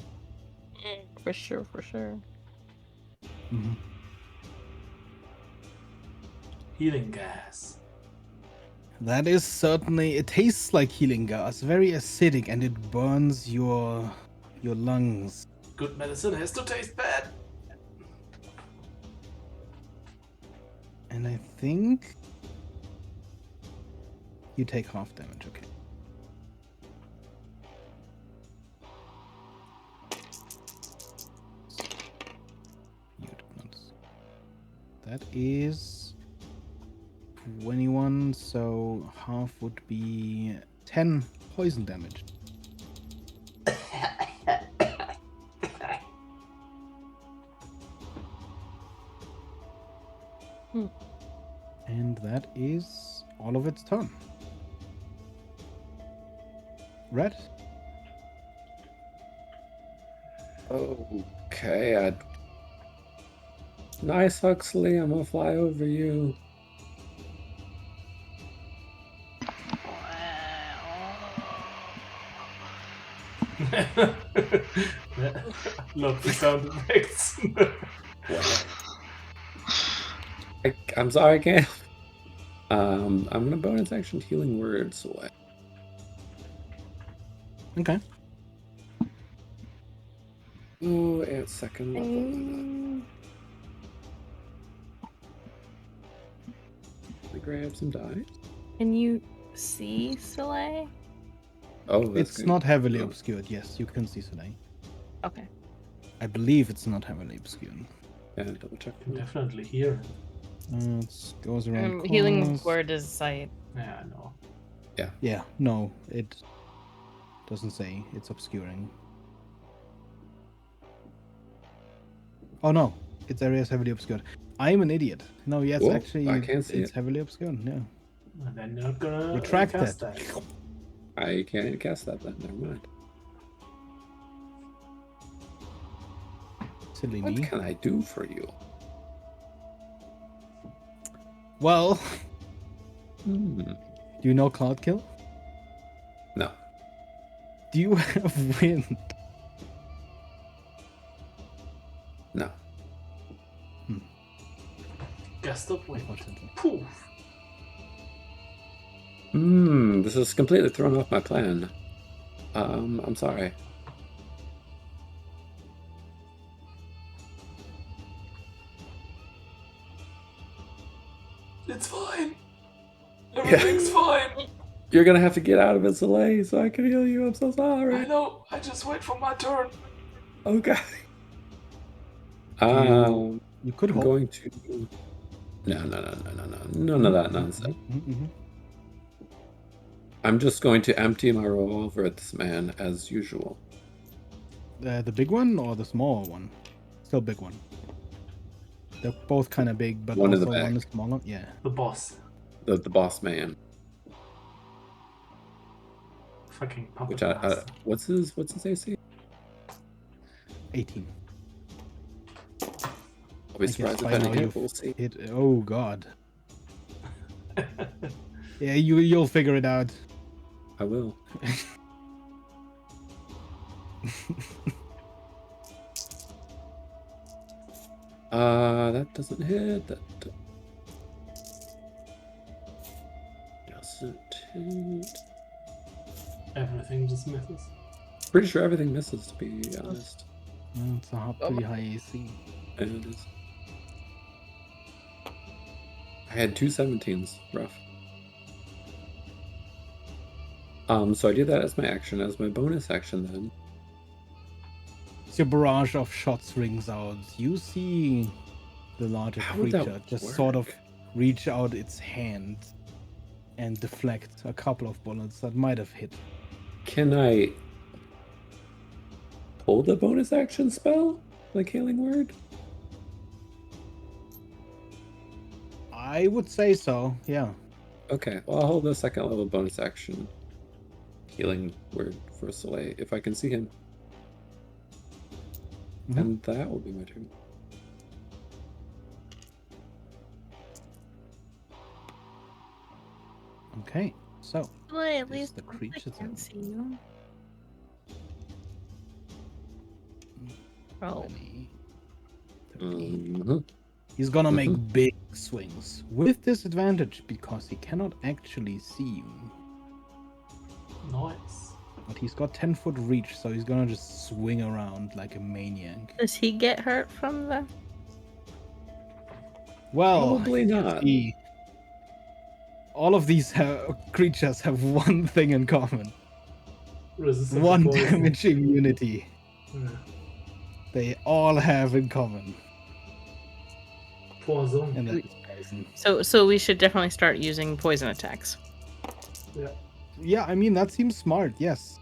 Speaker 2: For sure, for sure.
Speaker 1: Mm-hmm.
Speaker 4: Healing gas.
Speaker 1: That is certainly. It tastes like healing gas, very acidic, and it burns your lungs.
Speaker 4: Good medicine has to taste bad.
Speaker 1: And I think you take half damage. Okay. You do not. That is 21, so half would be 10 poison damage. And that is all of its turn. Red?
Speaker 3: Okay, nice, Huxley. I'm gonna fly over you.
Speaker 4: Love the sound effects.
Speaker 3: I'm sorry, I can't. I'm gonna bonus action healing words away.
Speaker 1: Okay.
Speaker 3: Oh, at second level. I grab some dice.
Speaker 2: Can you see Soleil?
Speaker 3: Oh, that's
Speaker 1: It's
Speaker 3: good.
Speaker 1: not heavily
Speaker 3: Oh.
Speaker 1: obscured. Yes, you can see Soleil.
Speaker 2: Okay.
Speaker 1: I believe it's not heavily obscured.
Speaker 3: Yeah, double check.
Speaker 4: You can definitely hear it.
Speaker 1: It goes around
Speaker 2: Healing
Speaker 1: corners.
Speaker 2: word is sight.
Speaker 4: Yeah, I know.
Speaker 1: Yeah, no, it doesn't say it's obscuring. Oh no, its area is heavily obscured. I'm an idiot. No, yes,
Speaker 3: Whoa,
Speaker 1: actually,
Speaker 3: I can't see
Speaker 1: it's
Speaker 3: it.
Speaker 1: heavily obscured. Yeah,
Speaker 4: And then you're not gonna
Speaker 1: retract
Speaker 4: cast
Speaker 1: that.
Speaker 4: that.
Speaker 3: I can't cast that then. Never mind.
Speaker 1: Silly
Speaker 3: What
Speaker 1: me.
Speaker 3: can I do for you?
Speaker 1: Well,
Speaker 3: Hmm.
Speaker 1: do you know Cloud Kill?
Speaker 3: No.
Speaker 1: Do you have wind?
Speaker 3: No.
Speaker 4: Gust of wind.
Speaker 1: Unfortunately.
Speaker 4: Poof.
Speaker 3: This has completely thrown off my plan. I'm sorry.
Speaker 4: It's fine. Everything's fine.
Speaker 3: You're gonna have to get out of it, Soleil, so I can heal you. I'm so
Speaker 4: I
Speaker 3: sorry.
Speaker 4: know. I just wait for my turn.
Speaker 3: Okay.
Speaker 1: You could
Speaker 3: I'm
Speaker 1: hope.
Speaker 3: going to. No. None of that nonsense.
Speaker 1: Mhm.
Speaker 3: I'm just going to empty my revolver at this man as usual.
Speaker 1: The big one or the small one? Still big one. They're both kind of big, but
Speaker 3: One in the
Speaker 1: also
Speaker 3: back.
Speaker 1: one is smaller. Yeah.
Speaker 4: The boss.
Speaker 3: The boss man.
Speaker 4: Fucking puppet
Speaker 3: Which
Speaker 4: master.
Speaker 3: what's his AC?
Speaker 1: 18.
Speaker 3: I'll be
Speaker 1: I guess
Speaker 3: surprised if
Speaker 1: by
Speaker 3: I
Speaker 1: now
Speaker 3: hit.
Speaker 1: you've
Speaker 3: We'll see.
Speaker 1: hit. Oh god. Yeah, you'll figure it out.
Speaker 3: I will. That doesn't hit. That doesn't hit.
Speaker 4: Everything just misses.
Speaker 3: Pretty sure everything misses, to be honest.
Speaker 1: It's a pretty high AC.
Speaker 3: And it is. I had two 17s. Rough. So I did that as my action. As my bonus action, then.
Speaker 1: As your barrage of shots rings out, you see the larger
Speaker 3: How would that
Speaker 1: creature just sort of
Speaker 3: work?
Speaker 1: reach out its hand and deflect a couple of bullets that might have hit.
Speaker 3: Can I pull the bonus action spell? Like Healing Word?
Speaker 1: I would say so, yeah.
Speaker 3: Okay, well, I'll hold the second level bonus action Healing Word for Soleil if I can see him.
Speaker 1: Mhm.
Speaker 3: And that will be my turn.
Speaker 1: Okay, so
Speaker 2: Well, at
Speaker 1: Is
Speaker 2: least
Speaker 1: the creature
Speaker 2: I can
Speaker 1: turn.
Speaker 2: see you. Oh,
Speaker 1: 20, 30.
Speaker 3: Mhm.
Speaker 1: He's gonna make
Speaker 3: Mhm.
Speaker 1: big swings with disadvantage because he cannot actually see you.
Speaker 4: Nice.
Speaker 1: But he's got 10-foot reach, so he's gonna just swing around like a maniac.
Speaker 2: does he get hurt from the?
Speaker 1: Well,
Speaker 3: Probably
Speaker 1: you
Speaker 3: not.
Speaker 1: see, all of these creatures have one thing in common:
Speaker 4: Resistant to
Speaker 1: one
Speaker 4: poison.
Speaker 1: damage immunity.
Speaker 4: Yeah.
Speaker 1: They all have in common,
Speaker 4: Poison.
Speaker 1: and that is poison.
Speaker 2: So we should definitely start using poison attacks.
Speaker 4: Yeah.
Speaker 1: Yeah, I mean that seems smart. Yes.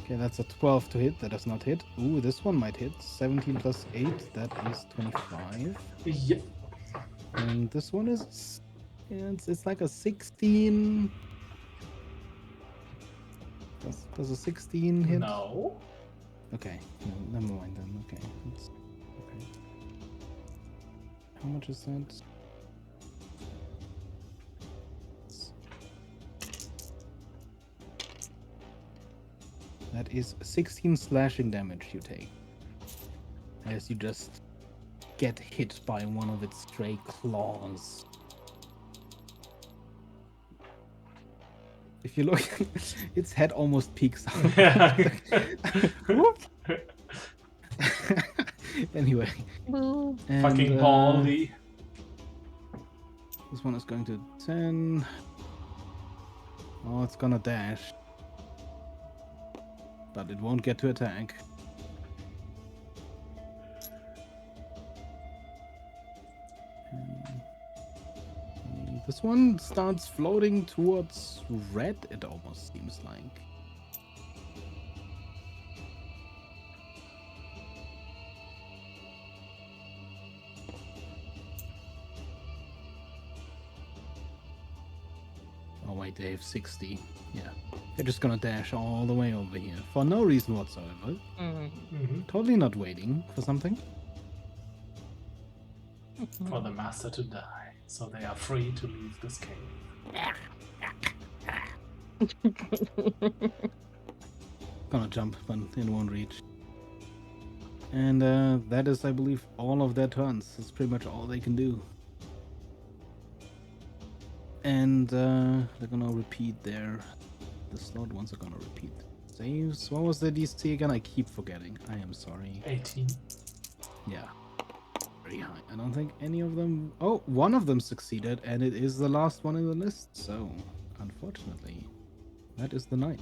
Speaker 1: Okay, that's a 12 to hit. That does not hit. Ooh, this one might hit. 17 plus 8. That is 25.
Speaker 4: Yep.
Speaker 1: And this one is, yeah, it's like a 16. Does a 16 hit?
Speaker 4: No.
Speaker 1: Okay, no, never mind then. Okay, okay. How much is that? That is 16 slashing damage you take as you just get hit by one of its stray claws. If you look, its head almost peeks out.
Speaker 4: Yeah.
Speaker 1: Whoop. Anyway.
Speaker 2: Boo.
Speaker 1: And,
Speaker 4: Fucking Baldy.
Speaker 1: This one is going to 10. Oh, it's gonna dash. But it won't get to attack. This one starts floating towards red, it almost seems like. Oh wait, they have 60. Yeah. They're just gonna dash all the way over here. For no reason whatsoever.
Speaker 4: Mm-hmm.
Speaker 1: Totally not waiting for something.
Speaker 4: For the master to die, so they are free to leave this cave.
Speaker 1: Gonna jump, but it won't reach. And that is, I believe, all of their turns. That's pretty much all they can do. And they're gonna repeat the slot ones are gonna repeat saves. What was the DC again? I keep forgetting. I am sorry.
Speaker 4: 18.
Speaker 1: Yeah. Very high. I don't think any of them... Oh, one of them succeeded, and it is the last one in the list. So, unfortunately, that is the knight.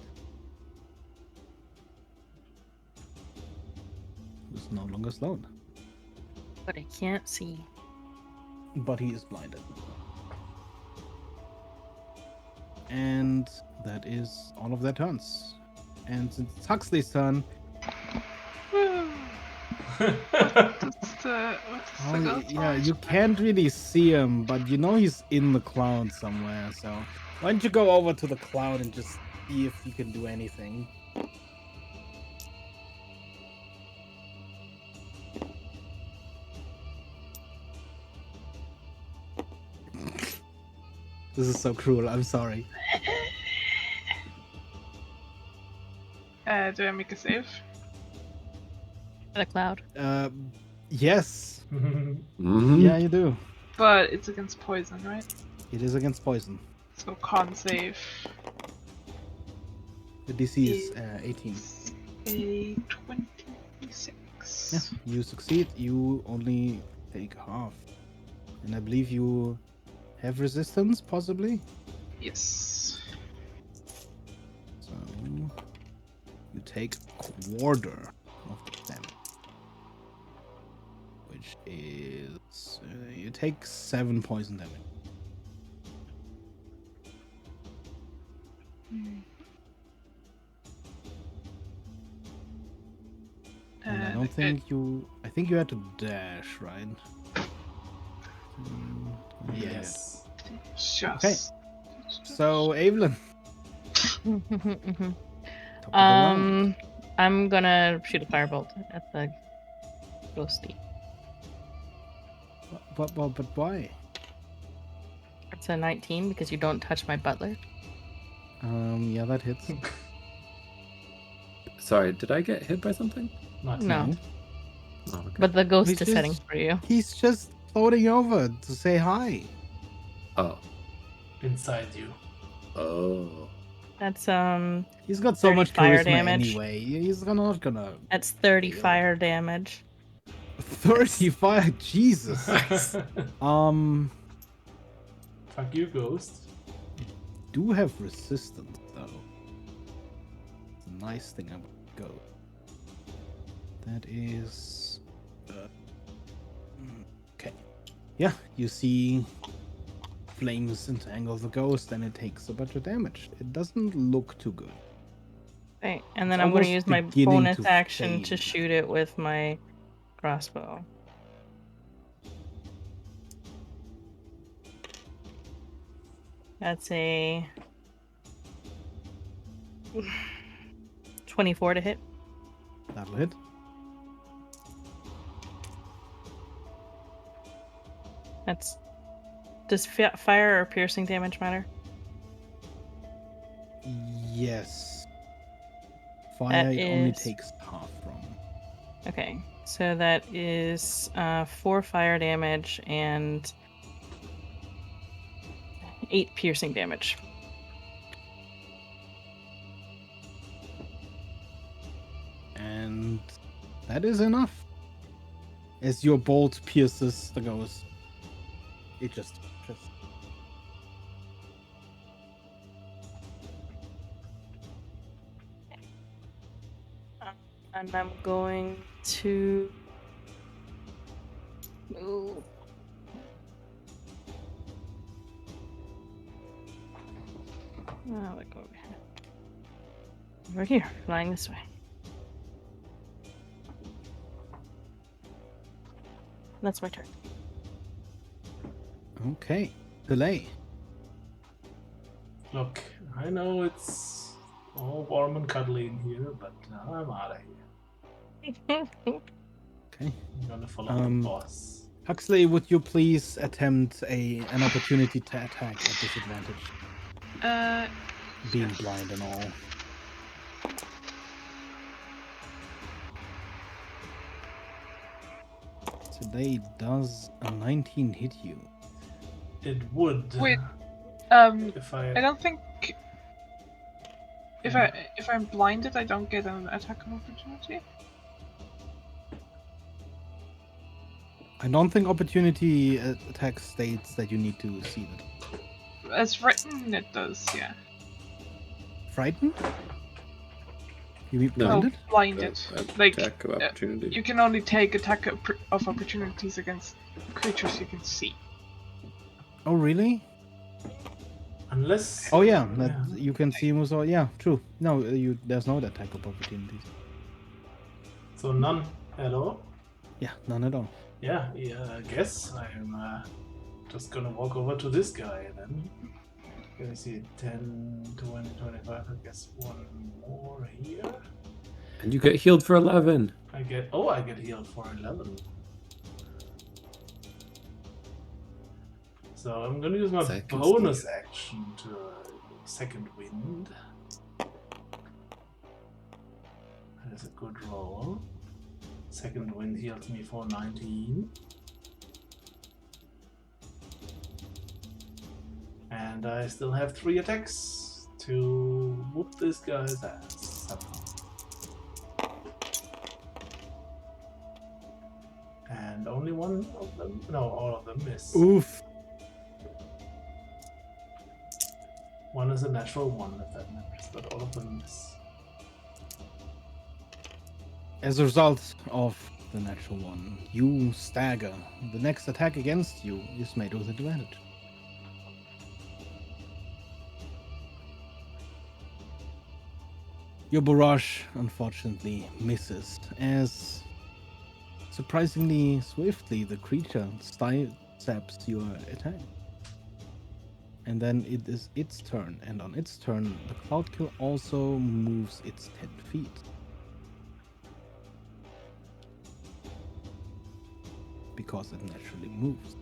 Speaker 1: Who's no longer slowed.
Speaker 2: But I can't see.
Speaker 1: But he is blinded. And that is all of their turns. And since it's Huxley's turn,
Speaker 5: What's the ghost
Speaker 1: yeah,
Speaker 5: noise?
Speaker 1: you can't really see him, but you know he's in the cloud somewhere. So why don't you go over to the cloud and just see if you can do anything? This is so cruel. I'm sorry.
Speaker 5: Do I make a save?
Speaker 2: The cloud.
Speaker 1: Yes.
Speaker 3: Mhm.
Speaker 1: Yeah, you do.
Speaker 5: But it's against poison, right?
Speaker 1: It is against poison.
Speaker 5: So con save.
Speaker 1: The DC is 18.
Speaker 5: A 26.
Speaker 1: Yeah, you succeed. You only take half. And I believe you have resistance, possibly?
Speaker 5: Yes.
Speaker 1: So you take quarter of the damage. Which is... you take 7 poison damage. And I don't think you... I think you had to dash, right? Yeah.
Speaker 4: Yes.
Speaker 5: Just.
Speaker 1: Okay. So, Evelyn. Top of the round.
Speaker 2: I'm gonna shoot a firebolt at the ghosty.
Speaker 1: But why?
Speaker 2: It's a 19 because you don't touch my butler.
Speaker 1: Yeah, that hits.
Speaker 3: Sorry, did I get hit by something?
Speaker 4: Not
Speaker 2: No.
Speaker 4: yet.
Speaker 3: Oh, okay.
Speaker 2: But the ghost
Speaker 1: He's
Speaker 2: is
Speaker 1: just-
Speaker 2: setting for you.
Speaker 1: He's just floating over to say hi.
Speaker 3: Oh.
Speaker 4: Inside you.
Speaker 3: Oh.
Speaker 2: That's
Speaker 1: He's got so
Speaker 2: 30
Speaker 1: much
Speaker 2: fire
Speaker 1: charisma
Speaker 2: damage.
Speaker 1: anyway. He's not gonna...
Speaker 2: that's 30
Speaker 1: Yeah.
Speaker 2: fire damage.
Speaker 1: 35, Jesus.
Speaker 4: Fuck you, ghost.
Speaker 1: Do have resistance though. It's a nice thing about go. That is okay. Yeah, you see flames entangle the ghost and it takes a bunch of damage. It doesn't look too good.
Speaker 2: Right, and then
Speaker 1: It's
Speaker 2: I'm going to
Speaker 1: almost
Speaker 2: use my
Speaker 1: beginning
Speaker 2: bonus
Speaker 1: to
Speaker 2: action to
Speaker 1: fade.
Speaker 2: shoot it with my crossbow. That's a 24 to hit.
Speaker 1: That'll hit.
Speaker 2: That's does fire or piercing damage matter?
Speaker 1: Yes. Fire
Speaker 2: That
Speaker 1: only
Speaker 2: is-
Speaker 1: takes half from.
Speaker 2: Okay, so that is 4 fire damage and 8 piercing damage.
Speaker 1: And that is enough. As your bolt pierces the ghost, it just.
Speaker 2: And I'm going to move. Like over here. Over here, flying this way. That's my turn.
Speaker 1: Okay. Delay.
Speaker 4: Look, I know it's all warm and cuddly in here, but I'm out of here.
Speaker 1: Okay.
Speaker 4: I'm gonna follow the boss.
Speaker 1: Huxley, would you please attempt an opportunity to attack at disadvantage? Being
Speaker 5: Yes.
Speaker 1: blind and all. Today does a 19 hit you?
Speaker 4: It would.
Speaker 5: Wait,
Speaker 4: If
Speaker 5: I
Speaker 4: I
Speaker 5: don't think if I'm blinded, I don't get an attack of opportunity.
Speaker 1: I don't think opportunity attack states that you need to see that.
Speaker 5: As written, it does. Yeah.
Speaker 1: Frightened? You mean
Speaker 3: No.
Speaker 1: blinded?
Speaker 5: Blinded. Like
Speaker 3: Attack of opportunity.
Speaker 5: you can only take attack of opportunities against creatures you can see.
Speaker 1: Oh, really?
Speaker 4: unless
Speaker 1: Oh, yeah. That you can see Muso. Yeah, true. No, there's no attack of opportunities.
Speaker 4: So none at all.
Speaker 1: Yeah, none at all.
Speaker 4: Yeah, I guess I'm just gonna walk over to this guy then. Let me see, 10, 20, 25, I guess one more here.
Speaker 3: And you get healed for 11.
Speaker 4: I get healed for 11. So I'm gonna use my
Speaker 3: Second
Speaker 4: bonus
Speaker 3: steal.
Speaker 4: action to second wind. That is a good roll. Second wind heals me for 19. And I still have 3 attacks to whoop this guy's ass. And only one of them, no, all of them miss.
Speaker 1: Oof.
Speaker 4: One is a natural one, if that matters, but all of them miss.
Speaker 1: As a result of the natural one, you stagger. The next attack against you is made with advantage. Your barrage, unfortunately, misses, as surprisingly swiftly the creature sidesteps your attack. And then it is its turn, and on its turn, the Cloudkill also moves its 10 feet. Because it naturally moves.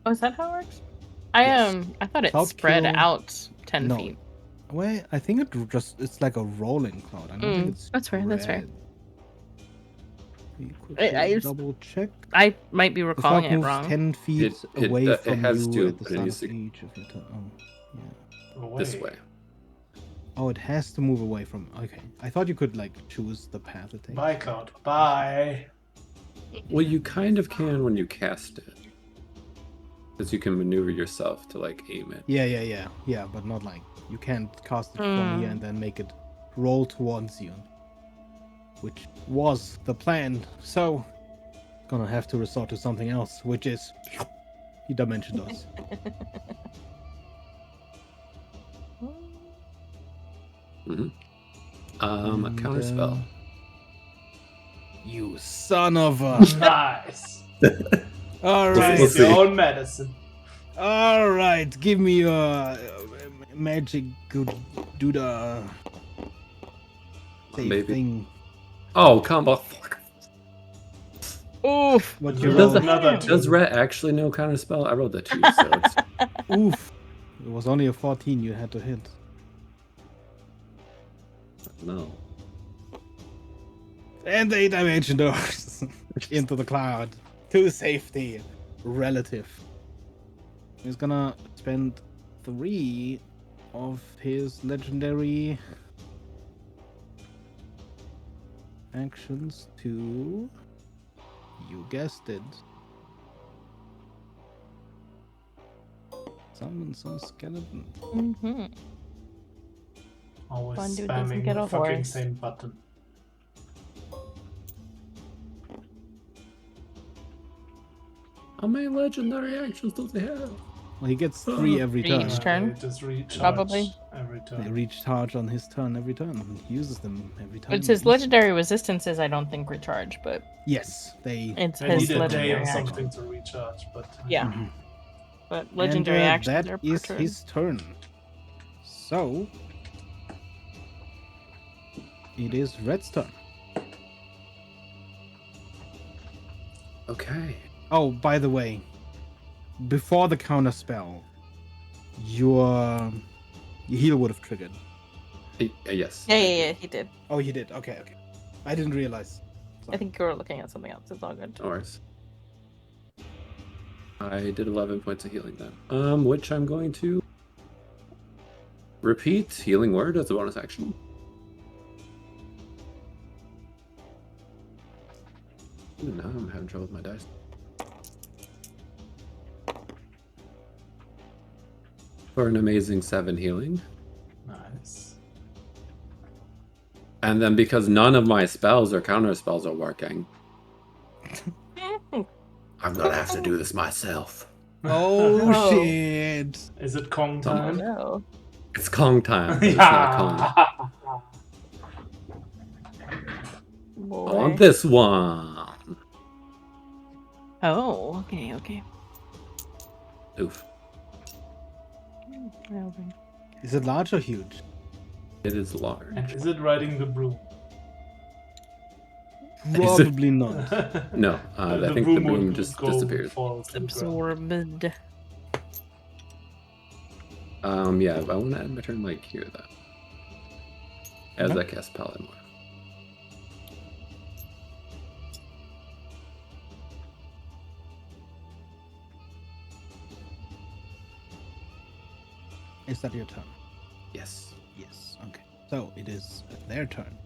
Speaker 2: Oh, is that how it works? I
Speaker 1: Yes.
Speaker 2: I thought it
Speaker 1: Cloud
Speaker 2: spread
Speaker 1: kill-
Speaker 2: out 10
Speaker 1: No.
Speaker 2: feet.
Speaker 1: Well, I think it's like a rolling cloud. I don't think it's
Speaker 2: that's fair, that's fair.
Speaker 1: spread. We quickly
Speaker 2: I just-
Speaker 1: double check.
Speaker 2: I might be
Speaker 1: The
Speaker 2: recalling
Speaker 1: cloud
Speaker 2: it
Speaker 1: moves
Speaker 2: wrong.
Speaker 1: 10 feet
Speaker 3: It-
Speaker 1: away
Speaker 3: it
Speaker 1: from
Speaker 3: has
Speaker 1: you
Speaker 3: to,
Speaker 1: at the
Speaker 3: but it
Speaker 1: start
Speaker 3: needs
Speaker 1: of
Speaker 3: to-
Speaker 1: each of your turn. Oh, yeah.
Speaker 4: Away.
Speaker 3: This way.
Speaker 1: Oh, it has to move away from. Okay, I thought you could like choose the path it takes.
Speaker 4: Bye, Cloud. Bye.
Speaker 3: Well, you kind of can when you cast it. Because you can maneuver yourself to like aim it.
Speaker 1: Yeah, but not like you can't cast it from here and then make it roll towards you, which was the plan. So, gonna have to resort to something else, which is he dimension doors.
Speaker 3: A counter spell.
Speaker 1: You son of a!
Speaker 4: Nice.
Speaker 1: All
Speaker 3: We'll
Speaker 1: right,
Speaker 4: Taste your
Speaker 3: see.
Speaker 4: own medicine.
Speaker 1: all right. Give me your magic good doodah save
Speaker 3: Maybe.
Speaker 1: thing.
Speaker 3: Oh, combo. Fuck.
Speaker 2: Oof.
Speaker 1: What
Speaker 4: You
Speaker 1: you
Speaker 4: rolled
Speaker 1: roll?
Speaker 4: another
Speaker 3: Does
Speaker 4: 2.
Speaker 3: Rhett actually know counter spell? I rolled a 2, so it's
Speaker 1: Oof! It was only a 14 you had to hit.
Speaker 3: no.
Speaker 1: And they dimension doors into the cloud to safety. Relative. He's gonna spend 3 of his legendary actions to, you guessed it, summon some skeletons.
Speaker 2: Mm-hmm.
Speaker 4: Always
Speaker 2: Fun dude doesn't
Speaker 4: spamming
Speaker 2: get
Speaker 4: the
Speaker 2: a
Speaker 4: fucking
Speaker 2: horse.
Speaker 4: same button.
Speaker 3: How many legendary actions does he have?
Speaker 1: Well, he gets 3 every
Speaker 2: Each
Speaker 1: turn.
Speaker 2: turn,
Speaker 4: They just recharge
Speaker 2: probably.
Speaker 4: every
Speaker 1: They
Speaker 4: turn.
Speaker 1: recharge on his turn every turn. He uses them every time.
Speaker 2: It's his legendary resistances, I don't think recharge, but
Speaker 1: Yes, they.
Speaker 2: it's
Speaker 4: They
Speaker 2: his
Speaker 4: need a day
Speaker 2: legendary
Speaker 4: or
Speaker 2: action.
Speaker 4: something to recharge, but
Speaker 2: Yeah.
Speaker 1: Mhm.
Speaker 2: But legendary
Speaker 1: and,
Speaker 2: actions
Speaker 1: that
Speaker 2: are per
Speaker 1: is
Speaker 2: turn.
Speaker 1: his turn. So it is Red's turn.
Speaker 3: Okay.
Speaker 1: Oh, by the way, before the counter spell, your heal would have triggered.
Speaker 3: Yes.
Speaker 2: Yeah, he did.
Speaker 1: Oh, he did. Okay. I didn't realize.
Speaker 2: I think you were looking at something else. It's all good.
Speaker 3: No worries. I did 11 points of healing then. Which I'm going to repeat healing word as a bonus action. Ooh, now I'm having trouble with my dice. For an amazing 7 healing.
Speaker 4: nice.
Speaker 3: And then because none of my spells or counter spells are working, I'm gonna have to do this myself.
Speaker 1: Oh,
Speaker 2: Oh.
Speaker 1: shit!
Speaker 4: Is it Kong
Speaker 2: Oh
Speaker 4: time?
Speaker 2: no.
Speaker 3: It's Kong time, but it's not Kong. I
Speaker 2: Boy.
Speaker 3: want this one.
Speaker 2: Oh, okay.
Speaker 3: Oof.
Speaker 1: Is it large or huge?
Speaker 3: It is large.
Speaker 4: And is it riding the broom?
Speaker 1: Probably not.
Speaker 3: No, I
Speaker 4: The
Speaker 3: think the
Speaker 4: broom
Speaker 3: broom
Speaker 4: would
Speaker 3: just
Speaker 4: go
Speaker 3: disappeared.
Speaker 4: fall to the ground.
Speaker 2: Absorbed.
Speaker 3: Yeah, I want to end my turn like here though. As
Speaker 1: Okay.
Speaker 3: I cast Polymorph.
Speaker 1: Is that your turn?
Speaker 3: Yes.
Speaker 1: Yes. Okay. So it is their turn.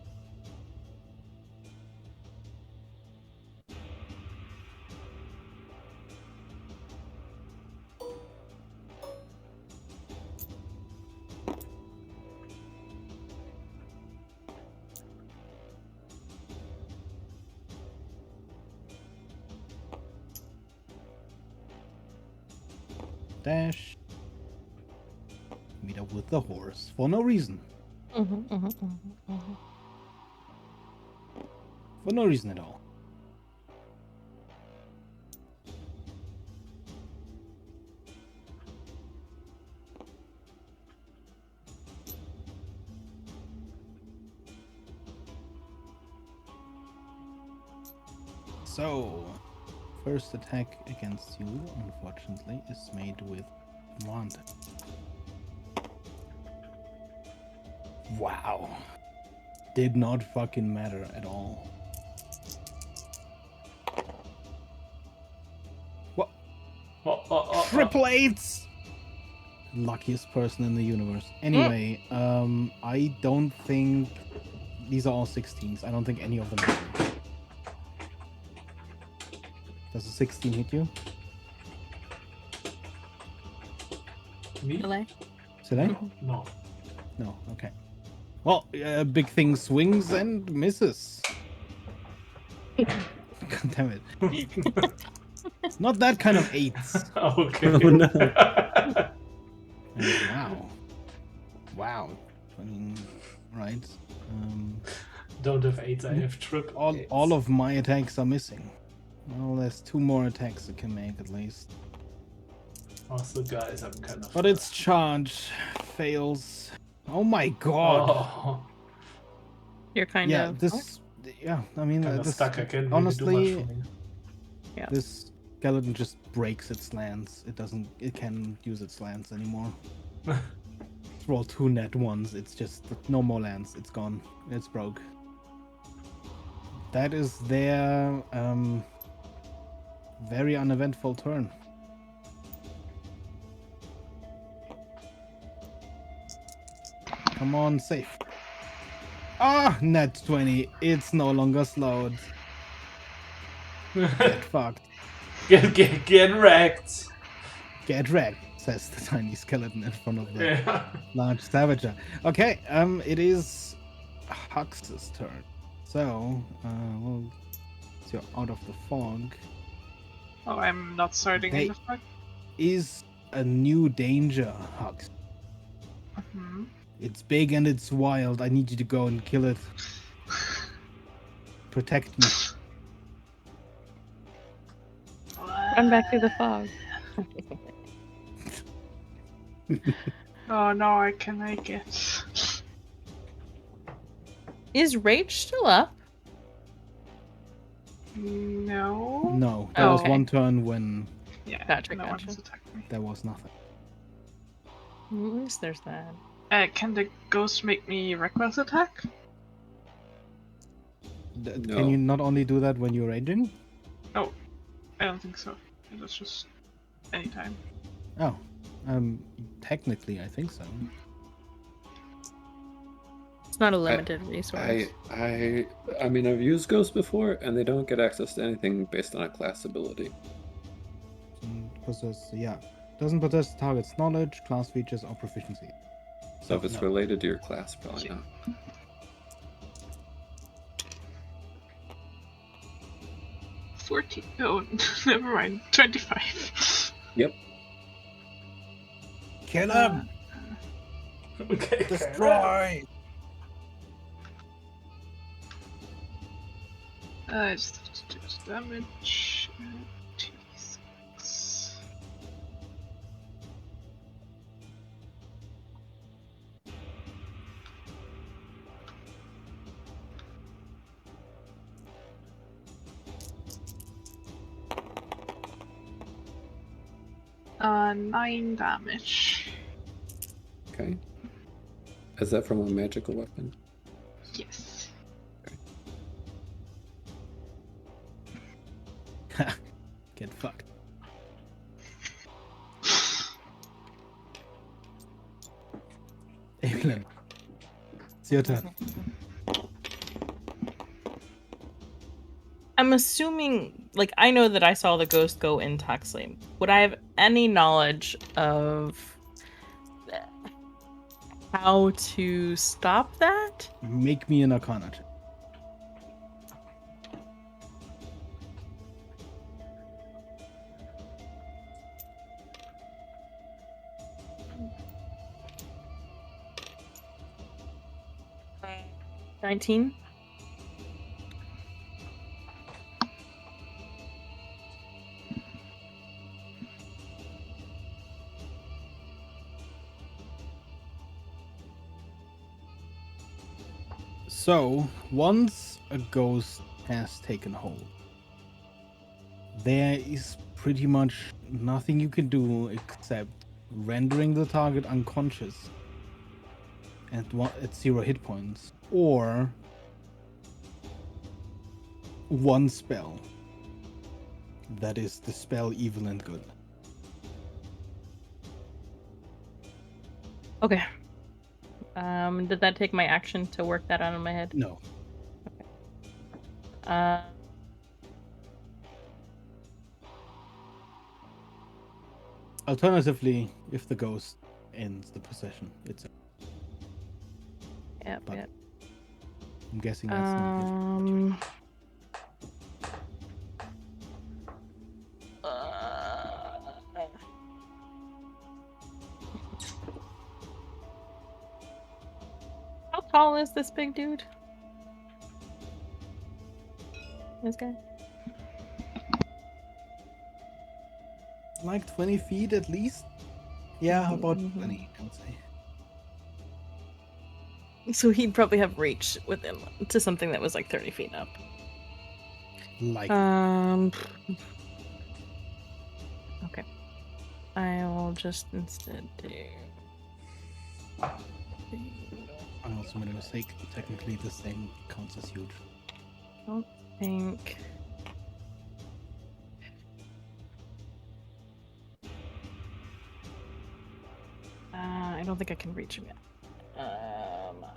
Speaker 1: Dash. Meet up with the horse for no reason. For no reason at all. So, first attack against you, unfortunately, is made with advantage. Wow. Did not fucking matter at all. What? Triple eights! Luckiest person in the universe. Anyway, I don't think these are all 16s. I don't think any of them hit you. Does a 16 hit you?
Speaker 4: Me?
Speaker 2: Delay.
Speaker 1: Did I?
Speaker 4: No.
Speaker 1: No, okay. Well, big thing swings and misses. God damn it. Not that kind of eights.
Speaker 4: Okay.
Speaker 3: Oh, no.
Speaker 1: And wow. Wow. I mean, right.
Speaker 4: Don't have 8s, I have triple eights.
Speaker 1: All of my attacks are missing. Well, there's 2 more attacks it can make at least.
Speaker 4: Also, guys, I'm kind of.
Speaker 1: But its charge fails. Oh my god.
Speaker 4: Oh,
Speaker 2: You're kind
Speaker 1: Yeah,
Speaker 2: of.
Speaker 1: this. Yeah, I mean,
Speaker 4: kind of
Speaker 1: this,
Speaker 4: stuck. I can't
Speaker 1: honestly,
Speaker 4: really do much for me.
Speaker 2: Yeah.
Speaker 1: this skeleton just breaks its lance. It doesn't. It can't use its lance anymore. Roll 2 net ones. It's just no more lance. It's gone. It's broke. That is their very uneventful turn. Come on, safe. Ah, net 20. It's no longer slowed. Get fucked.
Speaker 4: Get wrecked.
Speaker 1: Get wrecked, says the tiny skeleton in front of the
Speaker 4: Yeah.
Speaker 1: large savager. Okay, it is Hux's turn. So, well, so you're out of the fog.
Speaker 5: Oh, I'm not starting in
Speaker 1: They-
Speaker 5: the fog.
Speaker 1: Is a new danger, Hux.
Speaker 5: Hmm.
Speaker 1: It's big and it's wild. I need you to go and kill it. Protect me.
Speaker 2: Run back through the fog.
Speaker 5: Oh no, I can make it.
Speaker 2: Is Rage still up?
Speaker 5: No.
Speaker 1: No, there
Speaker 2: Oh,
Speaker 1: was
Speaker 2: okay.
Speaker 1: one turn when
Speaker 5: Yeah,
Speaker 2: Gotcha,
Speaker 5: no one
Speaker 2: gotcha.
Speaker 5: has attacked me.
Speaker 1: there was nothing.
Speaker 2: At least there's that.
Speaker 5: Can the ghost make me reckless attack?
Speaker 1: Can
Speaker 3: No.
Speaker 1: you not only do that when you're raging?
Speaker 5: I don't think so. It's just anytime.
Speaker 1: Oh, technically, I think so.
Speaker 2: It's not a limited resource.
Speaker 3: I mean, I've used ghosts before, and they don't get access to anything based on a class ability.
Speaker 1: Doesn't possess the target's knowledge, class features, or proficiency.
Speaker 3: So if it's
Speaker 1: no.
Speaker 3: related to your class, probably
Speaker 5: Yeah.
Speaker 3: not.
Speaker 5: 14. Oh, never mind. 25.
Speaker 3: Yep.
Speaker 1: Kill him!
Speaker 4: Okay.
Speaker 1: Destroy!
Speaker 5: I just have to do this damage. 2d6. Uh, 9 damage.
Speaker 3: Okay. Is that from a magical weapon?
Speaker 5: Yes.
Speaker 1: Get fucked. Evelyn. It's your turn.
Speaker 2: I'm assuming, like, I know that I saw the ghost go in Tuxley. Would I have any knowledge of how to stop that?
Speaker 1: Make me an Arcana check.
Speaker 2: Uh, 19?
Speaker 1: So, once a ghost has taken hold, there is pretty much nothing you can do except rendering the target unconscious at 0 hit points, or one spell. That is the spell Evil and Good.
Speaker 2: Okay. Did that take my action to work that out in my head?
Speaker 1: No. Alternatively, if the ghost ends the possession itself.
Speaker 2: Yep,
Speaker 1: But
Speaker 2: yep.
Speaker 1: I'm guessing that's not different.
Speaker 2: How tall is this big dude? This guy?
Speaker 1: Like 20 feet at least? Yeah, about
Speaker 2: Mhm.
Speaker 1: 20, I would say.
Speaker 2: So he'd probably have reach within to something that was like 30 feet up.
Speaker 1: Like,
Speaker 2: Okay. I will just instead do.
Speaker 1: I also made a mistake. Technically, this thing counts as huge.
Speaker 2: I don't think. I don't think I can reach him yet.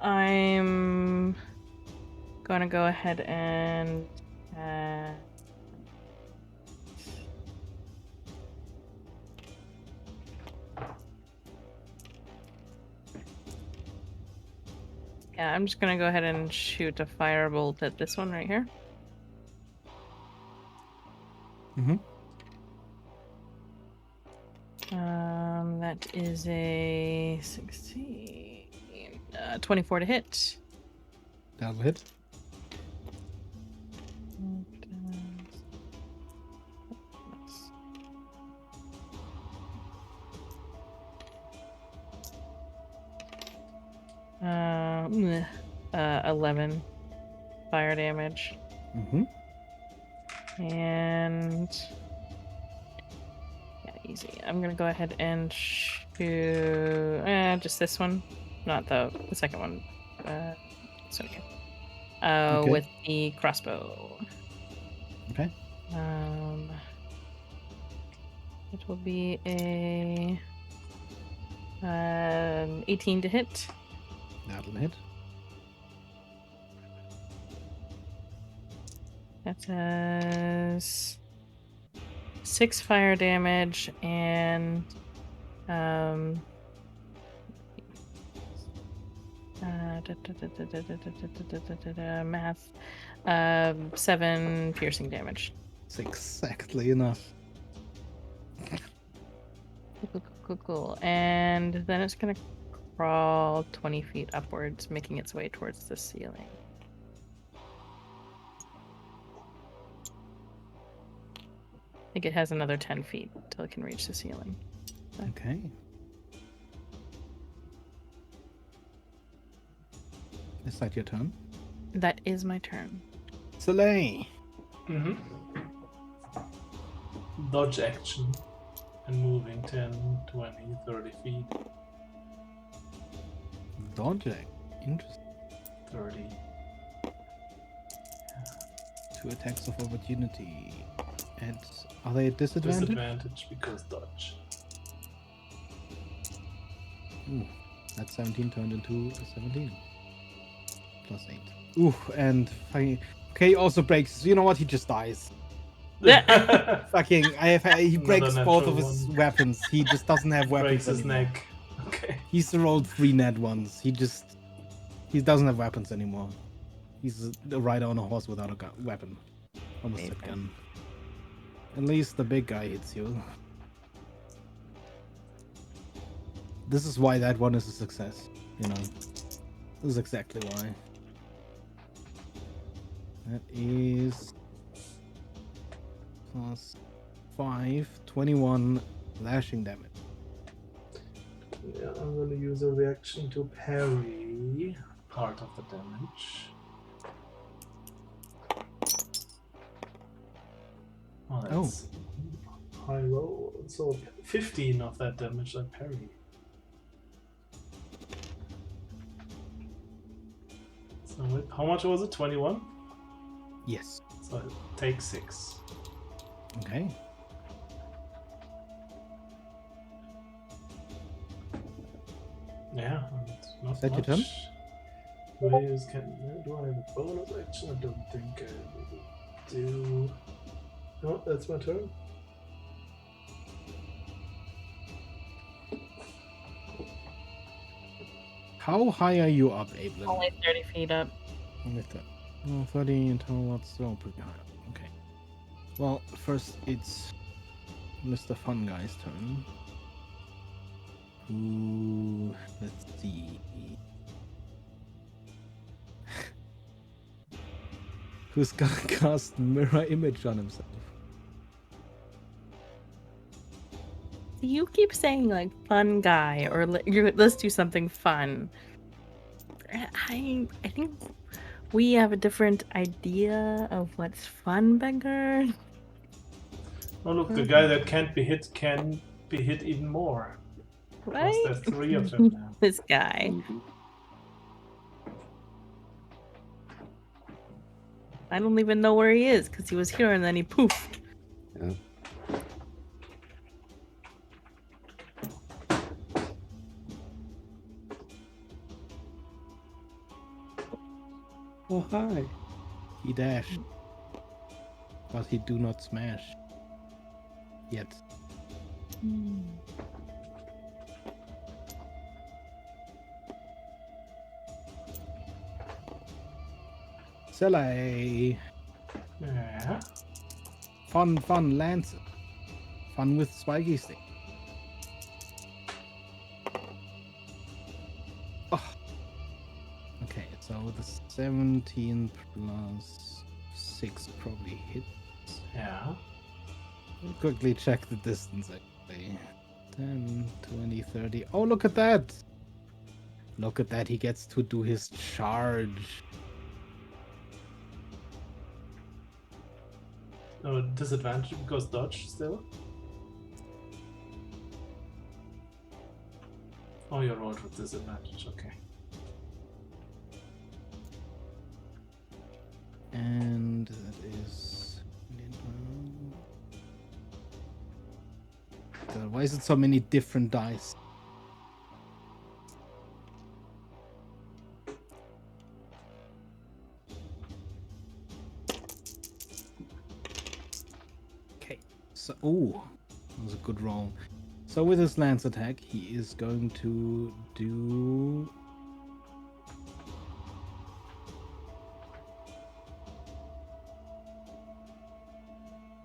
Speaker 2: I'm gonna go ahead and yeah, I'm just gonna go ahead and shoot a firebolt at this one right here.
Speaker 1: Mm-hmm.
Speaker 2: That is a 16, 24 to hit.
Speaker 1: That'll hit.
Speaker 2: Um, 11 fire damage.
Speaker 1: Mm-hmm.
Speaker 2: And yeah, easy. I'm gonna go ahead and shoot just this one, not the second one. So okay.
Speaker 1: Okay.
Speaker 2: With the crossbow.
Speaker 1: Okay.
Speaker 2: It will be a 18 to hit.
Speaker 1: That'll hit.
Speaker 2: That does 6 fire damage and math 7 piercing damage.
Speaker 1: It's exactly enough.
Speaker 2: Cool. And then it's gonna crawl 20 feet upwards, making its way towards the ceiling. I think it has another 10 feet till it can reach the ceiling.
Speaker 1: Okay. Is that your turn?
Speaker 2: That is my turn.
Speaker 1: Soleil.
Speaker 4: Mm-hmm. Dodge action and moving 10, 20, 30 feet.
Speaker 1: Dodge. Interesting.
Speaker 4: 30.
Speaker 1: 2 attacks of opportunity. And are they at disadvantage?
Speaker 4: Disadvantage because dodge.
Speaker 1: Ooh, that 17 turned into a 17. Plus 8. Ooh, and okay, also breaks. You know what? He just dies. Fucking, he breaks
Speaker 4: Another
Speaker 1: both of
Speaker 4: natural
Speaker 1: his
Speaker 4: one.
Speaker 1: weapons. He just doesn't have weapons
Speaker 4: Breaks his
Speaker 1: anymore.
Speaker 4: neck. Okay.
Speaker 1: He's rolled 3 net ones. He doesn't have weapons anymore. He's a rider on a horse without a weapon. Almost said gun. At least the big guy hits you. This is why that one is a success. You know, this is exactly why. That is plus 5, 21 lashing damage.
Speaker 4: Yeah, I'm gonna use a reaction to parry part of the damage. Oh, that's high roll. So 15 of that damage I parry. So how much was it? 21?
Speaker 1: Yes.
Speaker 4: So I take 6.
Speaker 1: Okay.
Speaker 4: Yeah, not
Speaker 1: Is that your
Speaker 4: much.
Speaker 1: turn?
Speaker 4: Do I have a bonus action? I don't think I do. No, that's my turn.
Speaker 1: How high are you up, Ablin?
Speaker 2: Only 30 feet up.
Speaker 1: Only 30. Well, 30 until what's still pretty high up. Okay. Well, first it's Mr. Fun Guy's turn. Ooh, let's see. Who's gonna cast mirror image on himself?
Speaker 2: You keep saying like fun guy or let's do something fun. I think we have a different idea of what's fun, Beggar.
Speaker 4: Oh look, the guy that can't be hit can be hit even more. Because
Speaker 2: Right?
Speaker 4: there's 3 of them now.
Speaker 2: This guy. I don't even know where he is because he was here and then he poofed.
Speaker 3: Yeah. high.
Speaker 1: He dashed. But he do not smash. Yet. Selay.
Speaker 4: Yeah.
Speaker 1: Fun, Lance. Fun with spiky stick. Oh. Okay, so the 17 plus 6 probably hits.
Speaker 4: Yeah.
Speaker 1: We'll quickly check the distance actually. 10, 20, 30. Oh, look at that! Look at that, he gets to do his charge.
Speaker 4: No disadvantage because dodge still. Oh, you rolled with disadvantage. Okay.
Speaker 1: And that is... God, why is it so many different dice? Okay, so... Oh, that was a good roll. So with his lance attack, he is going to do...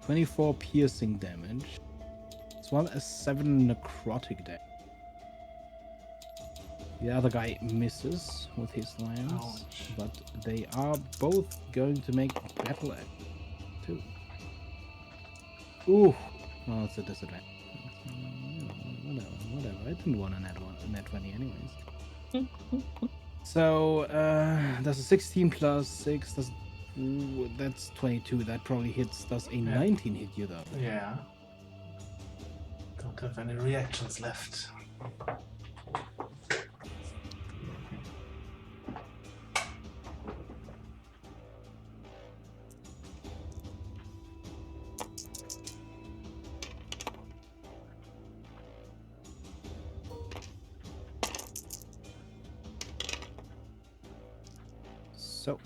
Speaker 1: 24 piercing damage, as well as 7 necrotic damage. The other guy misses with his lance,
Speaker 4: Ouch.
Speaker 1: but they are both going to make battle act too. Ooh, well, it's a disadvantage. Whatever. I didn't want a net 20 anyways. So that's a 16 plus 6. That's 22. That probably hits. Does a 19 hit you though?
Speaker 4: Yeah. Don't have any reactions left.
Speaker 1: So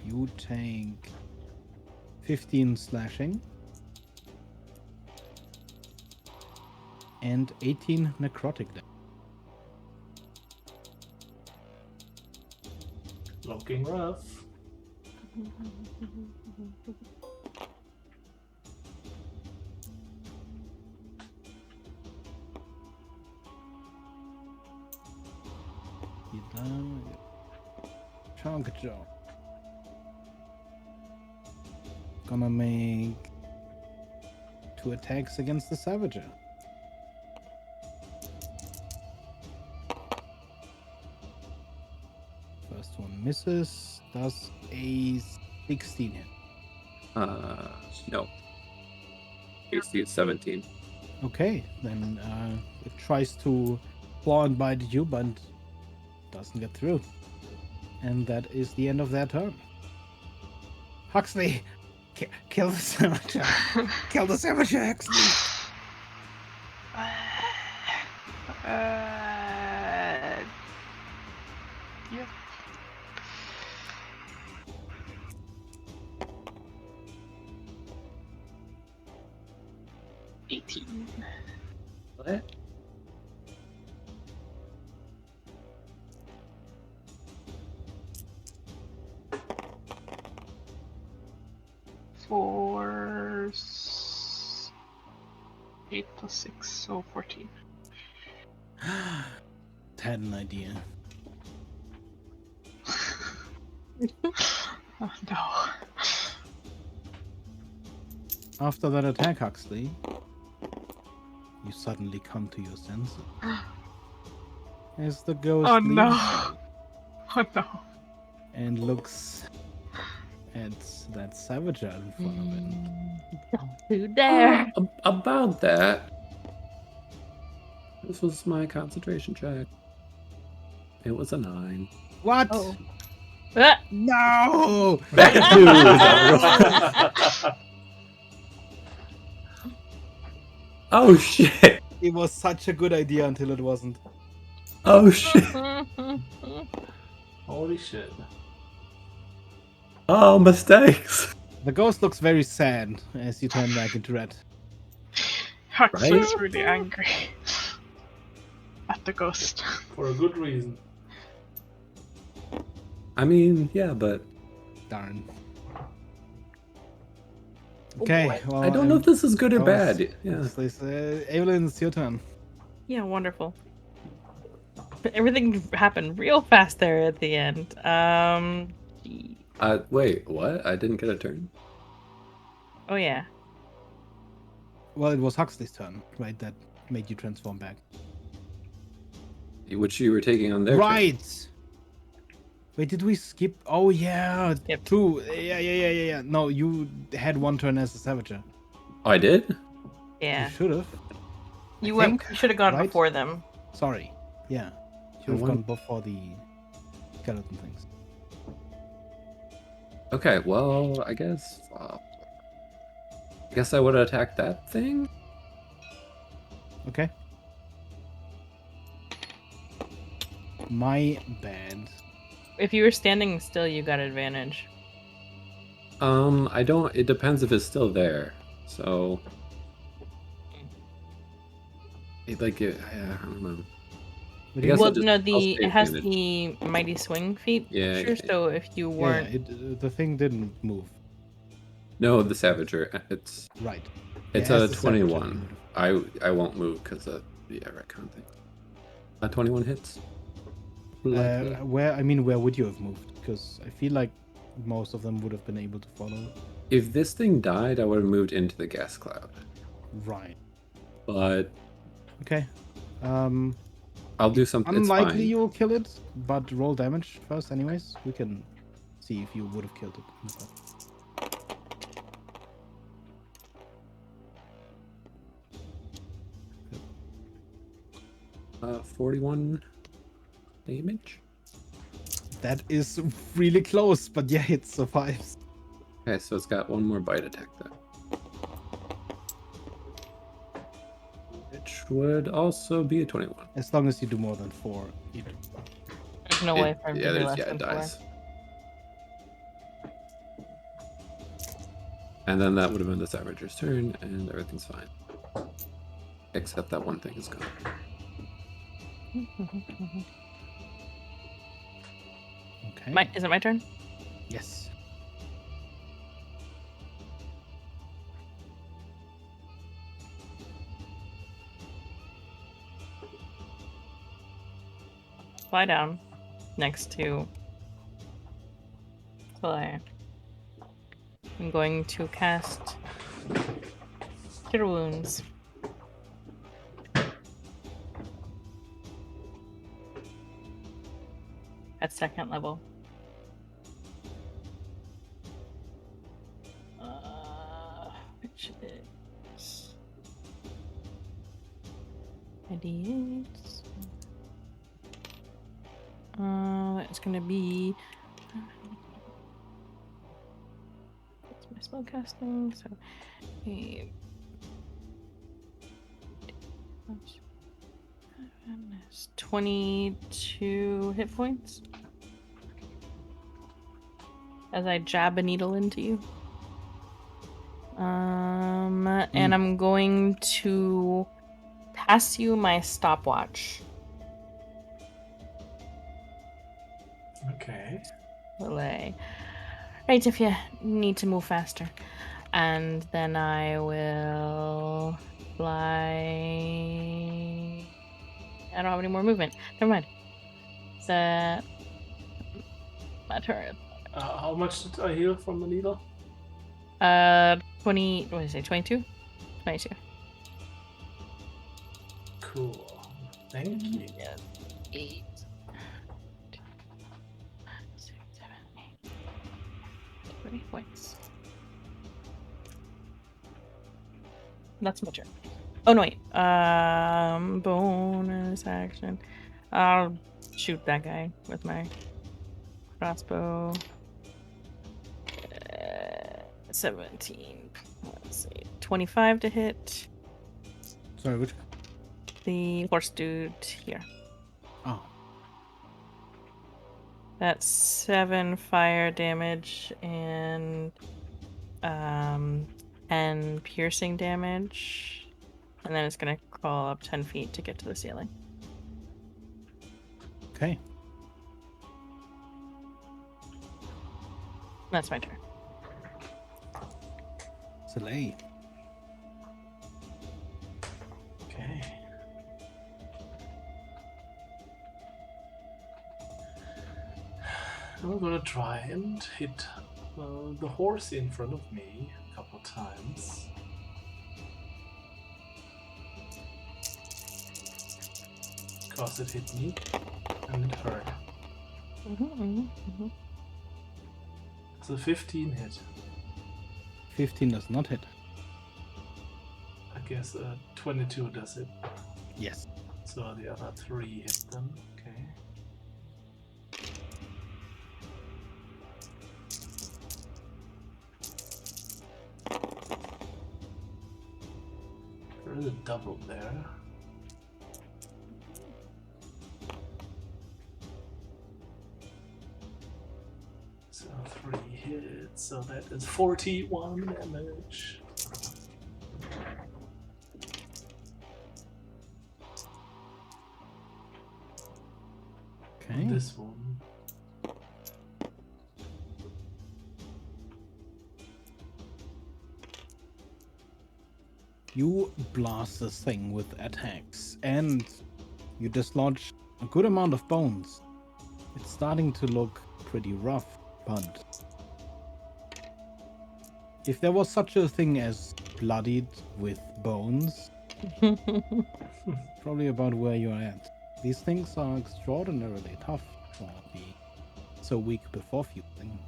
Speaker 1: you take 15 slashing and 18 necrotic damage.
Speaker 4: Looking rough.
Speaker 1: You done? Chunk jaw. Gonna make 2 attacks against the Savager. First one misses. Does a 16 hit?
Speaker 3: No. AC is 17.
Speaker 1: Okay, then it tries to claw and bite you, but doesn't get through. And that is the end of their turn. Huxley, kill the Savager. Kill the Savager, Huxley.
Speaker 5: Yep.
Speaker 3: What?
Speaker 5: For 8 plus 6, so 14.
Speaker 1: Had an idea.
Speaker 5: Oh no.
Speaker 1: After that attack, Huxley, you suddenly come to your senses. As the ghost
Speaker 5: Oh
Speaker 1: leaves
Speaker 5: no.
Speaker 1: you
Speaker 5: Oh no.
Speaker 1: and looks at that Savager in front of it.
Speaker 2: Who dare?
Speaker 3: About that. This was my concentration check. It was a 9.
Speaker 1: What?
Speaker 2: Oh. Ah!
Speaker 1: No!
Speaker 3: That too is a roll. Oh shit!
Speaker 1: It was such a good idea until it wasn't.
Speaker 3: Oh shit!
Speaker 4: Holy shit.
Speaker 3: Oh, mistakes.
Speaker 1: The ghost looks very sad as you turn back into red.
Speaker 5: Hux
Speaker 3: Right?
Speaker 5: looks really angry at the ghost.
Speaker 4: For a good reason.
Speaker 3: I mean, yeah, but
Speaker 1: Darn. Okay, well,
Speaker 3: I don't know if this is good or
Speaker 1: that was-
Speaker 3: bad. Yeah.
Speaker 1: Evelyn, it's your turn.
Speaker 2: Yeah, wonderful. Everything happened real fast there at the end. Gee.
Speaker 3: Wait, what? I didn't get a turn?
Speaker 2: Oh yeah.
Speaker 1: Well, it was Huxley's turn, right? That made you transform back.
Speaker 3: Which you were taking on their turn.
Speaker 1: Right! Wait, did we skip? Oh, yeah.
Speaker 2: Yep.
Speaker 1: True. Yeah. No, you had one turn as a Savager.
Speaker 3: Oh, I did?
Speaker 2: Yeah.
Speaker 1: You should have.
Speaker 2: You
Speaker 1: I
Speaker 2: went.
Speaker 1: think,
Speaker 2: You should have gone
Speaker 1: right?
Speaker 2: before them.
Speaker 1: Sorry. Yeah. Should have
Speaker 3: one-
Speaker 1: gone before the skeleton things.
Speaker 3: Okay, well, I guess I would have attacked that thing.
Speaker 1: Okay. My bad.
Speaker 2: If you were standing still, you got advantage.
Speaker 3: I don't. It depends if it's still there. So, I don't know.
Speaker 1: What
Speaker 3: I
Speaker 1: do you
Speaker 3: guess
Speaker 1: mean?
Speaker 2: Well,
Speaker 3: just-
Speaker 2: no,
Speaker 3: I'll
Speaker 2: the
Speaker 3: stay
Speaker 2: it has
Speaker 3: advantage.
Speaker 2: the mighty swing feat
Speaker 3: Yeah,
Speaker 2: feature.
Speaker 3: yeah.
Speaker 2: So if you
Speaker 1: Yeah,
Speaker 2: weren't,
Speaker 1: the thing didn't move.
Speaker 3: No, the Savager. It's
Speaker 1: Right.
Speaker 3: it's
Speaker 1: Yeah, as
Speaker 3: a
Speaker 1: the Savager, you
Speaker 3: 21. I won't move because of the retcon thing. 21 hits. Likely.
Speaker 1: Where would you have moved? Because I feel like most of them would have been able to follow.
Speaker 3: If this thing died, I would have moved into the gas cloud.
Speaker 1: Right.
Speaker 3: But
Speaker 1: Okay.
Speaker 3: I'll do something. It's
Speaker 1: Unlikely
Speaker 3: fine.
Speaker 1: you'll kill it, but roll damage first, anyways. We can see if you would have killed it.
Speaker 3: 41 damage.
Speaker 1: That is really close, but yeah, it survives.
Speaker 3: Okay, so it's got one more bite attack though. Which would also be a 21.
Speaker 1: As long as you do more than 4.
Speaker 2: there's no way for him to do less
Speaker 3: it
Speaker 2: than 4.
Speaker 3: dies. And then that would have been the Savager's turn, and everything's fine. Except that one thing is gone.
Speaker 1: Okay.
Speaker 2: Is it my turn?
Speaker 1: Yes.
Speaker 2: Lie down next to Clay. I'm going to cast Cure Wounds. At second level. Which is 98. It's gonna be. That's my spell casting. So, a 22 hit points as I jab a needle into you. And I'm going to pass you my stopwatch.
Speaker 4: Okay.
Speaker 2: Relay. Right, if you need to move faster. And then I will fly. I don't have any more movement. Never mind. Is that my turn?
Speaker 4: How much did I heal from the needle?
Speaker 2: 20. What did I say? 22? 22.
Speaker 4: Cool. Thank you.
Speaker 2: Yeah. 8. 6, 7, 8. 20 points. That's my turn. Oh no, wait. Bonus action. I'll shoot that guy with my crossbow. 17. Let's see. 25 to hit.
Speaker 1: Sorry, which?
Speaker 2: The horse dude here.
Speaker 1: Oh.
Speaker 2: That's 7 fire damage and 10 piercing damage. And then it's gonna crawl up 10 feet to get to the ceiling.
Speaker 1: Okay.
Speaker 2: That's my turn.
Speaker 1: Soleil.
Speaker 4: Okay. I'm gonna try and hit the horse in front of me a couple times. Because it hit me and it hurt. So 15 hit.
Speaker 1: 15 does not hit.
Speaker 4: I guess 22 does it.
Speaker 1: Yes.
Speaker 4: So the other 3 hit them. Okay. There is a double there. So 3 hits, so that is 41 damage.
Speaker 1: Okay.
Speaker 4: This one.
Speaker 1: You blast this thing with attacks, and you dislodge a good amount of bones. It's starting to look pretty rough, but if there was such a thing as bloodied with bones, probably about where you're at. These things are extraordinarily tough for being so weak before fusing.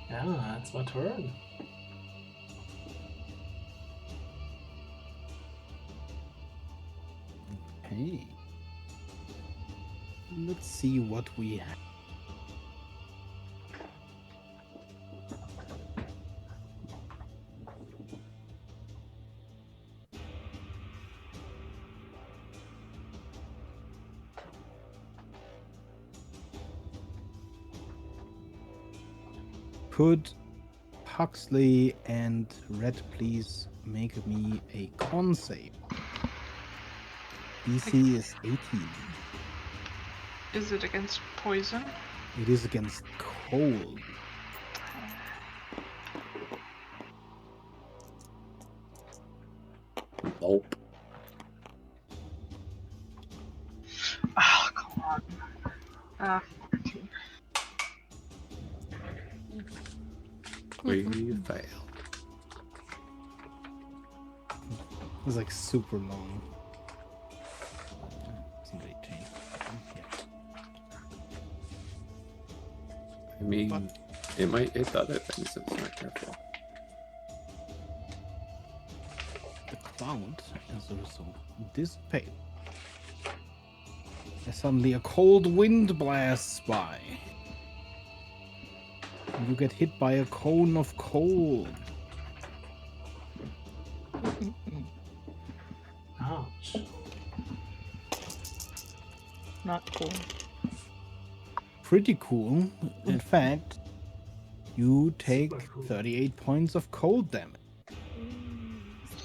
Speaker 4: Yeah, that's my turn.
Speaker 1: Okay. Let's see what we have. Could Huxley and Red please make me a con save? DC is 18.
Speaker 5: Is it against poison?
Speaker 1: It is against cold.
Speaker 3: Nope.
Speaker 5: Oh, come on. 14.
Speaker 3: We failed.
Speaker 1: It was like super long. Somebody change. Yeah.
Speaker 3: I mean, it might hit the other things if it's not careful.
Speaker 1: The cloud, as a result, dissipate. As suddenly a cold wind blasts by. You get hit by a cone of cold.
Speaker 4: Ouch.
Speaker 2: Not cool.
Speaker 1: Pretty cool. In fact, you take
Speaker 4: Super cool.
Speaker 1: 38 points of cold damage.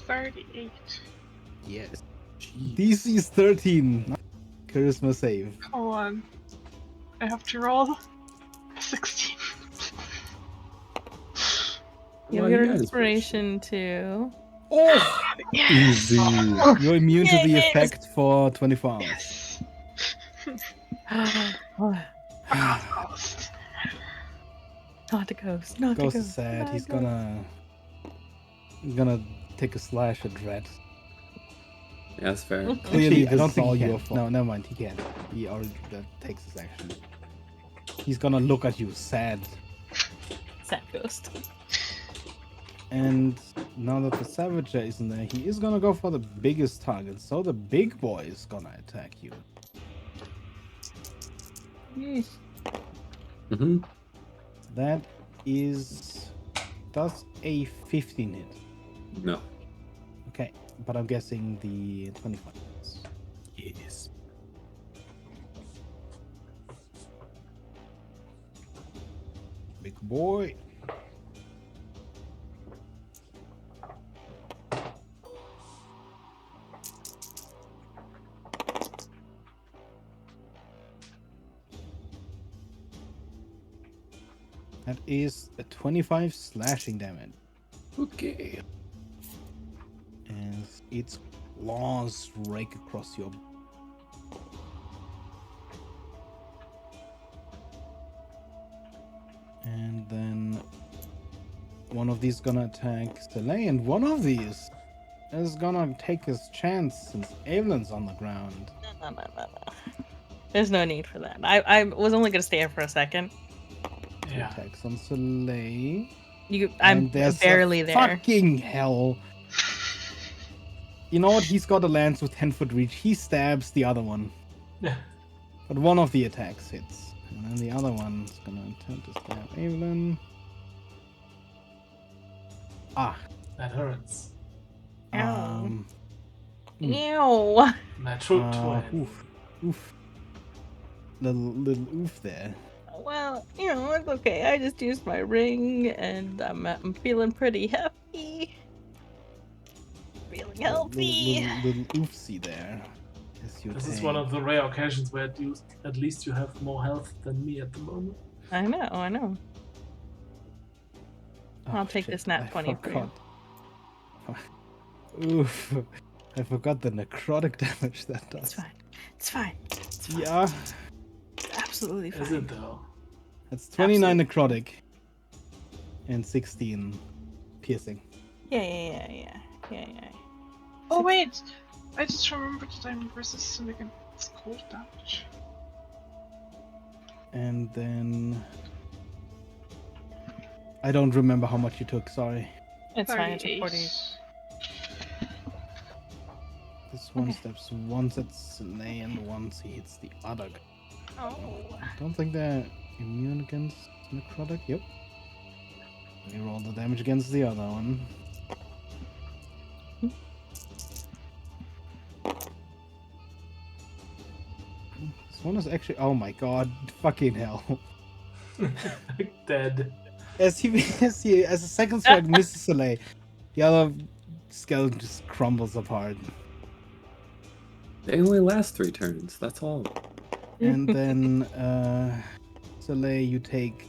Speaker 5: 38.
Speaker 1: Yes. DC is 13. Charisma save.
Speaker 5: Come on. I have to roll 16.
Speaker 2: You
Speaker 3: Well,
Speaker 2: have your
Speaker 3: you guys-
Speaker 2: inspiration too.
Speaker 1: Oh!
Speaker 3: Easy.
Speaker 1: You're immune to the
Speaker 2: Yes!
Speaker 1: effect for 24 hours.
Speaker 5: Almost.
Speaker 2: Not the ghost. Not
Speaker 1: Ghost
Speaker 2: the
Speaker 1: is
Speaker 2: ghost.
Speaker 1: sad.
Speaker 2: not
Speaker 1: He's
Speaker 2: the ghost.
Speaker 1: gonna take a slash at Red.
Speaker 3: Yeah, that's fair.
Speaker 1: Clearly,
Speaker 8: I don't
Speaker 1: this is all
Speaker 8: think he
Speaker 1: your
Speaker 8: can.
Speaker 1: fault. No, never mind. He can't. He already takes his action. He's gonna look at you sad.
Speaker 2: Sad ghost.
Speaker 1: And now that the Savager isn't there, he is gonna go for the biggest target. So the big boy is gonna attack you.
Speaker 3: Mm-hmm.
Speaker 1: That is... Does a 15 hit?
Speaker 3: No.
Speaker 1: Okay, but I'm guessing the 25 hits. crisp. Big boy. That is a 25 slashing damage.
Speaker 3: Okay.
Speaker 1: As its claws rake across your. And then one of these gonna attack Soleil, and one of these is gonna take his chance since Evelyn's on the ground.
Speaker 2: No. There's no need for that. I was only gonna stay here for a second.
Speaker 1: Two
Speaker 4: Yeah.
Speaker 1: attacks on Soleil.
Speaker 2: I'm
Speaker 1: And there's
Speaker 2: barely
Speaker 1: a
Speaker 2: there.
Speaker 1: fucking hell. You know what? He's got a lance with 10-foot reach. He stabs the other one. But one of the attacks hits. And then the other one's gonna attempt to stab Evelyn. Ah.
Speaker 4: That hurts.
Speaker 1: Um.
Speaker 2: Ew.
Speaker 4: Natural 20.
Speaker 1: Oof. Little oof there.
Speaker 2: Well, it's okay. I just used my ring, and I'm feeling pretty happy. Feeling healthy.
Speaker 1: Little oofsy there. As you
Speaker 4: This is
Speaker 1: take.
Speaker 4: one of the rare occasions where at least you have more health than me at the moment.
Speaker 2: I know.
Speaker 1: Oh,
Speaker 2: I'll take
Speaker 1: shit,
Speaker 2: this nat
Speaker 1: I
Speaker 2: 20 for you.
Speaker 1: forgot. Oof. I forgot the necrotic damage that does.
Speaker 2: It's fine.
Speaker 1: Yeah.
Speaker 2: It's absolutely fine.
Speaker 4: Is it though?
Speaker 1: That's 29
Speaker 2: Absolutely.
Speaker 1: necrotic. And 16 piercing.
Speaker 2: Yeah.
Speaker 5: Oh wait! I just remembered that I'm resistant against cold damage.
Speaker 1: And then I don't remember how much you took, sorry.
Speaker 2: It's fine. It's
Speaker 5: 38.
Speaker 2: 40.
Speaker 1: This one
Speaker 2: Okay.
Speaker 1: steps once at Soleil and once he hits the other guy.
Speaker 2: Oh.
Speaker 1: I don't think they're immune against necrotic. Yep. We roll the damage against the other one. This one is actually. Oh my god! Fucking hell!
Speaker 4: Dead.
Speaker 1: As a second strike misses Soleil, the other skeleton just crumbles apart.
Speaker 3: They only last 3 turns, that's all.
Speaker 1: And then, Soleil, you take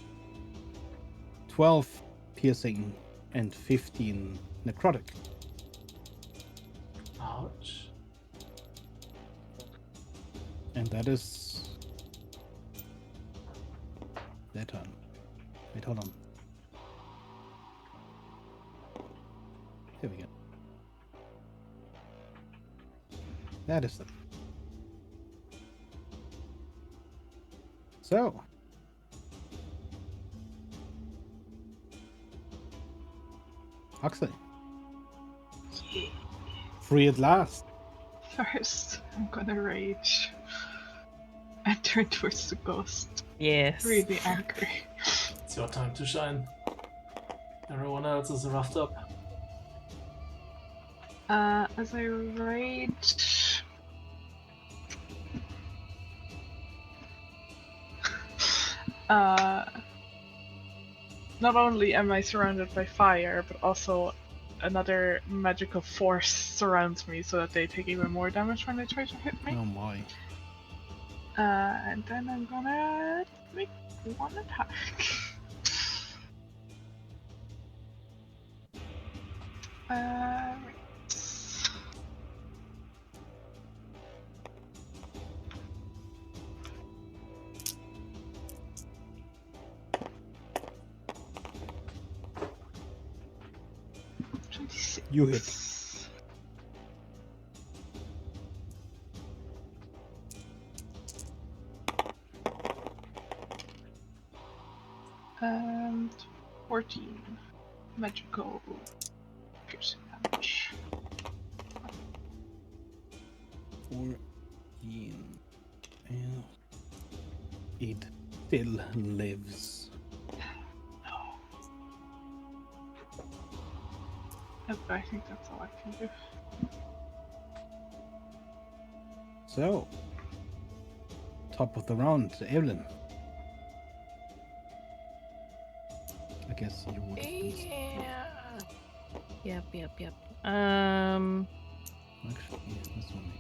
Speaker 1: 12 piercing and 15 necrotic.
Speaker 4: Ouch.
Speaker 1: And that is their turn. Wait, hold on. There we go. That is them. So. Huxley. Free at last.
Speaker 5: First, I'm gonna rage. And turn towards the ghost.
Speaker 2: Yes.
Speaker 5: Really angry.
Speaker 4: It's your time to shine. Everyone else is roughed up.
Speaker 5: As I rage... Not only am I surrounded by fire, but also another magical force surrounds me so that they take even more damage when they try to hit me.
Speaker 1: Oh my.
Speaker 5: And then I'm gonna make one attack. Right.
Speaker 1: You hit.
Speaker 5: And 14 magical piercing damage.
Speaker 1: 14. And it still lives.
Speaker 5: Yep, I think that's all I can do.
Speaker 1: So, top of the round, Evelyn. I guess you would have been.
Speaker 2: Yep.
Speaker 1: Actually, this one.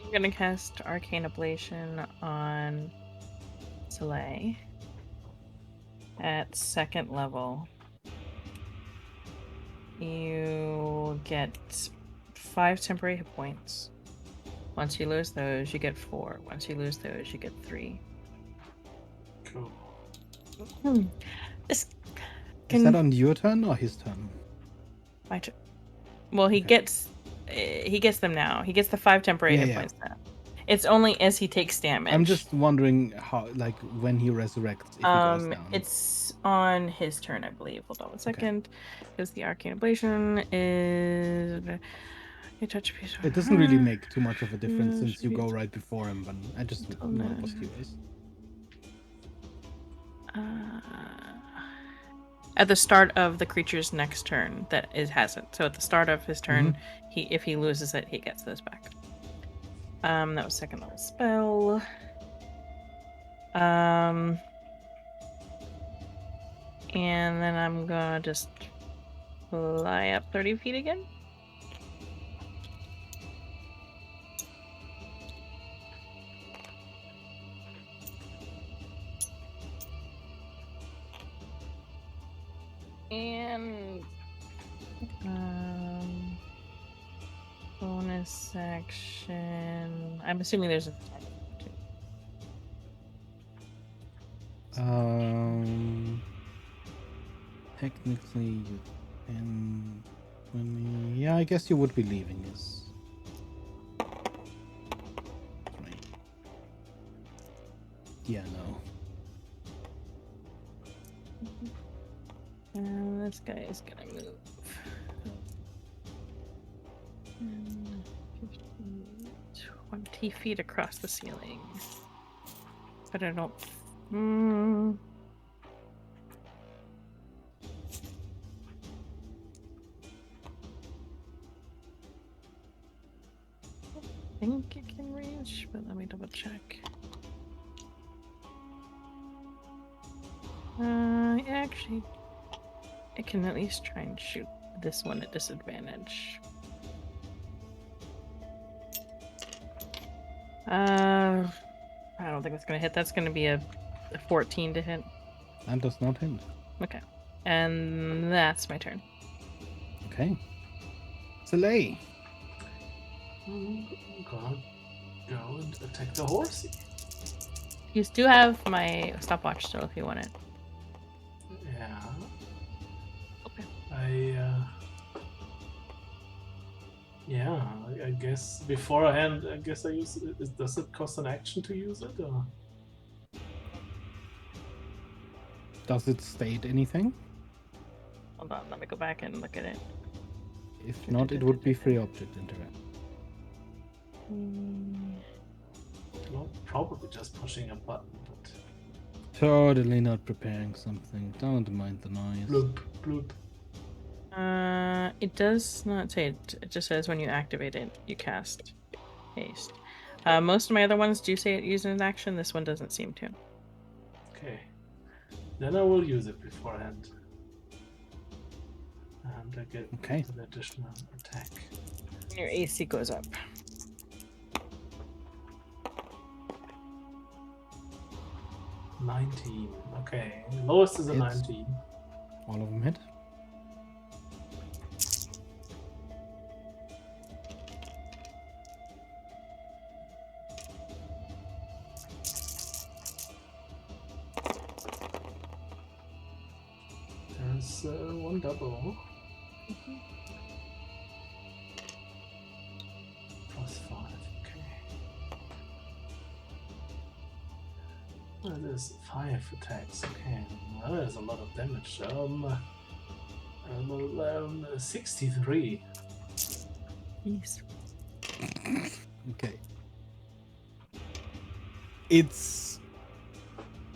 Speaker 2: I'm gonna cast Arcane Ablation on Soleil at 2nd level. You get 5 temporary hit points. Once you lose those, you get 4. Once you lose those, you get 3.
Speaker 4: Cool.
Speaker 2: This
Speaker 1: Is that on your turn or his turn?
Speaker 2: my turn. Well, he
Speaker 1: Okay.
Speaker 2: gets them now. He gets the 5 temporary hit points now. It's only as he takes damage.
Speaker 1: I'm just wondering how, like, when he resurrects, if he goes down.
Speaker 2: It's on his turn, I believe. Hold on one second. Because the Arcane Ablation is... You touch a piece of...
Speaker 1: It doesn't really make too much of a difference since you go right before him, but I just know it was yours.
Speaker 2: At the start of the creature's next turn, that it hasn't. So at the start of his turn, if he loses it, he gets those back. That was 2nd level spell. And then I'm gonna just fly up 30 feet again. And bonus action. I'm assuming there's a
Speaker 1: Technically, you can. 20. Yeah, I guess you would be leaving this. Right. Yeah, no.
Speaker 2: this guy is gonna move. 15, 20 feet across the ceiling. But I don't. I think it can reach, but let me double check. Actually, I can at least try and shoot this one at disadvantage. I don't think that's gonna hit. That's gonna be a 14 to hit.
Speaker 1: That does not hit.
Speaker 2: Okay. And that's my turn.
Speaker 1: Okay. Soleil.
Speaker 4: I'm gonna go and attack the horsey.
Speaker 2: You do have my stopwatch still if you want it.
Speaker 4: Yeah.
Speaker 2: Okay.
Speaker 4: I guess beforehand, I use it. Does it cost an action to use it? Or?
Speaker 1: Does it state anything?
Speaker 2: Hold on, let me go back and look at it.
Speaker 1: If not, it would be free object interact.
Speaker 4: Well, probably just pushing a button, but...
Speaker 1: Totally not preparing something. Don't mind the noise.
Speaker 4: Bloop, bloop.
Speaker 2: It does not say it. It just says when you activate it, you cast haste. Most of my other ones do say it uses an action. This one doesn't seem to.
Speaker 4: Okay. Then I will use it beforehand. And I get an additional attack.
Speaker 2: Your AC goes up.
Speaker 4: $19. Okay. Lowest is a
Speaker 1: Hits.
Speaker 4: 19.
Speaker 1: All of them hit.
Speaker 4: There's one double. +5. Okay. Well, there's 5 attacks. Okay. Well, there's a lot of damage. 63.
Speaker 2: Yes.
Speaker 1: Okay. It's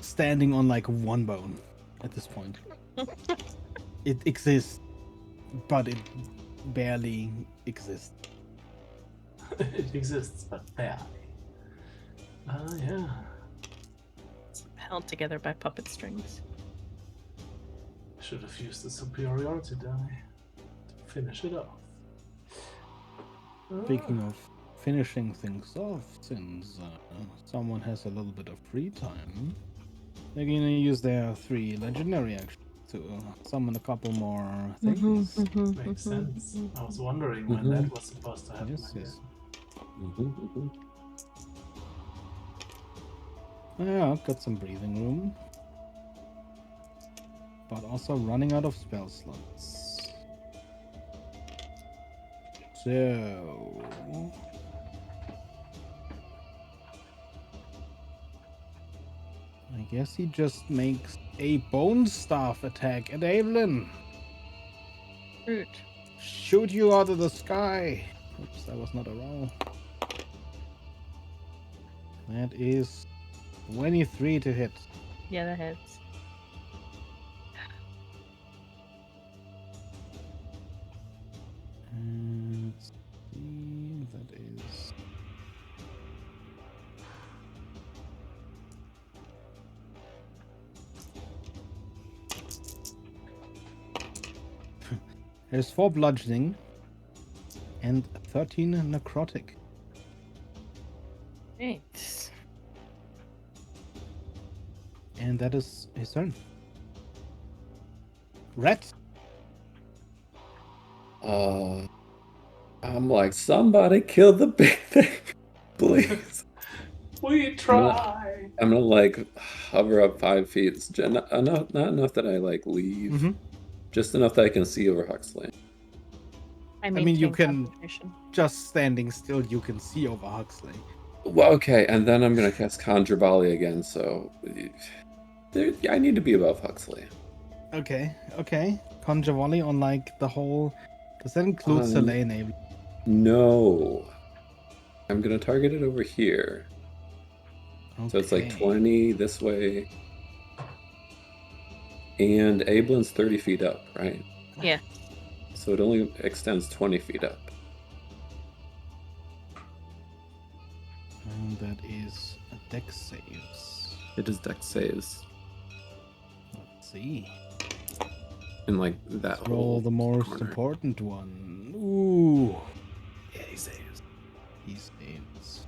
Speaker 1: standing on like one bone at this point. It exists, but it barely exists.
Speaker 4: It exists, but barely. Yeah.
Speaker 2: It's held together by puppet strings.
Speaker 4: Should have used the superiority die to finish it off.
Speaker 1: Speaking of finishing things off, since someone has a little bit of free time, they're gonna use their 3 legendary actions to summon a couple more things.
Speaker 4: Makes sense. I was wondering when that was supposed to happen.
Speaker 1: Yes, yes.
Speaker 3: Mm-hmm.
Speaker 1: Yeah, got some breathing room. But also running out of spell slots. So... I guess he just makes a bone staff attack at Evelyn.
Speaker 2: Root.
Speaker 1: Shoot you out of the sky. Oops, that was not a roll. That is 23 to hit.
Speaker 2: Yeah, that hits.
Speaker 1: And let's see, that is... There's 4 bludgeoning and 13 necrotic.
Speaker 2: Thanks.
Speaker 1: And that is his turn. Rat.
Speaker 3: I'm like, somebody kill the big thing, please.
Speaker 4: We try.
Speaker 3: I'm gonna like hover up 5 feet, not enough that I like leave, just enough that I can see over Huxley.
Speaker 2: I
Speaker 1: mean, you
Speaker 2: maintain
Speaker 1: can-
Speaker 2: concentration.
Speaker 1: Just standing still, you can see over Huxley.
Speaker 3: Well, okay, and then I'm gonna cast Conjure Volley again, so I need to be above Huxley.
Speaker 1: Okay. Conjure Volley on like the whole... Does that include Soleil Enable?
Speaker 3: No, I'm gonna target it over here.
Speaker 1: Okay.
Speaker 3: So it's like 20 this way. And Ablin's 30 feet up, right?
Speaker 2: Yeah.
Speaker 3: So it only extends 20 feet up.
Speaker 1: And that is a dex saves.
Speaker 3: It is dex saves.
Speaker 1: Let's see.
Speaker 3: And like that
Speaker 1: Let's roll
Speaker 3: whole
Speaker 1: the most
Speaker 3: corner.
Speaker 1: important one. Ooh.
Speaker 3: Yeah, he saves.
Speaker 1: He saves.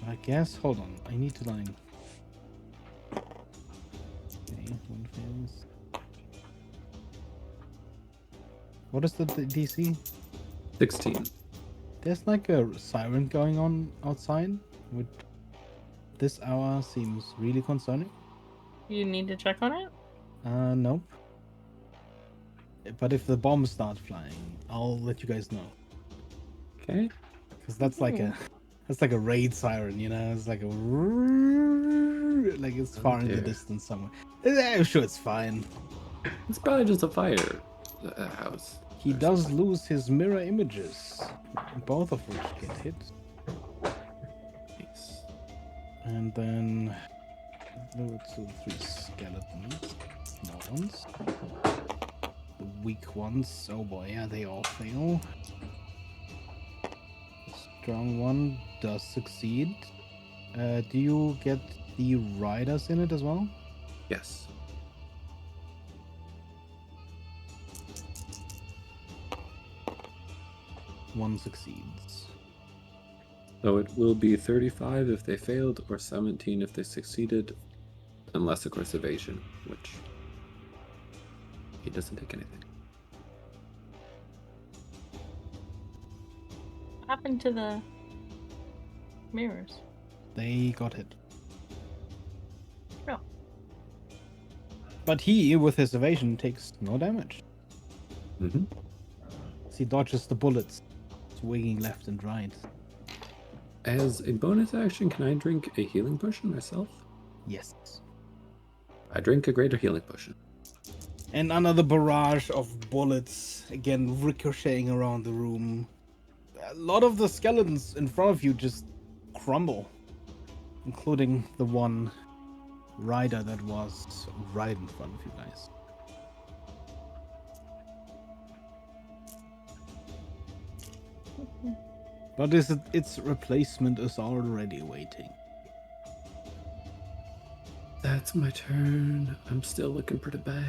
Speaker 1: I guess, hold on. I need to like... Okay, one fails. What is the DC?
Speaker 3: 16.
Speaker 1: There's like a siren going on outside, which this hour seems really concerning.
Speaker 2: You need to check on it?
Speaker 1: Nope. But if the bombs start flying, I'll let you guys know.
Speaker 3: Okay.
Speaker 1: Because that's like a raid siren, you know? It's like a like it's far in the
Speaker 3: dear.
Speaker 1: distance somewhere. I'm sure it's fine.
Speaker 3: It's probably just a fire house.
Speaker 1: He does lose his mirror images, both of which get hit.
Speaker 3: Nice.
Speaker 1: And then there were 2 or 3 skeletons, small ones. The weak ones, oh boy, yeah, they all fail. The strong one does succeed. Do you get the riders in it as well?
Speaker 3: Yes.
Speaker 1: One succeeds.
Speaker 3: So it will be 35 if they failed, or 17 if they succeeded, unless of course evasion, which he doesn't take anything.
Speaker 2: What happened to the mirrors?
Speaker 1: They got hit.
Speaker 2: No.
Speaker 1: But he, with his evasion, takes no damage.
Speaker 3: Mm-hmm.
Speaker 1: He dodges the bullets, swinging left and right.
Speaker 3: As a bonus action, can I drink a healing potion myself?
Speaker 1: Yes.
Speaker 3: I drink a greater healing potion.
Speaker 1: And another barrage of bullets, again ricocheting around the room. a lot of the skeletons in front of you just crumble, including the one rider that was right in front of you guys. But its replacement is already waiting.
Speaker 3: That's my turn. I'm still looking pretty bad.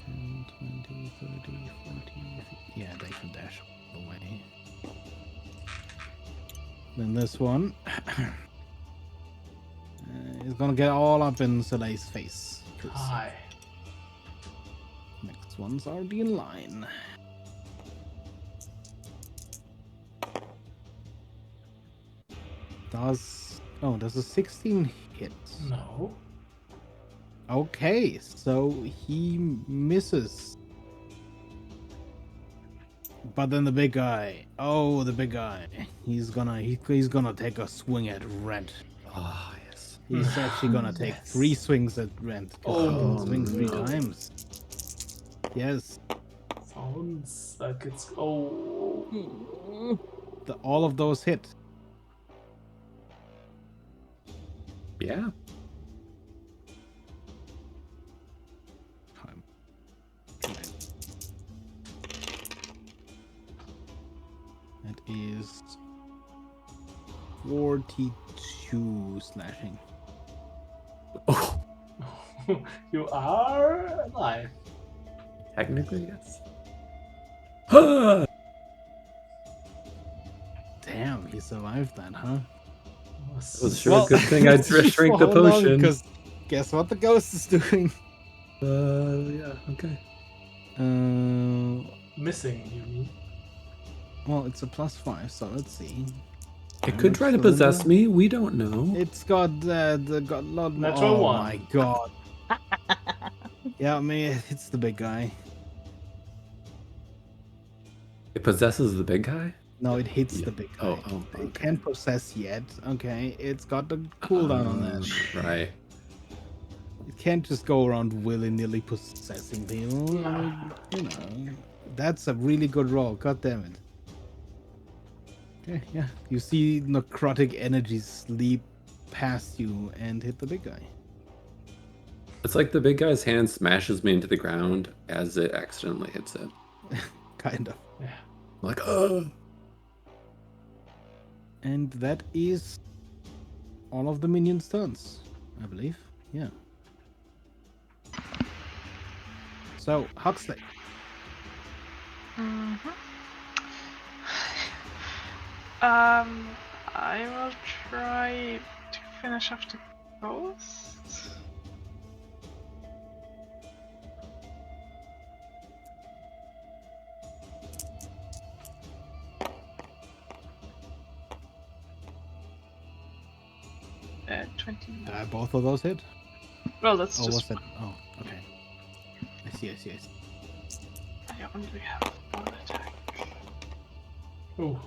Speaker 1: 10, 20, 30, 40. Yeah, they can dash away. Then this one is gonna get all up in Soleil's face.
Speaker 4: Hi.
Speaker 1: Next one's already in line. Does a 16 hit?
Speaker 4: No.
Speaker 1: Okay, so he misses. But then the big guy. Oh, the big guy. He's gonna take a swing at Red.
Speaker 3: Ah, yes.
Speaker 1: He's actually gonna take 3 swings at Red. 'Cause he can swing 3
Speaker 4: no.
Speaker 1: times. Yes.
Speaker 4: Sounds like it's
Speaker 1: All of those hit.
Speaker 3: Yeah.
Speaker 1: Time. That is 42 slashing.
Speaker 3: Oh,
Speaker 4: You are alive.
Speaker 3: technically, yes. Ah!
Speaker 1: Damn, he survived that, huh?
Speaker 3: It was sure a good thing I shrank the
Speaker 1: for how long?
Speaker 3: potion.
Speaker 1: Because guess what the ghost is doing?
Speaker 3: Yeah, okay.
Speaker 4: Missing, you mean?
Speaker 1: Well, it's a +5, so let's see.
Speaker 3: It could try to possess me. We don't know.
Speaker 1: It's got a lot more.
Speaker 4: Natural
Speaker 1: Oh
Speaker 4: one.
Speaker 1: my god. Yeah, I mean, it's the big guy.
Speaker 3: It possesses the big guy?
Speaker 1: No, it hits the big guy.
Speaker 3: Oh,
Speaker 1: It
Speaker 3: okay.
Speaker 1: can't possess yet. Okay, it's got the cooldown on that.
Speaker 3: Right.
Speaker 1: It can't just go around willy-nilly possessing people. I mean, you know, that's a really good roll. God damn it. Okay, yeah. You see necrotic energies leap past you and hit the big guy.
Speaker 3: It's like the big guy's hand smashes me into the ground as it accidentally hits it.
Speaker 1: Kind of.
Speaker 4: Yeah.
Speaker 3: I'm like, oh.
Speaker 1: And that is all of the minions' turns, I believe. Yeah. So, Huxley.
Speaker 5: I will try to finish off the ghost. Uh, 20.
Speaker 1: Both of those hit?
Speaker 5: Well, that's
Speaker 1: Oh,
Speaker 5: just.
Speaker 1: what's that? Oh, okay. I see.
Speaker 5: I only have one attack.
Speaker 4: Oh.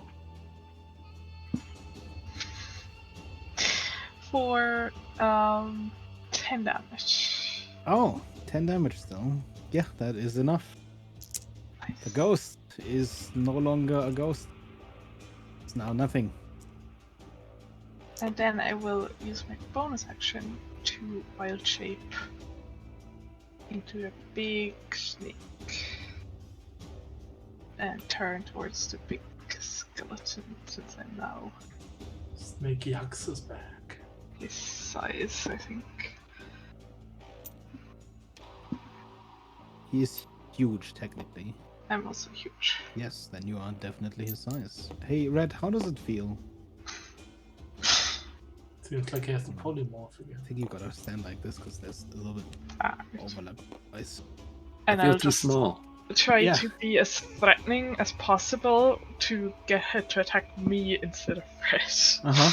Speaker 5: For 10 damage.
Speaker 1: Oh, 10 damage still. Yeah, that is enough.
Speaker 5: Nice.
Speaker 1: The ghost is no longer a ghost. It's now nothing.
Speaker 5: And then I will use my bonus action to wild shape into a big snake and turn towards the big skeleton since I'm now
Speaker 4: Snaky Hux is back.
Speaker 5: his size, I think.
Speaker 1: He is huge, technically.
Speaker 5: I'm also huge.
Speaker 1: Yes, then you are definitely his size. Hey, Red, how does it feel?
Speaker 4: Feels like he has the polymorph again.
Speaker 1: I think you gotta stand like this because there's a little bit
Speaker 5: Ah,
Speaker 1: overlap. Nice.
Speaker 5: and
Speaker 3: I feel
Speaker 5: I'll
Speaker 3: too
Speaker 5: just
Speaker 3: small.
Speaker 5: try
Speaker 1: Yeah.
Speaker 5: to be as threatening as possible to get her to attack me instead of Red.
Speaker 1: Uh-huh.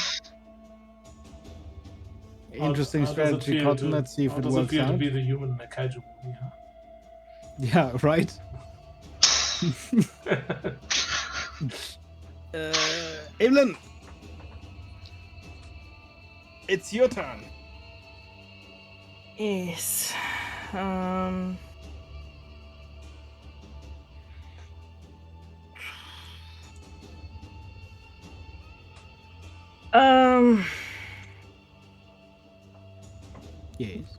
Speaker 1: Interesting
Speaker 4: How does it
Speaker 1: strategy,
Speaker 4: feel
Speaker 1: Cotton.
Speaker 4: to-
Speaker 1: Let's see if
Speaker 4: how
Speaker 1: it
Speaker 4: does
Speaker 1: works
Speaker 4: feel to
Speaker 1: out.
Speaker 4: be the human in a kaiju movie, huh?
Speaker 1: Yeah, right? Evelyn! It's your turn.
Speaker 2: Yes. Um.
Speaker 1: Yes.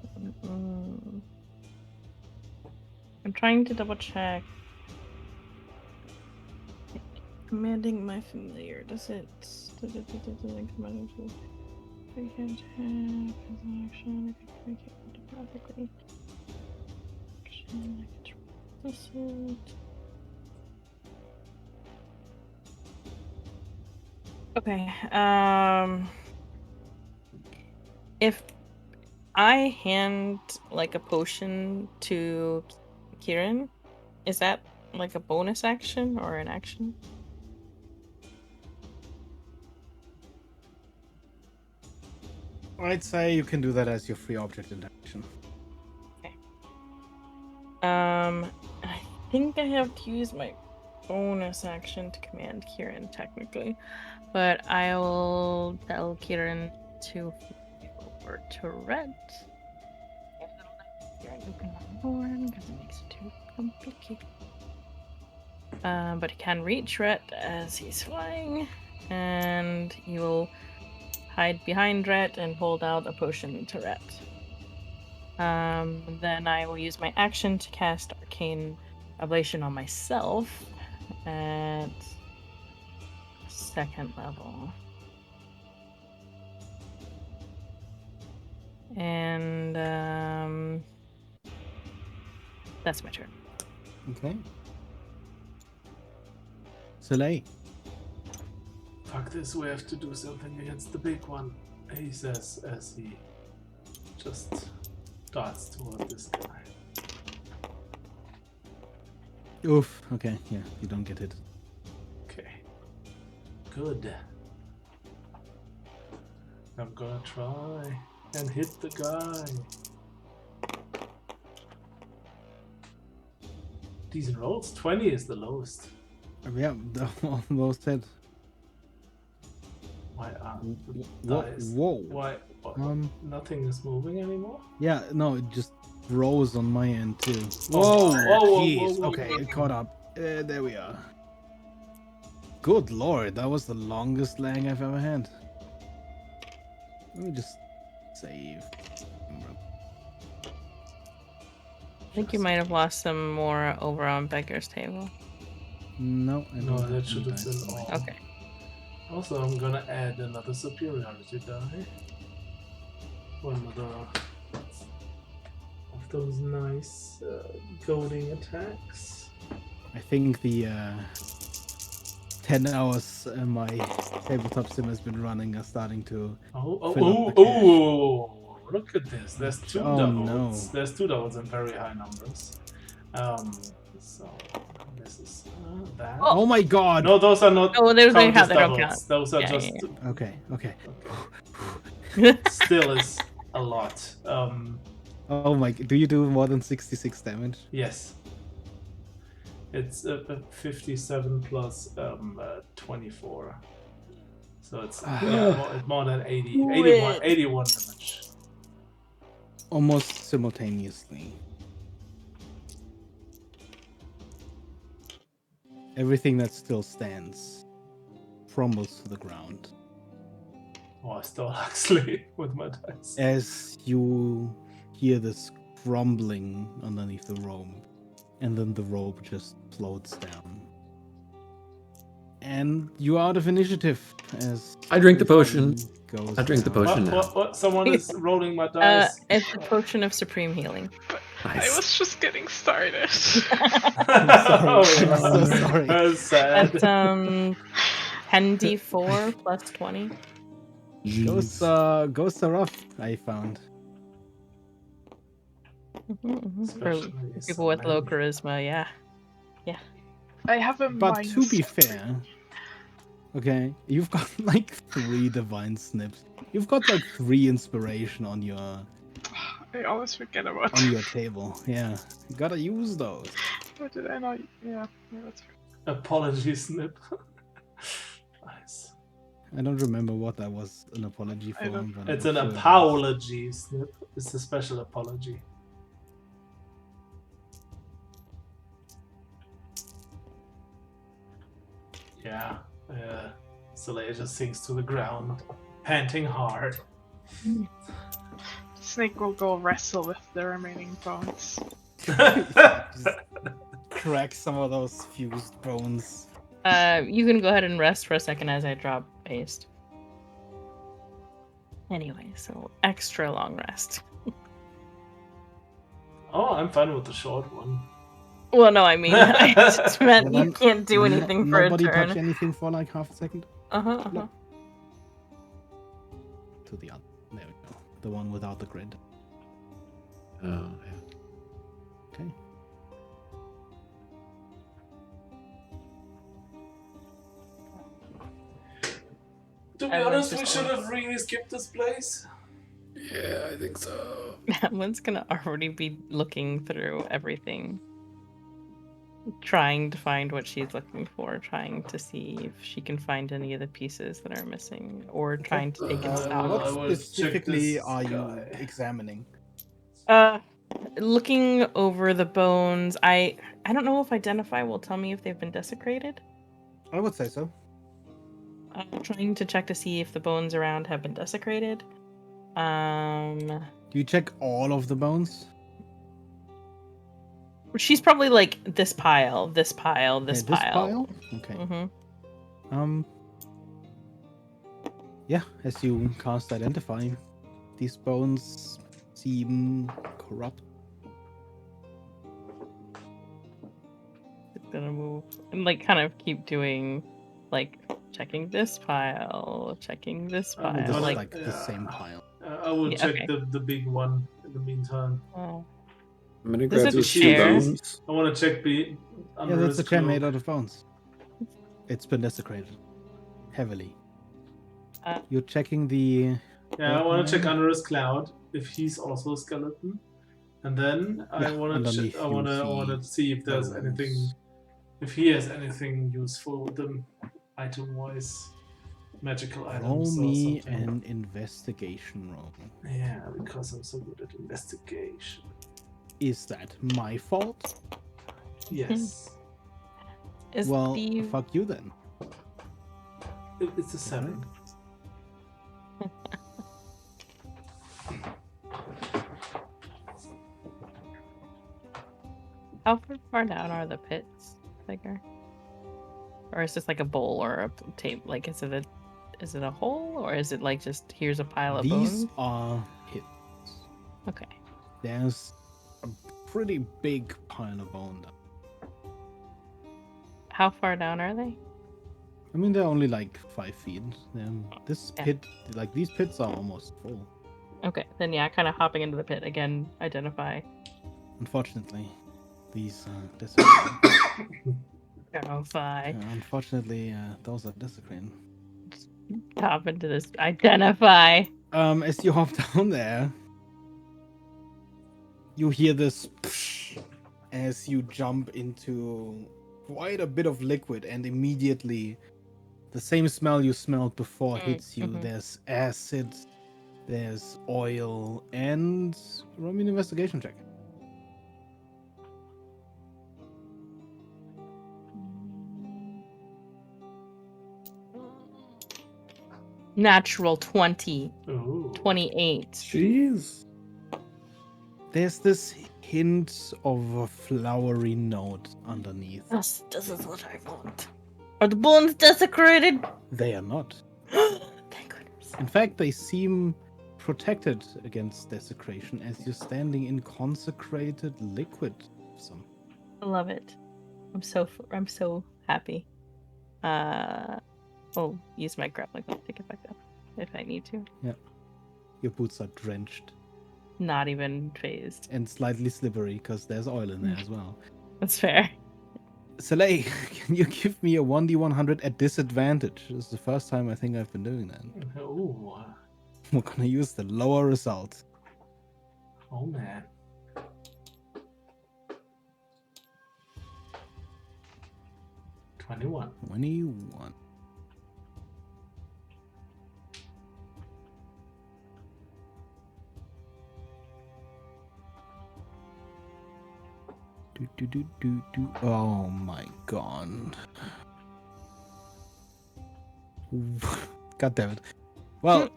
Speaker 2: I'm trying to double check. Commanding my familiar. Does it? Commanding to. I can tap as an action. I can communicate telepathically. Action. I can this it. Okay. If I hand like a potion to Kieran, is that like a bonus action or an action?
Speaker 1: I'd say you can do that as your free object interaction.
Speaker 2: I think I have to use my bonus action to command Kieran technically, but I will tell Kieran to fly over to Red. Kieran open my horn because it makes it too complicated. But he can reach Red as he's flying, and he will hide behind Red and hold out a potion to Red. Then I will use my action to cast Arcane Ablation on myself at 2nd level. And that's my turn.
Speaker 1: Okay. Soleil.
Speaker 4: Fuck this, we have to do something against the big one, he says as he just darts toward this guy.
Speaker 1: Oof. Okay. Yeah, you don't get hit.
Speaker 4: Okay. Good. I'm gonna try and hit the guy. Decent rolls. 20 is the lowest.
Speaker 1: Yeah, almost hit.
Speaker 4: Why are the
Speaker 1: Whoa.
Speaker 4: dice?
Speaker 1: Whoa.
Speaker 4: Why? Nothing is moving anymore?
Speaker 1: Yeah, no, it just rose on my end too.
Speaker 4: Oh, whoa,
Speaker 1: Jeez.
Speaker 4: whoa,
Speaker 1: Okay,
Speaker 4: whoa.
Speaker 1: it caught up. There we are. Good lord, that was the longest lag I've ever had. Let me just save.
Speaker 2: I think you might have lost some more over on Beggar's Table.
Speaker 1: No, I
Speaker 4: No,
Speaker 1: don't
Speaker 4: that
Speaker 1: have
Speaker 4: should
Speaker 1: any
Speaker 4: have
Speaker 1: dice.
Speaker 4: been all.
Speaker 2: Okay.
Speaker 4: Also, I'm gonna add another superiority die. One of those nice goading attacks.
Speaker 1: I think the 10 hours my tabletop sim has been running are starting to fill up the cache.
Speaker 4: Look at this. There's two
Speaker 1: Oh,
Speaker 4: doubles.
Speaker 1: no.
Speaker 4: There's two doubles in very high numbers. So this is that.
Speaker 1: Oh my god!
Speaker 4: No, those are not
Speaker 2: Oh, those don't
Speaker 4: count as
Speaker 2: count, they don't
Speaker 4: doubles.
Speaker 2: count.
Speaker 4: Those are
Speaker 2: Yeah,
Speaker 4: just
Speaker 2: yeah,
Speaker 1: Okay.
Speaker 4: still is a lot.
Speaker 1: Oh my, do you do more than 66 damage?
Speaker 4: Yes. It's 57 plus 24. So it's more than 81 damage.
Speaker 1: Almost simultaneously. Everything that still stands crumbles to the ground.
Speaker 4: Oh, I still actually with my dice.
Speaker 1: As you hear this crumbling underneath the robe, and then the robe just floats down. And you are out of initiative as
Speaker 3: I drink the
Speaker 1: everything
Speaker 3: potion.
Speaker 1: goes
Speaker 3: I drink the
Speaker 1: down.
Speaker 3: potion.
Speaker 4: What? Someone is rolling my dice.
Speaker 2: It's a potion of supreme healing.
Speaker 3: Nice.
Speaker 5: I was just getting started.
Speaker 4: Oh,
Speaker 1: I'm so sorry.
Speaker 4: That's sad.
Speaker 2: That's 10d4 plus 20.
Speaker 1: Ghosts are rough, I found.
Speaker 2: For
Speaker 4: Especially
Speaker 2: people with low
Speaker 4: many.
Speaker 2: charisma, yeah.
Speaker 5: I have a
Speaker 1: But
Speaker 5: minus
Speaker 1: to be
Speaker 5: 3.
Speaker 1: fair, okay, you've got like 3 divine snips. You've got like 3 inspiration on your
Speaker 5: I always forget about
Speaker 1: on your table. Yeah, you gotta use those.
Speaker 5: What did I not? Yeah, that's right.
Speaker 4: Apology snip. Nice.
Speaker 1: I don't remember what that was an apology
Speaker 5: I
Speaker 1: for.
Speaker 5: don't-
Speaker 1: But
Speaker 4: It's
Speaker 1: I'm
Speaker 4: an
Speaker 1: sure it was.
Speaker 4: apology snip. It's a special apology. Yeah. Soleil just sinks to the ground, panting hard.
Speaker 5: Snake will go wrestle with the remaining bones.
Speaker 1: Just crack some of those fused bones.
Speaker 2: You can go ahead and rest for a second as I drop paste. Anyway, so extra long rest.
Speaker 4: Oh, I'm fine with the short one.
Speaker 2: Well, no, I mean, I just meant
Speaker 1: Well,
Speaker 2: you
Speaker 1: then,
Speaker 2: can't do anything for a
Speaker 1: Nobody touch
Speaker 2: turn.
Speaker 1: anything for like half a second.
Speaker 2: Uh-huh.
Speaker 1: No. To the other. There we go. The one without the grid.
Speaker 3: Oh, yeah.
Speaker 1: Okay.
Speaker 4: To be
Speaker 2: Everyone's
Speaker 4: honest, we
Speaker 2: just
Speaker 4: should
Speaker 2: going-
Speaker 4: have really skipped this place.
Speaker 3: Yeah, I think so.
Speaker 2: That gonna already be looking through everything. Trying to find what she's looking for, trying to see if she can find any of the pieces that are missing, or trying to take in stock.
Speaker 1: What
Speaker 4: I will check
Speaker 1: specifically
Speaker 4: this
Speaker 1: are you
Speaker 4: guy.
Speaker 1: examining?
Speaker 2: Looking over the bones, I don't know if identify will tell me if they've been desecrated.
Speaker 1: I would say so.
Speaker 2: Trying to check to see if the bones around have been desecrated.
Speaker 1: Do you check all of the bones?
Speaker 2: She's probably like this pile, this pile, this
Speaker 1: Okay,
Speaker 2: pile.
Speaker 1: Okay.
Speaker 2: Mm-hmm.
Speaker 1: Yeah, as you cast Identify, these bones seem corrupt.
Speaker 2: It's gonna move and like kind of keep doing, like checking this pile, checking this
Speaker 4: I'm
Speaker 2: pile.
Speaker 1: This is
Speaker 4: gonna-
Speaker 1: like the
Speaker 4: yeah.
Speaker 1: same pile.
Speaker 4: I will
Speaker 2: Yeah,
Speaker 4: check
Speaker 2: okay.
Speaker 4: the big one in the meantime.
Speaker 2: Oh.
Speaker 3: I'm gonna
Speaker 2: There's
Speaker 3: grab
Speaker 2: a
Speaker 3: these two
Speaker 2: chair.
Speaker 3: bones.
Speaker 4: I want to check
Speaker 1: Yeah,
Speaker 4: under
Speaker 1: that's
Speaker 4: his
Speaker 1: a chair
Speaker 4: cloak.
Speaker 1: made out of bones. It's been desecrated. Heavily. You're checking the...
Speaker 4: Yeah, I
Speaker 1: That
Speaker 4: want to check
Speaker 1: one?
Speaker 4: under his cloud if he's also a skeleton, and then I
Speaker 1: Yeah,
Speaker 4: want to
Speaker 1: underneath
Speaker 4: I
Speaker 1: you
Speaker 4: want to see if there's
Speaker 1: bones.
Speaker 4: anything, if he has anything useful with them, item-wise, magical
Speaker 1: Roll
Speaker 4: items or
Speaker 1: me
Speaker 4: something.
Speaker 1: an investigation roll.
Speaker 4: Yeah, because I'm so good at investigation.
Speaker 1: Is that my fault?
Speaker 4: Yes,
Speaker 2: Is
Speaker 1: Well,
Speaker 2: the
Speaker 1: fuck you then.
Speaker 4: it's a 7.
Speaker 2: how far down are the pits, figure? Or is this like a bowl or a tape? Like, is it a hole, or is it like just here's a pile of
Speaker 1: These
Speaker 2: bones?
Speaker 1: are pits.
Speaker 2: Okay.
Speaker 1: There's a pretty big pile of bone.
Speaker 2: How far down are they?
Speaker 1: I mean, they're only like 5 feet. This
Speaker 2: Yeah.
Speaker 1: pit, like these pits are almost full.
Speaker 2: Okay, then yeah, kind of hopping into the pit again. Identify.
Speaker 1: Unfortunately, these
Speaker 2: Identify.
Speaker 1: unfortunately, those are desecrated.
Speaker 2: Hop into this. Identify.
Speaker 1: As you hop down there, you hear this psh as you jump into quite a bit of liquid, and immediately the same smell you smelled before hits you.
Speaker 2: Mhm.
Speaker 1: There's acid, there's oil, and roll me an investigation check.
Speaker 2: Natural 20.
Speaker 4: Ooh.
Speaker 2: 28.
Speaker 3: Jeez.
Speaker 1: There's this hint of a flowery note underneath.
Speaker 2: This is what I want. Are the bones desecrated?
Speaker 1: They are not.
Speaker 2: Thank goodness.
Speaker 1: In fact, they seem protected against desecration as you're standing in consecrated liquid.
Speaker 2: I love it. I'm so happy. Oh, use my grappling hook to take it back up if I need to.
Speaker 1: Your boots are drenched
Speaker 2: Not even phased.
Speaker 1: and slightly slippery because there's oil in there as well.
Speaker 2: That's fair.
Speaker 1: Soleil, can you give me a 1d100 at disadvantage? This is the first time I think I've been doing that.
Speaker 4: Ooh.
Speaker 1: We're gonna use the lower result.
Speaker 4: Oh man. $21.
Speaker 1: 21. Oh my god. God damn it. Well,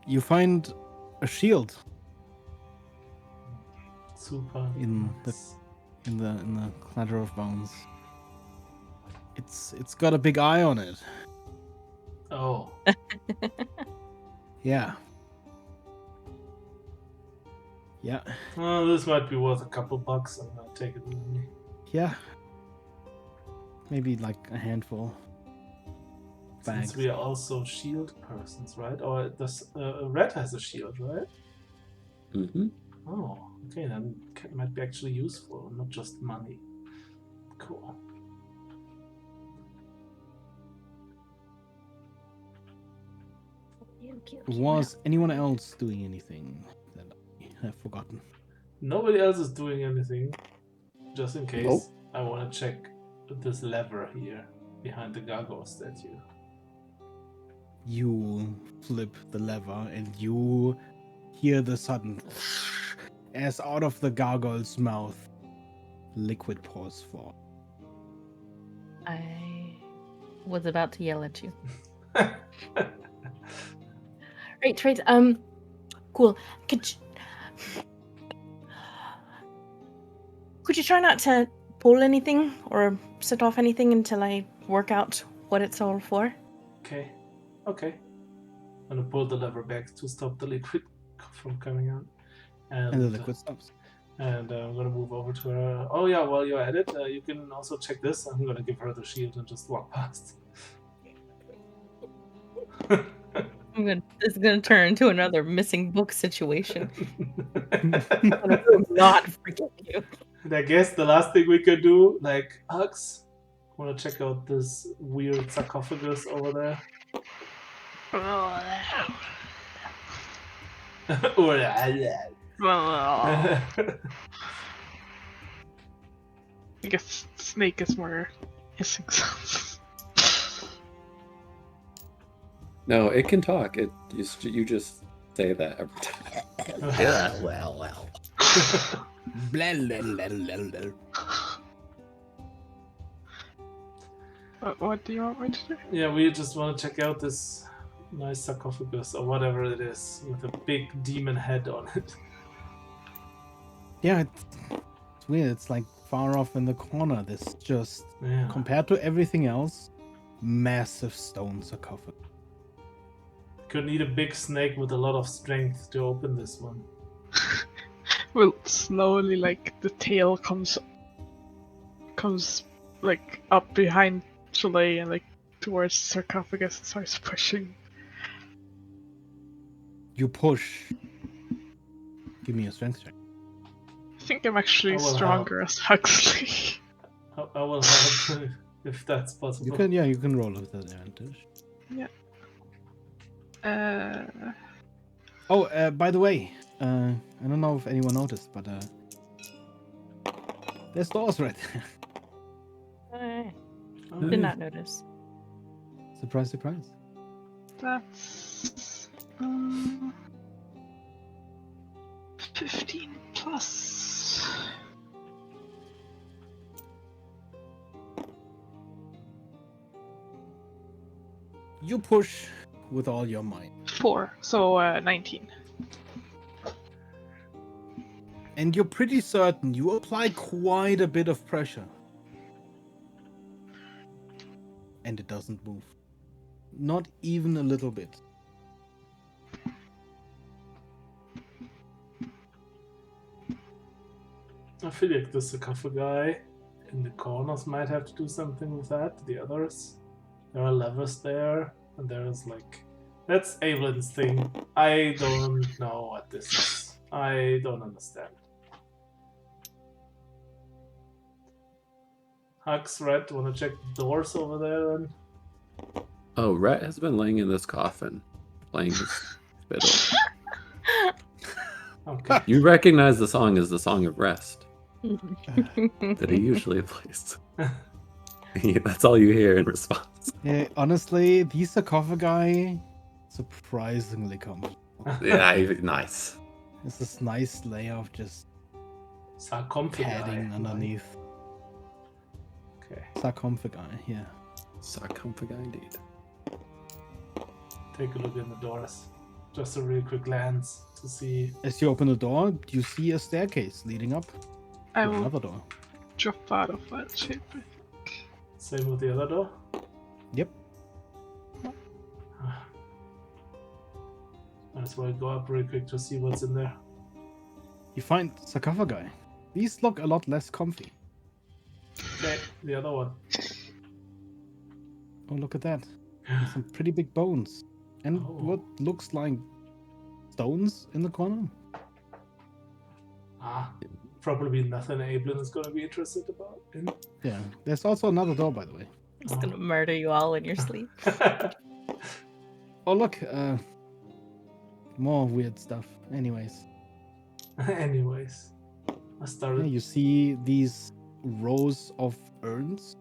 Speaker 1: you find a shield
Speaker 4: Super.
Speaker 1: in
Speaker 4: nice.
Speaker 1: the clatter of bones. It's got a big eye on it.
Speaker 4: Oh,
Speaker 1: Yeah. Yeah.
Speaker 4: well, this might be worth a couple bucks. I'm gonna take it with me.
Speaker 1: Yeah. Maybe like a handful.
Speaker 4: Since
Speaker 1: Bags.
Speaker 4: we are also shield persons, right? Or does Red has a shield, right?
Speaker 3: Mm-hmm.
Speaker 4: Oh, okay, then might be actually useful, not just money. Cool.
Speaker 1: Was anyone else doing anything that I have forgotten?
Speaker 4: Nobody else is doing anything. Just in case,
Speaker 3: Nope.
Speaker 4: I want to check this lever here behind the gargoyle statue.
Speaker 1: You flip the lever and you hear the sudden as out of the gargoyle's mouth liquid pours forth.
Speaker 2: I was about to yell at you. Right. Cool. Could you try not to pull anything or set off anything until I work out what it's all for?
Speaker 4: Okay. I'm gonna pull the lever back to stop the liquid from coming out.
Speaker 1: And the liquid stops.
Speaker 4: And I'm gonna move over to her. Oh yeah, while you're at it, you can also check this. I'm gonna give her the shield and just walk past.
Speaker 2: This is gonna turn into another missing book situation. I will not forgive you.
Speaker 4: And I guess the last thing we could do, like, Hux, wanna check out this weird sarcophagus over there?
Speaker 5: I guess snake is more hissing sounds.
Speaker 3: No, it can talk. You just say that every time.
Speaker 7: Well. Blah, blah, blah, blah, blah.
Speaker 5: What do you want me to do?
Speaker 4: Yeah, we just want to check out this nice sarcophagus or whatever it is with a big demon head on it.
Speaker 1: Yeah, it's weird. It's like far off in the corner. This just,
Speaker 4: Yeah.
Speaker 1: compared to everything else, massive stone sarcophagus.
Speaker 4: Could need a big snake with a lot of strength to open this one.
Speaker 5: Well, slowly, like the tail comes like up behind Soleil and like towards the sarcophagus and starts pushing.
Speaker 1: You push. Give me a strength check.
Speaker 5: I think I'm actually
Speaker 4: I will
Speaker 5: stronger as Huxley.
Speaker 4: I will help if that's possible.
Speaker 1: You can roll with advantage.
Speaker 5: Yeah.
Speaker 1: Oh, by the way, I don't know if anyone noticed, but there's doors right there.
Speaker 2: Did not notice.
Speaker 1: Surprise, surprise.
Speaker 5: That's 15 plus.
Speaker 1: You push with all your might.
Speaker 5: 4, so 19.
Speaker 1: And you're pretty certain you apply quite a bit of pressure. And it doesn't move. Not even a little bit.
Speaker 4: I feel like the sarcophagi in the corners might have to do something with that. The others, there are levers there, and there's like, that's Evelyn's thing. I don't know what this is. I don't understand. Hux, Red, wanna check the doors over there then?
Speaker 3: Oh, Rhett has been laying in this coffin, playing his fiddle.
Speaker 4: Okay.
Speaker 3: You recognize the song as the Song of Rest that he usually plays. That's all you hear in response.
Speaker 1: Yeah, honestly, these sarcophagi surprisingly comfortable.
Speaker 3: Yeah, nice.
Speaker 1: It's this nice layer of just
Speaker 4: Sarcophagi.
Speaker 1: padding underneath.
Speaker 3: Okay.
Speaker 1: sarcophagi. Yeah.
Speaker 3: Sarcophagi indeed.
Speaker 4: Take a look in the doors. Just a real quick glance to see.
Speaker 1: As you open the door, you see a staircase leading up
Speaker 5: I
Speaker 1: to
Speaker 5: will
Speaker 1: another door.
Speaker 5: drop out of that shape.
Speaker 4: Same with the other door.
Speaker 1: Yep.
Speaker 4: Might as well go up real quick to see what's in there.
Speaker 1: You find sarcophagi. These look a lot less comfy.
Speaker 4: Okay, the other one.
Speaker 1: Oh, look at that. There's some pretty big bones. And
Speaker 4: Oh.
Speaker 1: what looks like stones in the corner.
Speaker 4: Probably nothing Ablin is going to be interested about. In.
Speaker 1: Yeah. There's also another door, by the way.
Speaker 2: He's gonna murder you all in your sleep.
Speaker 1: Oh, look. More weird stuff. Anyways.
Speaker 4: Anyways, I
Speaker 1: Yeah,
Speaker 4: started.
Speaker 1: you see these rows of urns.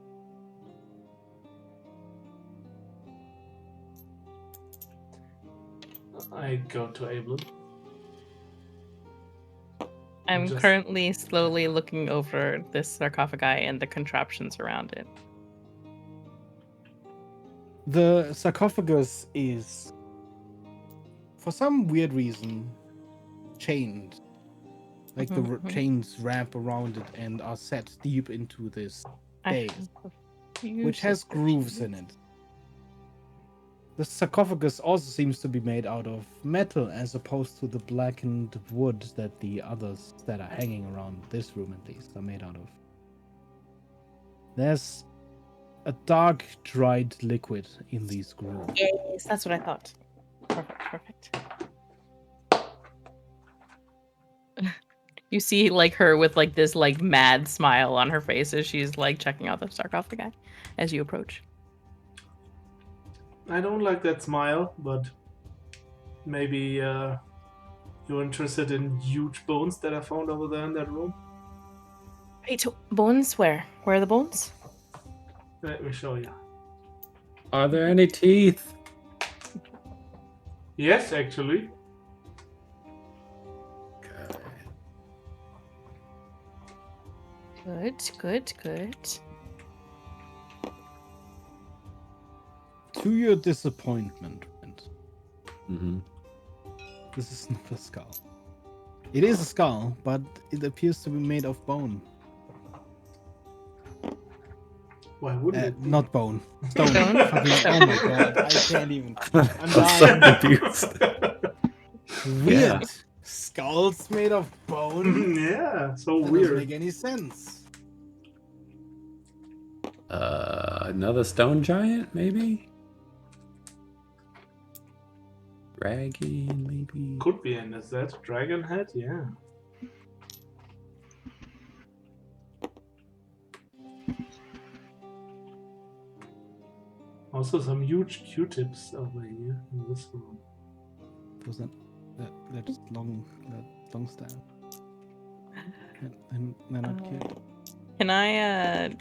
Speaker 4: I go to Ablin.
Speaker 2: I'm
Speaker 4: Just-
Speaker 2: currently slowly looking over this sarcophagi and the contraptions around it.
Speaker 1: The sarcophagus is, for some weird reason, chained. Like the
Speaker 2: Mhm.
Speaker 1: chains wrap around it and are set deep into this
Speaker 2: I
Speaker 1: base,
Speaker 2: have a few
Speaker 1: which has grooves in it. The sarcophagus also seems to be made out of metal as opposed to the blackened wood that the others that are hanging around this room at least are made out of. There's a dark dried liquid in these grooves.
Speaker 2: Yes, that's what I thought. Perfect. You see like her with like this like mad smile on her face as she's like checking out the sarcophagi as you approach.
Speaker 4: I don't like that smile, but maybe you're interested in huge bones that I found over there in that room.
Speaker 2: Wait, bones where? Where are the bones?
Speaker 4: Let me show you.
Speaker 3: Are there any teeth?
Speaker 4: Yes, actually.
Speaker 2: Good.
Speaker 1: To your disappointment,
Speaker 3: Mm-hmm.
Speaker 1: this is not a skull. It is a skull, but it appears to be made of bone.
Speaker 4: Why wouldn't it be?
Speaker 1: Not bone. Stone.
Speaker 2: Stone?
Speaker 1: Fucking- oh my god, I can't even. I'm
Speaker 3: I'm so
Speaker 1: dying.
Speaker 3: confused.
Speaker 1: Weird. Skulls made of bone?
Speaker 4: Yeah, so
Speaker 1: That doesn't
Speaker 4: weird.
Speaker 1: make any sense.
Speaker 3: Another stone giant, maybe? Dragon, maybe?
Speaker 4: Could be, and is that dragon head? Yeah. Also, some huge Q-tips over here in this room.
Speaker 1: Was that long staff? And they're not cute.
Speaker 2: Can I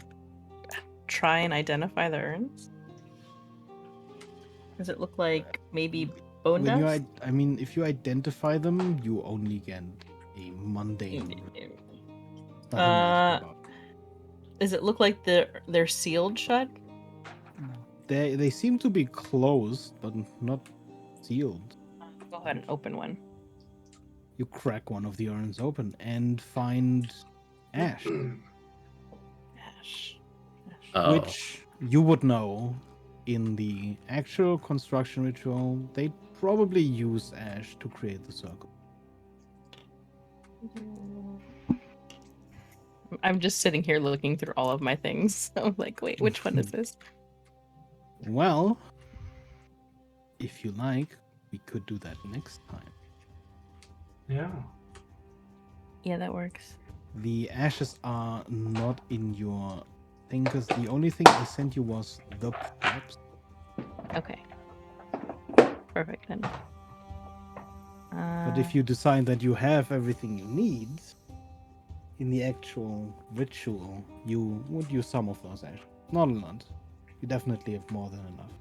Speaker 2: try and identify the urns? Does it look like maybe bone
Speaker 1: When
Speaker 2: dust?
Speaker 1: if you identify them, you only get a mundane. Nothing nice about.
Speaker 2: Does it look like they're sealed shut?
Speaker 1: They seem to be closed, but not sealed.
Speaker 2: Go ahead and open one.
Speaker 1: You crack one of the urns open and find ash,
Speaker 2: Ash.
Speaker 3: Oh.
Speaker 1: which you would know in the actual construction ritual. They probably use ash to create the circle.
Speaker 2: I'm just sitting here looking through all of my things. I'm like, wait, which one is this?
Speaker 1: Well, if you like, we could do that next time.
Speaker 4: Yeah.
Speaker 2: Yeah, that works.
Speaker 1: The ashes are not in your thing, because the only thing I sent you was the props.
Speaker 2: Okay. Perfect then.
Speaker 1: But if you decide that you have everything you need in the actual ritual, you would use some of those ashes. Not a lot. You definitely have more than enough.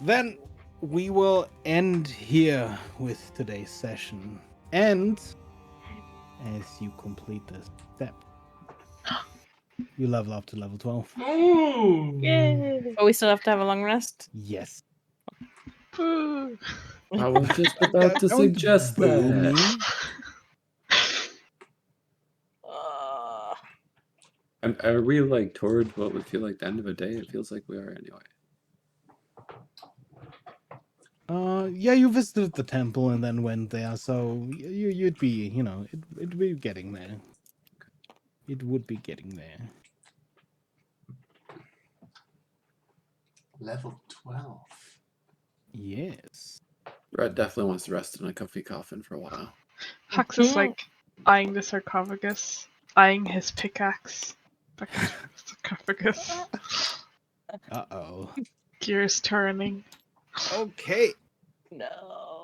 Speaker 1: Then we will end here with today's session. And as you complete this step, You level up to level 12.
Speaker 4: Ooh!
Speaker 5: Yay!
Speaker 2: But we still have to have a long rest.
Speaker 1: Yes.
Speaker 5: Boo.
Speaker 3: I was just about to
Speaker 1: Don't
Speaker 3: suggest
Speaker 1: boo
Speaker 3: that.
Speaker 1: me.
Speaker 3: Are we like toward what would feel like the end of a day? It feels like we are anyway.
Speaker 1: Yeah, you visited the temple and then went there, so you'd be, it'd be getting there. It would be getting there.
Speaker 4: Level 12.
Speaker 1: Yes.
Speaker 3: Red definitely wants to rest in a comfy coffin for a while.
Speaker 5: Hux is like eyeing the sarcophagus, eyeing his pickaxe. Back into the sarcophagus.
Speaker 1: Uh-oh.
Speaker 5: Gears turning.
Speaker 1: Okay.
Speaker 2: No.